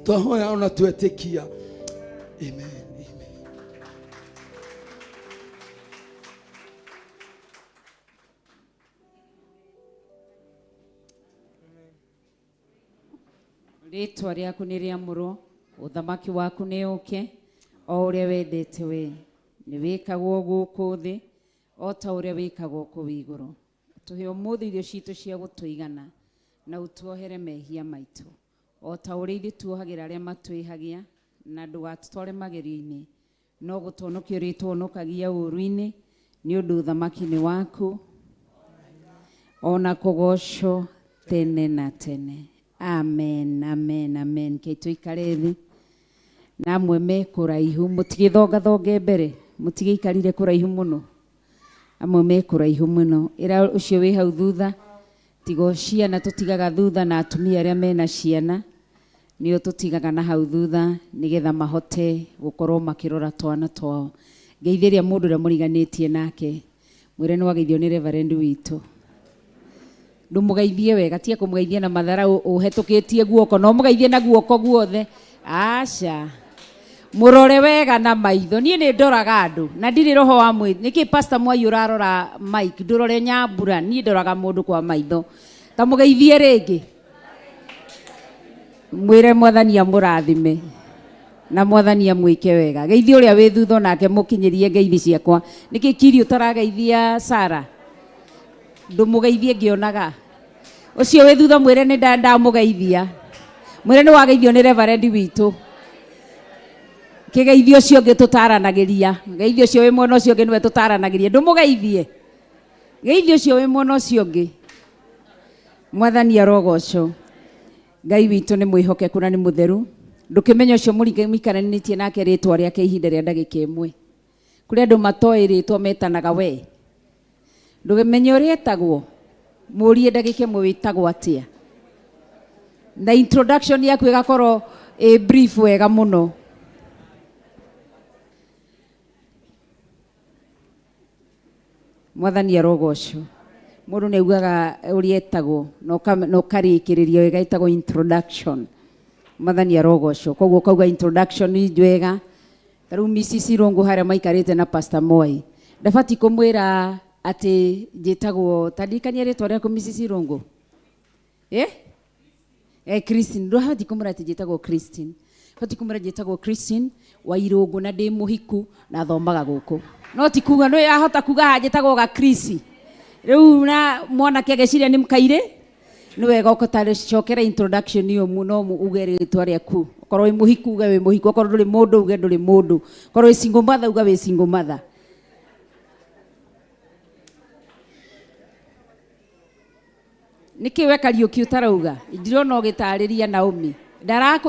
twahoya ona twetĩkia. Amen. Rĩĩtwa rĩaku nĩ rĩamũrwo, ũthamaki waku nĩ ũke, o ũrĩa wendete we, nĩ wĩkagwo gũkũ thĩ, o ta ũrĩa wĩkagwo kũu igũrũ. Tũhe ũmũthĩ irio citũ cia gũtũigana, na ũtuohere mehia maitũ, o ta ũrĩa ithuĩ tuohagĩra arĩa matwĩhagia, na ndũgatũtware magerio-inĩ, no gũtũhonokia ũrĩa tũhonokagia ũũru-inĩ, nĩ ũndũ ũthamaki nĩ waku, ona kũgocwo tene na tene. Amen, amen, amen. Kei tũikare thĩ, na amwe me kũraihu, mũtigĩthongathonge mbere, mũtigĩikarire kũraihu mũno, amwe me kũraihu mũno. Ĩra ũcio wĩ hau thutha, tiga ciana tũtigaga thutha, na atumia arĩa mena ciana nĩo tũtigaga na hau thutha, nĩgetha mahote gũkorwo makĩrora twana twao. Ngeithĩria mũndũ ũrĩa mũriganĩtie nake, mwĩre nĩ wageithio nĩ Reverend witũ. Ndũmũgeithie wega, tiga kũmũgeithia na mathara ũhetũkĩtie guoko, no mũgeithie na guoko guothe. Aca, mũrore wega na maitho. Niĩ nĩ ndoraga andũ na ndirĩ roho wa mwĩrĩ. Nĩkĩ Pastor Mwai ũrarora Mike, ndũrore Nyambura? Niĩ ndoraga mũndũ kwa maitho. Ta mũgeithie rĩngĩ, mwĩre Mwathani amũrathime na Mwathani amwĩke wega. Geithia ũrĩa wĩ thutha nake mũkinyĩrie ngeithi ciakwa. Nĩkĩ Kiri ũtarageithia Sara? Ndũmũgeithie ngĩonaga. Ũcio wĩ thutha mwĩre nĩ ndamũgeithia. Mwĩre nĩ wageithio nĩ Reverend witũ. Kĩgeithio ũcio ũngĩ tũtaranagĩria. Geithio ũcio wĩ mwena ũcio ũngĩ nĩwe tũtaranagĩria. Ndũmũgeithie. Geithio ũcio wĩ mwena ũcio ũngĩ. Mwathani arogocwo. Ngai witũ nĩ mwĩhokeku na nĩ mũtheru. Ndũkĩmenya ũcio mũikaranĩtie nake rĩĩtwa rĩake ihinda rĩa ndagĩka ĩmwe. Kũrĩ andũ matoĩ rĩĩtwa metanaga we. Ndũkĩmenya ũrĩa etagwo. Mũũrie ndagĩka ĩmwe wĩtagwo atĩa. Na introduction yaku ĩgakorwo brief wega mũno. Mwathani arogocwo. Mũndũ nĩ augaga ũrĩa etagwo na ũkarĩkĩrĩria wega, etagwo introduction. Mwathani arogocwo. Koguo kauga introduction njwega. Tarĩu Mrs. Irũngũ harĩa maikarĩte na Pastor Mwai, ndabati kũmwĩra atĩ njĩtagwo, tandikania rĩtwa rĩaku Mrs. Irũngũ? Christine. Ndũbati kũmwĩra atĩ njĩtagwo Christine. Bati kũmwĩra njĩtagwo Christine wa Irũngũ na ndĩ mũhiku na thomaga gũkũ. No ti kuga no yahota kuga njĩtagwo ga Chris. Rĩu na mwanake ageciria nĩ mũkaire, nĩ wega ũkũtarĩcokera introduction ĩyo mũno uge rĩtwa rĩaku. Korwo wĩ mũhiku uge wĩ mũhiku, korwo ndũrĩ mũndũ uge ndũrĩ mũndũ, korwo wĩ single mother uge wĩ single mother. Nĩkĩ we Kariũki ũtarauga? Ndirona ũgĩtarĩria Naomi.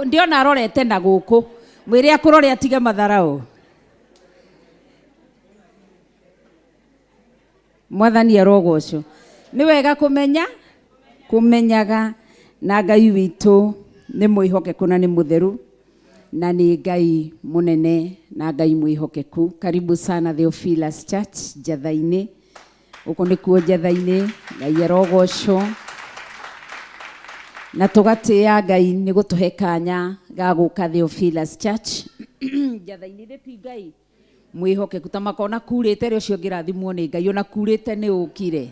Ndiona arorete na gũkũ. Mwĩre akũrore atige matharau. Mwathani arogocwo. Nĩ wega kũmenyaga na Ngai witũ nĩ mwĩhokeku na nĩ mũtheru na nĩ Ngai mũnene na Ngai mwĩhokeku. Karibu sana Theophilus Church Njatha-inĩ. Gũkũ nĩkuo Njatha-inĩ. Ngai arogocwo. Na tũgatĩĩa Ngai nĩ gũtũhe kanya ga gũka Theophilus Church Njatha-inĩ. Thĩti Ngai mwĩhokeku, ta makona kurĩte rĩ ũcio ngĩrathimwo nĩ Ngai, ona kurĩte nĩ ũkire.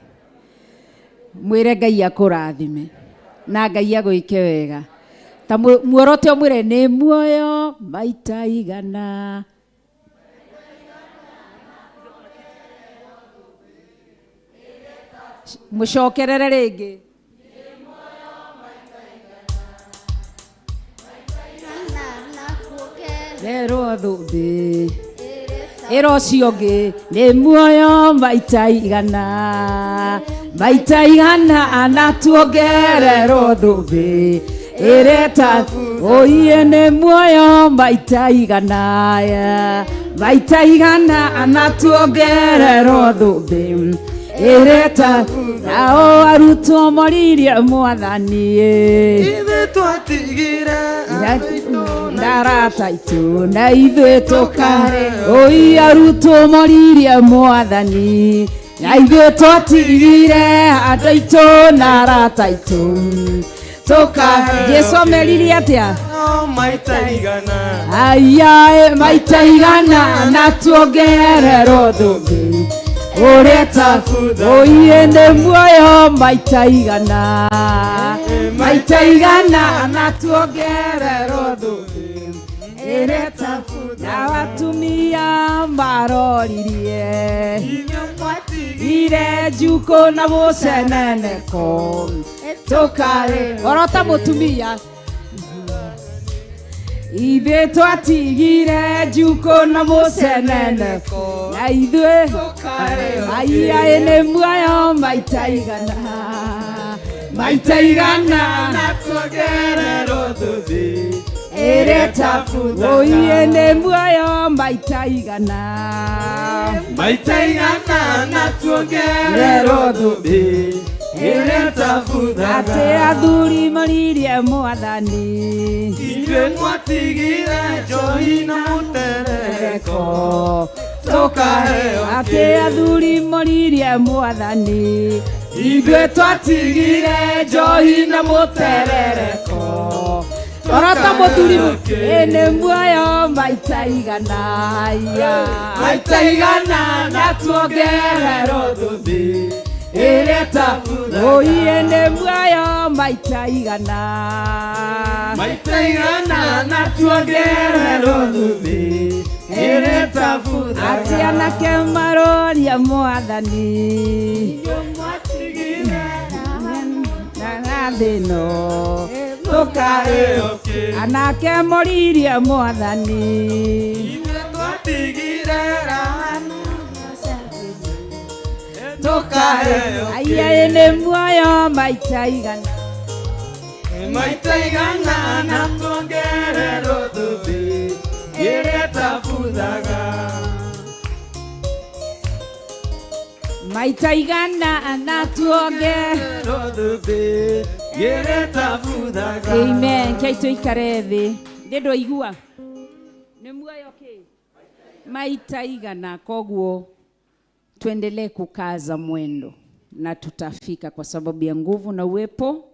Mwĩre Ngai akũrathime na Ngai agwĩke wega. Ta muorote mwĩre nĩ muoyo maita igana. Mũcokerere rĩngĩ. rero thumbi ero ciongi ni muoyo maita igana anatuongererwo thumbi ireta oiye ni muoyo maita igana anatuongererwo thumbi ireta nao arutwo moririe mwathani ithe twatigire ndarata itu na ithuĩ tũkare oi arutwo moririe mwathani na ithuĩ twatigire andũ aitũ na arata aitũ Jesũ ameririe atĩa maita igana aya maita igana na tuongererwo thũmbĩ ureta oiye nĩ muoyo maita igana na tuongererwo thũmbĩ ireta na atumia maroririe ire njuko na mũceneneko tũkare orota mũtumia ithuĩ twatigire njuko na mũceneneko na ithuĩ aiya nĩ muoyo maita igana na tuongererwo thũmbĩ ireta oiye nĩ muoyo maita igana na tuongererwo thũmbĩ ireta atĩ athuri moririe mwathani ithuĩ mwatigire njohi na mũterereko tũkaheo atĩ athuri moririe mwathani ithuĩ twatigire njohi na mũterereko orota mũthuri nĩ muoyo maita igana na tuongererwo thũmbĩ ireta oiye nĩ muoyo maita igana na tuongererwo thũmbĩ ireta atĩ anake maroria mwathani na thĩno tũkaheo anake moririe mwathani aiya nĩ muoyo maita igana na tuongererwo thũmbĩ ireta buthaga maita igana na tuongererwo thũmbĩ ireta buthaga. Amen. Kei tuikare thĩ ndĩndũ igua nĩ muoyo maita igana koguo tuendelee kukaza mwendo na tutafika kwa sababu ya nguvu na uwepo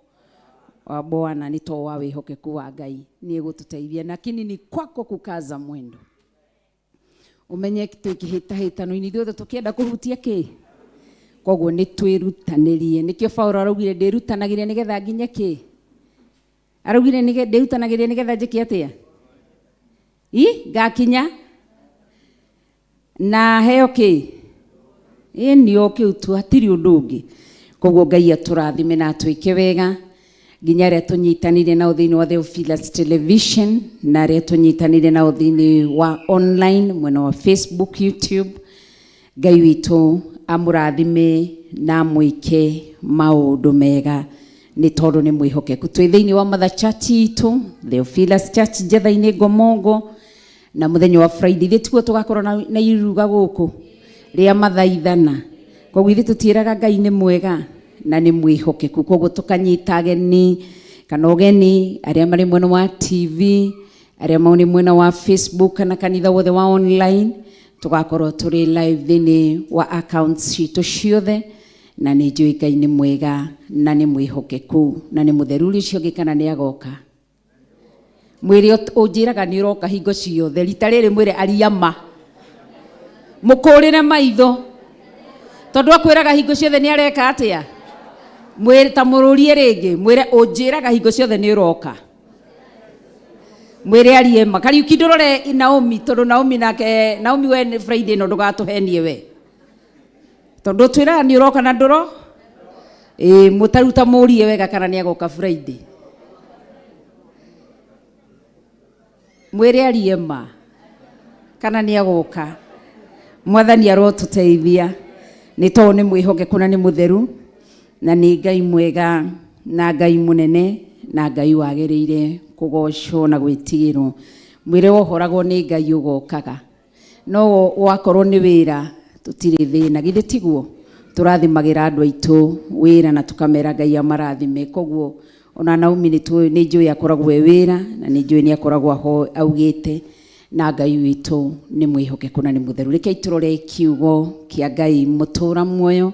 wa Bwana. Nitoa wĩhokeku wa Ngai nĩ gũtũteithia, lakini ni kwako kukaza mwendo. Umenye tũkĩhĩtahĩtano-inĩ ithuothe tũkĩenda kũhutia kĩ koguo nĩ twĩrutanĩrie. Nĩkĩo Paulo araugire ndĩrutanagĩria nĩgetha nginye kĩ araugire ndĩrutanagĩria nĩgetha njĩke atĩa ngakinya na heo kĩ nĩo kĩu tu hatirĩ ũndũ ũngĩ. Koguo Ngai atũrathime na atwĩke wega nginya arĩa tũnyitanĩire nao thĩinĩ wa Theophilus Television na arĩa tũnyitanĩire nao thĩinĩ wa online mwena wa Facebook, YouTube. Ngai witũ amũrathime na mwĩke maũndũ mega nĩ tondũ nĩ mwĩhokeku. Twĩ thĩinĩ wa Mother Church itũ Theophilus Church Njetha-inĩ Ngomongo, na mũthenya wa Friday ithuĩ tiguo tũgakorwo na iruga gũkũ rĩa mathaithana. Koguo ithuĩ tũtiĩraga Ngai nĩ mwega na nĩ mwĩhokeku. Koguo tũkanyita ageni kana ũgeni arĩa marĩ mwena wa TV, arĩa marĩ mwena wa Facebook kana kanitha wothe wa online, tugakorwo tũrĩ live thĩinĩ wa accounts citũ ciothe. Na nĩ njũĩ Ngai nĩ mwega na nĩ mwĩhokeku na nĩ mũtheru. Ũcio ũngĩ kana nĩ agoka mwĩrĩ ũnjĩraga nĩ ũroka hingo ciothe. Rita rĩrĩ mwĩrĩ ariama mũkũrĩre maitho tondũ akwĩraga hingo ciothe nĩ areka atĩa. Mwĩrĩ ta mũrũrie rĩngĩ mwĩrĩ ũnjĩraga hingo ciothe nĩ ũroka. Mwĩrĩ ariema kariuki ndũrore Naomi tondũ Naomi we Friday no ndũgatũhenie we tondũ twĩraga nĩ ũroka na ndũro mũtaruta mũrie wega kana nĩ agoka Friday. Mwĩrĩ ariema kana nĩ agoka. Mwathani arotuteithia nĩ tondũ nĩ mwĩhokeku na nĩ mũtheru na nĩ Ngai mwega na Ngai mũnene na Ngai wagĩrĩire kũgocwo na gwĩtigĩrwo. Mwĩre wohoragwo nĩ Ngai ũgokaga, no wakorwo nĩ wĩra tũtirĩ thĩna, githĩ tiguo? Tũrathimagĩra andũ aitũ wĩra na tũkamera Ngai amarathime. Koguo ona Naomi nĩ njũĩ akoragwo wĩra na nĩ njũĩ nĩ akoragwo ho augĩte, na Ngai witũ nĩ mwĩhokeku na nĩ mũtheru. Rekei tũrore kiugo kĩa Ngai mũtũra muoyo,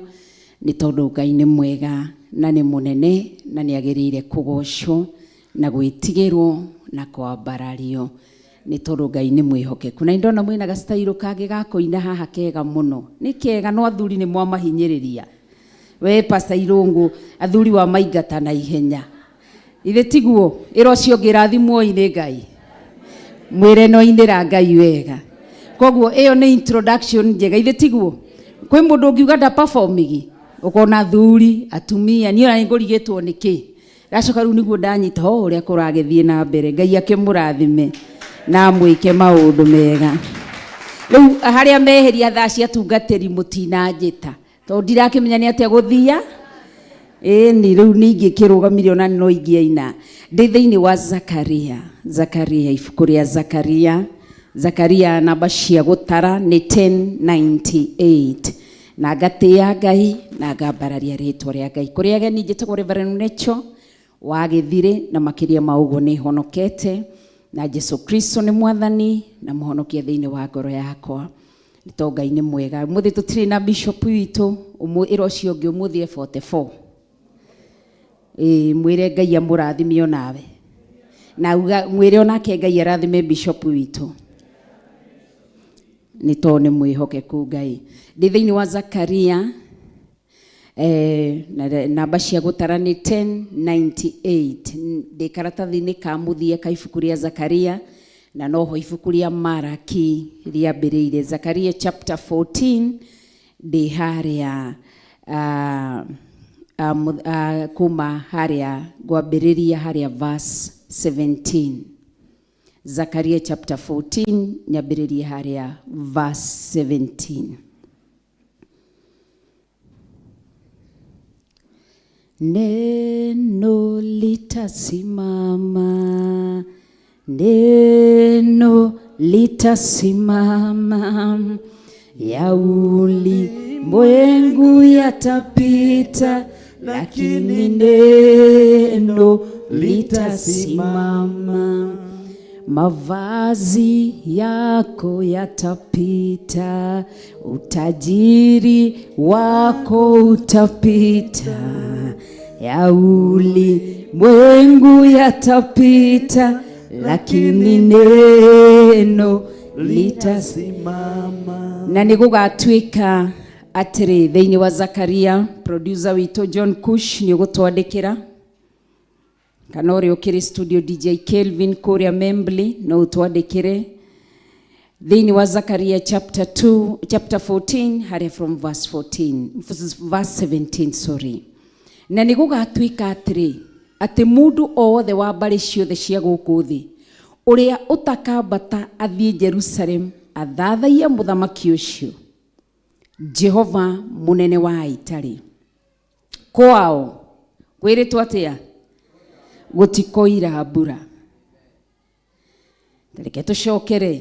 nĩ tondũ Ngai nĩ mwega na nĩ mũnene na nĩ agĩrĩire kũgocwo na gwĩtigĩrwo na kwambarario, nĩ tondũ Ngai nĩ mwĩhokeku. Na ndona mwĩna gastairo kangĩ gakoina haha kega mũno, nĩ kega, no athuri nĩ mwamahinyĩrĩria. We Pastor Irũngũ, athuri wa maingata na ihenya, ithe tiguo? Ĩro cio ngĩrathimwo nĩ Ngai, mwĩre no inĩra Ngai wega. Koguo ĩyo nĩ introduction njega, ithe tiguo? Kwĩ mũndũ ũngiuga nda performigi ũkona athuri atumia, niĩ ona nĩngũrigĩtwo nĩkĩ. Ndacoka rĩu nĩguo ndanyita ũrĩa kũragĩthiĩ na mbere. Ngai akĩmũrathime na mwĩke maũndũ mega. Rĩu harĩa meheria thaa cia tungatĩri mũtinanjĩta, tondũ ndirakĩmenya nĩ atĩa gũthia. Ni rĩu ningĩkĩrũgamire ona no ingĩaina. Ndĩ thĩinĩ wa Zakaria, ibuku rĩa Zakaria namba cia gũtara nĩ 10:98. Na ngatĩĩa Ngai na ngambararia rĩtwa rĩa Ngai. Kũrĩ ageni njĩtagwo Reverend Necho wa Gĩthirĩ, na makĩria ma ũguo nĩ honokete na Jesu Kristo nĩ mwathani na mũhonokia thĩinĩ wa ngoro yakwa. Nĩ tondũ Ngai nĩ mwega. Mũthĩ tũtirĩ na bishop witũ, ĩro cio ũngĩ ũmũthĩ 44. Mwĩre Ngai amũrathime onawe, na mwĩre onake Ngai arathime bishop witũ, nĩ tondũ nĩ mwĩhokeku Ngai. Ndĩ thĩinĩ wa Zakaria namba cia gũtara nĩ 10:98. Ndĩ karatathi-inĩ ka mũthia ka ibuku rĩa Zakaria, na noho ibuku rĩa Maraki rĩambĩrĩire. Zakaria chapter 14 ndĩ harĩa kuma harĩa ngwambĩrĩria harĩa verse 17. Zakaria chapter 14 nyambĩrĩrie harĩa verse 17. Neno litasimama, neno litasimama, ya ulimwengu yatapita, lakini neno litasimama. Mavazi yako yatapita, utajiri wako utapita, ya ulimwengu yatapita, lakini neno litasimama. Na nĩgũgatuĩka atĩrĩ thĩinĩ wa Zakaria, producer witũ John Kush nĩ ũgũtwandĩkĩra, kana ũrĩa ũkĩrĩ studio DJ Kelvin kũrĩa Membly no ũtwandĩkĩre thĩinĩ wa Zakaria chapter 14 harĩa from verse 17 sorry. Na nĩgũgatuĩka atĩrĩ atĩ mũndũ o wothe wa mbarĩ ciothe cia gũkũ thĩ ũrĩa ũtakambata athiĩ Jerusalem athathaie mũthamaki ũcio Jehova mũnene wa itarĩ kwao kwĩrĩtwo atĩa gũtikoira mbura. Reke tũcokere.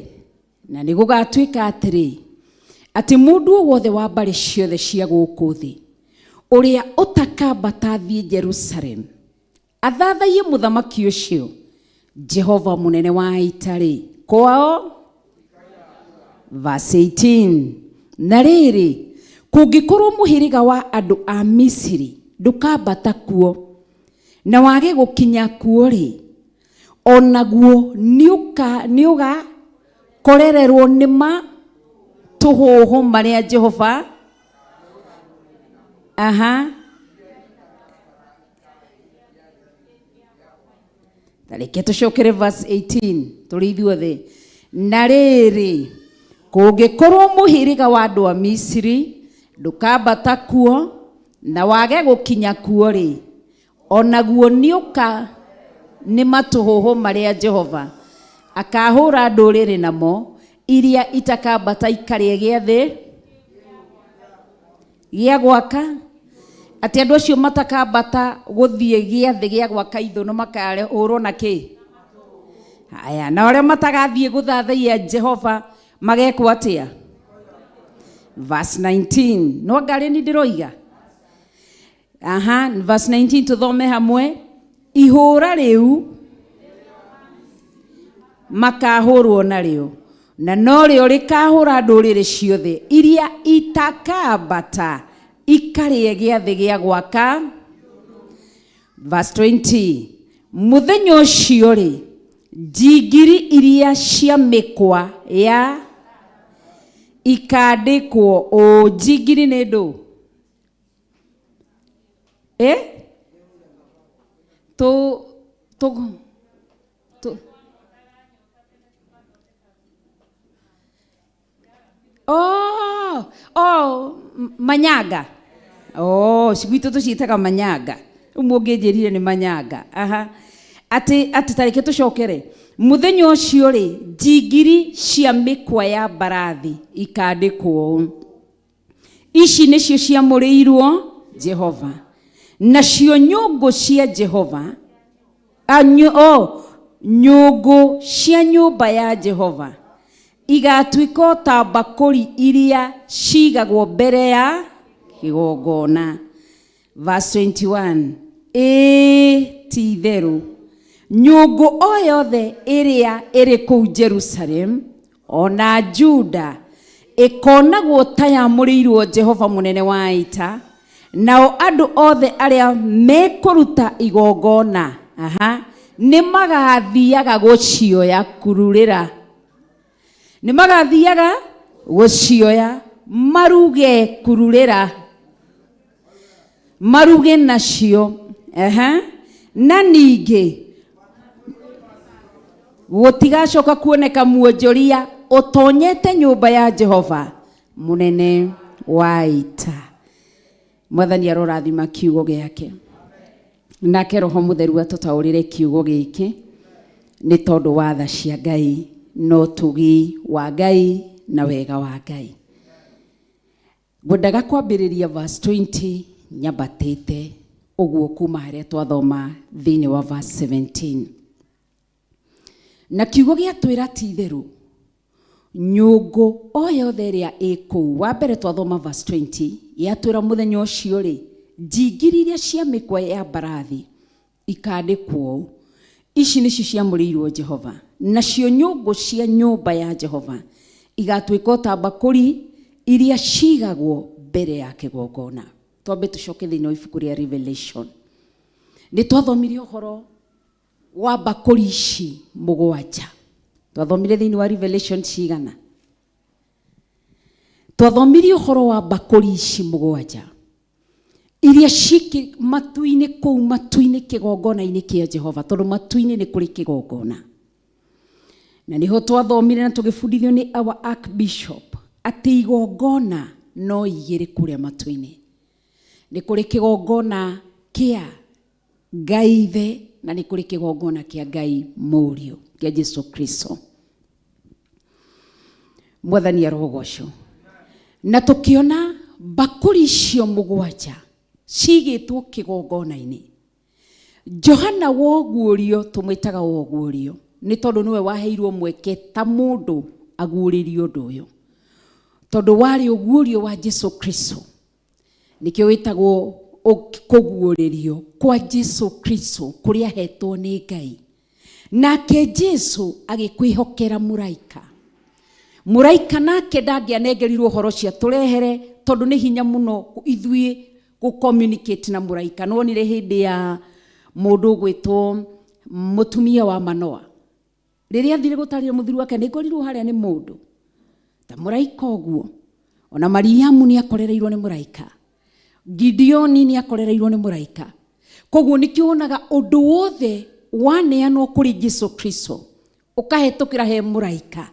Na nĩgũgatuĩka atĩrĩ atĩ mũndũ o wothe wa mbarĩ ciothe cia gũkũ thĩ ũrĩa ũtakambata athiĩ Jerusalem athathaie mũthamaki ũcio Jehova mũnene wa itarĩ kwao. Verse 18. Na rĩrĩ kũngĩkorwo mũhĩrĩga wa andũ a Misiri ndũkambata kuo na wage gũkinya kuo rĩ, onaguo nĩũgakorererwo nĩ tũhũhũ marĩa Jehova Reke tũcokere verse 18 tũrĩ ithuothe. Na rĩrĩ kũngĩkorwo mũhĩrĩga wa andũ a Misiri ndũkambata kuo na wage gũkinya kuo rĩ, onaguo nĩ matũhũhũ marĩa Jehova akahũra ndũrĩrĩ namo iria itakambata ikare gĩathĩ gĩa gwaka, atĩ andũ acio matakambata gũthiĩ gĩathĩ gĩa gwaka ithũnũ makahũrwo na kĩ? Haya, na arĩa matagathiĩ gũthathaiya Jehova magekwo atĩa? Verse 19. No ngari ni ndiroiga? Verse 19 tuthome hamwe. Ihũra rĩu makahũrwo narĩo, na no rĩo rĩkahũra ndũrĩrĩ ciothe iria itakambata ikarĩe gĩathĩ gĩa gwaka. Verse 20. Mũthenya ũcio rĩ, njingiri iria cia mĩkwa ya ikandĩkwo. Njingiri nĩ ndũ? Manyanga. Cigwitũ tũciĩtaga manyanga. Rĩu mũngĩnjĩrire nĩ manyanga. Atĩ tarĩke tũcokere. Mũthenya ũcio rĩ, njingiri cia mĩkwa ya mbarathi ikandĩkwo. Ici nĩcio ciamũrĩirwo Jehova. Nacio nyũngũ cia Jehova, nyũngũ cia nyũmba ya Jehova igatuĩka ta mbakũri iria cigagwo mbere ya kĩgongona. Verse 21. Ti itherũ nyũngũ o yothe ĩrĩa ĩrĩ kũu Jerusalem ona Juda ĩkonagwo ta yamũrĩirwo Jehova mũnene wa ita. Nao andũ othe arĩa mekũruta igongona nĩ magathiaga gũcioya kururĩra. Nĩ magathiaga gũcioya maruge kururĩra, maruge nacio. Na ningĩ gũtigacoka kuoneka muonjoria ũtonyete nyũmba ya Jehova mũnene wa ita. Mwathani arorathima kiugo gĩake. Nake Roho Mũtheru atũtaũrĩre kiugo gĩkĩ nĩ tondũ wa tha cia Ngai, no tugi wa Ngai na wega wa Ngai. Ngwendaga kwambĩrĩria verse 20 nyambatĩte ũguo kuma harĩa twathoma thĩinĩ wa verse 17. Na kiugo gĩatwĩra ti itherũ nyũngũ o yothe ĩrĩa ĩkũu. Wa mbere twathoma verse 20 yatwĩra mũthenya ũcio rĩ, njingiri iria cia mĩkwa ya mbarathi ikandĩkwo. Ici nĩcio ciamũrĩirwo Jehova. Nacio nyũngũ cia nyũmba ya Jehova igatuĩka ta mbakũri iria cigagwo mbere ya kĩgongona. Twambe tũcoke thĩinĩ wa ibuku rĩa Revelation. Nĩ twathomire ũhoro wa mbakũri ici mũgwanja. Twathomire thĩinĩ wa Revelation cigana? Twathomire ũhoro wa mbakũri ici mũgwanja iria cikĩ matu-inĩ kũu matu-inĩ kĩgongona-inĩ kĩa Jehova, tondũ matu-inĩ nĩ kũrĩ kĩgongona. Na nĩho twathomire na tũgĩbundithio nĩ our Archbishop atĩ igongona no igĩrĩ kũrĩa matu-inĩ. Nĩ kũrĩ kĩgongona kĩa Ngai Ithe na nĩ kũrĩ kĩgongona kĩa Ngai Mũriũ kĩa Jesu Kristo. Mwathani arogocwo. Na tũkĩona mbakũri icio mũgwanja cigĩtwo kĩgongona-inĩ. Johana woguũrio tũmwĩtaga woguũrio nĩ tondũ nĩwe waheirwo mweke ta mũndũ aguũrĩrio ũndũ ũyũ, tondũ warĩ ũguũrio wa Jesu Kristo. Nĩkĩo wĩtagwo kũguũrĩrio kwa Jesu Kristo kũrĩa hetwo nĩ Ngai. Nake Jesu agĩkwĩhokera mũraika. Mũraika nake ndangĩanengerirwo ũhoro cia tũrehere, tondũ nĩ hinya mũno ithuĩ gũ-communicate na mũraika. No nire hĩndĩ ya mũndũ gwĩtwo mũtumia wa Manoa, rĩrĩa athire gũtarĩra mũthuri wake nĩngorirwo harĩa nĩ mũndũ ta mũraika ũguo. Ona Mariamu nĩ akorereirwo nĩ mũraika, Gideoni nĩ akorereirwo nĩ mũraika. Koguo nĩkĩonaga ũndũ wothe waneanwo kũrĩ Jesu Kristo ũkahetũkĩra he mũraika,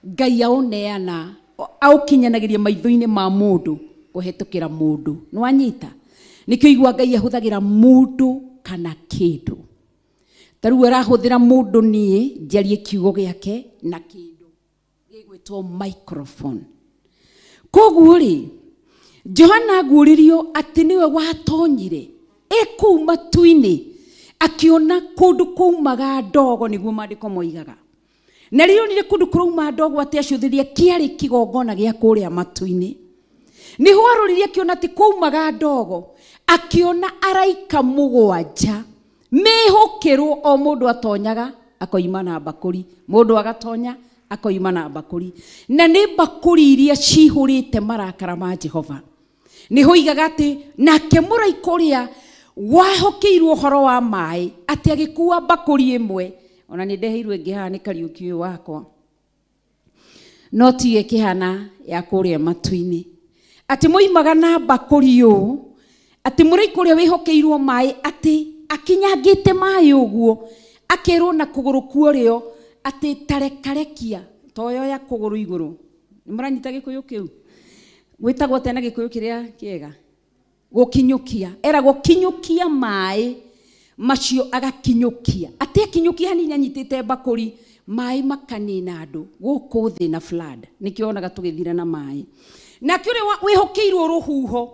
Ngai aũneana aũkinyanagĩria maitho-inĩ ma mũndũ kũhetũkĩra mũndũ. Nĩwanyita? Nĩkĩo igua Ngai ahũthagĩra mũndũ kana kĩndũ. Tarĩu arahũthĩra mũndũ niĩ njarie kiugo gĩake na kĩndũ gĩgwĩtwo gwĩtwo microphone. Koguo rĩ, Johana agũrĩrio atĩ nĩwe watonyire kũu matu-inĩ akiona kũndũ kũumaga ndogo, nĩguo maandĩko moigaga. Na rĩo nĩ kũndũ kũrauma ndogo atĩ acũthĩria kĩarĩ kĩgongona gĩa kũrĩa matu-inĩ. Nĩho arũririe akiona atĩ kũumaga ndogo, akiona araika 7 mehokĩrwo, o mũndũ atonyaga akoima na bakũri, mũndũ agatonya akoima na bakũri, na nĩ bakũri iria cihũrĩte marakara ma Jehova. Nĩho oigaga atĩ nake mũraika ũrĩa wahokeirwo ũhoro wa maĩ atĩ agĩkua bakũri ĩmwe, ona nĩ ndeheirwo ĩngĩ haha nĩ Kariũki ũyũ wakwa, no tiwe kĩhana ya kũrĩa matu-inĩ, atĩ moimaga na bakũri ũũ, atĩ mũraika ũrĩa wĩhokeirwo maĩ atĩ akinyangĩte maĩ ũguo, akerwo na kũgũrũ kuorĩo atĩ tarekarekia toyo ya kũgũrũ igũrũ. Nĩ mũranyita gĩkũyũ kĩu gwĩtagwo tena gĩkũyũ kĩrĩa kĩega, gũkinyũkia, eragwo kinyũkia maĩ macio, agakinyũkia atĩ akinyũkia hanini anyitĩte bakũri, maĩ makanina andũ gũkũ thĩ na flood, nĩkĩo onaga tũgĩthira na maĩ. Nake ũrĩa wĩhokeirwo rũhuho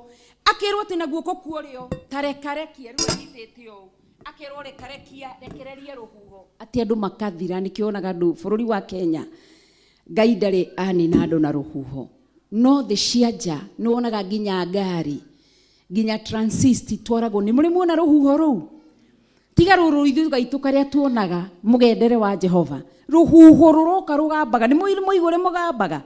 akerwo atĩ na guoko kuorĩo tarekarekia, rĩu anyitĩte ũũ, akerwo rekarekia, rekereria rũhuho atĩ andũ makathira. Nĩkĩo onaga andũ bũrũri wa Kenya Ngai ndarĩ anina andũ na rũhuho, no thĩ cia nja nĩ wonaga nginya ngari, nginya transist twaragwo. Nĩ mũrĩ muona rũhuho rũu? Tiga rũrũ ithuĩ gaitũ karĩa tuonaga mũgendere wa Jehova, rũhuho rũroka rũgambaga. Nĩ mũigũre mũgambaga,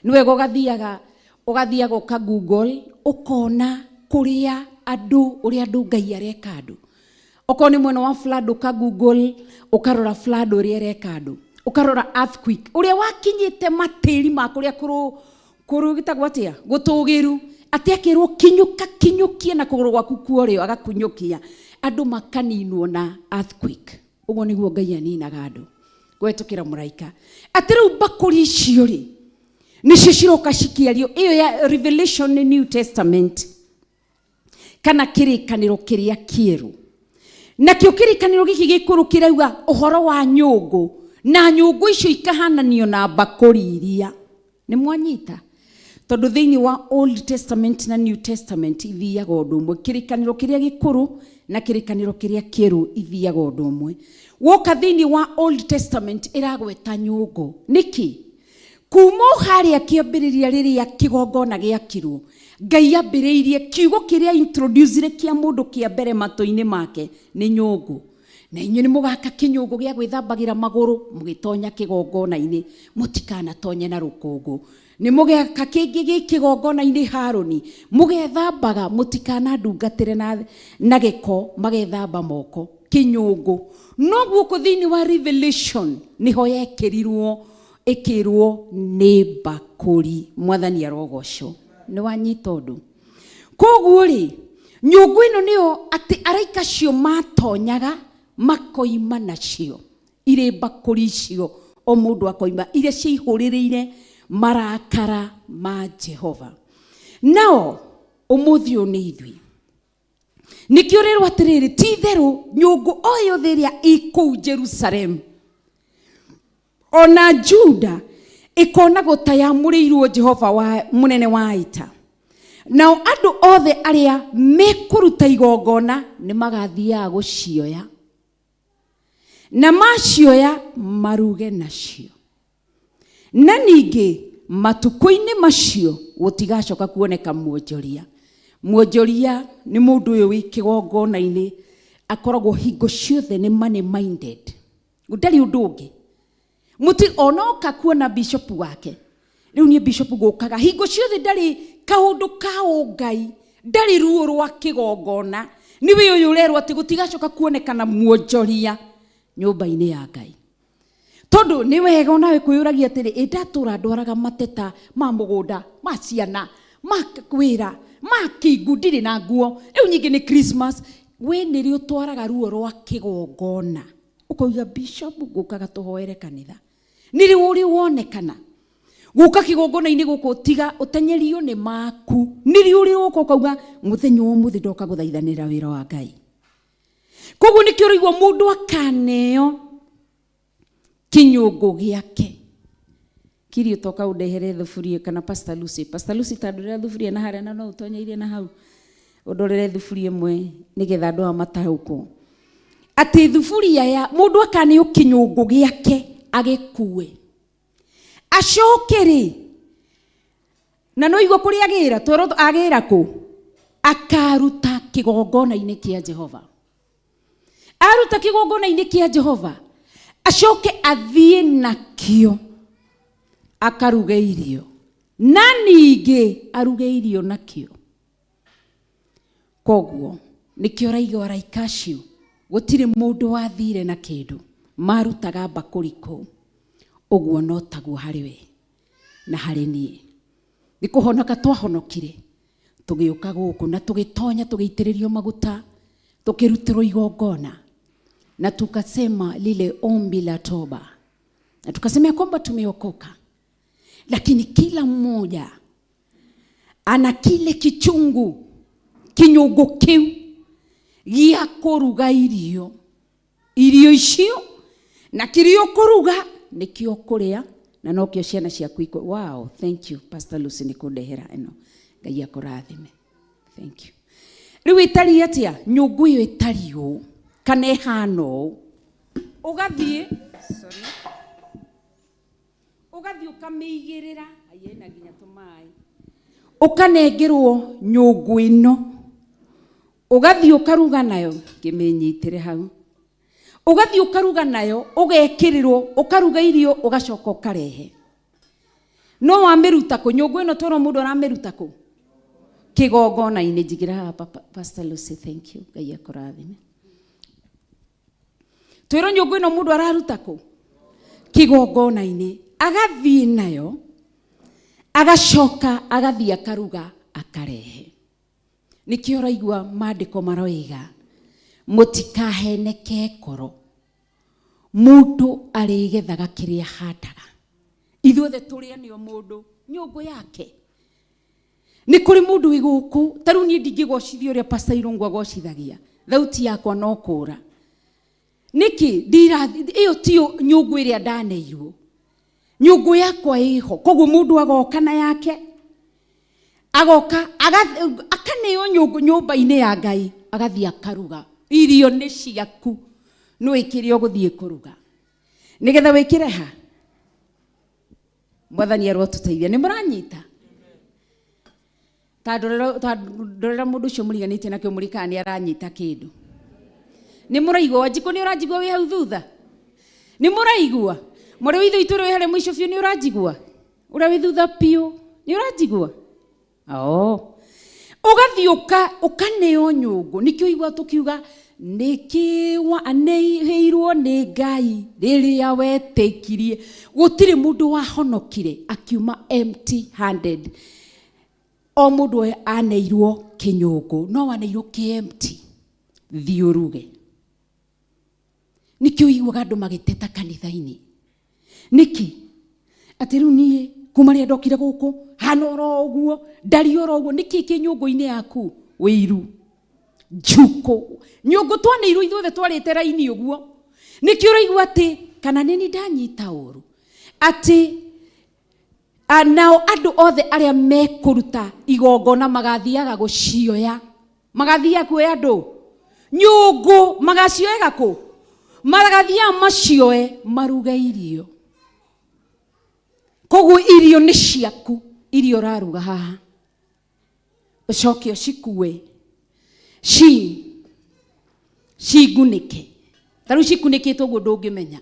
nĩ wega ũgathiaga ũka Google ũkona kũrĩa andũ, ũrĩa andũ Ngai areka andũ. Okorwo nĩ mwena wa flood ũka Google ũkarora flood ũrĩa areka andũ, ũkarora earthquake ũrĩa wakinyĩte matĩri ma kũrĩa kũrũ gĩtagwo atĩa, gũtũgĩru, atĩ akerwo kinyũkie na kũgũrũ gwaku kuorĩo, agakunyũkia, andũ makaninwo na earthquake. Ũguo nĩguo Ngai aninaga andũ kũhetũkĩra mũraika. Atĩ rĩu bakũri icio rĩ, nĩcio ciroka cikĩario, ĩyo ya Revelation New Testament kana kĩrĩkanĩro kĩrĩa kĩerũ. Nakĩo kĩrĩkanĩro gĩkĩ gĩkũrũ kĩrauga ũhoro wa nyũngũ, na nyũngũ icio ikahananio na bakũri iria. Nĩ mwanyita? Tondũ thĩinĩ wa Old Testament na New Testament ithiaga ũndũ ũmwe, kĩrĩkanĩro kĩrĩa gĩkũrũ na kĩrĩkanĩro kĩrĩa kĩerũ ithiaga ũndũ ũmwe. Woka thĩinĩ wa Old Testament ĩragweta nyũngũ. Nĩkĩ? Kuma harĩa kĩambĩrĩria rĩrĩa kĩgongona gĩakirwo, Ngai ambĩrĩirie kiugo kĩrĩa introduce kĩa mũndũ kĩa mbere matũ-inĩ make nĩ nyũngũ. Na inyuĩ nĩ mũgaka kĩnyũngũ gĩa gwĩthambagĩra magũrũ mũgĩtonya kĩgongona-inĩ, mũtikanatonye na rũkũngũ. Nĩ mũgaka kĩngĩ gĩ kĩgongona-inĩ Harũni, mũgethambaga mũtikanandungatĩre na gĩko, magethamba moko, kĩnyũngũ. No guoko thĩinĩ wa Revelation nĩho ĩkĩrwo nĩ bakũri. Mwathani arogocwo. Nĩ wanyita ũndũ? Koguo rĩ, nyũngũ ĩno nĩyo atĩ araika acio matonyaga makoima nacio, irĩ bakũri icio, o mũndũ akoima, iria ciihũrĩrĩire marakara ma Jehova. Nao ũmũthĩ ũyũ nĩ ithuĩ. Nĩkĩo rĩrwo atĩrĩrĩ, ti itherũ nyũngũ o yothe ĩrĩa ĩkũu Jerusalem ona Juda ĩkonagwo ta yamũrĩirwo Jehova wa mũnene wa ita. Nao andũ othe arĩa mekũruta igongona nĩ magathiaga gũcioya, na macioya maruge nacio. Na ningĩ matukũ-inĩ macio gũtigacoka kuoneka muonjoria. Muonjoria nĩ mũndũ ũyũ wĩ kĩgongona-inĩ akoragwo hingo ciothe nĩ money minded, gũtarĩ ũndũ ũngĩ. Muti onoka kuona bishop wake, rĩu nĩ bishop gũkaga hingo ciothe, ndarĩ kaũndũ ka ũngai, ndarĩ ruo rwa kĩgongona. Nĩwe ũyũ ũrerwo atĩ gũtigacoka kuonekana muonjoria nyũmba-inĩ ya Ngai. Tondũ nĩ wega onawe kwĩyũragia atĩrĩ, ndatũra ndwaraga mateta ma mũgũnda, ma ciana, ma wĩra, ma kĩngu, ndirĩ na nguo. Rĩu nyingĩ nĩ Christmas, we nĩrĩo twaraga ruo rwa kĩgongona. Ũkoiga bishop gũkaga tũhoere kanitha. Nĩrĩ ũrĩ wonekana gũka kĩgongona-inĩ gũkũ, tiga ũtenyerio nĩ maku. Nĩrĩ ũrĩ ũka ũkauga mũthenya ũmũthĩ ndoka gũthaithanĩra wĩra wa Ngai. Koguo nĩkĩo ũraigua mũndũ akaneo kinyũngũ gĩake Kirio toka udehere thufuria kana Pastor Lucy. Pastor Lucy tandurira thufuria na haria na no utonyeire na hau. Udorere thufuria mwe nigetha andu amatahuko. Ati thufuria ya mundu akane ukinyungu giake agikue. Acokeri. Na no igwo kuri agira toro agira ku. Akaruta kigongona-ini kia Jehova. Aruta kigongona-ini kia Jehova. Acoke athie nakio. Akaruge irio. Na ningi aruge irio nakio. Koguo nikio raigo araikacio. Gutire mundu wathire na kindu. Marutaga bakuri ku. Oguo no taguo hariwe. Na hari nie. Nikuhonoka twahonokire. Tugiuka guku na tugitonya tugiitiririo maguta. Tukirutirwo igongona. Na tukasema lile ombi la toba. Na tukasema kwamba tumeokoka. Lakini kila mmoja ana kile kichungu, kinyugu kiu gia kuruga irio. Irio icio na kirio kuruga nikio kuria na nokio ciana ciaku iko. Wow, thank you Pastor Lucy nikundehera eno. Ngai akurathime. Thank you. Riu itari atia nyungu iyo itari u kana ihano ugathie ugathie ukamigirira ayena nginya tumai ukanengerwo nyungu ino ugathie ukaruga nayo kimenyitire hau ugathie ukaruga nayo ugekirirwo ukaruga irio ugacoka ukarehe no wamiruta ku nyungu ino toro mundu aramiruta ku kigongona-ini njigira Pastor Lucy. Thank you. Ngai akurathime. Twiro nyungu ino mundu araruta ku kigongona-ini agathie nayo agacoka agathie akaruga akarehe. Nikio raigua maandiko maroiga mutikaheneke koro mundu arigethaga kiria handaga. Ithuothe turianio mundu nyungu yake. Ni kuri mundu wiguku taru ni ndingigocithia uria Pastor Irungu agocithagia thauti yakwa no kura niki ndira iyo tio nyungu iria ndaneirwo nyungu yakwa iho koguo mundu agoka na yake agoka akaneo nyungu nyumba-ini ya Ngai agathia karuga irio ni ciaku no ikire uguthie kuruga nigetha wikire ha mwathani arotuteithia ni muranyita tandorera mundu ucio muriganitie nakio murikana ni aranyita kindu ni muraigwa njiko ni urajigwa wi hau thutha ni muraigwa muri withu ituru hare mwisho biu ni urajigwa ura wi thutha piu ni urajigwa ugathiuka ukaneo nyungu nikio igwa tukiuga nikiwa aneheirwo ni Ngai riria wetikirie gutire mundu wahonokire akiuma empty handed. O mundu aneirwo kinyungu no aneirwo ki empty thiuruge. Nikio igwa andu magiteta kanitha-ini niki ati riu nie kuma ria ndokire guku hana oro uguo ndari oro uguo niki kinyungu-ini yaku wiru njuko nyungu twaneirwo ithuothe twarite raini uguo nikio raigua ati kana nini ndanyita uru ati nao andu othe aria mekuruta igongona magathiaga gucioya magathia kuoya andu nyungu magacioega ku magathia macioe maruga irio koguo irio ni ciaku irio raruga haha ucokio cikue cigunike taru cikunikitwo guo ndungimenya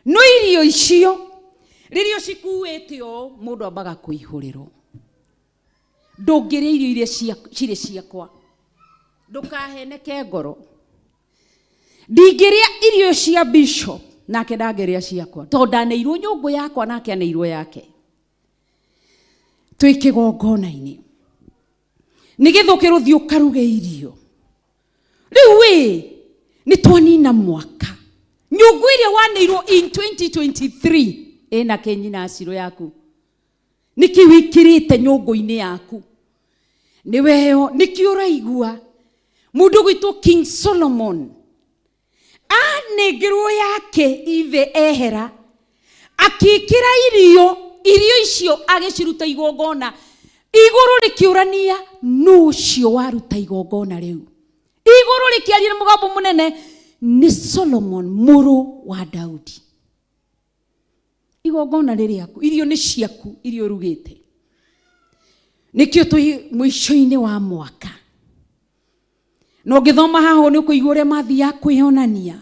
no irio icio ririo cikuite o mundu ambaga kuihurirwo ndungiria irio iria ciri ciakwa ndukaheneke ngoro ndingiria irio cia bishop nake ndageria ciakwa to ndaneirwo nyungu yakwa nake aneirwo yake twi kigongona-ini nigithukirwo thio karuge irio riu ni twanina mwaka nyungu iria waneirwo in 2023 ena kenyina aciro yaku niki wikirite nyungu-ini yaku ni weo niki uraigua mundu gwitwo King Solomon anegirwo yake ithe ehera akikira irio icio agiciruta igongona, iguru rikiurania no cio waruta igongona riu. Iguru rikiaria na mugambo munene, ni Solomon muru wa Daudi. Igongona ririaku, irio ni ciaku, irio rugite. Nikio tui mwisho-ini wa mwaka. No ngithoma haho ni ukuigua uria mathia kwionania.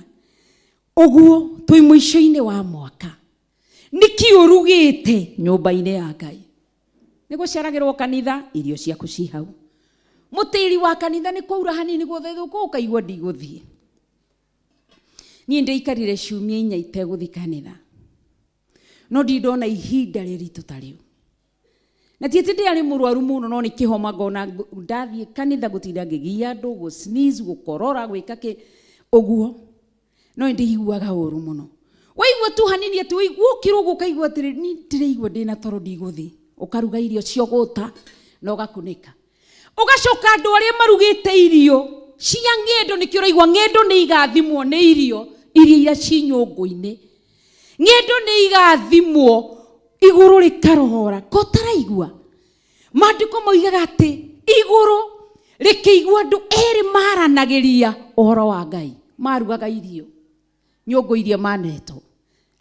Oguo tui mwisho-ini wa mwaka. Nikio rugite nyumba-ini ya Ngai. Niguceragirwo kanitha, irio ciaku ci hau. Mutiri wa kanitha ni kwaura hanini guthethuka ukaigua ndiguthie. Nie ndiikarire ciumia 4 iteguthi kanitha. No ndona ihinda riritu ta riu. Na tiete ndi murwaru muno, no ni kihoma ngona ndathie kanitha gutinda ngigia andu go sneeze gukorora gwika ki oguo. No ndiiguaga uru muno. Waigua tu hanini ati wikirwo gukaigua atiri ni ndireigua ndina toro ndiguthi. Ukaruga irio cio guta na ugakunika. Ugacoka andu aria marugite irio cia ngendo nikio raigua ngendo ni igathimwo ni irio iria ci nyungu-ini. Ngendo ni igathimwo iguru rikarohora ko taraigua. Maandiko moigaga ati iguru rikiigua andu eri maranagiria ohoro wa Ngai, marugaga irio nyungu iria maneto.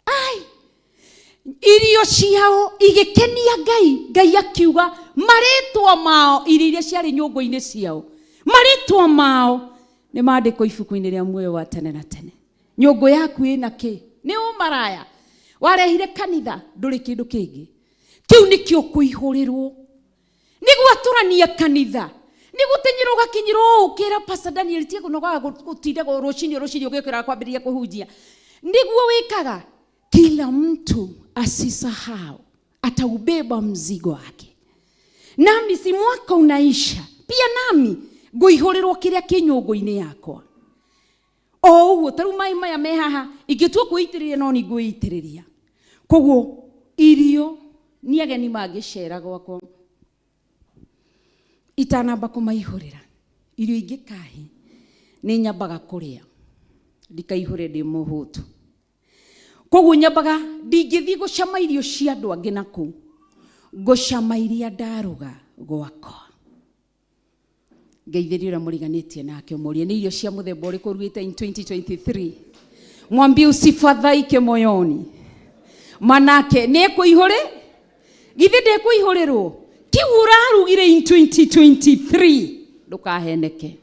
Ai irio ciao igikenia Ngai, Ngai akiuga maritwa mao iria ciari nyungu-ini ciao, maritwa mao ni maandiko ibuku-ini ria muoyo wa tene na tene. Nyungu yaku ina ki? Ni umaraya warehire kanitha, nduri kindu kingi. Kiu nikio kuihurirwo, nigwaturania kanitha, nigutenyirwo gakinyirwo ukira Pastor Daniel tie kunoga gutinda go rucini ugikira kwambiria kuhunjia. Niguo wikaga kila mtu asisahau ataubeba mzigo wake. Nami si mwaka unaisha, pia nami nguihurirwo kiria kinyungu-ini yakwa. Uguo taru mai maya me haha ingitua kuitiriria no ni nguitiriria. Koguo irio ni ageni magicera gwakwa itanamba kumaihurira. Irio ingikahi ni nyambaga kuria ndikaihure ndi muhutu. Koguo nyambaga ndingithii gucama irio cia andu angi naku, ngucama iria ndaruga gwakwa. Ngeithĩria ũrĩa mũriganĩtie nake ũmũrie nĩ irio cia mũthemba ũrĩkũ ũrugĩte in 2023. Mwambie usifadhaike moyoni, manake nĩ ekũihũrĩ githĩ ndekũihũrĩrwo. Kiu ũrarugire in 2023 ndũkaheneke.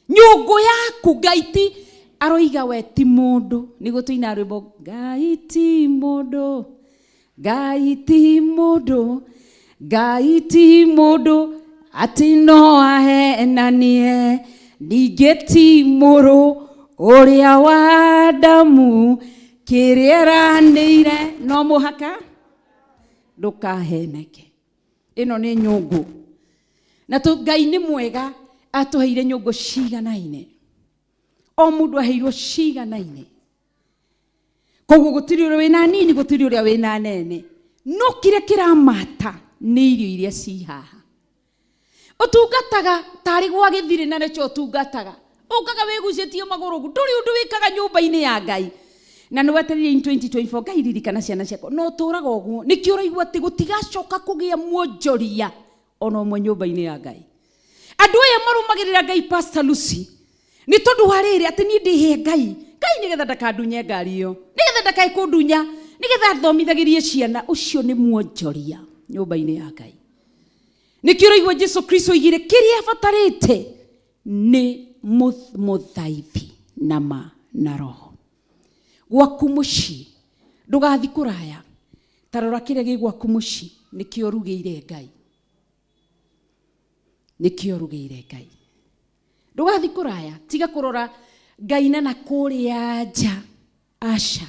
Nyũngũ yaku Ngai ti aroiga we ti mũndũ. Nĩguo tũina rwĩmbo Ngai ti mũndũ, Ngai ti mũndũ, Ngai ti mũndũ ati no ahenanie, ningĩ ti mũrũ ũrĩa wa ndamu kĩrĩa ranĩire no mũhaka ndũkaheneke. Ĩno nĩ nyũngũ na Ngai nĩ mwega, atũheire nyũngũ ciganaine, o mũndũ aheirwo ciganaine. Koguo gũtirĩ ũrĩa wĩna nini, gũtirĩ ũrĩa wĩna nene, no kĩrĩa kĩramata nĩ irio iria ci haha. Utungataga tari gwa githiri na necho utungataga ukaga wegucetie maguru nduri undu wikaga nyumba-ini ya Ngai. Na no weterire in 2024 Ngai ririkana ciana ciako no turaga uguo nikio uraigua ati gutigacoka kugia muonjoria ono mwe nyumba-ini ya Ngai. Andu aya marumagirira Ngai Pastor Lucy ni tondu harire ati ni ndihe Ngai nigetha ndakandunye ngari iyo, nigetha ndakai kundunya, nigetha thomithagirie ciana. Ucio ni muonjoria nyumba-ini ya Ngai. Nikio uraigua Jesu Kristo igire kiria abatarite ni muthaithi na roho gwaku muci. Ndugathi kuraya, tarora kiria gi gwaku muci nikio rugeire Ngai, nikio rugeire Ngai. Ndugathi kuraya, tiga kurora Ngai na kuria nja. Asha,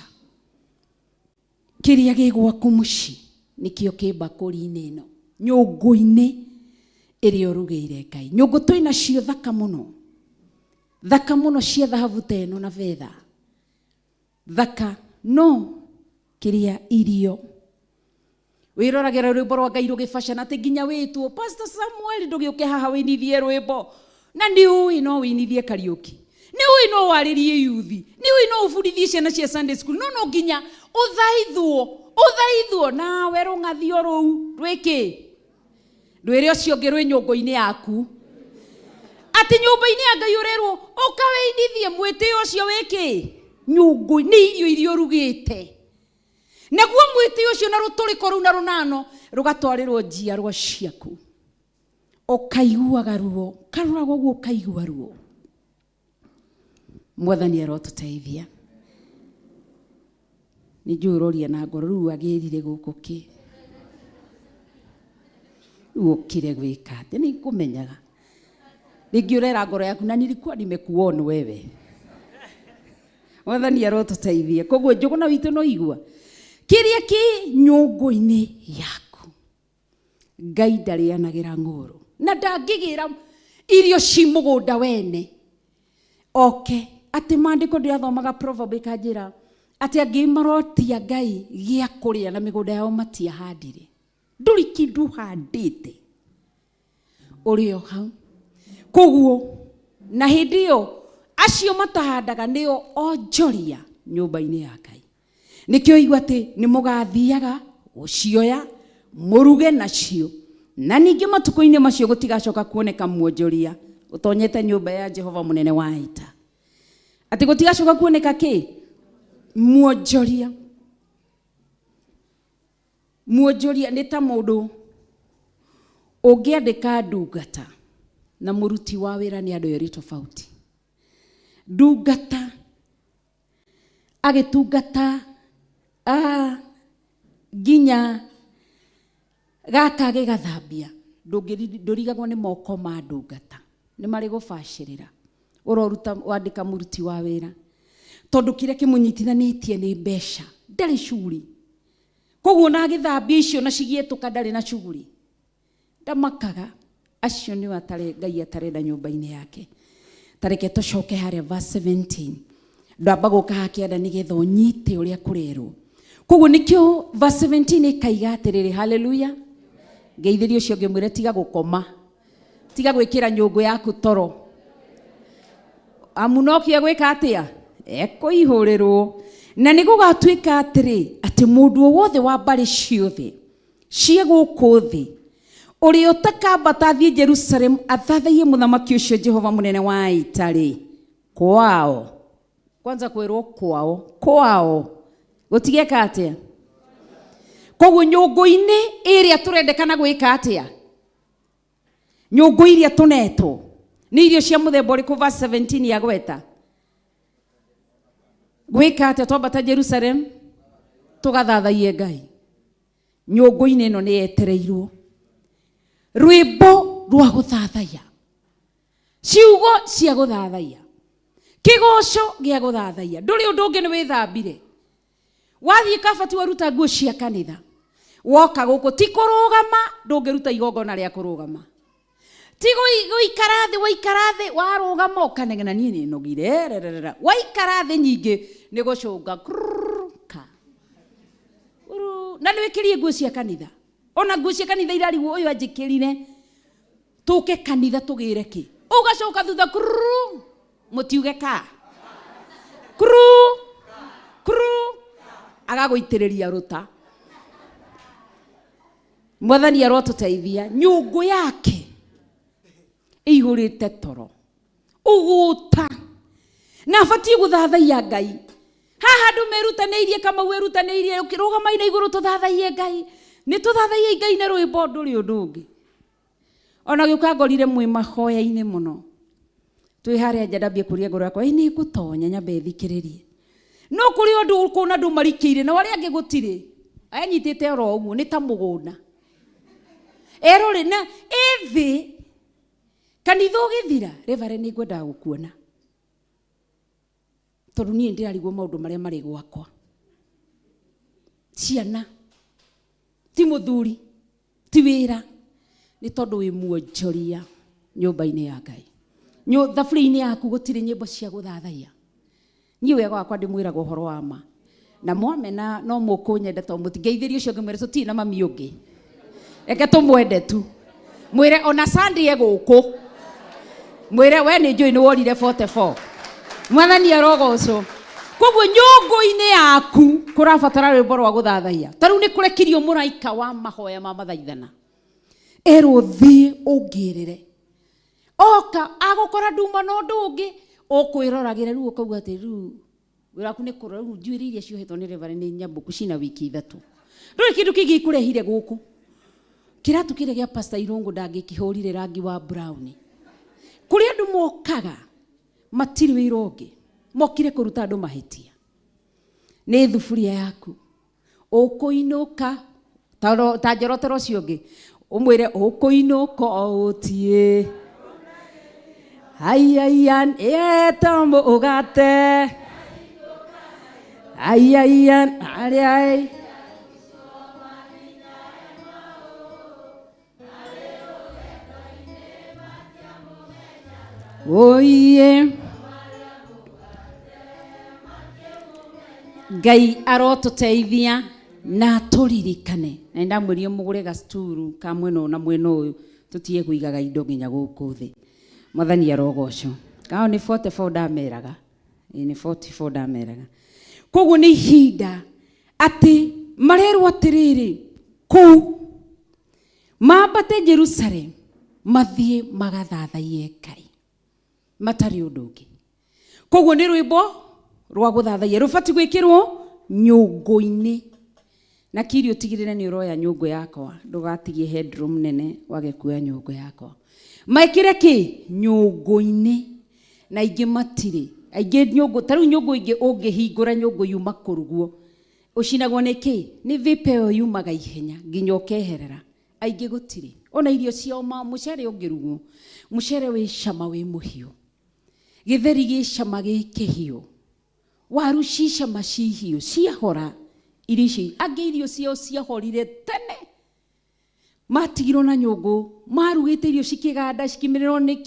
kiria gi gwaku muci nikio kibakuri-ini ino nyũngũ-inĩ ĩrĩa ũrugĩire Ngai. Nyũngũ twĩna cio thaka mũno cia thahabu ta ĩno na betha thaka, no kĩrĩa irio wĩroragĩra rwĩmbo rwa Ngai rũgĩbacana atĩ nginya wĩtwo Pastor Samuel ndũgĩũke haha wĩnithie rwĩmbo. Na nĩ ũĩ no wĩnithie Kariũki, nĩ ũĩ no warĩrie yuthi, nĩ ũĩ no ũbundithie ciana cia Sunday school, no nginya uthaithwo nawe rungathio ruu rwiki rwire ucio ngi rwi nyungu-ini yaku ati nyumba-ini ya Ngai urirwo ukaweinithie mwiti ucio wiki nyungu ni irio urugite naguo mwiti ucio na ruturiko ruu na runano rugatwarirwo njiarwa ciaku ukaiguaga ruo karuraga uguo ukaigua ruo. Mwathani arotuteithia. Ni njuroria na ngoro riu agirire guku ki ukire gwika ati ni kumenyaga ningiurera ngoro yaku na nilikuwa nimekuona wewe. Mwathani arotuteithia. Koguo njuguna witu no igua kiria ki nyungu-ini yaku Ngai ndarianagira nguru na ndangigira irio ci mugunda wene ati maandiko ndiathomaga proverb ikanjira ati angi marotia Ngai gia kuria na migunda yao matiahandire nduri kindu handite urio hau koguo na hindi iyo acio matahandaga nio onjoria nyumba-ini ya Ngai nikio igua ati ni mugathiaga ucioya muruge nacio na ningi matuko-ini macio gutigacoka kuoneka muonjoria utonyete nyumba ya Jehova munene wa ita ati gutigacoka kuoneka ki muonjoria ni ta mundu ungiandika ndungata na muruti wa wira ni andu eri tofauti. Ndungata agitungata ginya gaka gigathambia ndurigagwo ni moko ma ndungata ni mari gubacirira uroruta wandika muruti wa wira tondu kire kimunyitithanitie ni mbeca ndari shuguri koguo na githambia icio na cigietuka ndari na shuguri ndamakaga acio ni watare Ngai atarenda nyumba-ini yake. Tareke tucoke haria verse 17 ndamba guka hakienda nigetha unyite uria kurerwo koguo nikio verse 17 ikaiga atiriri haleluya ngeithirio cio ngimwire tiga gukoma tiga gwikira nyungu yaku toro amunokia gwika atia ekuihurirwo na nigugatuika atiri ati mundu wothe wa mbari ciothe cie guku thi uri utakambata thie Jerusalem athathaie muthamaki ucio Jehova munene wa itari kwao kwanza kwirwo kwao gutigeka atia koguo nyungu-ini iria turendekana gwika atia nyungu iria tunetwo ni irio cia muthemba uriku verse 17 ya gweta gwika atia twambata Jerusalem tugathathaie Ngai nyungu-ini ino ni yetereirwo rwimbo rwa guthathaiya ciugo cia guthathaiya kigoco gia guthathaiya nduri undu ungi ni withambire wathie kabati waruta nguo cia kanitha woka guku ti kurugama ndungiruta igongona ria kurugama ti guikara thi warugama ukanegena nie ni nogire waikara thi nyingi ni gucunga na ni wikirie nguo cia kanitha ona nguo cia kanitha irarigwo uyu anjikirire tuke kanitha tugire ki ugacoka thutha mutiuge ka agaguitiriria ruta. Mwathani arotuteithia nyungu yake ihurite toro uguta na abatie guthathaiya Ngai haha ndumerutaneirie kama werutaneirie ukirugama-ina iguru tuthathaiye Ngai ni tuthathaiye Ngai na rwimbo nduri undu ungi ona giuka ngorire mwi mahoya-ini muno twi haria njadambia kuria ngoro yakwa ni gutonya nyambe thikiririe no kuri undu kuna ndu marikire na wari angi gutire anyitite oro uguo ni ta mugunda erore na ethi kanitha ugithira Reverend ni ngwenda gukuona tondu nie ndirarigwo maundu maria mari gwakwa ciana ti muthuri ti wira ni tondu wi muonjoria nyumba-ini ya Ngai thaburi-ini yaku gutire nyimbo cia guthathaiya nie wega wakwa ndimwiraga uhoro wa ma na mwamena no mukunyenda to mutingeithirio cio ngimwire tuti na mami ungi eke tumwende tu mwire ona Sunday eguku mwire we ni njui ni worire 44 mwathani arogocwo Koguo nyũngũ-inĩ yaku kũrabatara rwĩmbo rwa gũthathaiya. Ta rĩu nĩ kũrekirio mũraika wa mahoya ma mathaithana. Erwo thiĩ ũngĩrĩre. Oka agũkora nduma na ũndũ ũngĩ ũkwĩroragĩra rĩu ũkauga atĩ rĩu wĩra waku nĩ kũrora rĩu njuĩrĩ iria ciohetwo nĩ Reverend Nyambuku cina wiki 3. Ndũrĩ kĩndũ kĩngĩ ikũrehire gũkũ. Kĩratu kĩrĩa gĩa Pastor Irũngũ ndangĩkĩhũrire rangi wa brown. Kũrĩ andũ mokaga matirĩ wĩra ũngĩ. Mokire kũruta andũ mahĩtia. Nĩ thuburia yaku. Ũkũinũka ta njorotero ũcio ũngĩ. Ũmwĩre ũkũinũka ũtie. Ayaya etambo ũgate. Ayaya arĩai. Oye. Ngai arotũteithia na tũririkane. Na ndamwĩria mũgũre gacituru ka mwena na mwena ũyũ tũtige kũigaga indo nginya gũkũ thĩ. Mwathani arogocwo. Kao nĩ 44 ndameraga. Nĩ 44 ndameraga. Koguo nĩ ihinda atĩ marerwo atĩrĩrĩ kũu mambate Jerusalem mathiĩ magathathaiye Ngai. Matarĩ ũndũ ũngĩ. Koguo nĩ rwĩmbo rwa gũthathaiya rũbati gwĩkĩrwo nyũngũ-inĩ. Na kiri ũtigĩrĩre nĩ ũroya nyũngũ yakwa. Ndũgatigie headroom nene wage kuoya nyũngũ yakwa. Maĩkĩre kĩ? Nyũngũ-inĩ. Na ingĩ matirĩ. Aingĩ nyũngũ, ta rĩu nyũngũ ingĩ ũngĩhingũra nyũngũ yuma kũrugwo. Ũcinagwo nĩ kĩ? Nĩ vapor ĩyo yumaga ihenya nginya ũkeherera. Aingĩ gũtirĩ. Ona irio ciao mũcere ũngĩrugwo. Mũcere wĩ cama wĩ mũhiũ. Gĩtheri gĩ cama gĩ kĩhiũ. Waru ci cama ci hiũ ciahora. Irio ici angĩ irio ciao ciahorire tene. Matigirwo na nyũngũ. Marugĩte irio cikĩganda cikimererwo nĩ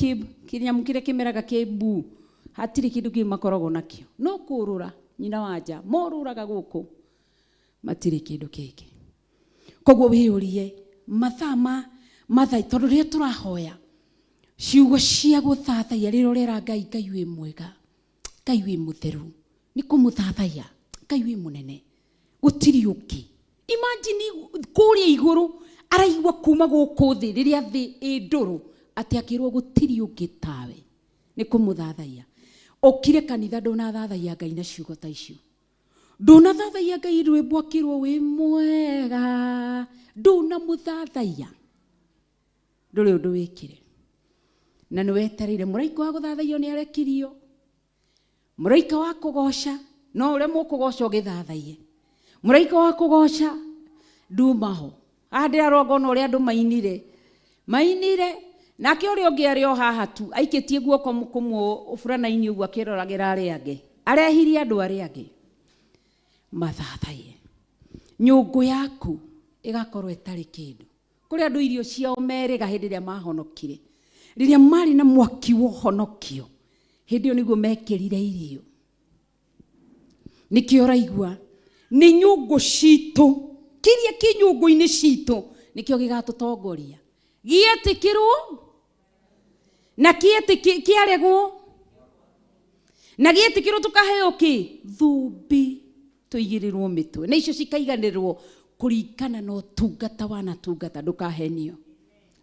kĩnyamũ kĩrĩa kĩmeraga kĩmbu. Hatirĩ kĩndũ kĩu makoragwo nakĩo. No kũrũra nyina wa nja. Morũraga gũkũ. Matirĩ kĩndũ kĩngĩ. Koguo wĩyũrie mathaa mathai tondũ rĩrĩa tũrahoya ciugo cia gũthathaiya rĩrĩa ũrera Ngai, Ngai wĩ mwega. Ngai wĩ mũtheru. Nĩ kũmũthathaiya. Ngai wĩ mũnene. Gũtirĩ ũngĩ. Imagine kũrĩa igũrũ araigua kuma gũkũ thĩ rĩrĩa thĩ ĩ ndũrũ atĩ akĩrwo gũtirĩ ũngĩ tawe. Nĩ kũmũthathaiya. Ũkire kanitha ndũnathathaiya Ngai na ciugo ta icio. Ndũnathathaiya Ngai rwĩmbo akĩrwo wĩ mwega. Ndũnamũthathaiya. Ndũrĩ ũndũ wĩkire. Na nĩ wetereire mũraika wa gũthathaiyo nĩ arekirio. Mũraika wa kũgoca no ũrĩa mũkũgoca ũgĩthathaiye. Mũraika wa kũgoca ndumaho. Andĩ arogona ũrĩa andũ mainire. Mainire nake ũrĩa ũngĩ arĩ o haha tu aikĩtie guoko mũkũmũ ũburana-inĩ ũguo akĩroragĩra arĩa angĩ. Arehirie andũ arĩa angĩ. Mathathaiye. Nyũngũ yaku ĩgakorwo ĩtarĩ kĩndũ. Kũrĩ andũ irio ciao merĩga hĩndĩ ĩrĩa mahonokire. Rĩrĩa marĩ na mwaki wa ũhonokio. Hĩndĩ ĩyo nĩguo mekĩrire irio. Nĩkĩo ũraigua nĩ nyũngũ citũ. Kĩrĩa kĩ nyũngũ-inĩ citũ nĩkĩo gĩgatũtongoria. Gĩetĩkĩrwo na kĩaregwo. Na gĩetĩkĩrwo tũkaheo kĩ? Thũmbĩ tũigĩrĩrwo mĩtwe. Na icio cikaiganĩrwo kũringana na ũtungata wanatungata ndũkahenio.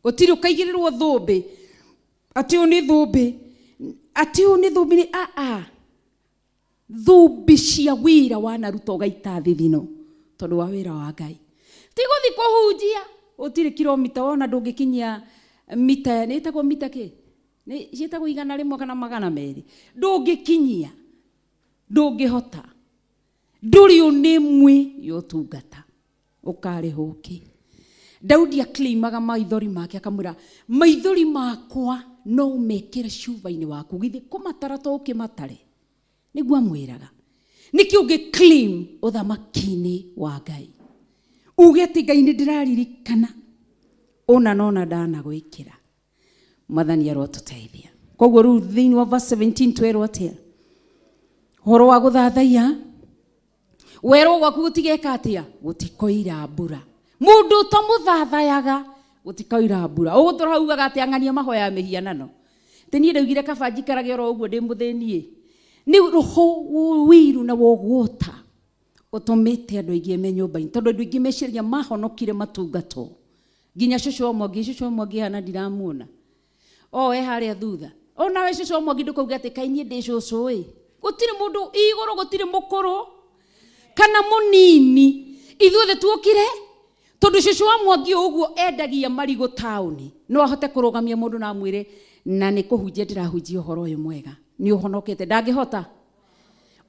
Gũtirĩ ũkaigĩrĩrwo thũmbĩ. Atĩ ũyũ nĩ thũmbĩ. Atĩ ũyũ nĩ thũmbĩ nĩ thũmbĩ cia wĩra wanaruta ũgaita thĩ thino tondũ wa wĩra wa Ngai. Ti gũthiĩ kũhunjia. Ũtirĩ kilomita wona ndũngĩkinyia mita nĩ ĩtagwo mita kĩ? Nĩ ciĩtagwo 100 kana 200. Ndũngĩkinyia. Ndũngĩhota. Ndũrĩ ũnĩmwe yotungata. Ũkarĩhwo kĩ? Daudi aklimaga maithori make akamwĩra maithori makwa no mekĩre cuba-inĩ waku githĩ kũmatara to ũkĩmatare. Nĩguo amwĩraga. Nĩkĩ ũngĩclaim ũthamaki-inĩ wa Ngai. Uge atĩ Ngai nĩ ndĩraririkana. Ona nona ndanagwĩkĩra. Mwathani arotũteithia. Koguo rĩu thĩinĩ wa verse 17 twerwo atĩa? Horo wa gũthathaiya. Werwo gwaku gũtigeka atĩa? Gũtikoira mbura. Mũndũ ũtamũthathayaga gũtikoira mbura. Ũgũtũra haugaga atĩ ang'ania mahoya mĩhianano. Tĩ niĩ ndaugire kaba njikarage oro ũguo ndĩ mũthĩnie. ni roho wiru na wogota utumite andu aingi me nyumba-ini tondu andu aingi meciria mahonokire matungato nginya cucu Mwangi hana ndiramuona we haria thutha ona we cucu Mwangi ndukauga ati kaini ndi cucu gutire mundu iguru gutire mukuru kana munini ithuothe tuokire tondu cucu wa Mwangi uguo endagia marigo tauni no ahote kurugamia mundu na mwire na ni kuhunjia ndirahunjia uhoro uyu mwega ni uhonokete ndangihota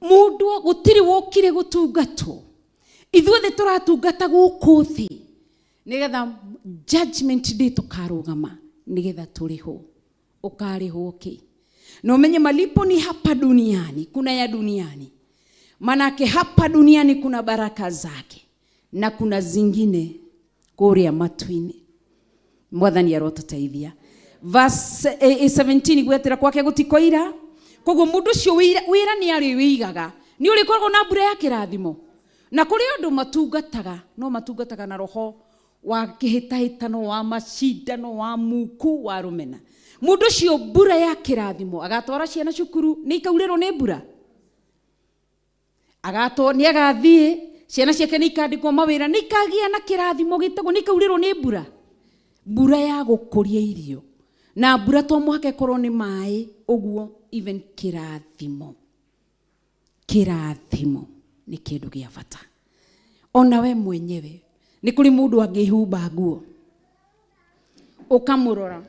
mundu gutiri wokire gutungatwo ithuothe turatungata guku thi nigetha judgment day tukarugama nigetha turiho ukariho ki no menye malipo ni hapa duniani kuna ya duniani manake hapa duniani kuna baraka zake na kuna zingine kuria matwini mwathani arotuteithia verse 17 gwetera kwake gutikoira koguo mundu cio wira ni ari wigaga ni uri korwo na mbura ya kirathimo na kuri andu matungataga no matungataga na roho wa kihitahitano wa macindano wa muku wa rumena mundu cio mbura ya kirathimo agatwara ciana cukuru ni ikauriro ni mbura ni agathie ciana ciake ni ikandikwo mawira ni ikagia na kirathimo gitego ni ikauriro ni mbura ya gukuria irio na mbura to muhake korwo ni mai uguo even kirathimo ni kindu gia bata ona we mwenyewe ni kuri mundu angihumba nguo ukamurora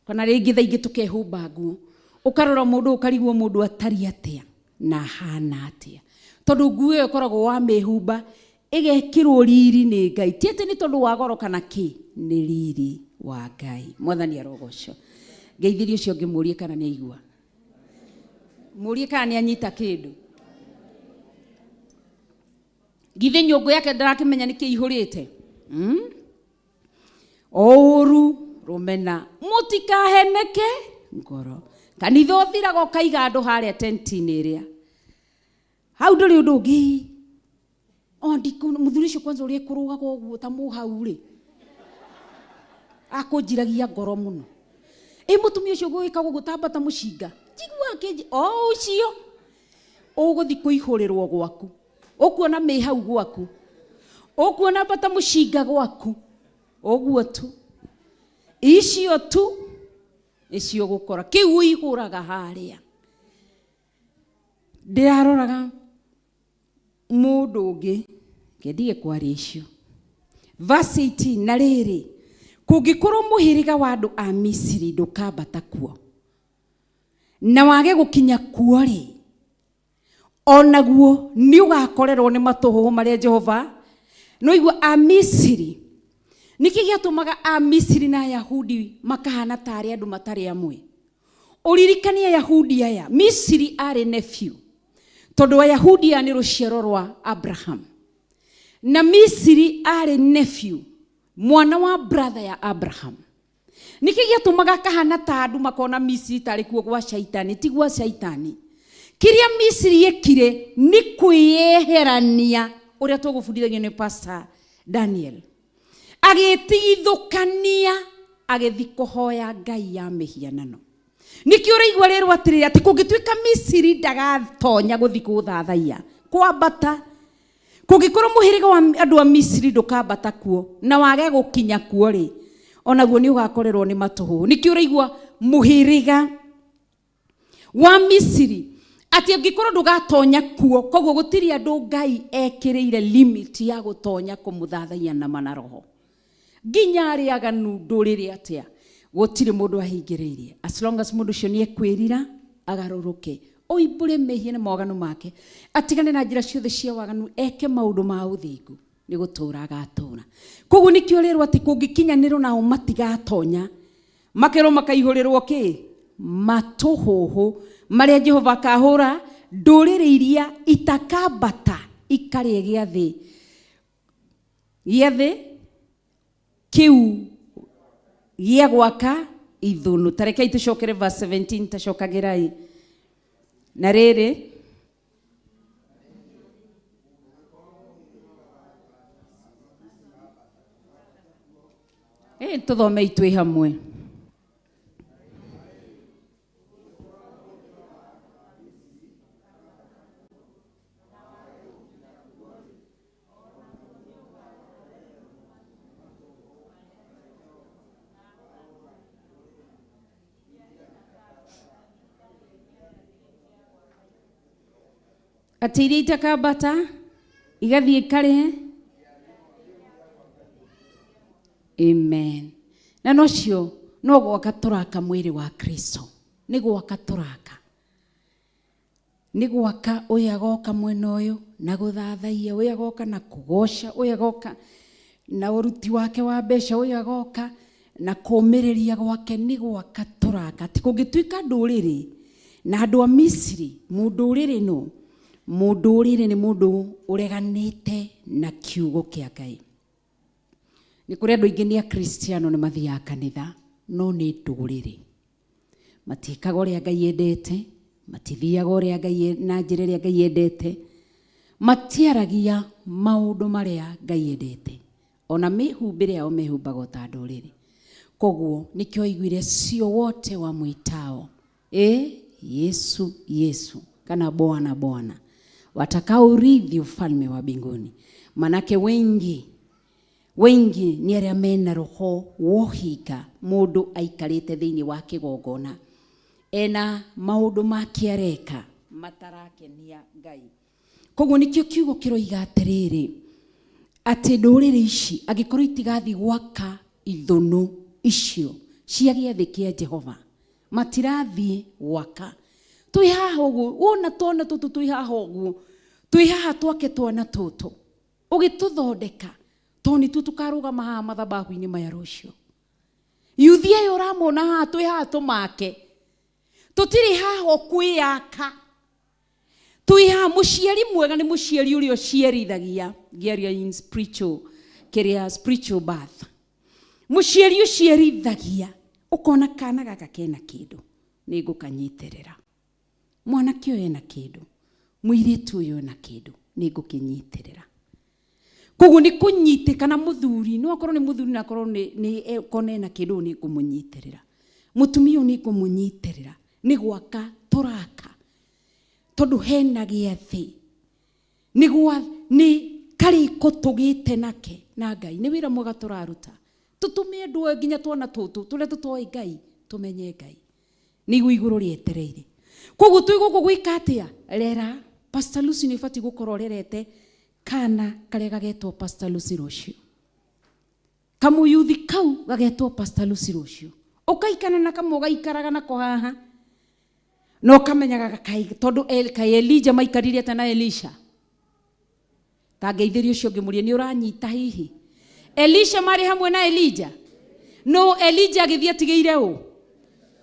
kana ringi thaingi tukehumba nguo ukarora mundu ukarigwo mundu atari atia na hana atia tondu nguo iyo koragwo wa mihumba igekirwo riri ni Ngai tiete ni tondu wa goro kana ki ni riri wa Ngai mwathani arogoco ngeithirio cio ngimurie kana ni aigua murie kana ni anyita kindu githe nyungu yake ndarakimenya niki ihurite oru rumena mutikaheneke ngoro kanitha uthiraga ukaiga andu haria tentini iria hau nduri undu ungi ondiku muthuri cio kwanza urie kurugaga uguo ta muhau ri akunjiragia ngoro muno mutumia ucio gwikagwo gutambata mucinga jigua keji ucio uguthi kuihurirwo gwaku ukuona mihau gwaku ukuona bata mucinga gwaku uguo tu icio tu icio gukora kiu iguraga haria ndiraroraga mundu ungi ngendie kwaria icio verse 18 na riri kungikorwo muhiriga wa andu a Misiri ndukambata kuo na wage gukinya kuo ri onaguo ni ugakorerwo ni matuhu maria Jehova no igua a Misiri niki giatumaga a Misiri na Yahudi makahana tari andu matari amwe uririkania Yahudi aya Misiri ari nephew tondu wa Yahudi ya ni ruciaro rwa Abraham na Misiri ari nephew mwana wa brother ya Abraham niki giatumaga kahana ta andu makona Misiri tari kuo gwa shaitani tigwa shaitani kiria Misiri yekire ni kuyeherania uria tugubundithagio ni Pastor Daniel agitigithukania agithi kuhoya Ngai ya mihianano nikio raigwa rero atirira ati kungituika Misiri ndagatonya guthi kuthathaia kwambata kungikorwo muhiriga wa andu a Misiri ndukambata kuo na wage gukinya kuo ri onaguo ni ugakorerwo ni matuhu nikio raigwa muhiriga wa Misiri ati ngikorwo ndugatonya kuo koguo gutiri andu Ngai ekirire limit ya gutonya kumuthathaia na manaroho nginya ari aganu nduriri atia gutiri mundu ahingiririe as long as mundu cio ni ekwirira agaruruke oibure mehia na moganu make atigane na njira ciothe cia waganu eke maundu ma uthingu ni gutura agatura koguo nikio rero ati kungikinyaniro na matigatonya makero makaihurirwo ki matuhuhu maria Jehova kahura nduriri iria itakambata ikarie giathi kiu gia gwaka ithunu tarekei tucokere verse 17 tacokagirai na riri tuthome itwe hamwe Ati iria itakambata igathiĩ ikarĩhe. Amen. Na nocio no gwaka tũraka mwĩrĩ wa Kristo. Nĩ gwaka tũraka. Nĩ gwaka ũyũ agoka mwena ũyũ na gũthathaia, ũyũ agoka na kũgoca, ũyũ agoka na ũruti wake wa mbeca, ũyũ agoka na kũũmĩrĩria gwake. Nĩ gwaka tũraka. Ati kũngĩtuĩka ndũrĩrĩ na andũ a Misiri, mũndũrĩrĩ no, mũndũrĩrĩ nĩ mũndũ ũreganĩte na kiugo kĩa Ngai. Nĩ kũrĩ andũ aingĩ nĩ akristiano nĩ mathiaga kanitha no nĩ ndũrĩrĩ. Matiĩkaga ũrĩa Ngai endete, matithiaga ũrĩa Ngai na njĩra ĩrĩa Ngai endete, matiaragia maũndũ marĩa Ngai endete. Ona mĩhumbĩre yao mehumbaga ta ndũrĩrĩ. Koguo nĩkĩo aiguire sio wote wamwitao Yesu Yesu kana Bwana Bwana watakao urithi ufalme wa mbinguni. Manake wengi ni arĩa mena roho wohika, mũndũ aikarĩte thĩinĩ wa kĩgongona ena maũndũ make areka matarakenia Ngai. Koguo nĩkĩo kiugo kĩroiga atĩrĩrĩ atĩ ndũrĩrĩ ici angĩkorwo itigathi gwaka ithũnũ icio cia gĩathĩ kĩa Jehova, matirathiĩ gwaka. Twĩ haha ũguo, wona twana tũtũ twĩ haha ũguo, twĩ haha twake twana tũtũ, ũgĩtũthondeka toni tu tukarũgama haha mathabahu-inĩ maya rũciũ. Yuthi ayo ũramona haha twĩ haha tũmake, tũtirĩ haha kwĩyaka. Twĩ haha, mũciari mwega nĩ mũciari ũrĩa ũciarithagia, ngĩaria in spiritual birth. Mũciari ũciarithagia, ũkona kana gaka kena kĩndũ, nĩ ngũkanyitĩrĩra. Mwanake ũyũ ena kĩndũ, mũirĩtu ũyũ ena kĩndũ, nĩ ngũkĩnyitĩrĩra. Koguo nĩ kũnyitĩka na mũthuri, no akorwo nĩ mũthuri na akorwo nĩ kona ena kĩndũ nĩ kũmũnyitĩrĩra. Mũtumia ũyũ nĩ kũmũnyitĩrĩra, nĩ gwaka tũraka. Tondũ hena gĩathĩ, nĩ karĩko tũgĩte nake na Ngai. Nĩ wĩra mwega tũraruta. Tũtũme andũ nginya twana tũtũ tũrĩa tũtoĩ Ngai tũmenye Ngai. Nĩguo igũrũ rĩetereire. Koguo twĩ gũkũ gwĩka atĩa? Rera. Pastor Lucy nĩ ũbatiĩ gũkorwo rerete kana karĩa gagetwo Pastor Lucy rũciũ. Kamũyuthi kau gagetwo Pastor Lucy rũciũ. Ũkaikana na kamwe ũgaikaraga nako haha. No kamenyaga tondũ kai Elijah maikarire ata na Elisha. Tangeithĩrio ũcio ngĩmũria nĩ ũranyita hihi? Elisha marĩ hamwe na Elijah. No Elijah agĩthiĩ atigĩire ũ?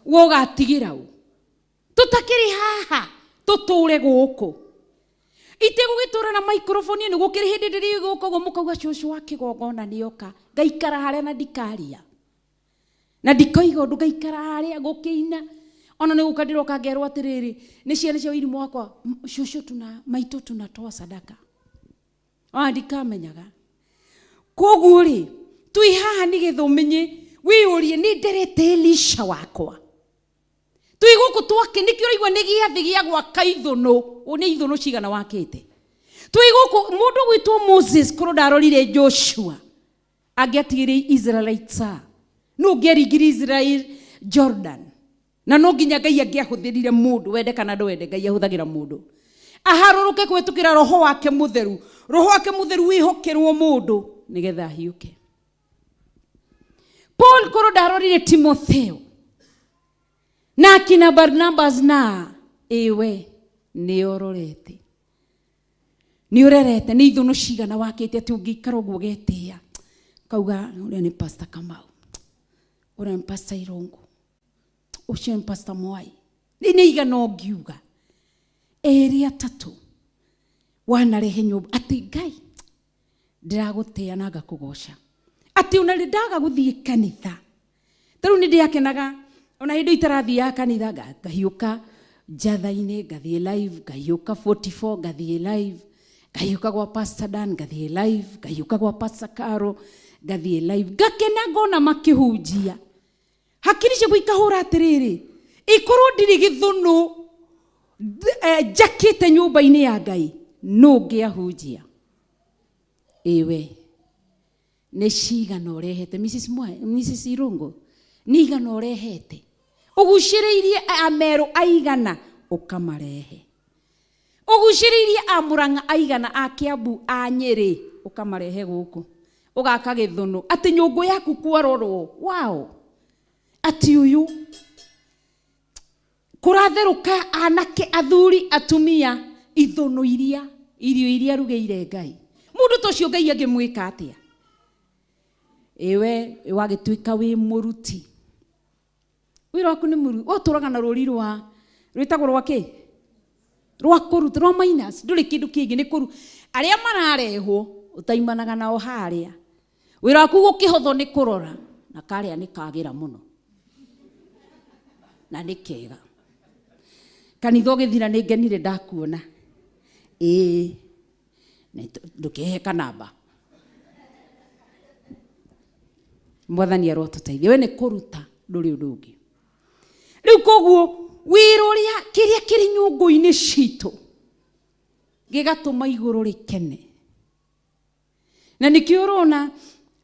Wo gatigira ũ? Tũtakĩrĩ haha tũtũre gũkũ. Itegũgĩtũra na microphone nĩ gũkĩrĩ hĩndĩ ndĩrĩ gũkũ ũguo mũkauga cũcũ wa kĩgongona nĩoka. Ngaikara harĩa na ndikaria. Na ndikoiga ũndũ, ngaikara harĩa gũkĩina. Ona nĩ gũka ndĩroka ngerwo atĩrĩrĩ, nĩ ciana cia Wirimu wakwa, cũcũ maitũ tunatoa sadaka. Ndikamenyaga. Koguo rĩ, twĩ haha nĩgetha ũmenye wĩyũrie nĩ nderete Elisha wakwa. Twĩ gũkũ twake nĩkĩo ũraigua nĩ gĩathĩ gĩa gwaka ithũnũ. Nĩ ithũnũ cigana wakĩte. Twĩ gũkũ mũndũ gwĩtwo Moses korwo ndarorire Joshua angĩatigĩrĩ Israelites. No ngĩaringire Israel Jordan. Na no nginya Ngai angĩahũthĩrire mũndũ, wende kana ndwende, Ngai ahũthagĩra mũndũ. Aharũrũke kũhĩtũkĩra roho wake mũtheru. Roho wake mũtheru wĩhokerwo mũndũ nĩgetha ahiũke. Paul korwo ndarorire Timotheo na kina Barnabas na ewe nĩ ororete. Nĩ ũrerete nĩ ithũnũ cigana wakĩte atĩ ũngĩikara ũguo ũgetĩĩa. Kauga ũrĩa nĩ Pastor Kamau. Ũrĩa nĩ Pastor Irungu. Ũcio nĩ Pastor Mwai. Nĩ igana ũngiuga. Erĩ atatũ wanarehe nyũmba atĩ Ngai ndĩragũtĩa na ngakũgoca. Atĩ ona ndaga gũthiĩ kanitha. Tarĩu nĩ ndĩakenaga ona hĩndĩ itarathiaga kanitha ngahiũka Njatha-inĩ ngathiĩ live, ngahiũka 44 ngathiĩ live, ngahiũka gwa Pastor Dan ngathiĩ live, ngahiũka gwa Pastor Carol ngathiĩ live. Ngakena ngona makĩhunjia. Hakiri ciaku ikahũra atĩrĩrĩ, ikorwo ndirĩ gĩthũnũ njakĩte nyũmba-inĩ ya Ngai, no ngĩahunjia. Ewe nĩ cigana ũrehete Mrs. Irungu, nĩ igana ũrehete. Ũgucĩrĩirie ameru aigana ũkamarehe. uguciririe a Murang'a aigana a Kiambu a Nyeri ukamarehe guku ugaka Githunu ati nyungu yaku kwarorwo wao ati uyu kuratheruka anake athuri atumia Ithunu irio iria rugeire Ngai mundu tocio Ngai angimwika atia ewe wagituika wi muruti wira waku ni muru oturaga na ruri rwitagwo rwa ki rwa kuruta rwa minus nduri kindu kingi ni kuru aria mararehwo utaimanaga nao haria wira waku gukihotho ni kurora na karia ni kagira muno na ni kega kanitho githira ni ngenire ndakuona ndukiheka namba mwathani arotuteithia we ni kuruta nduri undu ungi riu koguo wira uria kiria kiri nyungu-ini citu gigatuma iguru rikene na nikio urona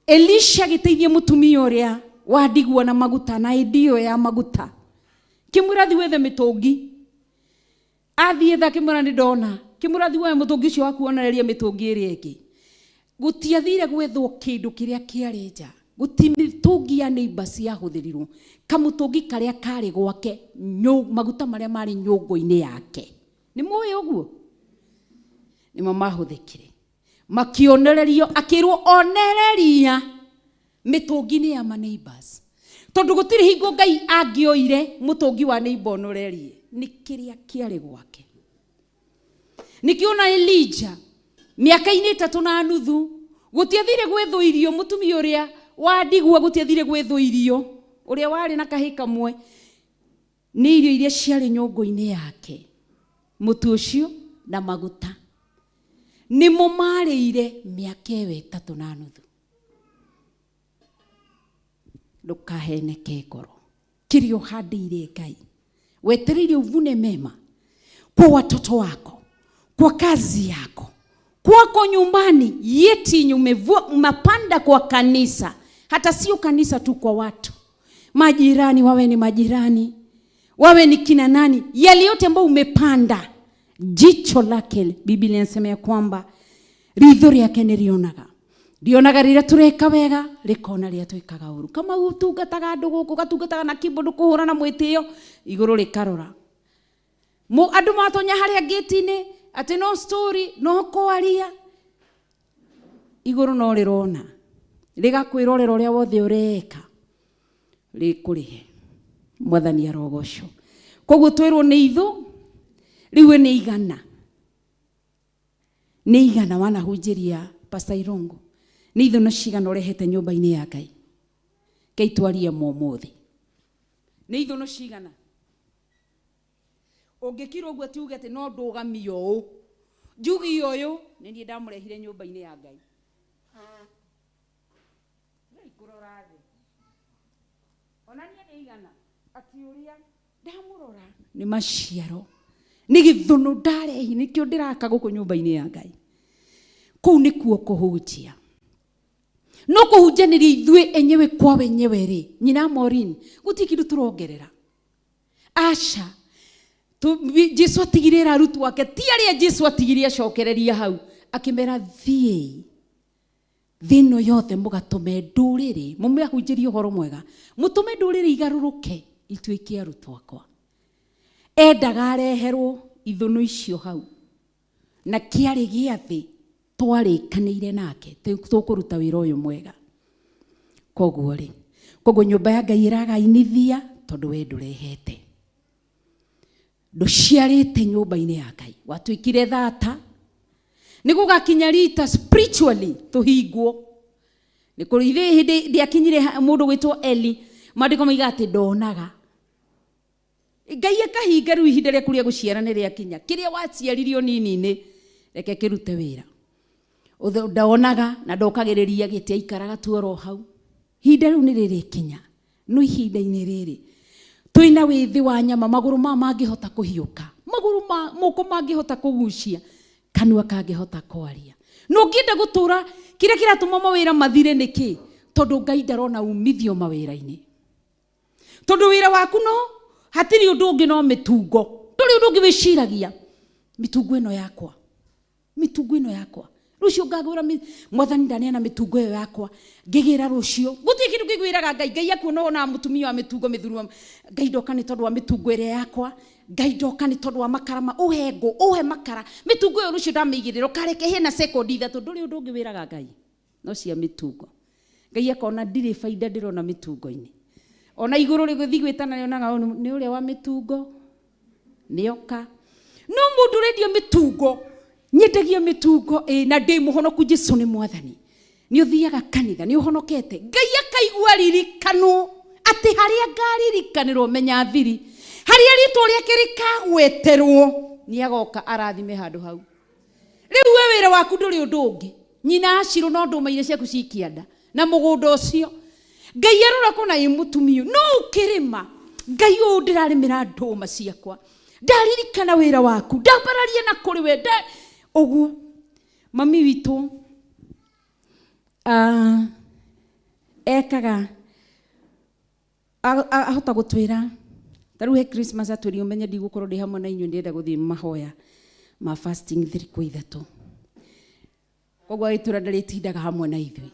Elisha giteithia mutumia uria wandigwa na maguta na idio ya maguta kimurathi wethe mitungi athie tha kimura ni ndona kimurathi wa mutungi cio akuonereria mitungi iri ingi gutiathire gwethwo kindu kiria kiari nja gutimitungi ya neighbor cia huthirirwo kamutungi karia kari gwake maguta maria mari nyungu-ini yake ni muwi uguo ni mama huthikire makionererio akirwo onereria mitungi-ini ya ma neighbors tondu gutiri hingo Ngai angioire mutungi wa neighbor norerie ni kiria kiari gwake nikiona Elijah miaka-ini 3.5 gutiathire gwetho irio mutumia uria wandigwa gutiathire gwetho irio uria wari na kahi kamwe ni irio iria ciari nyungu-ini yake mutu ucio na maguta ni mumarire miaka 3.5 ndukaheneke ngoro kirio handire Ngai wetereire uvune mema kwa watoto wako kwa kazi yako kwako nyumbani yeti umepanda kwa kanisa hata sio kanisa tu kwa watu majirani wawe ni majirani wawe ni kina nani yale yote ambao umepanda jicho lake Biblia inasema ya kwamba ritho riake rionaga rira tureka wega rikona ria twikaga uru kama utungataga andu guku gatungataga na keyboard kuhura na mwitio iguru rikarora andu matonya haria gate-ini ati no story no kwaria iguru no rirona rigakwirorera uria wothe ureka rikurihe mwathani arogoco koguo twirwo ni ithu riwe ni igana wanahunjiria Pastor Irongo ni ithu no cigana urehete nyumba-ini ya Ngai keitwaria momuthi ni ithu no cigana ungikirwo guo tiuge ati no ndugamio u njugi uyu ni ndie ndamurehire nyumba-ini ya Ngai kurora thi onania ni igana ati uria ndamurora ni maciaro ni Githunu ndarehi nikio ndiraka guku nyumba-ini ya Ngai kuu nikuo kuhunjia no kuhunjaniria ithue enyewe kwa wenyewe ri nyina Maureen guti kindu turongerera acha Jesu atigirira arutwo ake ti aria Jesu atigiria cokereria hau akimera thii thino yothe mugatume nduriri mumehunjirie uhoro mwega mutume nduriri igaruruke ituike arutwo akwa endaga areherwo Ithunu icio hau na kiari giathi twarikanire nake tukuruta wira uyu mwega koguo nyumba ya Ngai iragainithia tondu we ndurehete nduciarite nyumba-ini ya Ngai watwikire thata nigugakinya rita spiritually tuhingwo nikurithi hindi ndiakinyire mundu gwitwo Eli mandiko maiga ati ndonaga Ngai akahinga riu ihinda ria kuria guciara ni riakinya kiria waciaririo nini-ini reke kirute wira ndaonaga na ndokagiriria giti aikaraga tuoro hau ihinda riu ni ririkinya no ihinda-ini riri twina withi wa nyama maguru mangihota kuhiuka maguru moko mangihota kugucia kanua kangihota kwaria no ngienda gutura kiria kiratuma mawira mathire niki tondu Ngai ndarona umithio mawira-ini tondu wira waku no hatiri undu ungi no mitungo nduri undu ungi wiciragia mitungo ino yakwa rucio ngagura mwathani ndaneana mitungo iyo yakwa ngigira rucio guti kindu kigwiraga ngai akuona ona mutumia wa mitungo mithuru ngai ndoka ni tondu wa mitungo ire yakwa ngai ndoka ni tondu wa makarama uhe makara mitungo iyo rucio ndamigirira kareke hena sekondi ithatu nduri undu ngiwiraga ngai no cia mitungo ngai akona ndire faida ndirona mitungo-ini ona iguru riguthi gwitana yonaga ni uria wa mitungo nioka no mundu rendio mitungo nyendagia mitungo na ndi muhonoku Jesu ni mwathani ni uthiaga kanitha ni uhonokete ngai akaigua ririkano ati haria ngaririkanirwo menya thiri haria ritwa riake rikagweterwo ni agoka arathime handu hau riu we wira waku nduri undu ungi nyina Ashiru no ndumaire ciaku cikianda na mugunda ucio ngai arora kona i mutumio no ukirima ngai u ndirarimira nduma ciakwa ndaririkana wira waku ndambararia na kuri we oguo mami witu ekaga ahota gutwira taru he Christmas atwiri umenye ndigukorwo ndi hamwe na inyu ndenda guthii mahoya ma fasting 3 kwa ithatu koguo itura ndaritindaga hamwe na ithui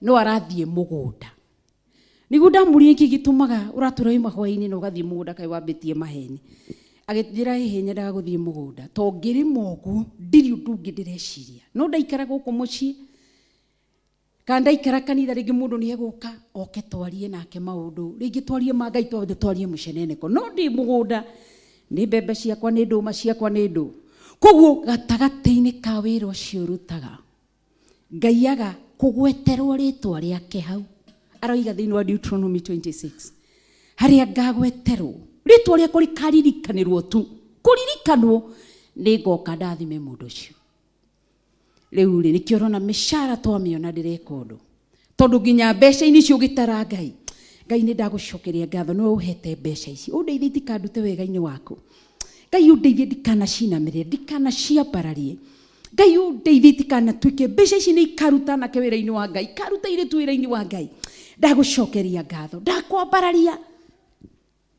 no arathie mugunda nigu ndamurie iki gitumaga uratura mahoya-ini no gathie mugunda kai wambitie maheni agitira hihi nyendaga guthie mugunda to ngiri mogu ndiri undu ungi ndireciria no ndaikara guku mucii kanda ikara kanitha ringi mundu ni eguka oke twarie nake maundu ringi twarie ma ngai twarie muceneneko no ndi mugunda ni mbembe ciakwa ni nduma ciakwa ni ndu koguo gatagati-ini ka wira ucio rutaga ngai aga kugweterwo ritwa riake hau aroiga thiini wa Deuteronomy 26 haria ngagweterwo ritwa riakwa rikaririkanirwo tu kuririkanwo ni ngoka ndathime mundu ucio riu ri nikio rona mishara twamiona ndireka undu tondu nginya mbeca-ini cio gitara ngai ni ndagucokeria ngatho no uhete mbeca ici undeithie tikandute wega-ini waku ngai undeithie ndikana cinamirire ndikana ciambararie ngai undeithie tikana tuike mbeca ici ni ikaruta nake wira-ini wa ngai karuta ire tu wira-ini wa ngai ndagucokeria ngatho ndakwambararia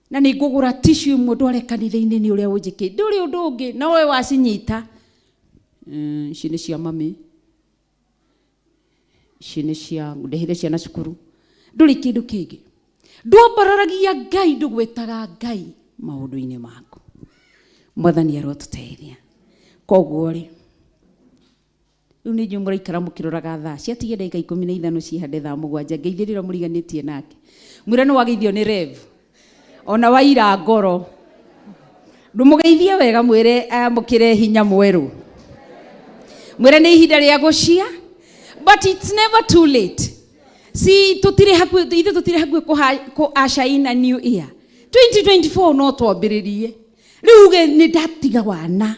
na ni ngugura tissue imwe ndware kanitha-ini ni uria unjiki nduri undu ungi na we wacinyita ici ni cia mami ici ni cia ndehire ciana cukuru nduri kindu kingi ndwambararagia ngai ndugwetaga ngai maundu-ini maku mwathani arotuteithia koguo ri riu ni njumura ikara mukiroraga thaa ciatige ndagika 15 cihande thaa 7 ngeithirira muriganitie nake mwira no wageithio ni rev ona waira ngoro ndumugeithie wega mwire amukire hinya mweru mwire ni ihinda ria gucia but it's never too late si tutire haku ko ashaina new year 2024 no twambiririe riu ni ndatiga wana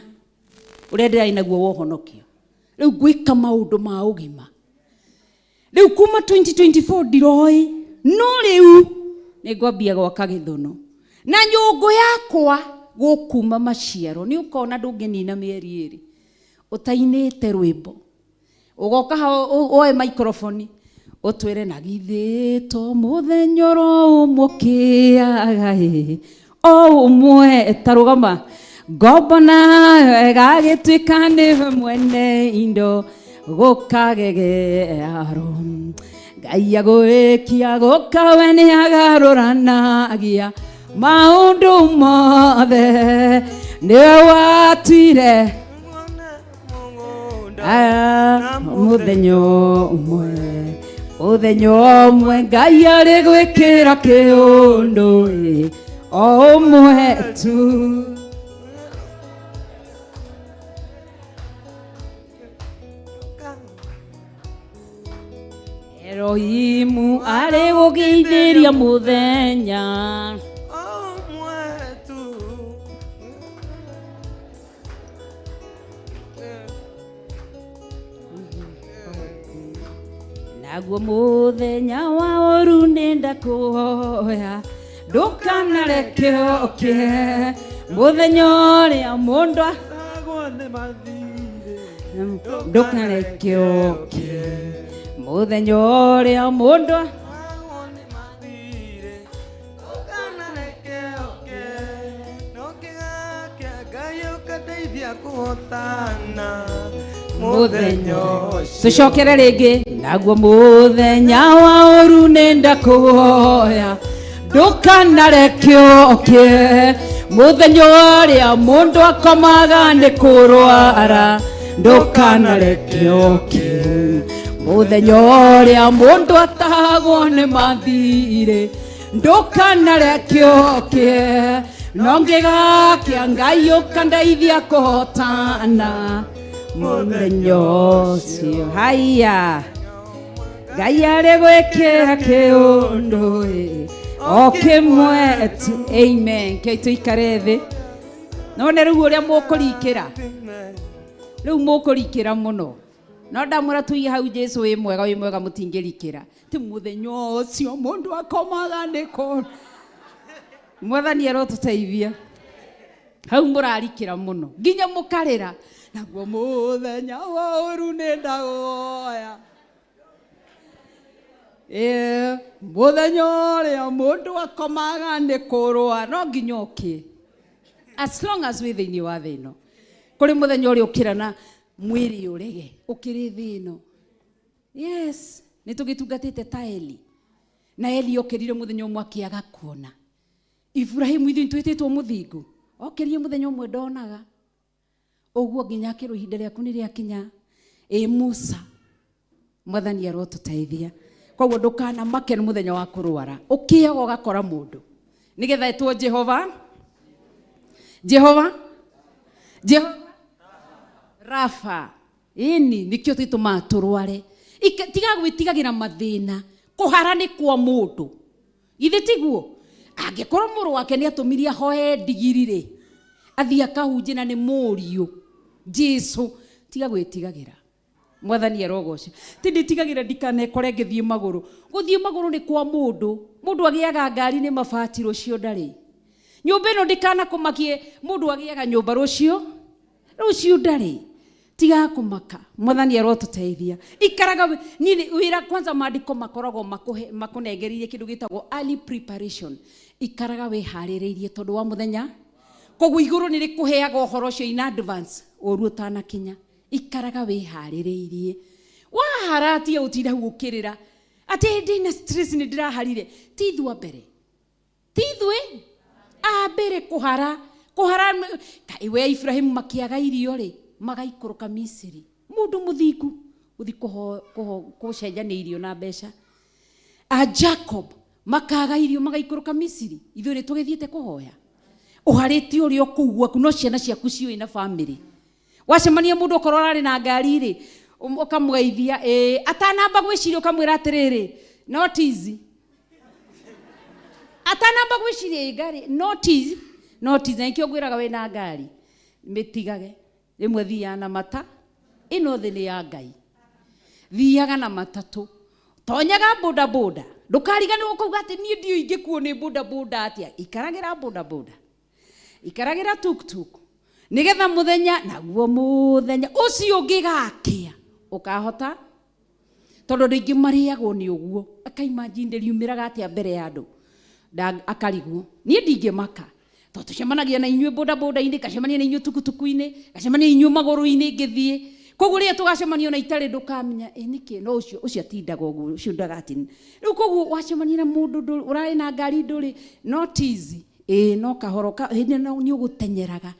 uria ndirai naguo wohonokio riu gwika maundu ma ugima riu kuma 2024 ndiroi no riu ni ngwambia gwaka githuno na nyungu yakwa gukuma maciaro ni ukona ndunginina mieri iri utainite rwimbo ugoka oe microphone utwire na githito muthenyoro umukiaga o umwe tarugama gobona gagitwika ni mwene indo gukagegearo ngai agwikia gukawe ni agaruranagia maundu mothe ni watwire muthenyo umwe ngai ari gwikira kiundu o umwe tu Erohimu ari gugeithiria muthenya naguo muthenya wa oru nenda kuhoya ndukanareke oke muthenya uria mundu ndukanareke oke muthenya uria mundu ndeithia kuhotana muthenya ucio. Tucokere ringi. Naguo muthenya wa uru nenda kuoya ndukanareke oke. Muthenya uria mundu akomaga ni kurwara ndukanareke oke. Muthenya uria mundu atagwo ni mathire ndukanareke oke. Nongigakia Ngai ukandeithia kuhotana muthenya ucio. Haya, Ngai ari gwikira kiundu okimwe. Amen. Ke tuikare thi. None riu uria mukurikira, riu mukurikira muno. No ndamwira tuige hau Jesu wi mwega mutingirikira. Ti muthenya ucio mundu akomaga ndiko. Mwathani arotuteithia. Hau murarikira muno nginya mukarira. Naguo muthenya wa uru nenda guoya. Muthenya uria mundu akomaga ni kurwa no nginya ukie. As long as we thiini wa thino. Kuri muthenya uria ukirana mwiri urege ukiri thino. Yes, nitugitungatite ta Eli. Na Eli okirire muthenya umwe akiaga kuona. Ibrahimu ithu twititwo muthingu. Okirie muthenya umwe ndonaga. Oguo nginya akiru ihinda riaku ni riakinya. Musa. Mwathani arotuteithia. Koguo ndukana make muthenya wa kurwara. Ukiaga ugakora mundu. Nigetha etwo Jehova. Jehova Rafa. Ini nikio twituma turware. Tiga gwitigagira mathina. Kuhara ni kwa mundu. Ithe tiguo. Angikorwo muru wake ni atumiria hoe ndigirire. Athia akahunjina ni muriu. Jesu tiga gwitigagira. Mwathani arogoce. Tindi tigagira ndikanekore ngithie maguru. Guthie maguru ni kwa mundu. Mundu agiaga ngari ni mabati rucio ndari. Nyumba ino ndikana kumakie mundu agiaga nyumba rucio ndari. Tiga kumaka. Mwathani arotuteithia. Ikaraga nini wira kwanza maandiko makoragwo makunengeririe kindu gitagwo early preparation. Ikaraga wiharireirie tondu wa muthenya. Koguo iguru ni rikuheaga uhoro cio in advance oru utanakinya. Ikaraga wiharireirie. Waharatia utira gukirira. Ati ndina stress ni ndiraharire. Tithwa mbere. Tithwe abere kuhara kai we Ibrahimu makiaga irio ri magaikuruka Misiri. Mundu muthingu uthi kucenjania irio na mbeca. Jacob makaga irio magaikuruka Misiri. Ithuĩ nĩ tũgĩthiĩte kuhoya. Uharĩte ũrĩa ũkũu no ciana ciaku ciũĩ na family. Wacemania mũndũ okorwo arĩ na ngari rĩ ukamweithia atanamba gwĩciria ukamwĩra atĩrĩrĩ notice. Atanamba gwĩciria ngari notice nikio ngwĩraga wĩ na ngari mĩtigage. Rimwe thia na mata ino thĩ nĩ ya Ngai. Thiaga na matatu tonyaga boda boda. Ndukariganĩrwo kuuga atĩ niĩ ndio ingĩkuo nĩ boda boda atia. Ikaragira boda boda. Ikaragira tuk-tuk. Nigetha muthenya naguo muthenya ucio ngigakia ukahota tondu ringi mariagwo ni uguo. Akaimagine riumiraga atia mbere ya andu akarigwo. Niĩ ndingĩmaka. Tucemanagia na inyuĩ boda boda ine, gacemania na inyuĩ tukutuku ine, gacemania inyuĩ maguru ine ngithie. Koguo ria tugacemania na itare ndukamenya niki no ucio atindaga uguo ucio ndagatini. Riu koguo wacemania na mundu urari na ngari nduri notice no kahoroka hindi no ni ugutenyeraga.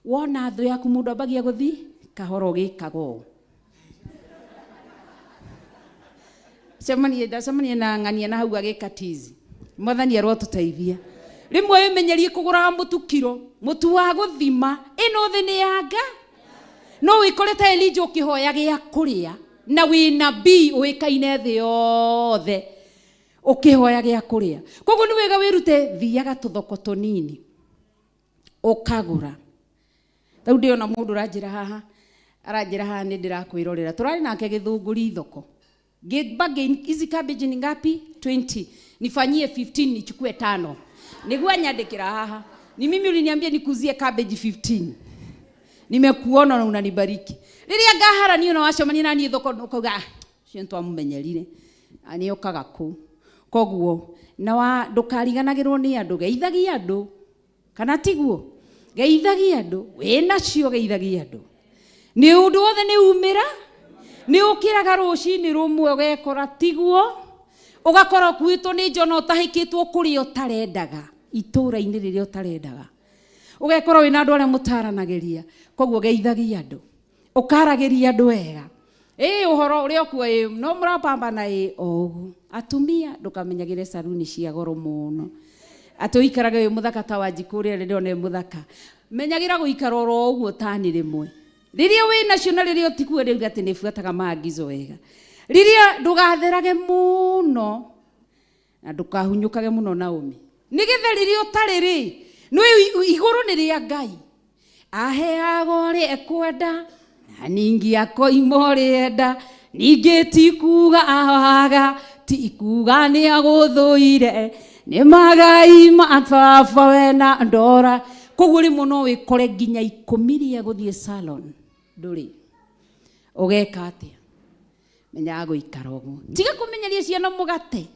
Wona thu yaku mundu ambagia guthi kahoro gikago. Semania na ngania na hau agikatizi. Mwathani arotuteithia. Rimwe wimenyerie kugura mutu mutu wa guthima ino thi ni yanga. No wikorete Elijah ukihoya gia kuria na wina nabii uikaine thi yothe ukihoya gia kuria. Koguo ni wega wirute thiaga tuthoko tunini ukagura. Tau ndio na mundu aranjira haha ni ndirakwirorera turari nake githunguri thoko. Bargain hizi cabbage ni ngapi? 20. Nifanyie 15 nichukue 5. Nigua nyandikira haha. Ni mimi uliniambia nikuzie cabbage 15. Nimekuona na unanibariki. Riria ngahara niyo na wacemania na niĩ thoko ukauga cio ntwamumenyerire. Ani okaga ku. Koguo na ndukariganagirwo ni andu geithagia andu. Kana tiguo. geithagia andu wina cio geithagia andu ni undu wothe ni umira ni ukiraga rucini rumwe ugekora tiguo ugakora kwitwo ni njono utahikitwo kuri utarendaga itura-ini riria utarendaga ugekora wina andu aria mutaranagiria koguo geithagia andu ukaragiria andu wega uhoro uria kuwa no murapambana ogu atumia ndukamenyagire saruni cia goro muno atuikaraga wi muthaka ta Wanjiku ria ne muthaka menyagira guikara ro uguo tani rimwe riria wi national riria tikue riu ati ni fuataga maagizo wega riria ndugatherage muno na ndukahunyukage muno Naomi nigetha riria utari ri no iguru ni ria Ngai aheago ri ekwenda na ningi akoimo rienda ningi tikuga ahaga tikuga ni aguthuire ni magai mathafa wena ndora koguo rimwe no wikore nginya 10 ria guthie salon nduri ugeka atia menya guikara uguo tiga kumenyeria ciana mugate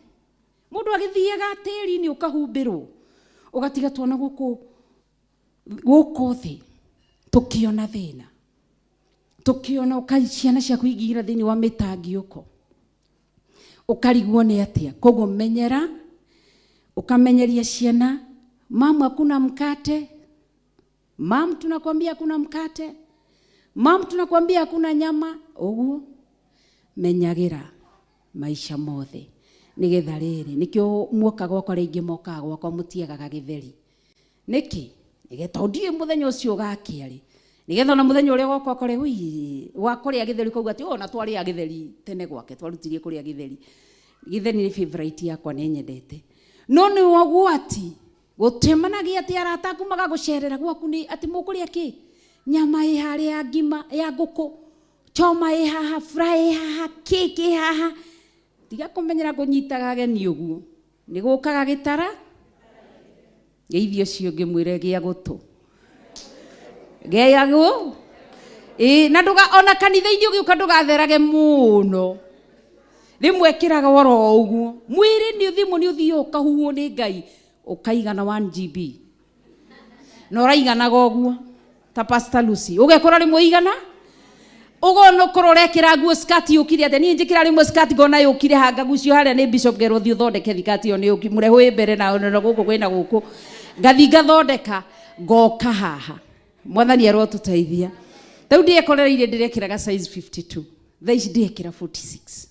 mundu agithiaga tiri-ini ukahumbirwo ugatiga twana guku thi tukiona thina tukiona ukaiciana cia kuigira thini wa mitangi uko ukarigwo ni atia koguo menyera ukamenyeria ciana mama hakuna mkate mam tunakwambia hakuna mkate mam tunakwambia hakuna nyama uguo menyagira maisha mothe nigetha riri nikio muoka gwakwa ringi moka gwakwa mutiagaga githeri niki nigetha ndie muthenya ucio gakiari nigetha na muthenya uria gwakwa kore wi wakoria githeri kuga ati ona twari ya githeri tene gwake twarutirie kuria githeri ni favorite yakwa ni nyendete no ni wagwati gutemanagia ati arata kumaga gucerera gwaku ni ati mukuria ki nyama ihari ya ngima ya nguku choma haha fry haha keki haha tiga kumenyera kunyitaga ageni uguo ni gukaga gitara geithio cio ngimwire gia gutu geyagu na nduga ona kanitha-ini ugiuka ndugatherage muno rimwe kiraga woro uguo mwiri ni thimu ni uthio ukahuo ni Ngai ukaigana 1 GB no raigana goguo ta Pastor Lucy ugekora rimwe igana ugono kurorekera nguo skati ukire ate ni njikira rimwe skati gona yukire hanga gucio haria ni Bishop Gerothi uthondeke thikati yo ni ukimure hwe mbere na guku kwina guku ngathinga thondeka ngoka haha mwathani arotuteithia tau ndiekorereire ndirekiraga size 52 thaici ndiekira 46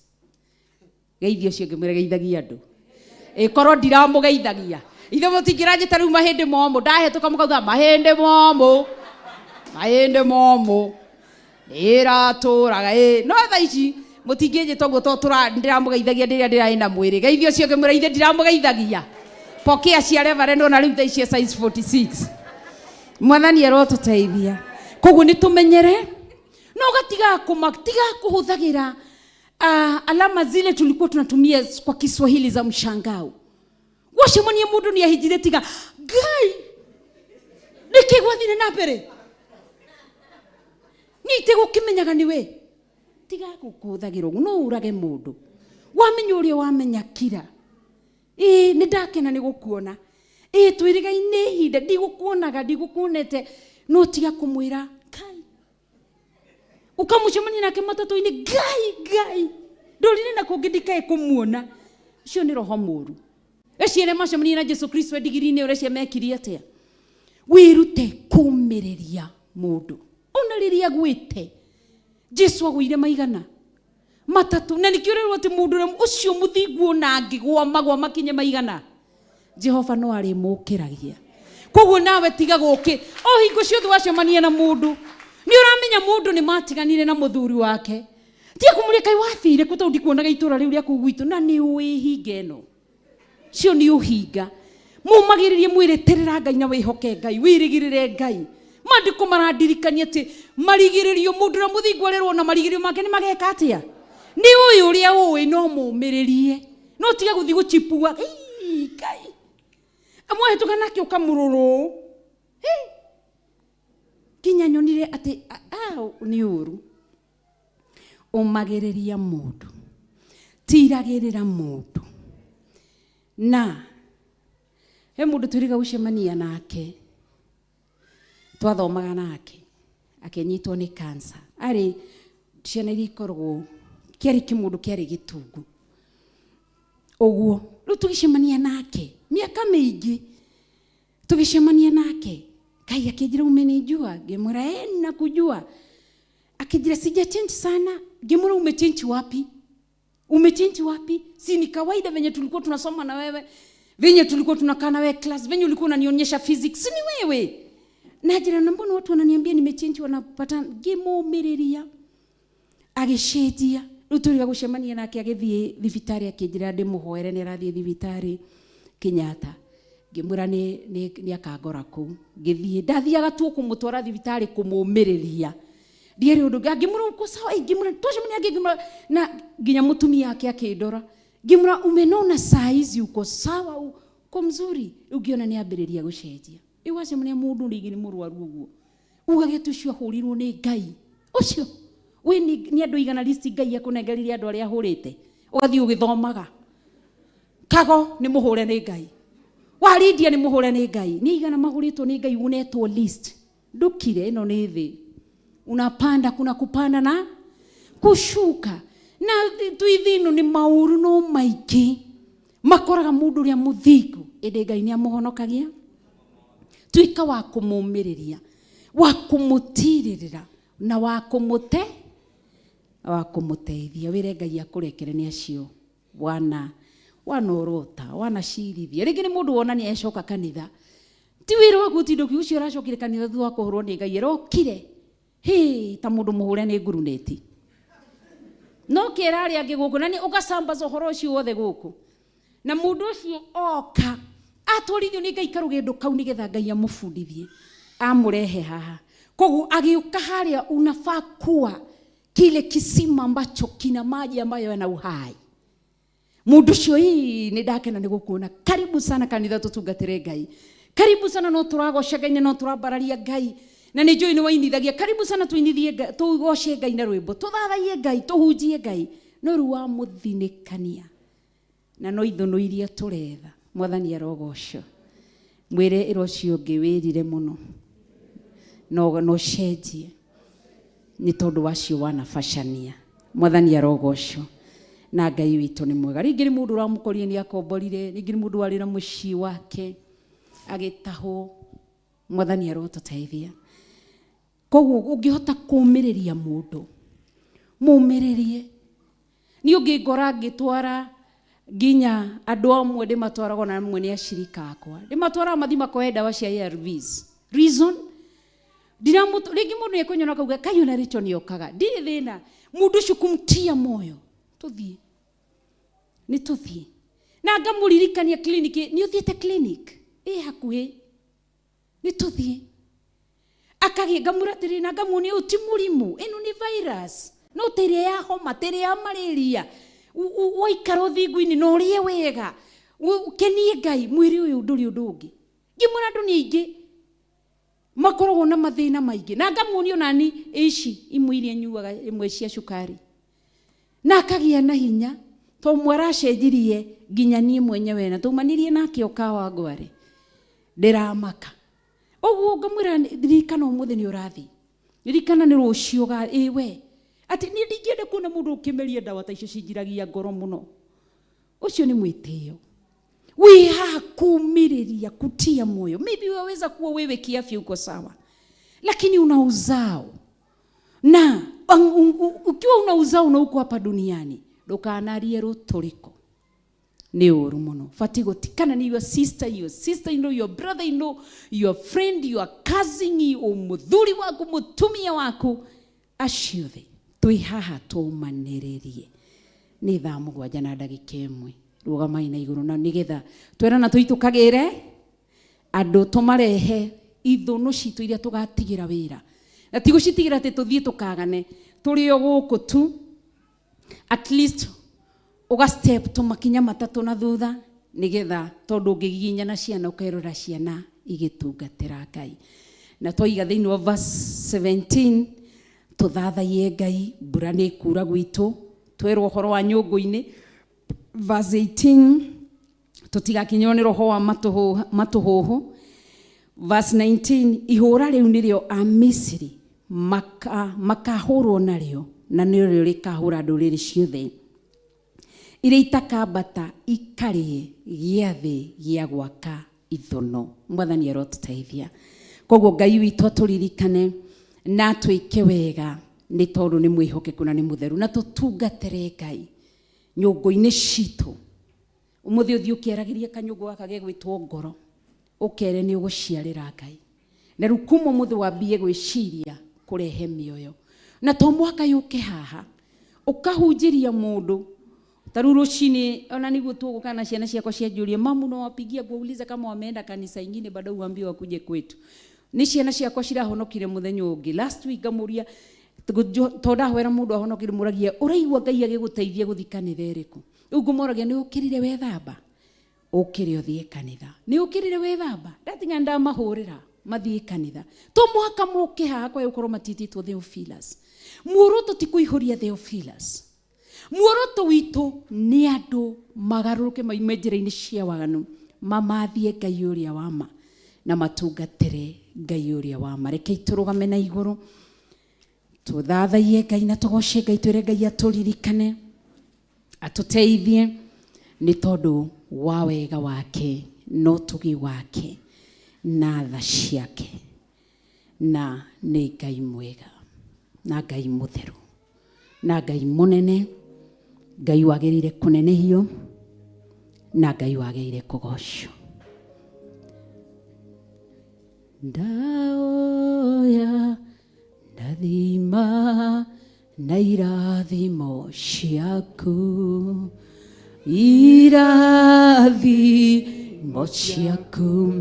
geithio cio ngimwire geithagia andu korwo ndiramugeithagia ithe mutingiranjita riu mahindi momo ndahetuka mukauga mahindi momo iraturaga no thaici mutinginjita uguo to ndiramugeithagia ndiria ndiraina mwiri geithio cio ngimwire ithe ndiramugeithagia pokea cia reverend ona riu thaici size 46 mwathani arotuteithia koguo ni tumenyere no gatiga kuhuthagira alama zile tulikuwa tunatumia kwa Kiswahili za mshangao washimoni mundu ni ahijire tiga Ngai nikigwa thine na mbere ni tego kimenyaga niwe tiga kukuthagirwo no urage mundu wamenya uria wamenya kira ni ndakena ni gukuona twirigaine hinde ndigukuonaga ndigukuonete no tiga kumwira Ngai ukamucemania nake matatu-ini Ngai ndorire na kungindikae kumuona cio ni roho muru eciere macemania na Jesu Kristo ndigiri-ini uria cia mekirie atia wirute kumiriria mundu ona riria gwite Jesu agwire maigana matatu na nikiorirwo ati mundu ucio muthingu na ngigwa magwa makinye maigana Jehova no ari mukiragia koguo nawe tiga guki o hingo ciothe wacemania na mundu ni uramenya mundu ni matiganire na muthuri wake tia kumure kai wathire kuto ndikuonaga itura riu ria kugwitu na ni uihinga eno cio ni uhinga mumagiririe mwireterera Ngai na wihoke Ngai wirigirire Ngai mandiko marandirikania ati marigiririo mundu na muthingu arerwo na marigiririo make ni mageka atia ni uyu uria uwi no mumiririe no tiga guthi guchipua Ngai amwe tukanake ukamururu kinya nyonire ati ni uru umagiriria mundu tiragirira mundu na he mundu turiga ucemania nake twathomaga nake akenyitwo nĩ cancer arĩ ciana iria ikoragwo kĩarĩ kĩmũndũ kĩarĩ gĩtungu ũguo rĩu tũgĩcemania nake mĩaka mĩingĩ tũgĩcemania nake Ngai akĩnjĩra umenijua ngĩmwĩra nakujua akijira sija change sana ngĩmwĩra umechange wapi si ni kawaida venye tulikuwa tunasoma na wewe venye tulikuwa tunakaa na wewe class venye ulikuwa unanionyesha physics ni wewe najira na mbona watu wananiambia nimechange wanapata ngĩmũmĩrĩria agĩcenjia rĩu tũrĩga gũcemania nake agĩthiĩ thibitarĩ akĩnjĩra ndĩmũhoere nĩ arathiĩ thibitarĩ Kenyatta ngĩmwĩra nĩ akangora kũu ngĩthiĩ ndathiaga tu kũmũtwara thibitarĩ kũmũmĩrĩria ndiere undu ngimura uko sawa ngimura tosha mwenye ngimura na nginya mutumia yake akindora ngimura umenona size uko sawa uko mzuri ugiona ni ambiriria gucenjia iwace mwenye mundu rigi ni murwaru uguo ugage tucio hurirwo ni Ngai ucio we ni andu igana list Ngai akunengeriria andu aria ahurite ugathi ugithomaga kago ni muhure ni Ngai warindia ni muhure ni Ngai ni igana mahuritwo ni Ngai unetwo list ndukire ino ni thi unapanda kuna kupanda na kushuka na tuithino ni mauru no maiki makoraga mundu ria muthiku ende Ngai ni amuhonokagia tuika wa kumumiriria wa kumutirira na wa kumuteithia wire Ngai akurekere ni acio wanorota wanacirithia ringi ni mundu wona ni ecoka kanitha ti wira waku tindo kiucio aracokire kanitha thu akohorwo ni Ngai erokire ta mundu muhure ni nguruneti no kirari angi guku nani ugasambaza horo ucio wothe guku na mundu ucio oka atwarithio ni Ngai karugendo kau nigetha Ngai amufundithie amurehe haha kogu agiuka haria unafaa kuwa kile kisima ambacho kina maji ambayo yana uhai mundu ucio ni ndakena ni gukuona karibu sana kanitha tutungatire Ngai karibu sana no turagocega Ngai no turabararia Ngai na ni njoi ni wainithagia karibu sana tuinithie tugoce Ngai na rwimbo tuthathaie Ngai tuhunjie Ngai no ruwa muthinikania na no ithono iria turetha mwathani arogoco mwire irocio ngiwirire muno no cenjie ni tondu wacio wanafashania mwathani arogoco na Ngai witu ni mwega ringi ni mundu ramukorie ni akomborire ringi ni mundu wari na mucii wake agitaho mwathani arotuteithia koguo ungihota kumiriria mundu mumiririe ni ungingora ngitwara ginya andu amwe ndimatwarago na amwe ni ashirika akwa ndimatwara mathima kwa dawa cia ARVs reason ndiramutu ringi mundu yekunyona kauga kayo na richo ni okaga ndiri thina mundu ucio kumtia moyo tuthie ni tuthie na ngamuririkania clinic ni uthiete clinic hakuhi ni tuthie akagi ngamuratiri na ngamuni uti murimu ino ni virus no tere ya homa tere ya malaria waikaro thiguini no rie wega ukenie Ngai mwiri uyu nduri undungi ngimura andu ni ingi makoragwo na mathina maingi na ngamuni onani ici imwe nyuaga imwe cia cukari na akagia na hinya to mwaracenjirie nginya nie mwenyewe na tumanirie nake okawa ngware ndiramaka oguo ngamwira ririkana umuthi ni urathi ririkana ni rucio ga we ati ni ndingende kuona mundu ukimeria dawa ta icio cinjiragia ngoro muno ucio ni mwitio we hakumiriria kutia moyo maybe waweza kuwa wewe kiafya uko sawa lakini una uzao na ukiwa una uzao na uko hapa duniani ndukanarie ruturiko ni uru muno fatigo tikana ni your sister in law your brother in law your friend your cousin umuthuri waku mutumia waku aciothe twi haha tumaniririe ni thaa mugwanja na ndagika imwe rugamai na iguru na nigetha twerana tuitukagire andu tumarehe ithono citu iria tugatigira wira na tigucitigira ati tuthie tukagane turi o guku tu at least uga step tumakinya matatu na thutha nigetha tondu ngiginya na ciana ukairora ciana igitungatira Ngai na toiga thiini wa verse 17 tuthathaie Ngai mbura ni kura gwitu twerwo horo wa nyungu-ini verse 18 tutigakinywo ni roho wa matuhuhu verse 19, ihũra rĩu nĩrĩo a Misiri makahũrwo narĩo, na nĩrĩo rĩkahũra ndũrĩrĩ ciothe iria itakambata ikarĩe gĩathĩ gĩa gwaka ithono. Mwathani arotũteithia. Koguo Ngai witũ atũririkane na twĩke wega, nĩ tondũ nĩ mwĩhokeku na nĩ mũtheru, na tũtungatĩre Ngai nyũngũ-inĩ citũ. Ũmũthĩ ũthiĩ ũkĩaragĩria kanyũngũ gaka gegwĩtwo ngoro, ũkere nĩ ũgũciarĩra Ngai, na rĩu kuma ũmũthĩ wambie gwĩciria kũrehe mĩoyo, na to mwaka yũke haha ũkahunjĩria mũndũ. Tarũ rũcinĩ ona niguo tũgũka na ciana ciakwa cianjũria, mamu no wapigia kuuliza kama wameenda kanisa ingine bado uambie wakuje kwetu. Ni ciana ciakwa cirahonokire muthenya ũngĩ. Last week ngamuria tonda hwera mũndũ ahonokire, muragia ũraigua Ngai agĩgũteithia gũthiĩ kanitha ĩrĩkũ? Rĩu ngũmoragia nĩ ũkĩrire wethamba? Ũkĩre ũthiĩ kanitha. Nĩ ũkĩrire wethamba? Ndatiga ndamahũrĩra mathiĩ kanitha. To mwaka mũke haha kwa ũkorwo matitĩtwo Theophilus. Muoroto ti kũihũria Theophilus. Muoroto witũ nĩ andũ magarũrũke maime njĩra-inĩ cia waganu, mamathie Ngai ũrĩa wa ma na matungatĩre Ngai ũrĩa wa ma. Rekei tũrũgame na igũrũ tũthathaie Ngai na tũgoce Ngai, twĩre Ngai atũririkane, atũteithie nĩ tondũ wa wega wake no ũtugi wake na tha ciake, na nĩ Ngai mwega na Ngai mũtheru na Ngai mũnene, Ngai wagĩrĩire kũnenehio na Ngai wagĩrĩire kũgocwo. Ndaoya ndathima na irathimo ciaku, irathimo ciaku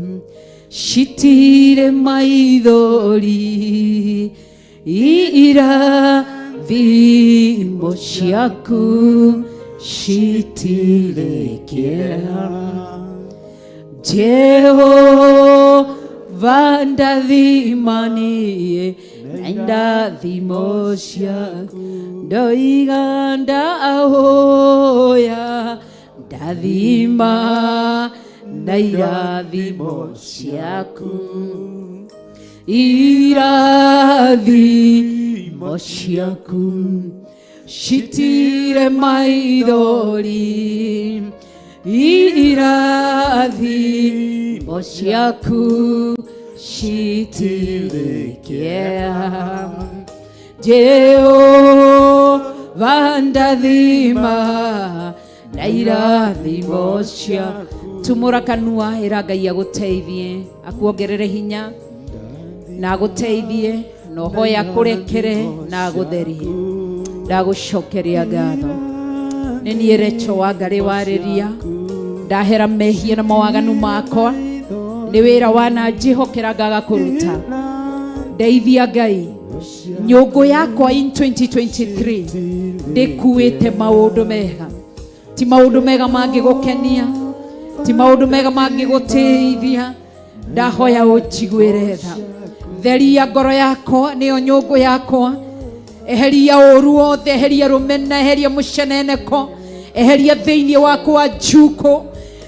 citirĩ maithori, irathimo ciaku citirĩ kĩeha. Jehova ndathimanie na irathimo ciaku, ndoiga ndahoya ndathima na irathimo ciaku, irathimo ciaku citirĩ maithori, irathimo ciaku citirĩ kĩeha. Jehova ndathima na irathimo ciaku. Tumũra kanua, ĩra Ngai agũteithie, akuongerere hinya na agũteithie, na hoya kũrekere na agũtherie. Ndagũcokeria ngatho, nĩ niĩ Recho wa Ngarĩ warĩria, ndahera mehia na mawaganu makwa, nĩ wĩra wana njĩhokera ngaga kũruta. Ndeithia Ngai, nyũngũ yakwa in 2023 ndĩkuĩte maũndũ mega, ti maũndũ mega mangĩgũkenia, ti maũndũ mega mangĩgũteithia. Ndahoya ũnjiguĩre tha, theria ngoro yakwa, nĩyo nyũngũ yakwa. Eheria ũru wothe, eheria rũmena, eheria mũceneneko, eheria thĩinĩ wakwa njuko.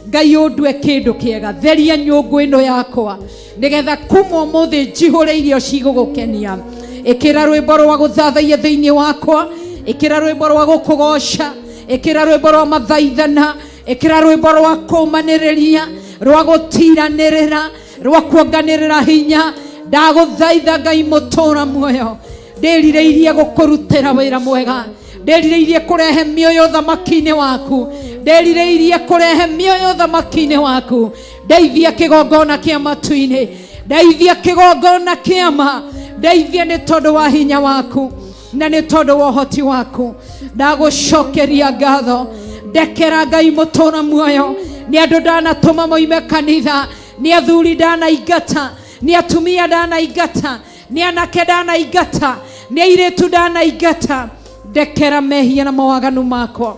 Ngai ũndue kĩndũ kĩega, theria nyũngũ ĩno yakwa, nĩgetha kuma ũmũthĩ njihũre irio cigũgũkenia. Ĩkĩra rwĩmbo rwa gũthathaia thĩinĩ wakwa, ĩkĩra rwĩmbo rwa gũkũgoca, ĩkĩra rwĩmbo rwa mathaithana, ĩkĩra rwĩmbo rwa kũmanĩrĩria, rwa gũtiranĩrĩra, rwa kuonganĩrĩra hinya. Ndagũthaitha Ngai mũtũra muoyo, ndĩrirĩirie gũkũrutĩra wĩra mwega, ndĩrirĩirie kũrehe mĩoyo thamaki-inĩ waku, ndĩrirĩirie kũrehe mĩoyo thamaki-inĩ waku. Ndeithia kĩgongona kĩa matu-inĩ, ndeithia kĩgongona kĩa ma, ndeithia nĩ tondũ wa hinya waku na nĩ tondũ wa ũhoti waku. Ndagũcokeria ngatho, ndekera Ngai mũtũra muoyo. Nĩ andũ ndanatũma moime kanitha, nĩ athuri ndanaingata, nĩ atumia ndanaingata, nĩ anake ndanaingata, nĩ airĩtu ndanaingata. Ndekera mehia na mawaganu makwa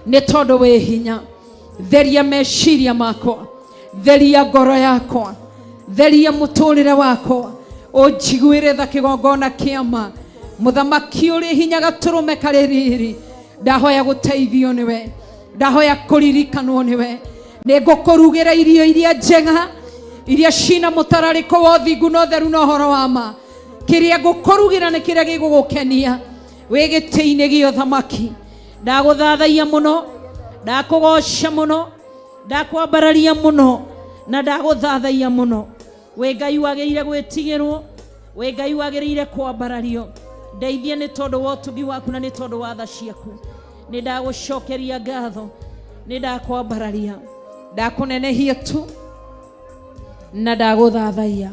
nĩ tondũ wĩ hinya. Theria meciria makwa, theria ngoro yakwa, theria mũtũrĩre wakwa, ũnjiguĩre tha kĩgongona kĩa ma. Mũthamaki ũrĩ hinya, gatũrũme karĩ riri, ndahoya gũteithio nĩwe, ndahoya kũririkanwo nĩwe. Nĩ ngũkũrugĩra irio iria njega, iria cina mutarariko wa uthingu na utheru na uhoro wa ma. Kiria ngukurugira ni kiria gigugukenia wi giti-ini gia uthamaki. Ndaguthathaia muno, ndakugoca muno, ndakwambararia muno na ndaguthathaia muno. We Ngai wagĩrĩire gwĩtigĩrwo, we Ngai wagĩrĩire kwambarario. Ndeithia nĩ tondũ wa ũtugi waku na nĩ tondũ wa tha ciaku. Nĩ ndagũcokeria ngatho, nĩ ndakwambararia, ndakũnenehia tu na ndagũthathaia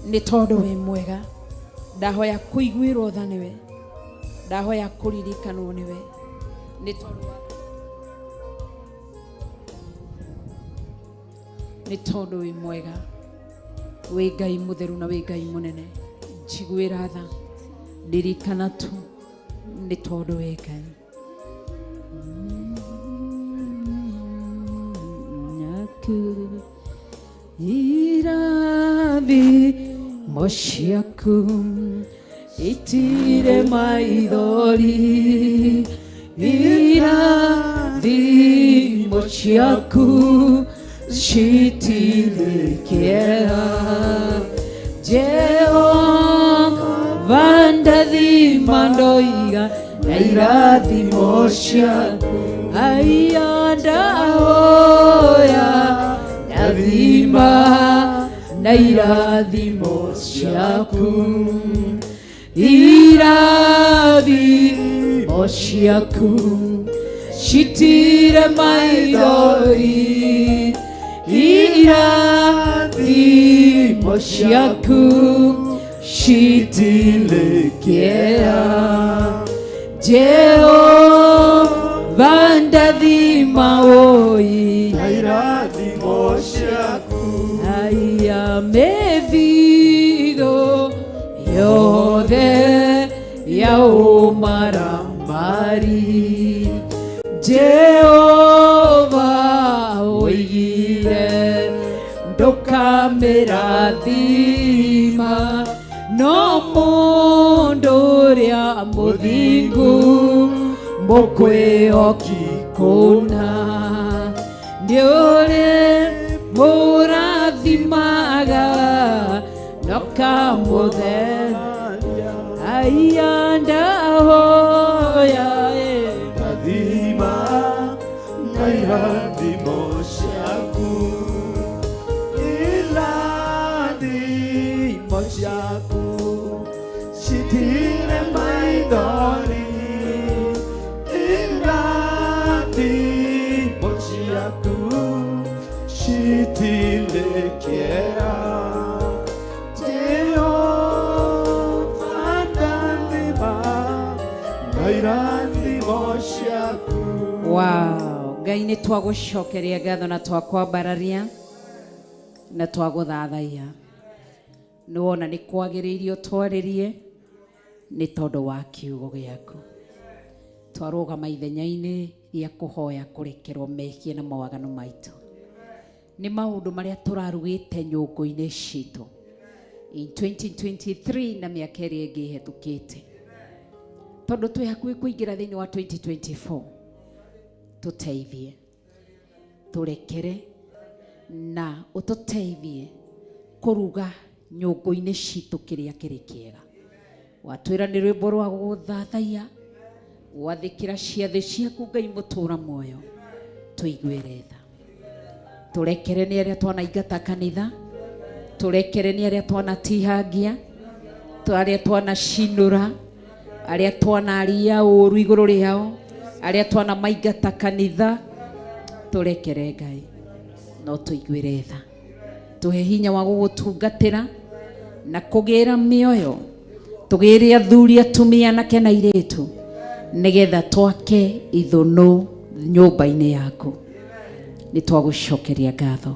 nĩ tondũ wĩ mwega. Ndahoya kũiguĩrwo tha nĩwe, ndahoya kũririkanwo nĩwe nĩ tondũ wĩ mwega. Wĩ Ngai mũtheru na wĩ Ngai mũnene. Njiguĩra tha, ndirikana tu nĩ tondũ wĩ Ngai. Irathimo ciaku itire maithori, irathimo ciaku citire kĩeha. Jehova ndathima ndoiga na irathimo ciaku, aya ndahoya ndathima na irathimo ciaku, irathimo ciaku citire maithori, irathimo ciaku citire kĩeha. Jehova ndathima oi na irathimo ciaku, aya mĩthigo yothe ya ũmaramari Jehova oigire ndũkamĩrathima no mũndũ ũrĩa mũthingu mũkwĩhoki kũna. Nĩ ũrĩ mũrathimaga nokamũtheria, aya ndahoya ndathima na irathimo ciaku, irathimo ciaku citire maithori, irathimo ciaku citire kĩeha. Jehova ndathima na irathimo ciaku. Wow, Ngai nĩ twagũcokeria ngatho na twakwambararia na twagũthathaia. Nĩ wona nĩ kwagĩrĩire ũtwarĩrie nĩ tondũ wa kiugo gĩaku. Twarũgama ithenya-inĩ rĩa kũhoya kũrekerwo mehia na mawagano maitũ. Nĩ maũndũ marĩa tũrarugĩte nyũngũ-inĩ citũ in 2023 na mĩaka ĩrĩa ĩngĩ ĩhetũkĩte. Tondũ twĩ hakuhĩ kũingĩra thĩinĩ wa 2024, tũteithie, tũrekere na ũtũteithie kũruga nyũngũ-inĩ citũ kĩrĩa kĩrĩ kĩega. Watwĩra nĩ rwĩmbo rwa gũthathaia, gwathĩkĩra ciathĩ ciaku Ngai mũtũũra muoyo, tũiguĩre tha. Tũrekere nĩ arĩa twanaingata kanitha, tũrekere nĩ arĩa twanatihangia, arĩa twanacinũra, arĩa twanaria ũũru igũrũ rĩao, arĩa twanamaingata kanitha, tũrekere Ngai, no tũiguĩre tha. Tũhe hinya wa gũgũtungatĩra na kũgĩra mĩoyo, tũgĩre athuri atumia anake na airĩtu, nĩgetha twake ithũnũ nyũmba-inĩ yaku. Nĩ twagũcokeria ngatho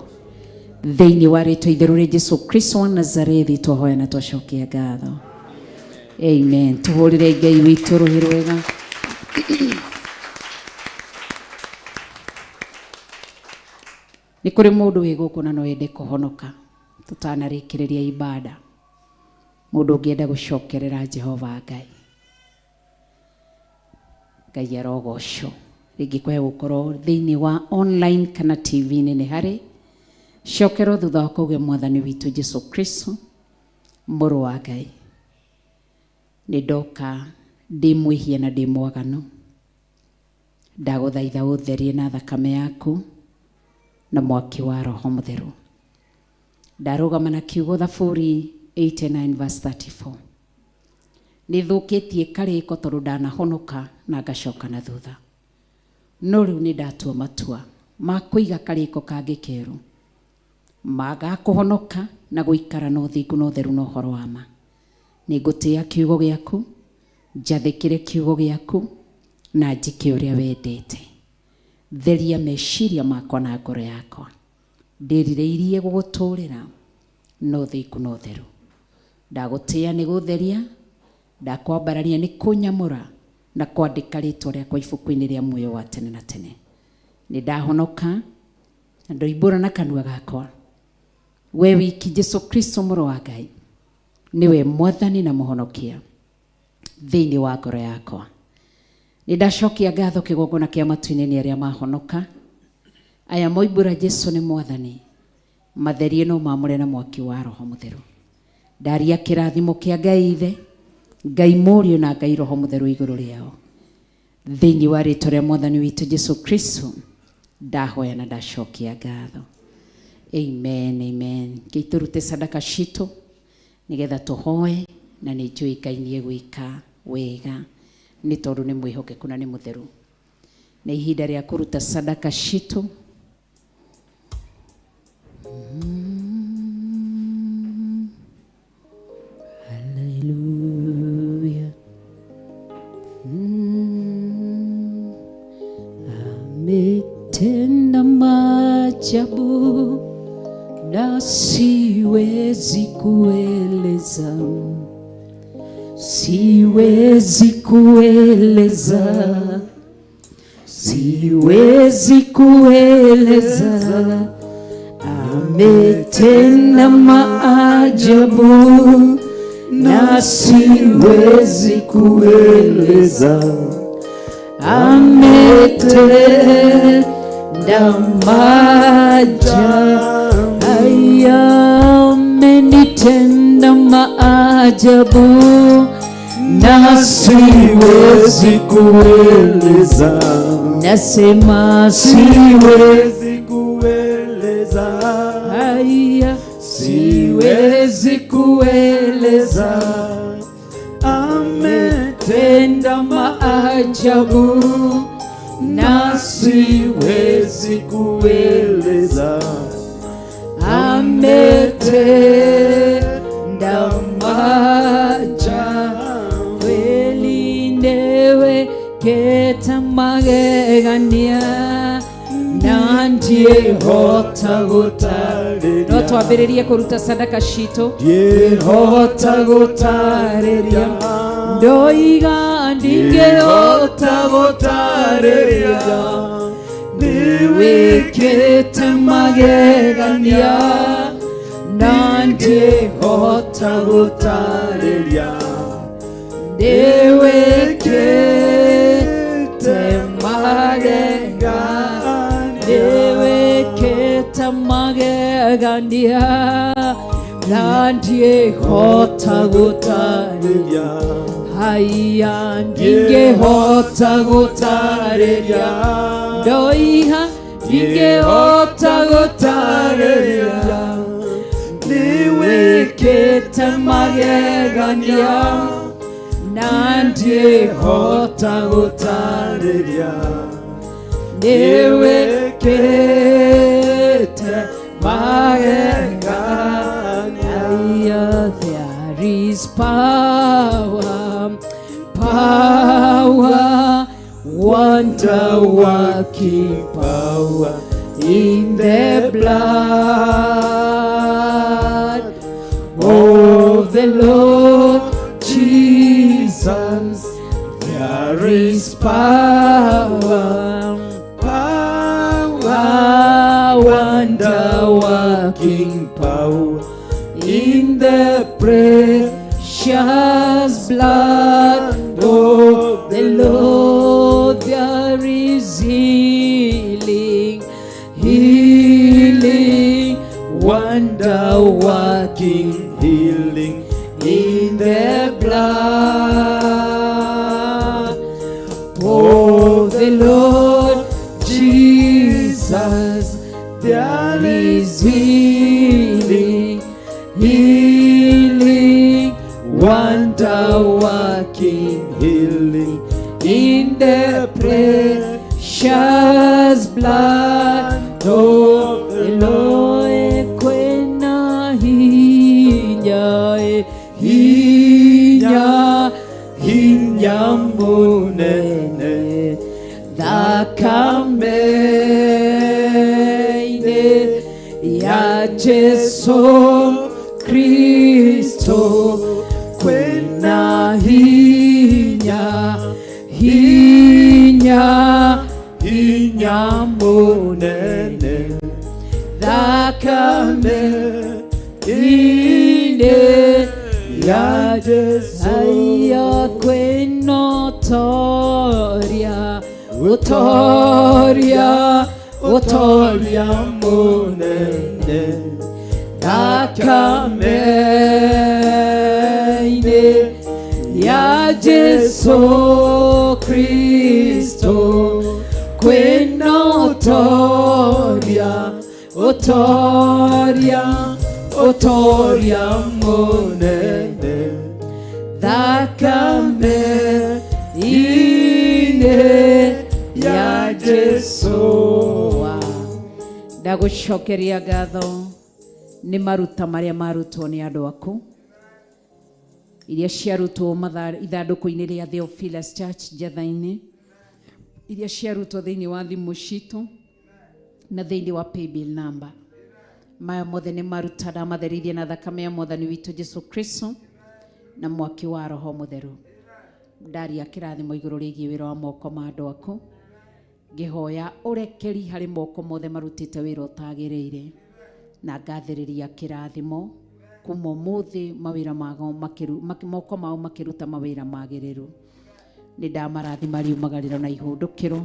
thĩinĩ wa rĩĩtwa itheru rĩa Jesũ Kristo wa Nazarethi, twahoya na twacokia ngatho. Amen. Tũhũrĩre Ngai witũ rũhĩ rwega. Nĩ kũrĩ mũndũ wĩ gũkũ na no ende kũhonoka tũtanarĩkĩrĩria ibada. Mũndũ ũngĩenda gũcokerera Jehova Ngai, Ngai arogocwo. Rĩngĩ kwaya gũkorwo thĩinĩ wa online kana TV-inĩ nĩ harĩ Cokero thutha wa kuge mwathani witu Jesu Kristo mũrũ wa Ngai. Nĩ ndoka ndĩ mwĩhia na ndĩ mwaganu. Ndagũthaitha ũtherie na thakame yaku na mwaki wa Roho Mũtheru. Ndarũgama na kiugo Thaburi 89 verse 34. Nĩthũkĩtie karĩko tondũ ndanahonoka na ngacoka na thutha. No rĩu nĩ ndatua matua ma kũiga karĩko kangĩ kerũ, maga kũhonoka na gũikara na ũthingu na ũtheru na ũhoro wa ma. Nĩngũtĩĩa kiugo gĩaku, njathĩkĩre kiugo gĩaku na njĩke ũrĩa wendete. Theria meciria makwa na ngoro yakwa. Ndĩrirĩirie gũgũtũũrĩra na ũthingu na ũtheru. Ndagũtĩĩa nĩ gũtheria, ndakwambararia nĩ kũnyamũra na kwandĩka rĩtwa rĩakwa ibuku-inĩ rĩa muoyo wa tene na tene. Nĩ ndahonoka na ndoimbũra na kanua gakwa. We wiki Jesu Kristo mũrũ wa Ngai niwe mwathani na mũhonokia thĩinĩ wa ngoro yakwa. Nĩ ndacokia ngatho kĩgongona kĩa matu-inĩ nĩ arĩa mahonoka. Aya moimbũra Jesu nĩ mwathani, matherie no maamũre na mwaki wa Roho Mũtheru. Ndaria kĩrathimo kĩa Ngai Ithe, Ngai Mũriũ na Ngai Roho Mũtheru igũrũ rĩao. Thĩinĩ wa rĩtwa rĩa mwathani witũ Jesu Kristo ndahoya na ndacokia ngatho. Amen, amen. Kĩitũrute sadaka citũ nĩgetha tũhoe, na nĩ njũĩ Ngai nĩ egwĩka wega nĩ tondũ nĩ mwĩhokeku na nĩ mũtheru. Na ihinda rĩa kũruta sadaka citũ. Hallelujah. Ametenda maajabu na siwezi kueleza, siwezi kueleza, siwezi kueleza. Ametenda maajabu na siwezi kueleza. Ametenda maajabu, amenitenda maajabu na siwezi kueleza. Nasema siwezi kueleza, haya siwezi kueleza. Ametenda maajabu na siwezi kueleza. Ametenda maajabu, kweli ndewe keta magegania na ndiehota gũtarĩria. No twambĩrĩrie kũruta sadaka citũ. Ndiehota gũtarĩria, ndoiga ndingĩhota gũtarĩria. Ndiwĩkĩte magegania na ndiehota gũtarĩria. Ndiwĩkĩte magegania, ndiwĩkĩte magegania na ndiehota gũtarĩria. Haya ndingĩhota gũtarĩria, ndoiha ndingĩhota gũtarĩria. Ndiwĩkĩte magegania na ndiehota gũtarĩria. Ndiwĩkĩte magegania. There is power, power, wonder working power in the blood of the Lord Jesus. There is power, power, wonder working power in the precious blood of the Lord. There is healing, healing, working healing in the blood. Oh, the Lord Jesus, there is healing, healing, wonder working healing in the precious blood of the Lord. Kwena hinya, hinya, hinya munene thakame ya Jesu Kristo. Kwena hinya, hinya, hinya munene thakame ine ya Jesu. Aya kwena toria, utoria, utoria munene thakame ine ya Jesu Kristo. Kwena utoria, utoria, utoria munene thakame ine ya Jesu. Ndagucokeria ngatho nĩ maruta marĩa marutwo nĩ andũ aku, iria ciarutwo ithandũkũ-inĩ rĩa Theophilus Church Njatha-inĩ, iria ciarutwo thĩinĩ wa thimũ citũ na thĩinĩ wa paybill number. Maya mothe nĩ maruta ndamatherithie na thakame ya Mwathani witũ Jesu Kristo na mwaki wa Roho Mũtheru. Ndaria kĩrathimo igũrũ rĩgiĩ wĩra wa moko ma andũ aku, ngĩhoya ũrekeri harĩ moko mothe marutĩte wĩra ũtagĩrĩire, na ngathĩrĩria kĩrathimo kuma ũmũthĩ mawĩra mao moko mao makĩruta mawĩra magĩrĩru. Nĩ ndamarathima riumagarĩro na ihũndũkĩro,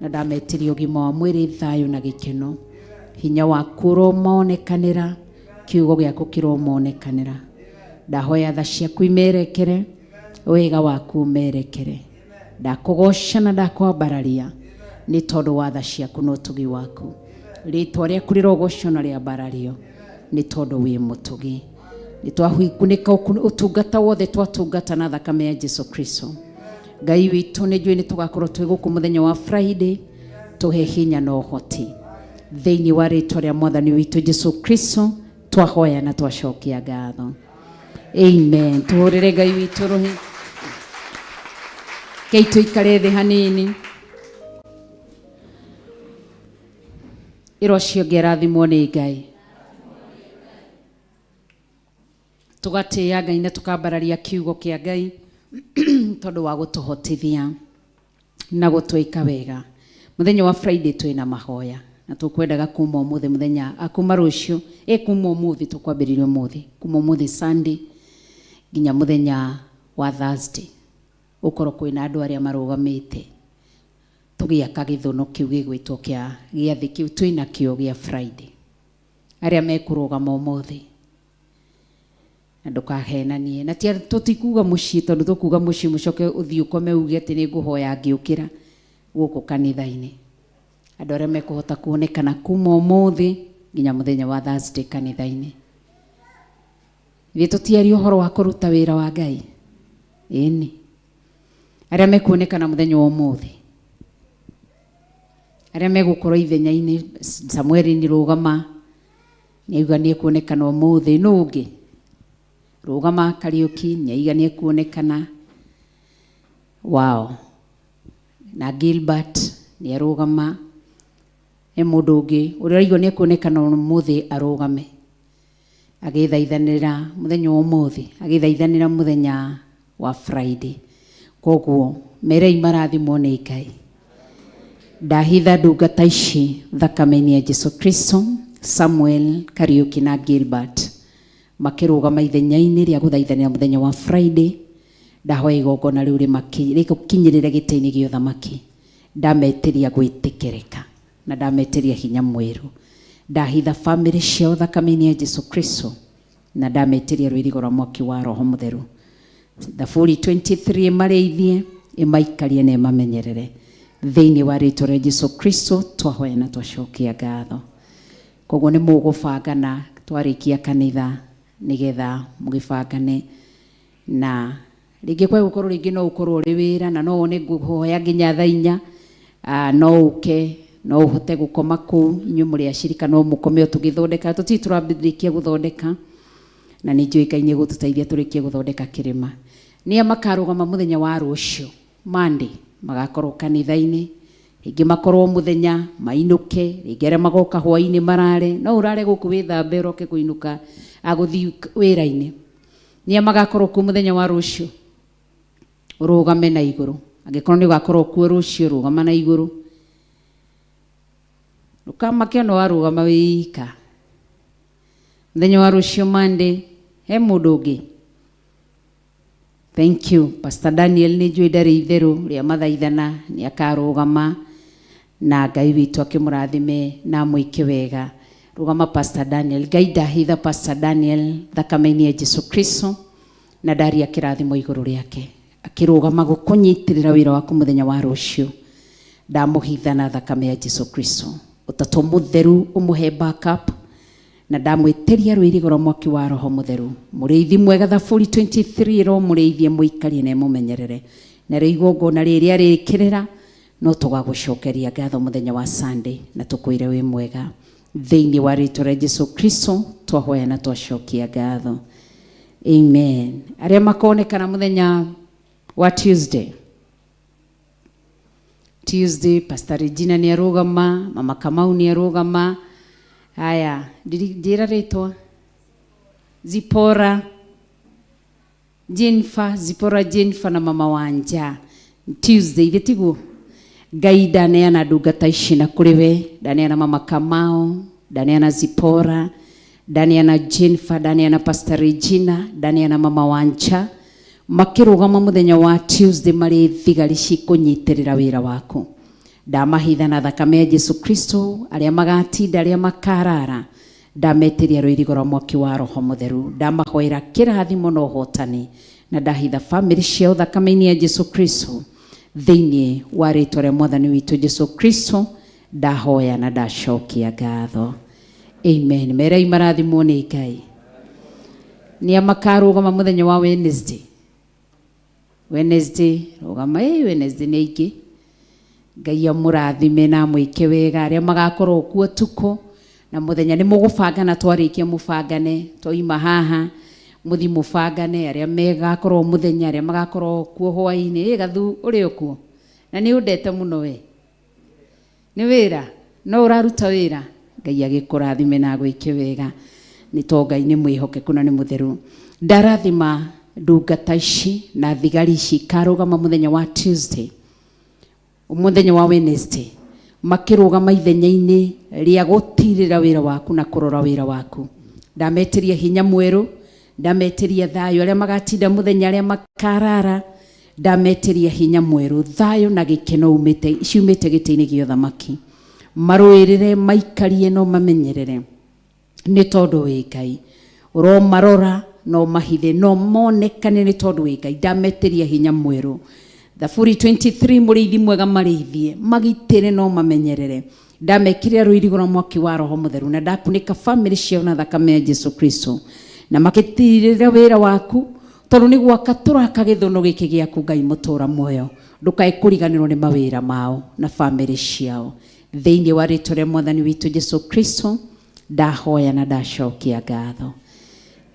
na ndametiria ũgima wa mwĩrĩ, thayũ na gĩkeno. Hinya waku ũromonekanĩra, kiugo gĩaku kĩromonekanĩra. Ndahoya tha ciaku imerekere, wega waku umerekere. Ndakũgoca na ndakwambararia nĩ tondũ wa tha ciaku na ũtugi waku. Rĩĩtwa rĩaku rĩrogocwo na rĩambarario nĩ tondũ wĩ mũtugi. Nĩ twakunĩka ũtungata wothe twatungata na thakame ya Jesu Kristo. Ngai witũ nĩ njũĩ nĩ tũgakorwo twĩ gũkũ mũthenya wa Friday, tũhe hinya na ũhoti thĩinĩ wa rĩĩtwa rĩa Mwathani witũ Jesu Kristo twahoya na twacokia ngatho. Amen. Tũhũrĩre Ngai witũ rũhĩ. Kei tũikare thĩ hanini. Irocio ngerathimwo nĩ Ngai. Tũgatĩĩa Ngai na tũkambararia kiugo kĩa Ngai tondũ wa gũtũhotithia na gũtwĩka wega. Mũthenya wa Friday twĩna mahoya na tũkwendaga kuma ũmũthĩ mũthenya akuma rũciũ kuma ũmũthĩ tũkwambĩrĩria ũmũthĩ kuma ũmũthĩ Sunday nginya mũthenya wa Thursday ũkorwo kwĩna andũ arĩa marũgamĩte tũgĩaka gĩthono kĩu gĩgwĩtwo kĩa gĩathĩ kĩu twĩna kĩo gĩa Friday. Arĩa mekũrũgama ũmũthĩ na ndũkahenanie, na tũtikuga mũciĩ tondũ tũkuga mũciĩ mũcoke ũthiĩ ũkome uge atĩ nĩ ngũhoya ngĩũkĩra gũkũ kanitha-inĩ. Andũ arĩa mekũhota kuonekana kuma ũmũthĩ nginya mũthenya wa Thursday kanitha-inĩ. Ithuĩ tũtiaria ũhoro wa kũruta wĩra wa Ngai. Ĩni. Arĩa mekuonekana mũthenya wa ũmũthĩ, arĩa megũkorwo ithenya-inĩ, Samuel nĩ rũgama nĩauga nĩ ekuonekana ũmũthĩ. Nũ ũngĩ? Rũgama Kariuki nĩauga nĩ ekuonekana. Wow. Na Gilbert nĩ arũgama. Mũndũ ũngĩ ũrĩa aigua nĩ ekuonekana ũmũthĩ arũgame agĩthaithanĩra mũthenya wa ũmũthĩ, agĩthaithanĩra mũthenya wa Friday. Koguo merei marathimwo nĩ Ngai. Ndahitha ndungata ici thakame-inĩ ya Jesu Kristo, Samuel, Kariuki na Gilbert makĩrũgama ithenya-inĩ rĩa gũthaithanĩra mũthenya wa Friday. Ndahoya igongona rĩu rĩkinyĩrĩre gĩtĩ-inĩ gĩa ũthamaki. Ndametĩria gwĩtĩkĩrĩka na ndametĩria hinya mwerũ. ndahitha family ciao thakame-inĩ ya Jesu Kristo na ndametĩria rũirigo rwa mwaki wa Roho Mũtheru. Thaburi 23 ĩmareithie, ĩmaikarie na ĩmamenyerere thĩinĩ wa rĩĩtwa rĩa Jesu Kristo twahoya na twacokia ngatho. Koguo nĩ mũgũbangana twarĩkia kanitha nĩgetha mũgĩbangane, na rĩngĩ kwa gũkorwo rĩngĩ no ũkorwo ũrĩ wĩra na no one ngũhoya nginya thaa 4, no ũke no ũhote gũkoma kũu, inyuĩ mũrĩ acirika no mũkome tũgĩthondeka, tũtirĩ tũrambĩrĩkia gũthondeka na nĩ njũĩkaine gũtũteithia tũrĩkie gũthondeka kĩrĩma. Nĩa makarũgama mũthenya wa rũciũ Monday, magakorwo kanitha-inĩ, rĩngĩ makorwo mũthenya mainũke, rĩngĩ arĩa magoka hwainĩ marare, no ũrare gũkũ wĩthambe ũroke kũinũka agũthiĩ wĩra-inĩ. Nĩa magakorwo kuo mũthenya wa rũciũ, ũrũgame na igũrũ. Angĩkorwo nĩ ũgakorwo kuo rũciũ, rũgama na igũrũ. Ndũkamake no warũgama wĩika. Mũthenya wa rũciũ Monday, he mũndũ ũngĩ? Thank you. Pastor Daniel nĩ njũĩ ndarĩ itherũ rĩa mathaithana nĩ akarũgama na Ngai witũ akĩmũrathime na mwĩke wega. Rũgama Pastor Daniel. Ngai ndahitha Pastor Daniel thakame-inĩ ya Jesu Kristo na ndaria kĩrathimo igũrũ rĩake. Akĩrũgama gũkũnyitĩrĩra wĩra waku mũthenya wa rũciũ. Ndamũhitha na thakame ya Jesu Kristo. Ũtatũ mũtheru ũmũhe backup na ndamwĩtĩria rũirigo rwa mwaki wa Roho Mũtheru. Mũrĩithi mwega Thaburi 23 ro mũrĩithie mũikarie na mũmenyerere. Na rĩu igongona rĩrĩa rĩkĩrĩra no tũgagũcokeria ngatho mũthenya wa Sunday na tũkwĩre wĩ mwega. Thĩinĩ wa rĩĩtwa rĩa Jesu Kristo twahoya na twacokia ngatho. Amen. Arĩa makonekana mũthenya wa Tuesday, Pastor Regina nĩ arũgama, Mama Kamau nĩ arũgama. Haya, ndira rĩtwa Zipora Jennifer na Mama Wanja. Tuesday gĩtiguo. Ngai ndaneana ndungata ici na kũrĩ we, ndaneana Mama Kamau, ndaneana Zipora, ndaneana Jennifer, ndaneana Pastor Regina, ndaneana Mama Wanja. Makĩrũgama mũthenya wa Tuesday marĩ thigari cikũnyitĩrĩra wĩra waku. Ndamahitha na thakame ya Jesu Kristo, arĩa magatinda, arĩa makarara, ndametĩria rũirigo rwa mwaki wa Roho Mũtheru. Ndamahoera kĩrathimo na ũhotani na ndahitha family ciao thakame-inĩ ya Jesu Kristo. Thĩinĩ wa rĩĩtwa rĩa Mwathani witũ Jesu Kristo ndahoya na ndacokia ngatho. Amen. Merai marathimwo nĩ Ngai. Nĩa makarũgama mũthenya wa Wednesday. Rũgama Wednesday nĩ aingĩ. Ngai amũrathime na mwĩke wega. Arĩa magakorwo kuo tuko na mũthenya nĩ mũgũbangana, twarĩkia mũbangane, twaima haha mũthi mũbangane. Arĩa megakorwo mũthenya, arĩa magakorwo kuo hwainĩ. Gathu ũrĩ kuo na nĩ ũndete mũno we, nĩ wĩra no ũraruta wĩra. Ngai agĩkũrathime na gwĩke wega, nĩ to Ngai nĩ mwĩhokeku na nĩ mũtheru. Ndarathima ndungata ici na thigari ici karũgama mũthenya wa Tuesday, mũthenya wa Wednesday, makĩrũgama ithenya-inĩ rĩa gũtirĩra wĩra waku na kũrora wĩra waku. Ndametĩria hinya mwerũ, ndametĩria thayũ. Arĩa magatinda mũthenya, arĩa makarara, ndametĩria hinya mwerũ, thayũ na gĩkeno ciumĩte gĩtĩ-inĩ gĩa ũthamaki. Marũĩrĩre, maikarie no mamenyerere, nĩ tondũ wĩ Ngai. Ũromarora no mahithe, no monekane nĩ tondũ wĩ Ngai. Ndametĩria hinya mwerũ. Thaburi 23 mũrĩithi mwega marĩithie, magitĩre no mamenyerere. Ndamekĩrĩra rũirigo rwa mwaki wa Roho Mũtheru na ndakunĩka family ciao na thakame ya Jesu Kristo. Na magĩtirĩra wĩra waku, tondũ nĩ gwaka tũraka gĩthono gĩkĩ gĩaku Ngai mũtũra muoyo. Ndũkae kũriganĩrwo nĩ mawĩra mao na family ciao. Thĩinĩ wa rĩĩtwa rĩa Mwathani witũ Jesu Kristo ndahoya na ndacokia ngatho.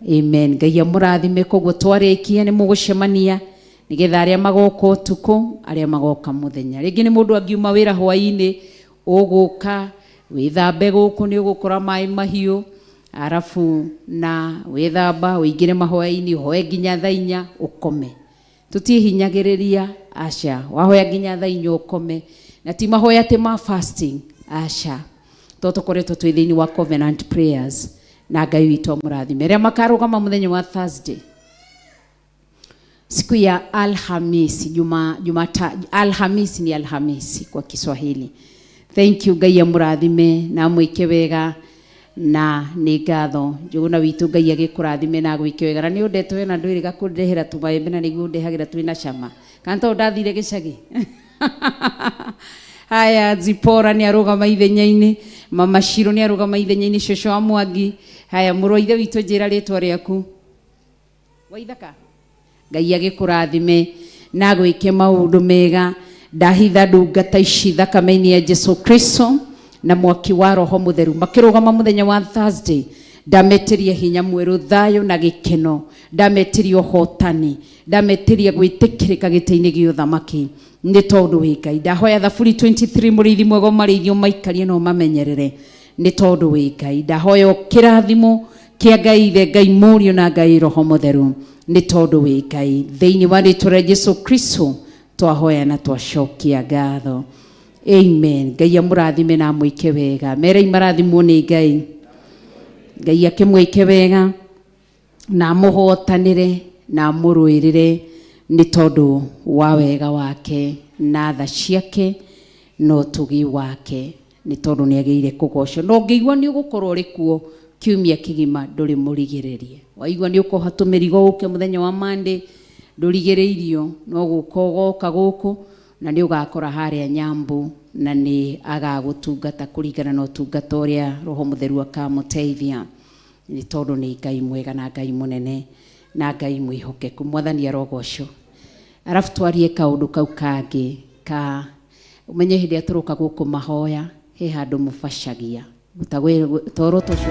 Amen. Ngai amũrathime. Koguo twarĩkia nĩ mũgũcemania nĩgetha arĩa magoka ũtukũ, arĩa magoka mũthenya. Rĩngĩ nĩ mũndũ angiuma wĩra hwainĩ, ũgũka wĩthambe gũkũ, nĩ ũgũkora maĩ mahiũ, arabu na wĩthamba ũingĩre mahoya-inĩ, ũhoe nginya thaa 4 ũkome. Tũtihinyagĩrĩria, aca. Wahoya nginya thaa 4 ũkome, na ti mahoya atĩ ma fasting, aca. Tũkoretwo twĩ thĩinĩ wa covenant prayers na Ngai witũ amũrathime. Arĩa makarũgama mũthenya wa Thursday, siku ya Alhamisi, Alhamisi ni Alhamisi kwa Kiswahili. Thank you. Ngai amũrathime na mwĩke wega. na nĩ ngatho Njũgũna witũ Ngai agĩkũrathime na gwĩke wega na nĩ ũndetwo na ndwĩrĩga kũndehera tũmaembe na nĩguo ndehagĩra twĩna cama kana to ndathire gĩcagi haya Zipora nĩ arũgama ithenya-inĩ Mama Shiro nĩ arũgama ithenya-inĩ Shosho wa Mwangi haya mũrũ wa ithe witũ njĩra rĩtwa rĩaku Waithaka Ngai agĩkũrathime na gwĩke maũndũ mega ndahitha ndungata ici thakame-inĩ ya Jesu Kristo na mwaki wa Roho Mũtheru makĩrũgama mũthenya wa Thursday ndametiria hinya mwerũ thayũ na gĩkeno ndametiria ũhotani ndametiria gwĩtĩkĩrĩka gĩtĩ-inĩ gĩa ũthamaki nĩ tondũ wĩ Ngai ndahoya Thaburi 23 mũrĩithi mwega marĩithio maikarie no mamenyerere nĩ tondũ wĩ Ngai ndahoya kĩrathimo kĩa Ngai Ithe Ngai Mũriũ na Ngai Roho Mũtheru nĩ tondũ wĩ Ngai thĩinĩ wa rĩĩtwa rĩa Jesu Kristo twahoya na twacokia ngatho amen Ngai amũrathime na mwĩke wega merei marathimwo nĩ Ngai Ngai akĩmwĩke wega na mũhotanĩre na mũrũĩrĩre nĩ tondũ wa wega wake na tha ciake no ũtugi wake nĩ tondũ nĩ agĩire kũgocwo no ngĩigua nĩ ũgũkorwo ũrĩ kuo kiumia kĩgima ndũrĩ mũrigĩrĩrie waigua nĩ ũkoha tũmĩrigo ũke mũthenya wa Monday ndũrigĩrĩirio no gũka ũgoka gũkũ na nĩ ũgakora harĩa Nyambu na nĩ agagũtungata kũringana na ũtungata ũrĩa Roho Mũtheru akamũteithia nĩ tondũ nĩ Ngai mwega na Ngai mũnene na Ngai mwĩhokeku Mwathani arogocwo arabu twarie kaũndũ kau kangĩ ka ũmenye hĩndĩ ĩrĩa tũroka gũkũ mahoya he handũ mũbacagia toro tũcu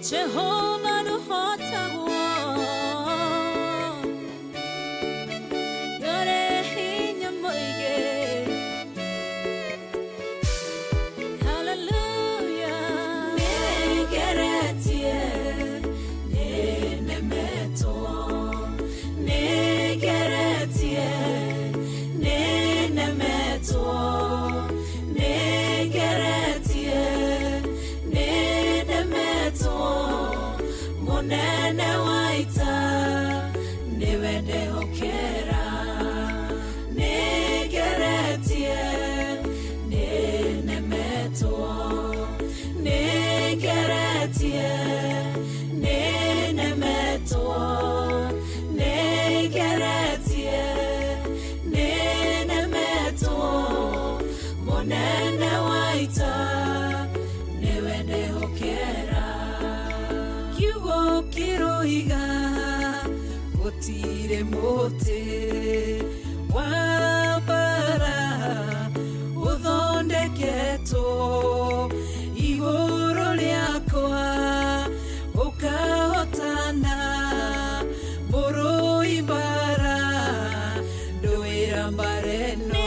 Jehovah no hota yore hinya moige hallelujah negeretie nenemeto negeretie nenemeto negeretie nenemeto Monene waita niwende hokera negeretie nenemeto negeretie nenemeto negeretie nenemeto monene waita niwende hokera kiroiga gutire muti wa bara uthondeketwo igũrũ rĩakwa ũkahotana mũrũi bara ndwĩra mbareno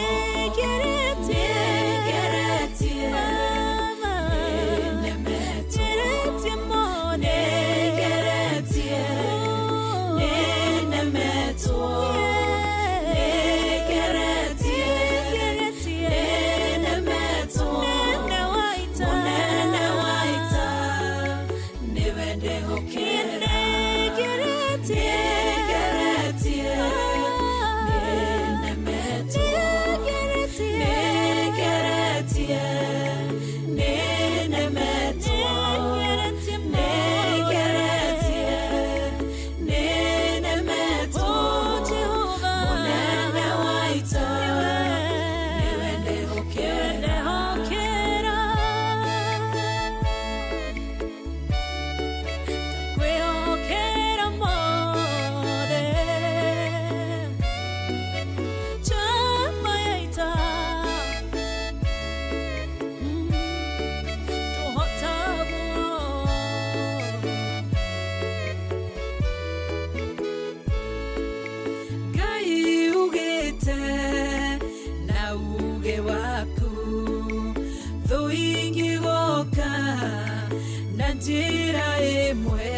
njira imwe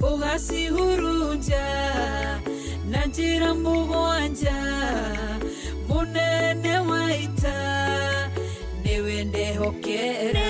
ugacihurunja na njira mugwanja munene wa ita niwe ndehokera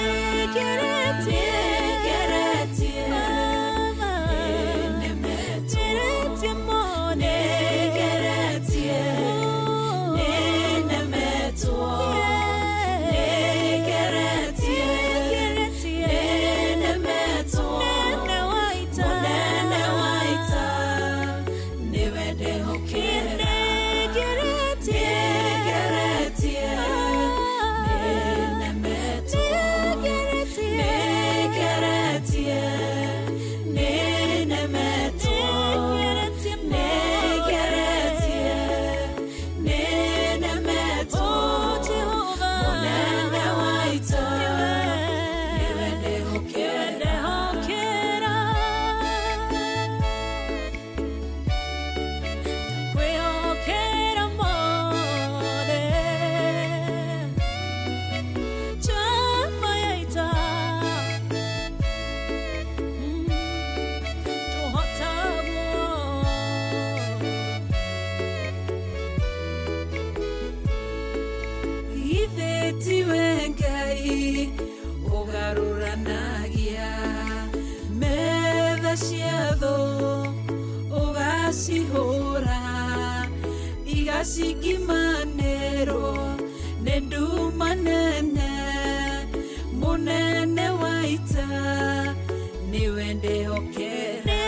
Sigimanero nendu manene munene waita niwe ndehokera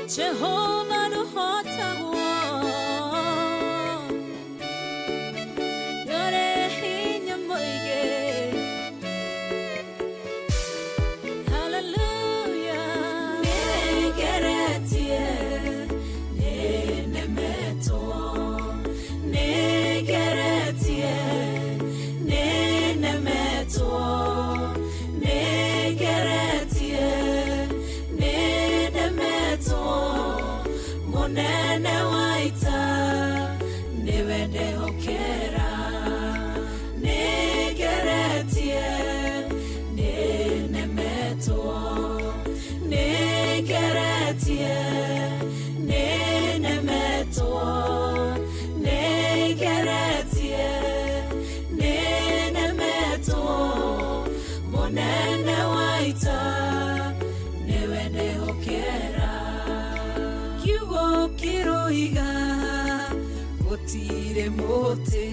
Jehovah no hotawa yore hinya moige hallelujah negeretie nenemeto negeretie nenemeto negeretie munene waita niwe ndehokera negeretie nenemetwo negeretie nenemetwo negeretie nenemetwo munene waita niwe ndehokera kiroiga gutire muti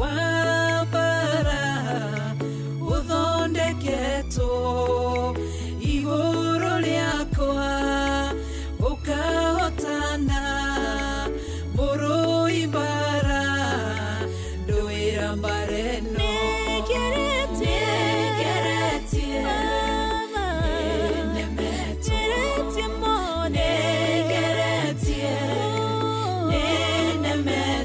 wabara uthondeketo iguru riakwa ukahotana muruibara nduira mbareno man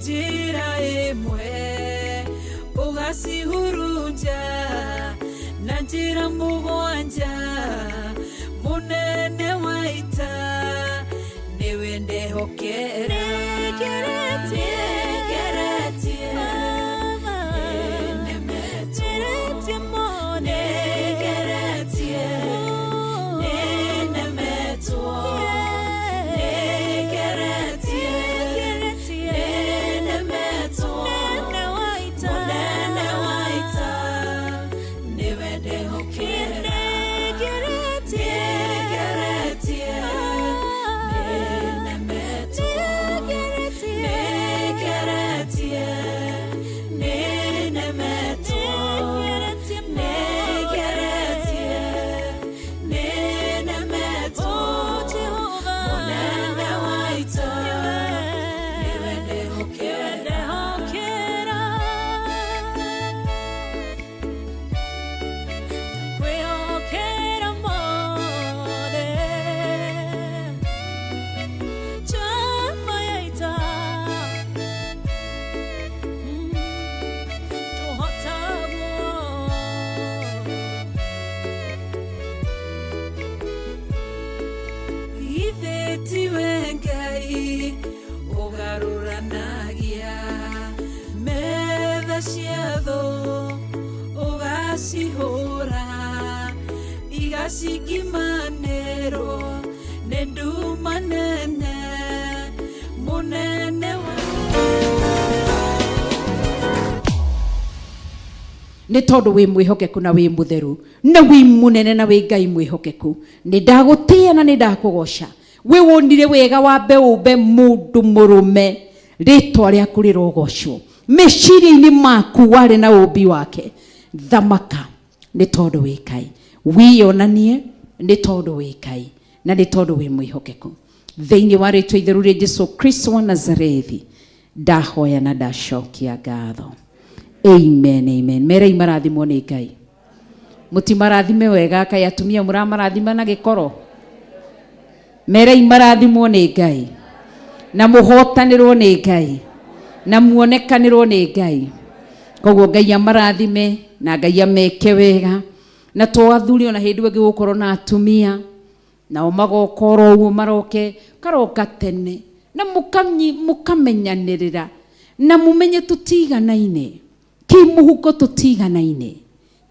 njira imwe ugacihurunja na njira mugwanja munene wa ita niwe ndehokera Sigimanero nendu manene munene nĩ tondũ wĩ mwĩhokeku na wĩ mũtheru na wĩ mũnene na wĩ Ngai mwĩhokeku nĩ ndagũtĩa na nĩ ndakũgoca wĩ wonire wega wa mbeũmbe mũndũ mũrũme rĩtwa rĩaku rĩrogocwo meciria-inĩ maku warĩ na ũmbi wake thamaka nĩ tondũ wĩ Ngai wĩonanie nĩ tondũ wĩ Ngai na nĩ tondũ wĩ mwĩhokeku thĩinĩ wa rĩtwa itheru rĩa Jesũ Kristo wa Nazarethi ndahoya na ndacokia ngatho amen amen merai marathimwo nĩ Ngai mũtimarathime wega kai atumia mũramarathima na gĩkoro merai marathimwo nĩ Ngai na mũhotanĩrwo nĩ Ngai na muonekanĩrwo nĩ Ngai koguo Ngai amarathime na Ngai ameke wega na to athuri ona hĩndĩ ĩngĩ gũkorwo na atumia nao magokoro ũguo maroke karoka tene na mũkamenyanĩrĩra na mũmenye tũtiganaine kĩmũhuko tũtiganaine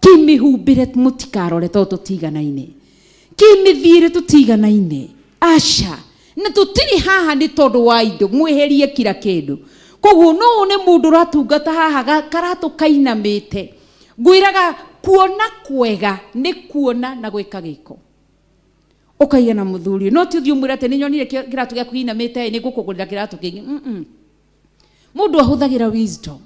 kĩmĩhumbĩre mũtikarore tondũ tũtiganaine kĩmĩthiĩre tũtiganaine aca na tũtirĩ haha nĩ tondũ wa indo mwĩherie kila kĩndũ koguo no nĩ mũndũ ratungata haha karatũ kainamĩte ngwĩraga kuona kwega nĩ kuona na gwĩka gĩko ũkaiga na mũthuri no ti ũthiĩ ũmwĩre atĩ nĩ nyonire kĩratũ gĩaku inamĩte nĩ ngũkũgũrĩra kĩratũ kĩngĩ mũndũ ahũthagĩra wisdom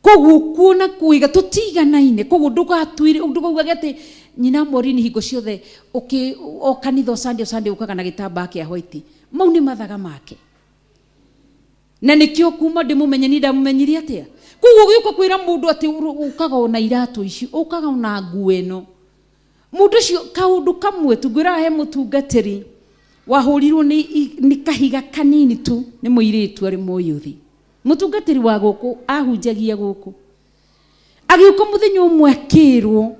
koguo kuona kũiga tũtiganaine koguo ndũkaugage atĩ nyina Morini hingo ciothe o kanitha Sunday ũkaga na gĩtambaya kĩa white mau nĩ mathaga make na nĩkĩo kuma ndĩmũmenye ni ndamũmenyirie atĩa koguo gĩũka kwĩra mũndũ atĩ ũkaga ona iratũ ici ũkaga ona nguo ĩno mũndũ ũcio kaũndũ kamwe tu ngwĩraga he mũtungatĩri wahũrirwo nĩ kahiga kanini tu nĩ mũirĩtu arĩ mũyũthi mũtungatĩri wa gũkũ ahunjagia gũkũ agĩũka mũthenya ũmwe akĩrwo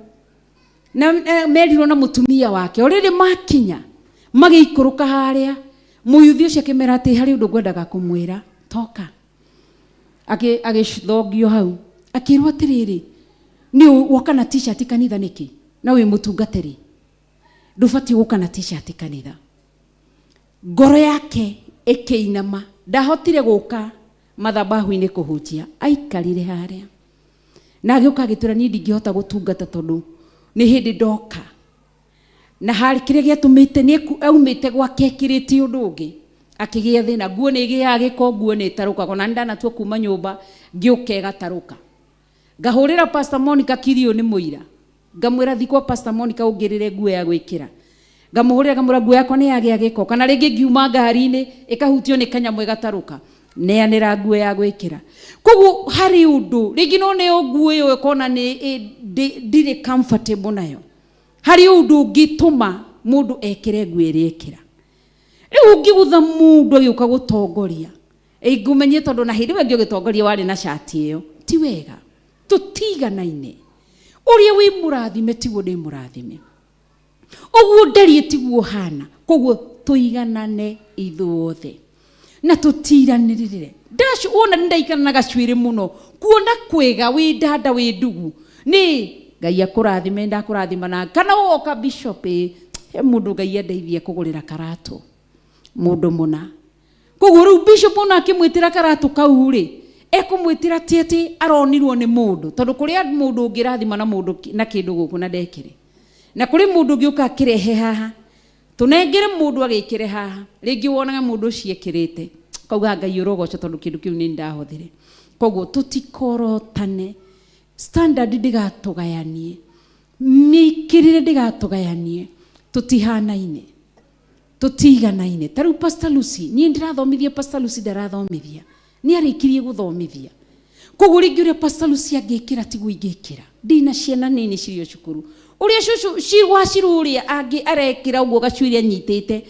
na merirwo na mũtumia wake orĩrĩ makinya magĩikũrũka harĩa mũyũthi ũcio akĩmera atĩ harĩ ũndũ ngwendaga kũmwĩra toka agĩcithongio hau akĩrwo atĩrĩrĩ ni woka na t-shirt kanitha niki na wi mutungatiri ndubati woka na t-shirt kanitha. Ngoro yake ikiinama, ndahotire guka mathabahu-ini kuhunjia, aikarire haria na agioka agitwira ni ndingihota gutungata tondu ni hindi ndoka na hari kiria giatumite ni aumite gwake ekirite undu ungi akigia thina, nguo ni igia giko, nguo ni taruka na ndanatua kuma nyumba ngiuka igataruka. Ngahurira Pastor Monica Kirio ni muira, ngamwira thikwa Pastor Monica ungirire nguo ya gwikira, ngamuhurira ngamura nguo yakwa ni yagia giko, kana ringi ngiuma ngari-ini ikahutio ni kanyamu igataruka, neanira nguo ya gwikira. Koguo hari undu ringi no ne nguo iyo ikona ni ndire comfortable nayo, hari undu ngituma mundu ekire nguo iri ekira. Riu ngigutha mundu agiuka gutongoria ngumenye tondu na hindi wengi ugitongoria wari na shati iyo ti wega, tutiganaine. Uria wi murathime tiguo ndi murathime, uguo ndarie tiguo hana. Koguo tuiganane ithuothe na tutiranirire. Ndashu wona ndaikana na gacwiri muno kuona kwega wi dada wi ndugu ni Ngai akurathime, ndakurathima na kana woka bishop he mundu Ngai andeithie kugurira karatu mundu muna. Koguo riu bishop ona akimwitira karatu kau ri ekumwitira tieti aronirwo ni mundu tondu kuria mundu ungirathima na mundu na kindu guku na ndekire na kuri mundu ngiuka akirehe haha tunengere mundu agikire haha ringi wonaga mundu ucio ekirite kauga Ngai urogoca tondu kindu kiu ni ndahothire. Koguo tutikorotane, standard ndigatugayanie, mikirire ndigatugayanie, tutihanaine, tutiganaine. Taru Pastor Lucy ni ndirathomithia, Pastor Lucy ndarathomithia, ni arikirie guthomithia. Koguo ringi uria Pastor Lucy agikira tiguo ingikira, ndina ciana nini cirio cukuru uria cucu cirwa ciruria angi arekira uguo gacwiria nyitite,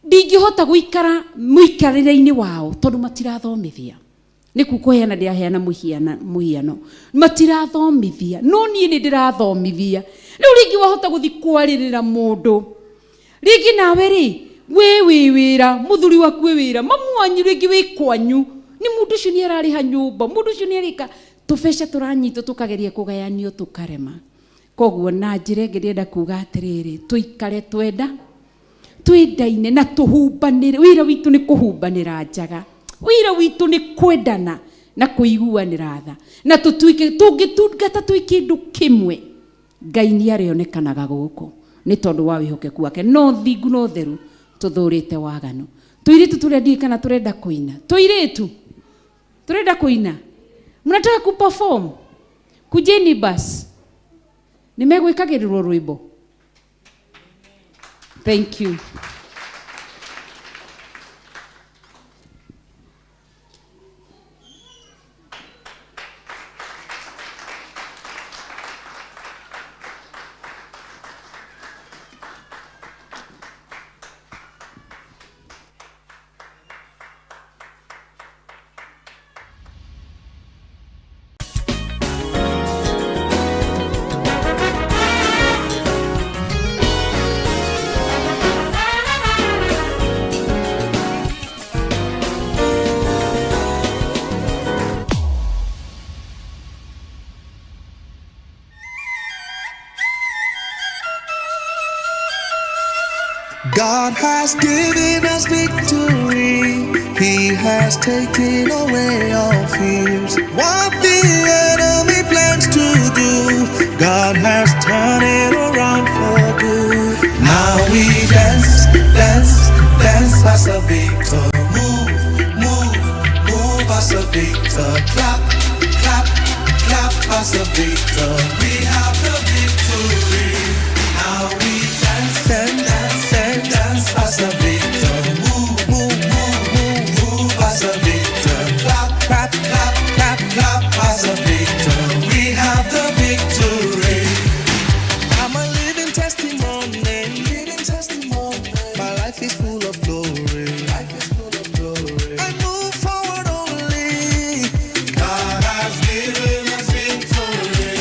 ndingihota guikara muikarire-ini wao tondu matirathomithia. Ni kukoheana ndiaheana muhiano matirathomithia, no nie ni ndirathomithia. Riu ringi wahota guthi kwaririra mundu ringi nawe ri we wira muthuri waku we wira mamuanyu ringi wi kwanyu ni mundu ucio ni arariha nyumba, mundu ucio ni arika tubesha turanyito tukageria kugayanio tukarema. Koguo na njire ngirienda kuga atiriri tuikare twenda twendaine na tuhumbanire. Wira witu ni kuhumbanira njaga, wira witu ni kwendana na kuiguanira tha na tutuike tungitungata twi kindu kimwe. Ngai ni arionekanaga guku ni tondu wa wihokeku wake, no thingu no theru tuthurite waganu. Tuiritu turendi kana turenda kuina? Tuiritu turenda kuina? Mnataka ku perform? Kujeni basi, nimegwikagirirwo rwimbo. Thank you. God has given us victory. He has taken away all fears. What the enemy plans to do, God has turned it around for good. Now we dance, dance, dance as a victor. Move, move, move as a victor. Clap, clap, clap as a victor. We have the victory. Now we dance, dance, dance, dance as a victor. Move, move, move, move, move as a victor. Clap, clap, clap, clap, clap as a victor. We have the victory. I'm a living testimony. Living testimony. My life is full of glory. Life is full of glory. I move forward only. God has given us victory.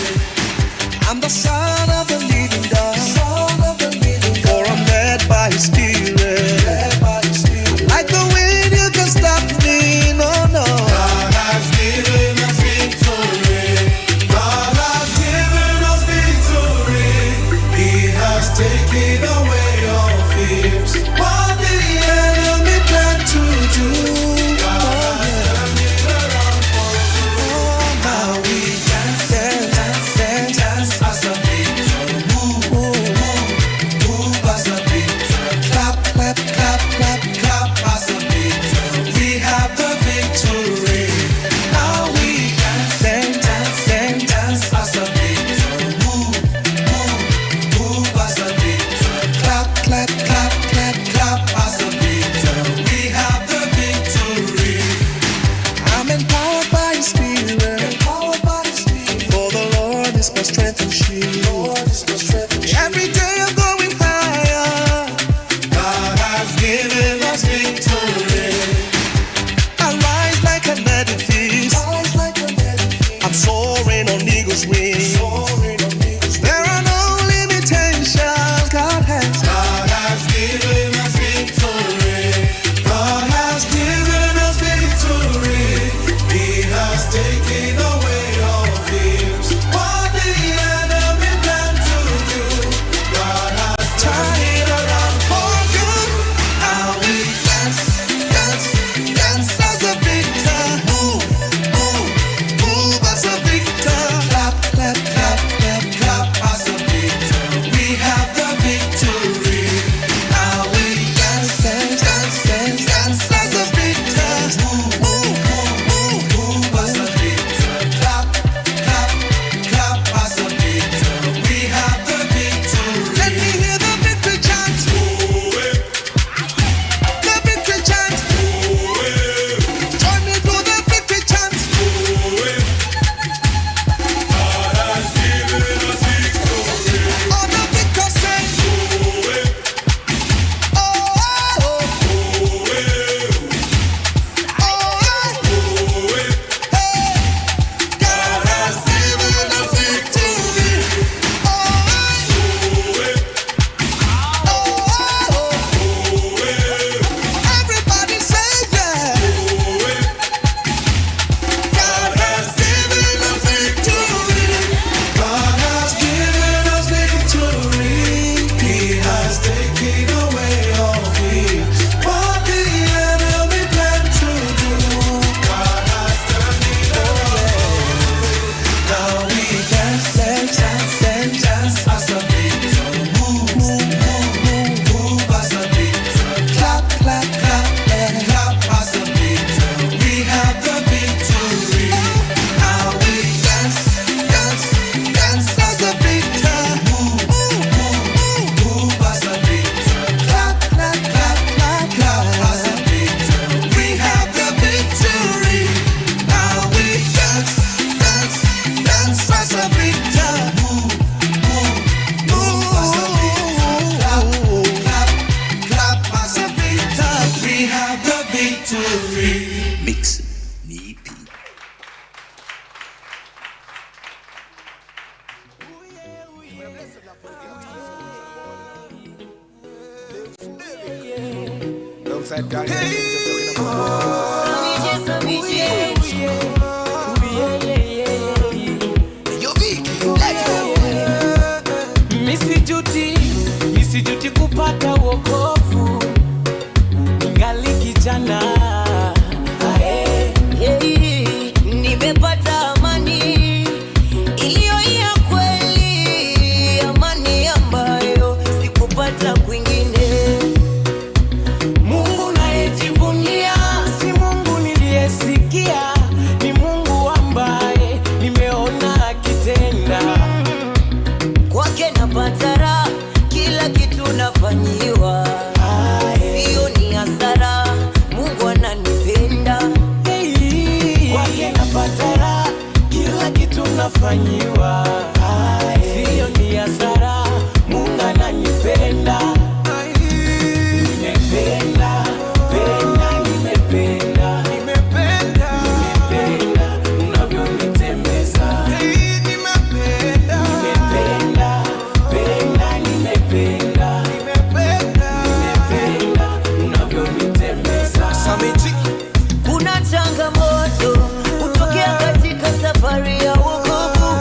my strength and shield. Every day I'm going higher. God has given us victory. I rise like an edifice. I'm soaring on eagle's wings. There are no limitations. God has given us victory. God has given us victory. He has taken away all fears. What the enemy planned to do, God has turned it around for good. Now we dance, dance, dance as a victor. Move, move, move as a victor. Clap, clap, clap, clap, clap as a victor. We have the victory. Now we dance, dance, dance, dance, dance as a victor. Move, move, move, move as a victor. Clap, clap, clap as a victor. We have the victory. Let me hear the victory chant. The victory chant. Join me to the victory chant. All the victors say, oh, oh, oh, hey, God has given us victory. Oh, everybody say yeah. God has given us victory. God has given us victory. He has taken away all fear. What the enemy planned to do, God has turned it around. Now we dance, dance, dance, dance, dance as a victor. Move, move, move, move, move as a victor. Clap, clap, clap, clap as a victor. We have the victory. Now we dance, dance, dance as a victor. Move, move, move, move as a victor. Clap, clap, clap, clap, clap as a victor. We have the victory. Now we dance, dance, dance as a victor. Move, move, move as a victor. Clap, clap, clap as a victor. We have the victory. Mix me P. Misijuti kupata wokovu ngali kijana. Nimepata amani iliyo ya kweli, amani ambayo sikupata kwingine. Mungu nayejivunia si Mungu niliyesikia, ni Mungu ambaye nimeona akitenda. Kwake napata raha, kila kitu nafanyiwa, sio ni hasara. Mungu ananipenda. Kwake napata raha, kila kitu nafanyiwa, sio ni hasara. Mungu ananipenda. Nimependa, penda, nimependa, nimependa unavyonitembeza. Nimependa, penda, nimependa, nimependa unavyonitembeza. Kuna changamoto kutokea katika safari ya wokovu,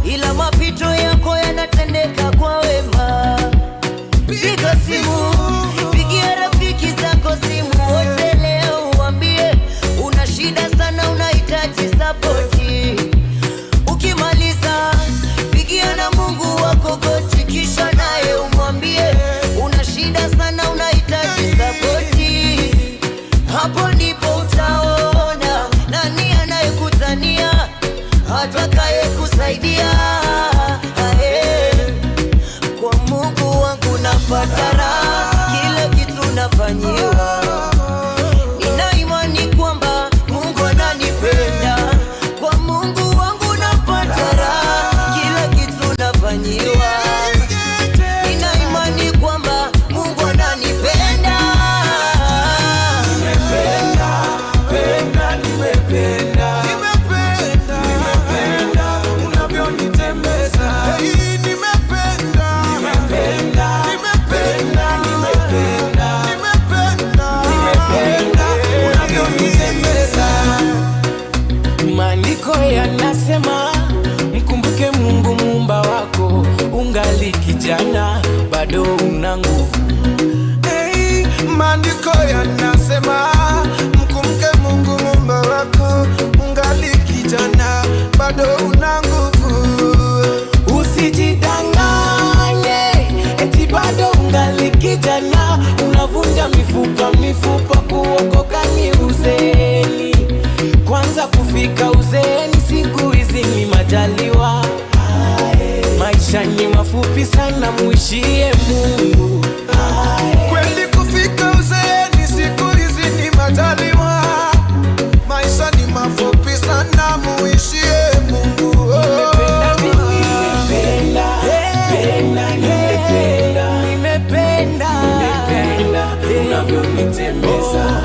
ila mapito yako yanatendeka kwa wema. Piga simu, pigia rafiki zako simu wote leo, uambie una shida sana, unahitaji sapoti. Ukimaliza pigia na Mungu wako goti, kisha naye umwambie una shida sana, unahitaji sapoti. Hapo ndipo utaona nani anayekutania, atakaye kusaidia. Kwa Mungu wangu napata raha, kila kitu nafanyiwa. Nina imani kwamba Mungu ananipenda. Kwa Mungu wangu napata raha, kila kitu nafanyiwa. Nina imani kwamba Mungu ananipenda. Maandiko yanasema mkumbuke Mungu muumba wako, ungali kijana bado una nguvu. Hey, maandiko yanasema mkumbuke Mungu muumba wako, ungali kijana bado una nguvu. Usijidanganye eti bado ungali kijana, unavunja mifupa kuokoka ni uzeeni. Kwanza kufika uzeeni siku hizi ni majaliwa. Maisha ni mafupi sana, muishie Mungu. Kweli kufika uzeeni siku hizi ni majaliwa. Maisha ni mafupi sana, muishie Mungu. Nimependa unavyonitembeza.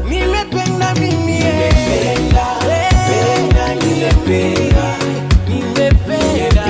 Nimependa mimi. Nimependa.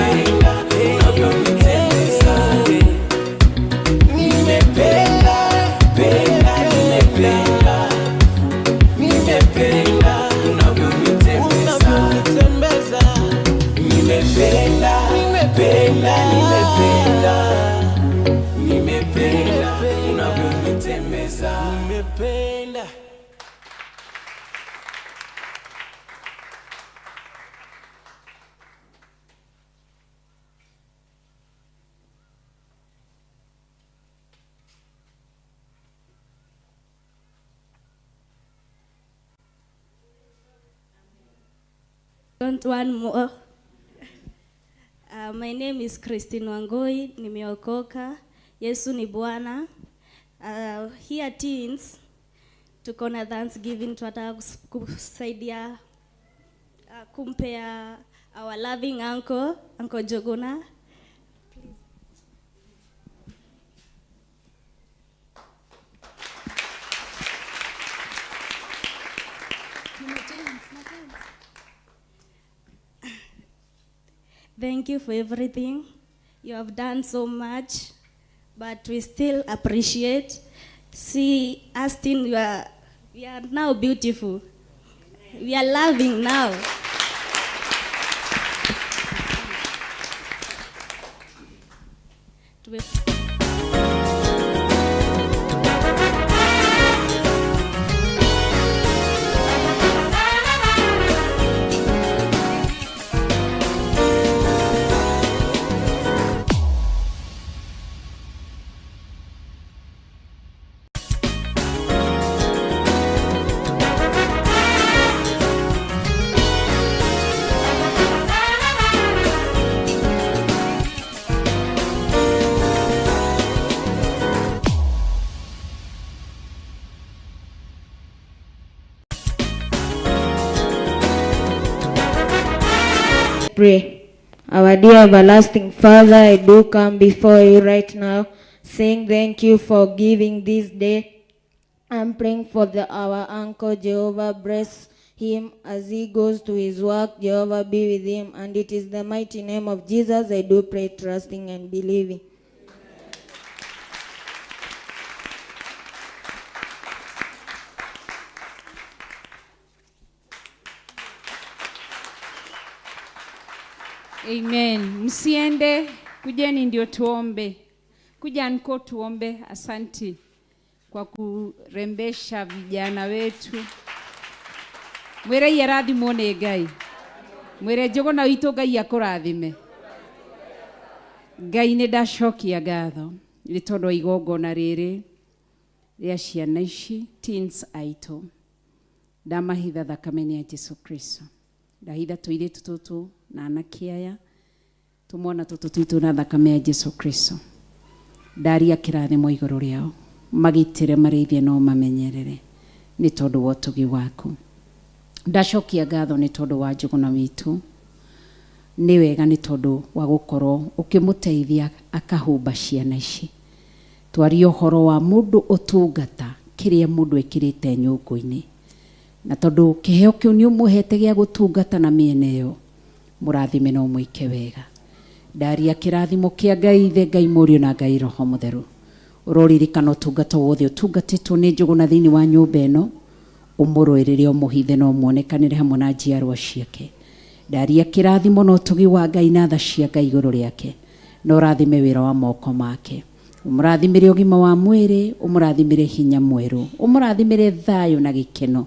Want one more. My name is Christine Wangoi, nimeokoka. Yesu ni Bwana. Here teens tuko na Thanksgiving, tunataka kusaidia kumpea our loving uncle Jogona. Thank you for everything. You have done so much, but we still appreciate. See, Austin, we are now beautiful. We are loving now. Pray. Our dear everlasting Father, I do come before you right now, saying thank you for giving this day. I'm praying for our uncle. Jehovah bless him as he goes to his work. Jehovah be with him, and it is the mighty name of Jesus I do pray, trusting and believing. Amen. Msiende, kujeni ndio tuombe. Kuja niko tuombe. Asanti kwa kurembesha vijana wetu. Mwere yaradi mwone Ngai. Mwere Jogona witũ Ngai akũrathime. Ngai nĩ ndacokia ngatho nĩ tondũ wa igongona rĩrĩ rĩa ciana ici teens aitũ. Ndamahitha thakame-inĩ ya Jesu Kristo. Ndahitha tũirĩtu tũtũ na anake aya tũmwana tũtũ twitũ na thakame ya Jesu Kristo. Ndaria kĩrathimo igũrũ rĩao, magitĩre, marĩithie no mamenyerere nĩ tondũ wa ũtugi waku. Ndacokia ngatho nĩ tondũ wa Njũgũna witũ. nĩ wega nĩ tondũ wa gũkorwo ũkĩmũteithia akahumba ciana ici. Twaria ũhoro wa mũndũ ũtungata kĩrĩa mũndũ ekĩrĩte nyũngũ-inĩ, na tondũ kĩheo kĩu nĩ ũmũhete gĩa gũtungata na mĩena ĩyo, mũrathime no mũike wega. Ndaria kĩrathimo kĩa Ngai Ithe, Ngai Mũriũ na Ngai Roho Mũtheru. Ũroririkana ũtungata wothe ũtungatĩtwo nĩ Njũgũna thĩinĩ wa nyũmba ĩno, ũmũrũĩrĩre ũmũhithe na ũmuonekanĩre hamwe na njiarwa ciake. Ndaria kĩrathimo na ũtugi wa Ngai na tha cia Ngai igũrũ rĩake, na ũrathime wĩra wa moko make. Ũmũrathimĩre ũgima wa mwĩrĩ, ũmũrathimĩre hinya mwerũ, ũmũrathimĩre thayũ na gĩkeno.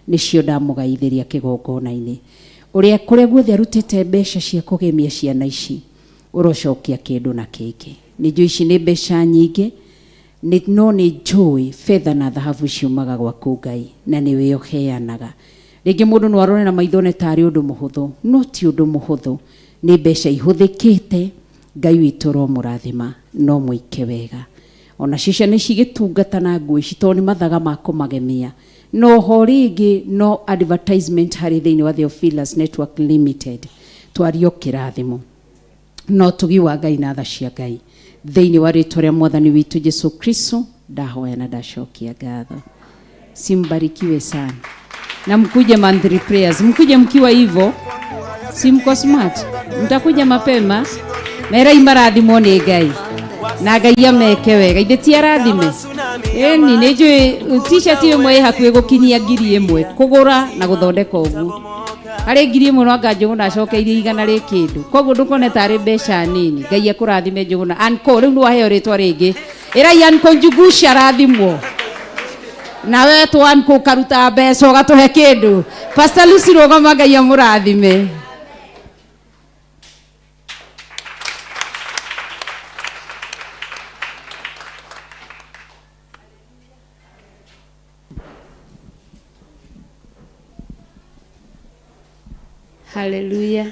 Nĩcio ndamũgaithĩria kĩgongona-inĩ. Ũrĩa kũrĩa guothe arutĩte mbeca cia kũgemia ciana ici, ũrocokia kĩndũ na kĩngĩ. Nĩ njũĩ ici nĩ mbeca nyingĩ, no nĩ njũĩ fedha na thahabu ciumaga gwaku Ngai, na nĩwe ũheanaga. Rĩngĩ mũndũ no arore na maitho ne tarĩ ũndũ mũhũthũ, no ti ũndũ mũhũthũ. Nĩ mbeca ihũthĩkĩte. Ngai witũ romũrathima, no mũike wega. Ona cicia nĩ cigĩtungata na nguo ici tondũ nĩ mathaga ma kũmagemia. No ho rĩngĩ no advertisement harĩ thĩinĩ wa Theophilus Network Limited. Twario kĩrathimo no tugi wa Ngai na tha cia Ngai thĩinĩ wa rĩtwa rĩa Mwathani witũ Jesu Kristo ndahoya na ndacokia ngatho. Simbarikiwe sana. Na mkuje monthly prayers, mkuje mkiwa hivyo, si mko smart, mtakuja mapema. Mera imarathimo nĩ Ngai na Ngai ameke wega. Ithe ti arathime eni nĩ njũĩ t-shirt ĩmwe hakuhĩ gũkinyia 1,000 kũgũra na gũthondeka ũguo. Harĩ 1,000 no anga Njũgũna acokeirie 100 rĩ kĩndũ. Koguo ndũkone tarĩ mbeca nini. Ngai akũrathime Njũgũna. Anko rĩu nĩ waheo rĩtwa rĩngĩ. Ĩrai Anko Njugusha arathimwo. Na wewe tu Anko karuta mbeca ũgatũhe kĩndũ. Pastor Lucy rũgama, Ngai amũrathime. Hallelujah.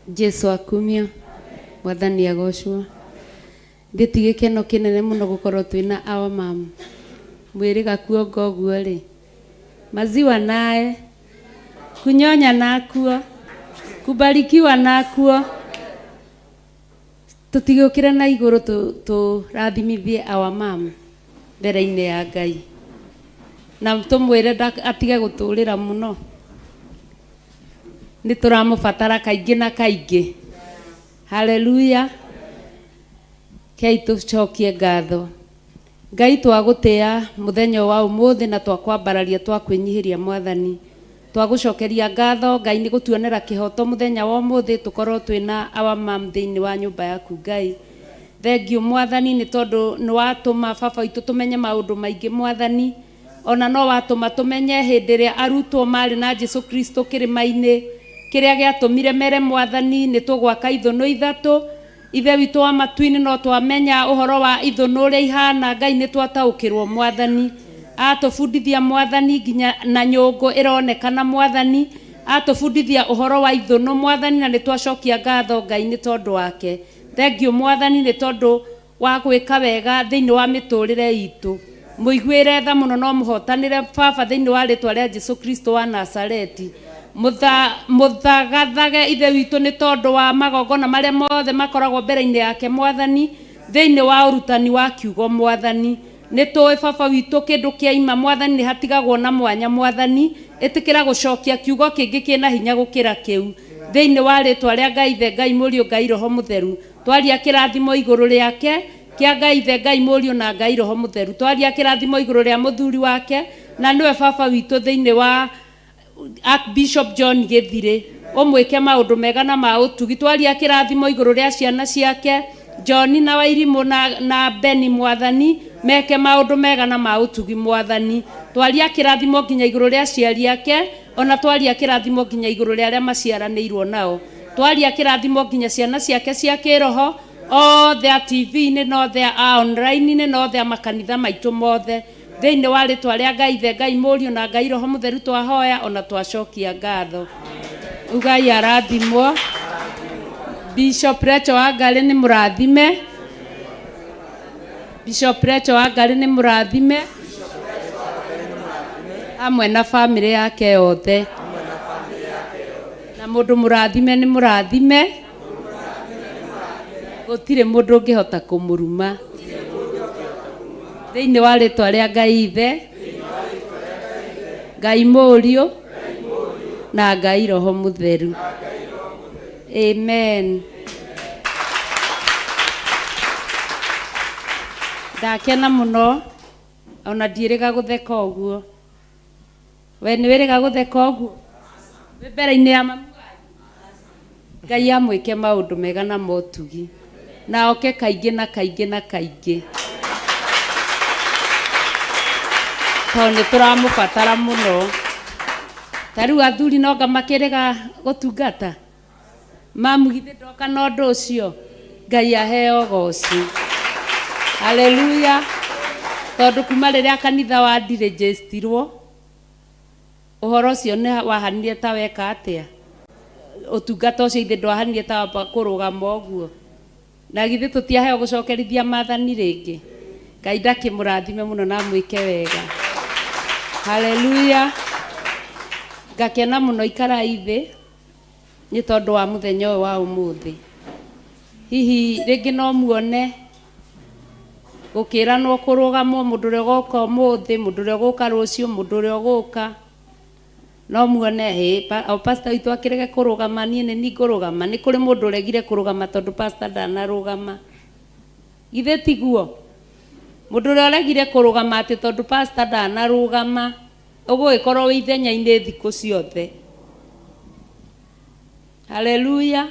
Jesu akumio. Mwathani agocwo. Ndĩti gĩkeno kĩnene mũno gũkorwo twĩna our mom. Mwĩrĩga kuongo guo rĩ. Maziwa naye. Kunyonya nakuo. Kubarikiwa nakuo. Tũtigĩũkĩre na igũrũ tũrathimithie our mom mbere-inĩ ya Ngai. Na tũmwĩre atige gũtũũrĩra mũno. Nĩ tũramũbatara kaingĩ na kaingĩ. Hallelujah. Kei tũcokie ngatho. Ngai twagũtĩa mũthenya wa ũmũthĩ na twakwambararia twakwĩnyihĩria Mwathani. Twagũcokeria ngatho Ngai nĩ gũtuonera kĩhoto mũthenya wa ũmũthĩ tũkorwo twĩna our mom thĩinĩ wa nyũmba yaku Ngai. Thengiũ Mwathani nĩ tondũ nĩ watũma baba witũ tũmenye maũndũ maingĩ Mwathani. Ona no watũma tũmenye hĩndĩ ĩrĩa arutwo marĩ na Jesu Kristo kĩrĩma-inĩ kĩrĩa gĩatũmire mere Mwathani nĩ tũgwaka ithũnũ ithatũ. Ithe witũ wa matu-inĩ no twamenya ũhoro wa ithũnũ ũrĩa ihana. Ngai nĩ twataũkĩrwo Mwathani. Atũbundithia Mwathani nginya na nyũngũ ĩronekana Mwathani. Atũbundithia ũhoro wa ithũnũ Mwathani, na nĩ twacokia ngatho Ngai nĩ tondũ wake. Thengiũ Mwathani nĩ tondũ wa gwĩka wega thĩinĩ wa mĩtũrĩre itũ. Mũiguĩre tha mũno no mũhotanĩre baba thĩinĩ wa rĩtwa rĩa Jesu Kristo wa Nazareti. Mũthagathage ithe witũ nĩ tondũ wa magongona marĩa mothe makoragwo mbere-inĩ yake Mwathani thĩinĩ wa ũrutani wa kiugo Mwathani. Nĩ tũĩ baba witũ kĩndũ kĩaima Mwathani nĩ hatigagwo na mwanya Mwathani. Ĩtĩkĩra gũcokia kiugo kĩngĩ kĩna hinya gũkĩra kĩu thĩinĩ wa rĩtwa rĩa Ngai Ithe, Ngai Mũriũ, Ngai Roho Mũtheru. Twaria kĩrathimo igũrũ rĩake kĩa Ngai Ithe, Ngai Mũriũ na Ngai Roho Mũtheru. Twaria kĩrathimo igũrũ rĩa mũthuri wake na nĩwe baba witũ thĩinĩ wa Archbishop John Gĩthirĩ. Ũmwĩke maũndũ mega na ma ũtugi. Twaria kĩrathimo igũrũ rĩa ciana ciake John na Wairimũ na Beni Mwathani. Meke maũndũ mega na ma ũtugi Mwathani. Twaria kĩrathimo nginya igũrũ rĩa aciari ake. Ona twaria kĩrathimo nginya igũrũ rĩa arĩa maciaranĩirwo nao. Twaria kĩrathimo nginya ciana ciake cia kĩroho. Othe a TV-inĩ na othe a online-inĩ na othe a makanitha maitũ mothe. Thĩinĩ wa rĩtwa rĩa Ngai Ithe, Ngai Mũriũ na Ngai Roho Mũtheru twahoya ona twacokia ngatho. Ugai arathimwo. Bishop Rachel Wangarĩ nĩ mũrathime. Bishop Rachel Wangarĩ nĩ mũrathime. Hamwe na family yake yothe. Na na mundu murathime ni murathime gutire mundu ungihota kumuruma thiini wa ritwa ria Ngai Ithe, Ngai Mũriũ na Ngai Roho Mutheru. Amen. Ndakena muno ona ndirĩga gũtheka ũguo. We nĩ wĩrĩga gũtheka ũguo wĩ mbere-inĩ ya mamu wanyu? Ngai amwĩke maũndũ mega na motugi na oke kaingĩ na kaingĩ na kaingĩ, tondũ nĩ tũramũbatara mũno. Ta rĩu athuri nonga makĩrĩga gũtungata mamu, githĩ ndoka na ũndũ ũcio? Ngai aheo goci. Haleluya. Tondũ kuma rĩrĩa kanitha wa ndirejestirwo ũhoro ũcio nĩ wahanire ta weka atĩa, ũtungata ũcio ithĩ ndwahanire ta kũrũgama ũguo, na githĩ tũtiaheo gũcokerithia maathani rĩngĩ? Ngai ndakĩmũrathime mũno na mwĩke wega. Haleluya. Ngakena mũno ikarai thĩ nĩ tondũ wa mũthenya ũyũ wa ũmũthĩ. Hihi rĩngĩ no muone gũkĩranwo kũrũgamwo, mũndũ ũrĩa ũgoka ũmũthĩ, mũndũ ũrĩa ũgũka rũciũ, mũndũ ũrĩa ũgũka, no muone pastor witũ akĩrege kũrũgama, niĩ nĩ ngũrũgama. Nĩ kũrĩ mũndũ ũregire kũrũgama tondũ pastor ndanarũgama? Githĩ tiguo? Mũndũ ũrĩa ũregire kũrũgama atĩ tondũ pastor ndanarũgama ũgũgĩkorwo wĩ ithenya-inĩ thikũ ciothe. Haleluya.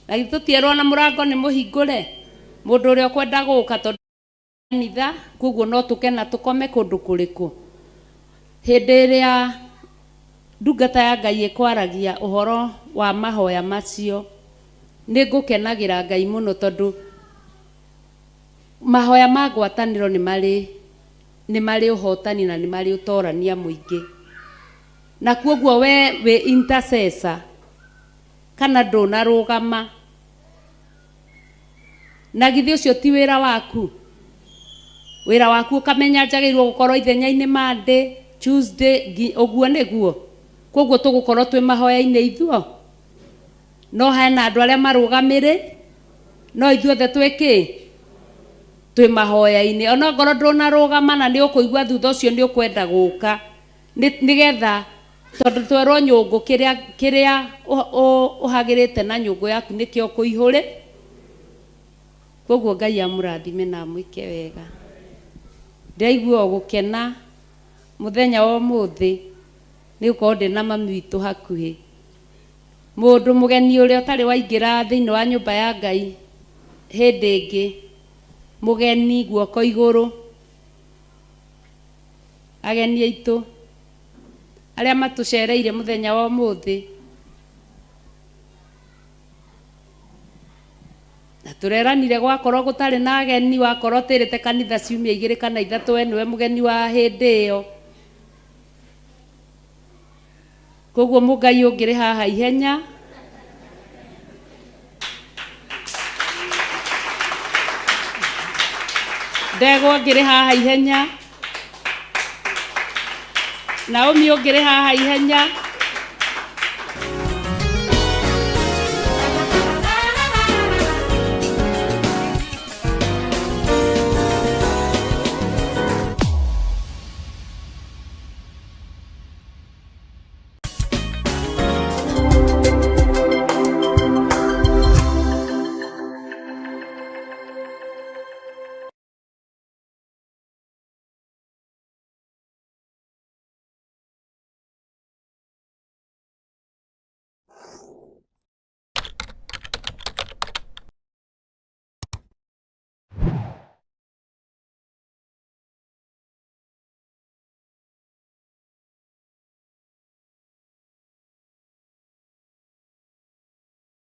Na tũtierwo na mũrango nĩ mũhingũre, mũndũ ũrĩa ũkwenda gũka tondũ kanitha, koguo no tũkena tũkome kũndũ kũrĩkũ. Hĩndĩ ĩrĩa ndungata ya Ngai ĩkwaragia ũhoro wa mahoya macio, nĩ ngũkenagĩra Ngai mũno tondũ mahoya ma ngwatanĩro nĩ marĩ ũhotani na nĩ marĩ ũtorania mũingĩ. Na koguo we wĩ intercessor kana ndũnarũgama, na githĩ ũcio ti wĩra waku? Wĩra waku ũkamenya njagĩrĩirwo gũkorwo ithenya-inĩ Monday, Tuesday, ũguo nĩguo. Koguo tũgũkorwo twĩ mahoya-inĩ ithuo? No hena andũ arĩa marũgamĩrĩ, no ithuothe twĩkĩ? Twĩ mahoya-inĩ. Ona ngoro ndũnarũgama na nĩ ũkũigua thutha ũcio nĩ ũkwenda gũka, nĩgetha tondũ twerwo nyũngũ kĩrĩa ũhagĩrĩte na nyũngũ yaku nĩkĩo kũihũrĩ. Koguo Ngai amũrathime na mwĩke wega. Ndĩraigua gũkena mũthenya wa ũmũthĩ nĩ gũkorwo ndĩ na mami witũ hakuhĩ, mũndũ mũgeni ũrĩa ũtarĩ waingĩra thĩinĩ wa nyũmba ya Ngai hĩndĩ ĩngĩ, mũgeni guoko igũrũ. Ageni aitũ arĩa matũcereire mũthenya wa ũmũthĩ, na tũreranire gwakorwo gũtarĩ na ageni, wakorwo tĩrĩte kanitha ciumia 2 kana 3, we nĩwe mũgeni wa hĩndĩ ĩyo. Koguo Mũngai ũngĩrĩ haha ihenya, Ndegwa ngĩrĩ haha ihenya, Naomi ũngĩrĩ haha ihenya,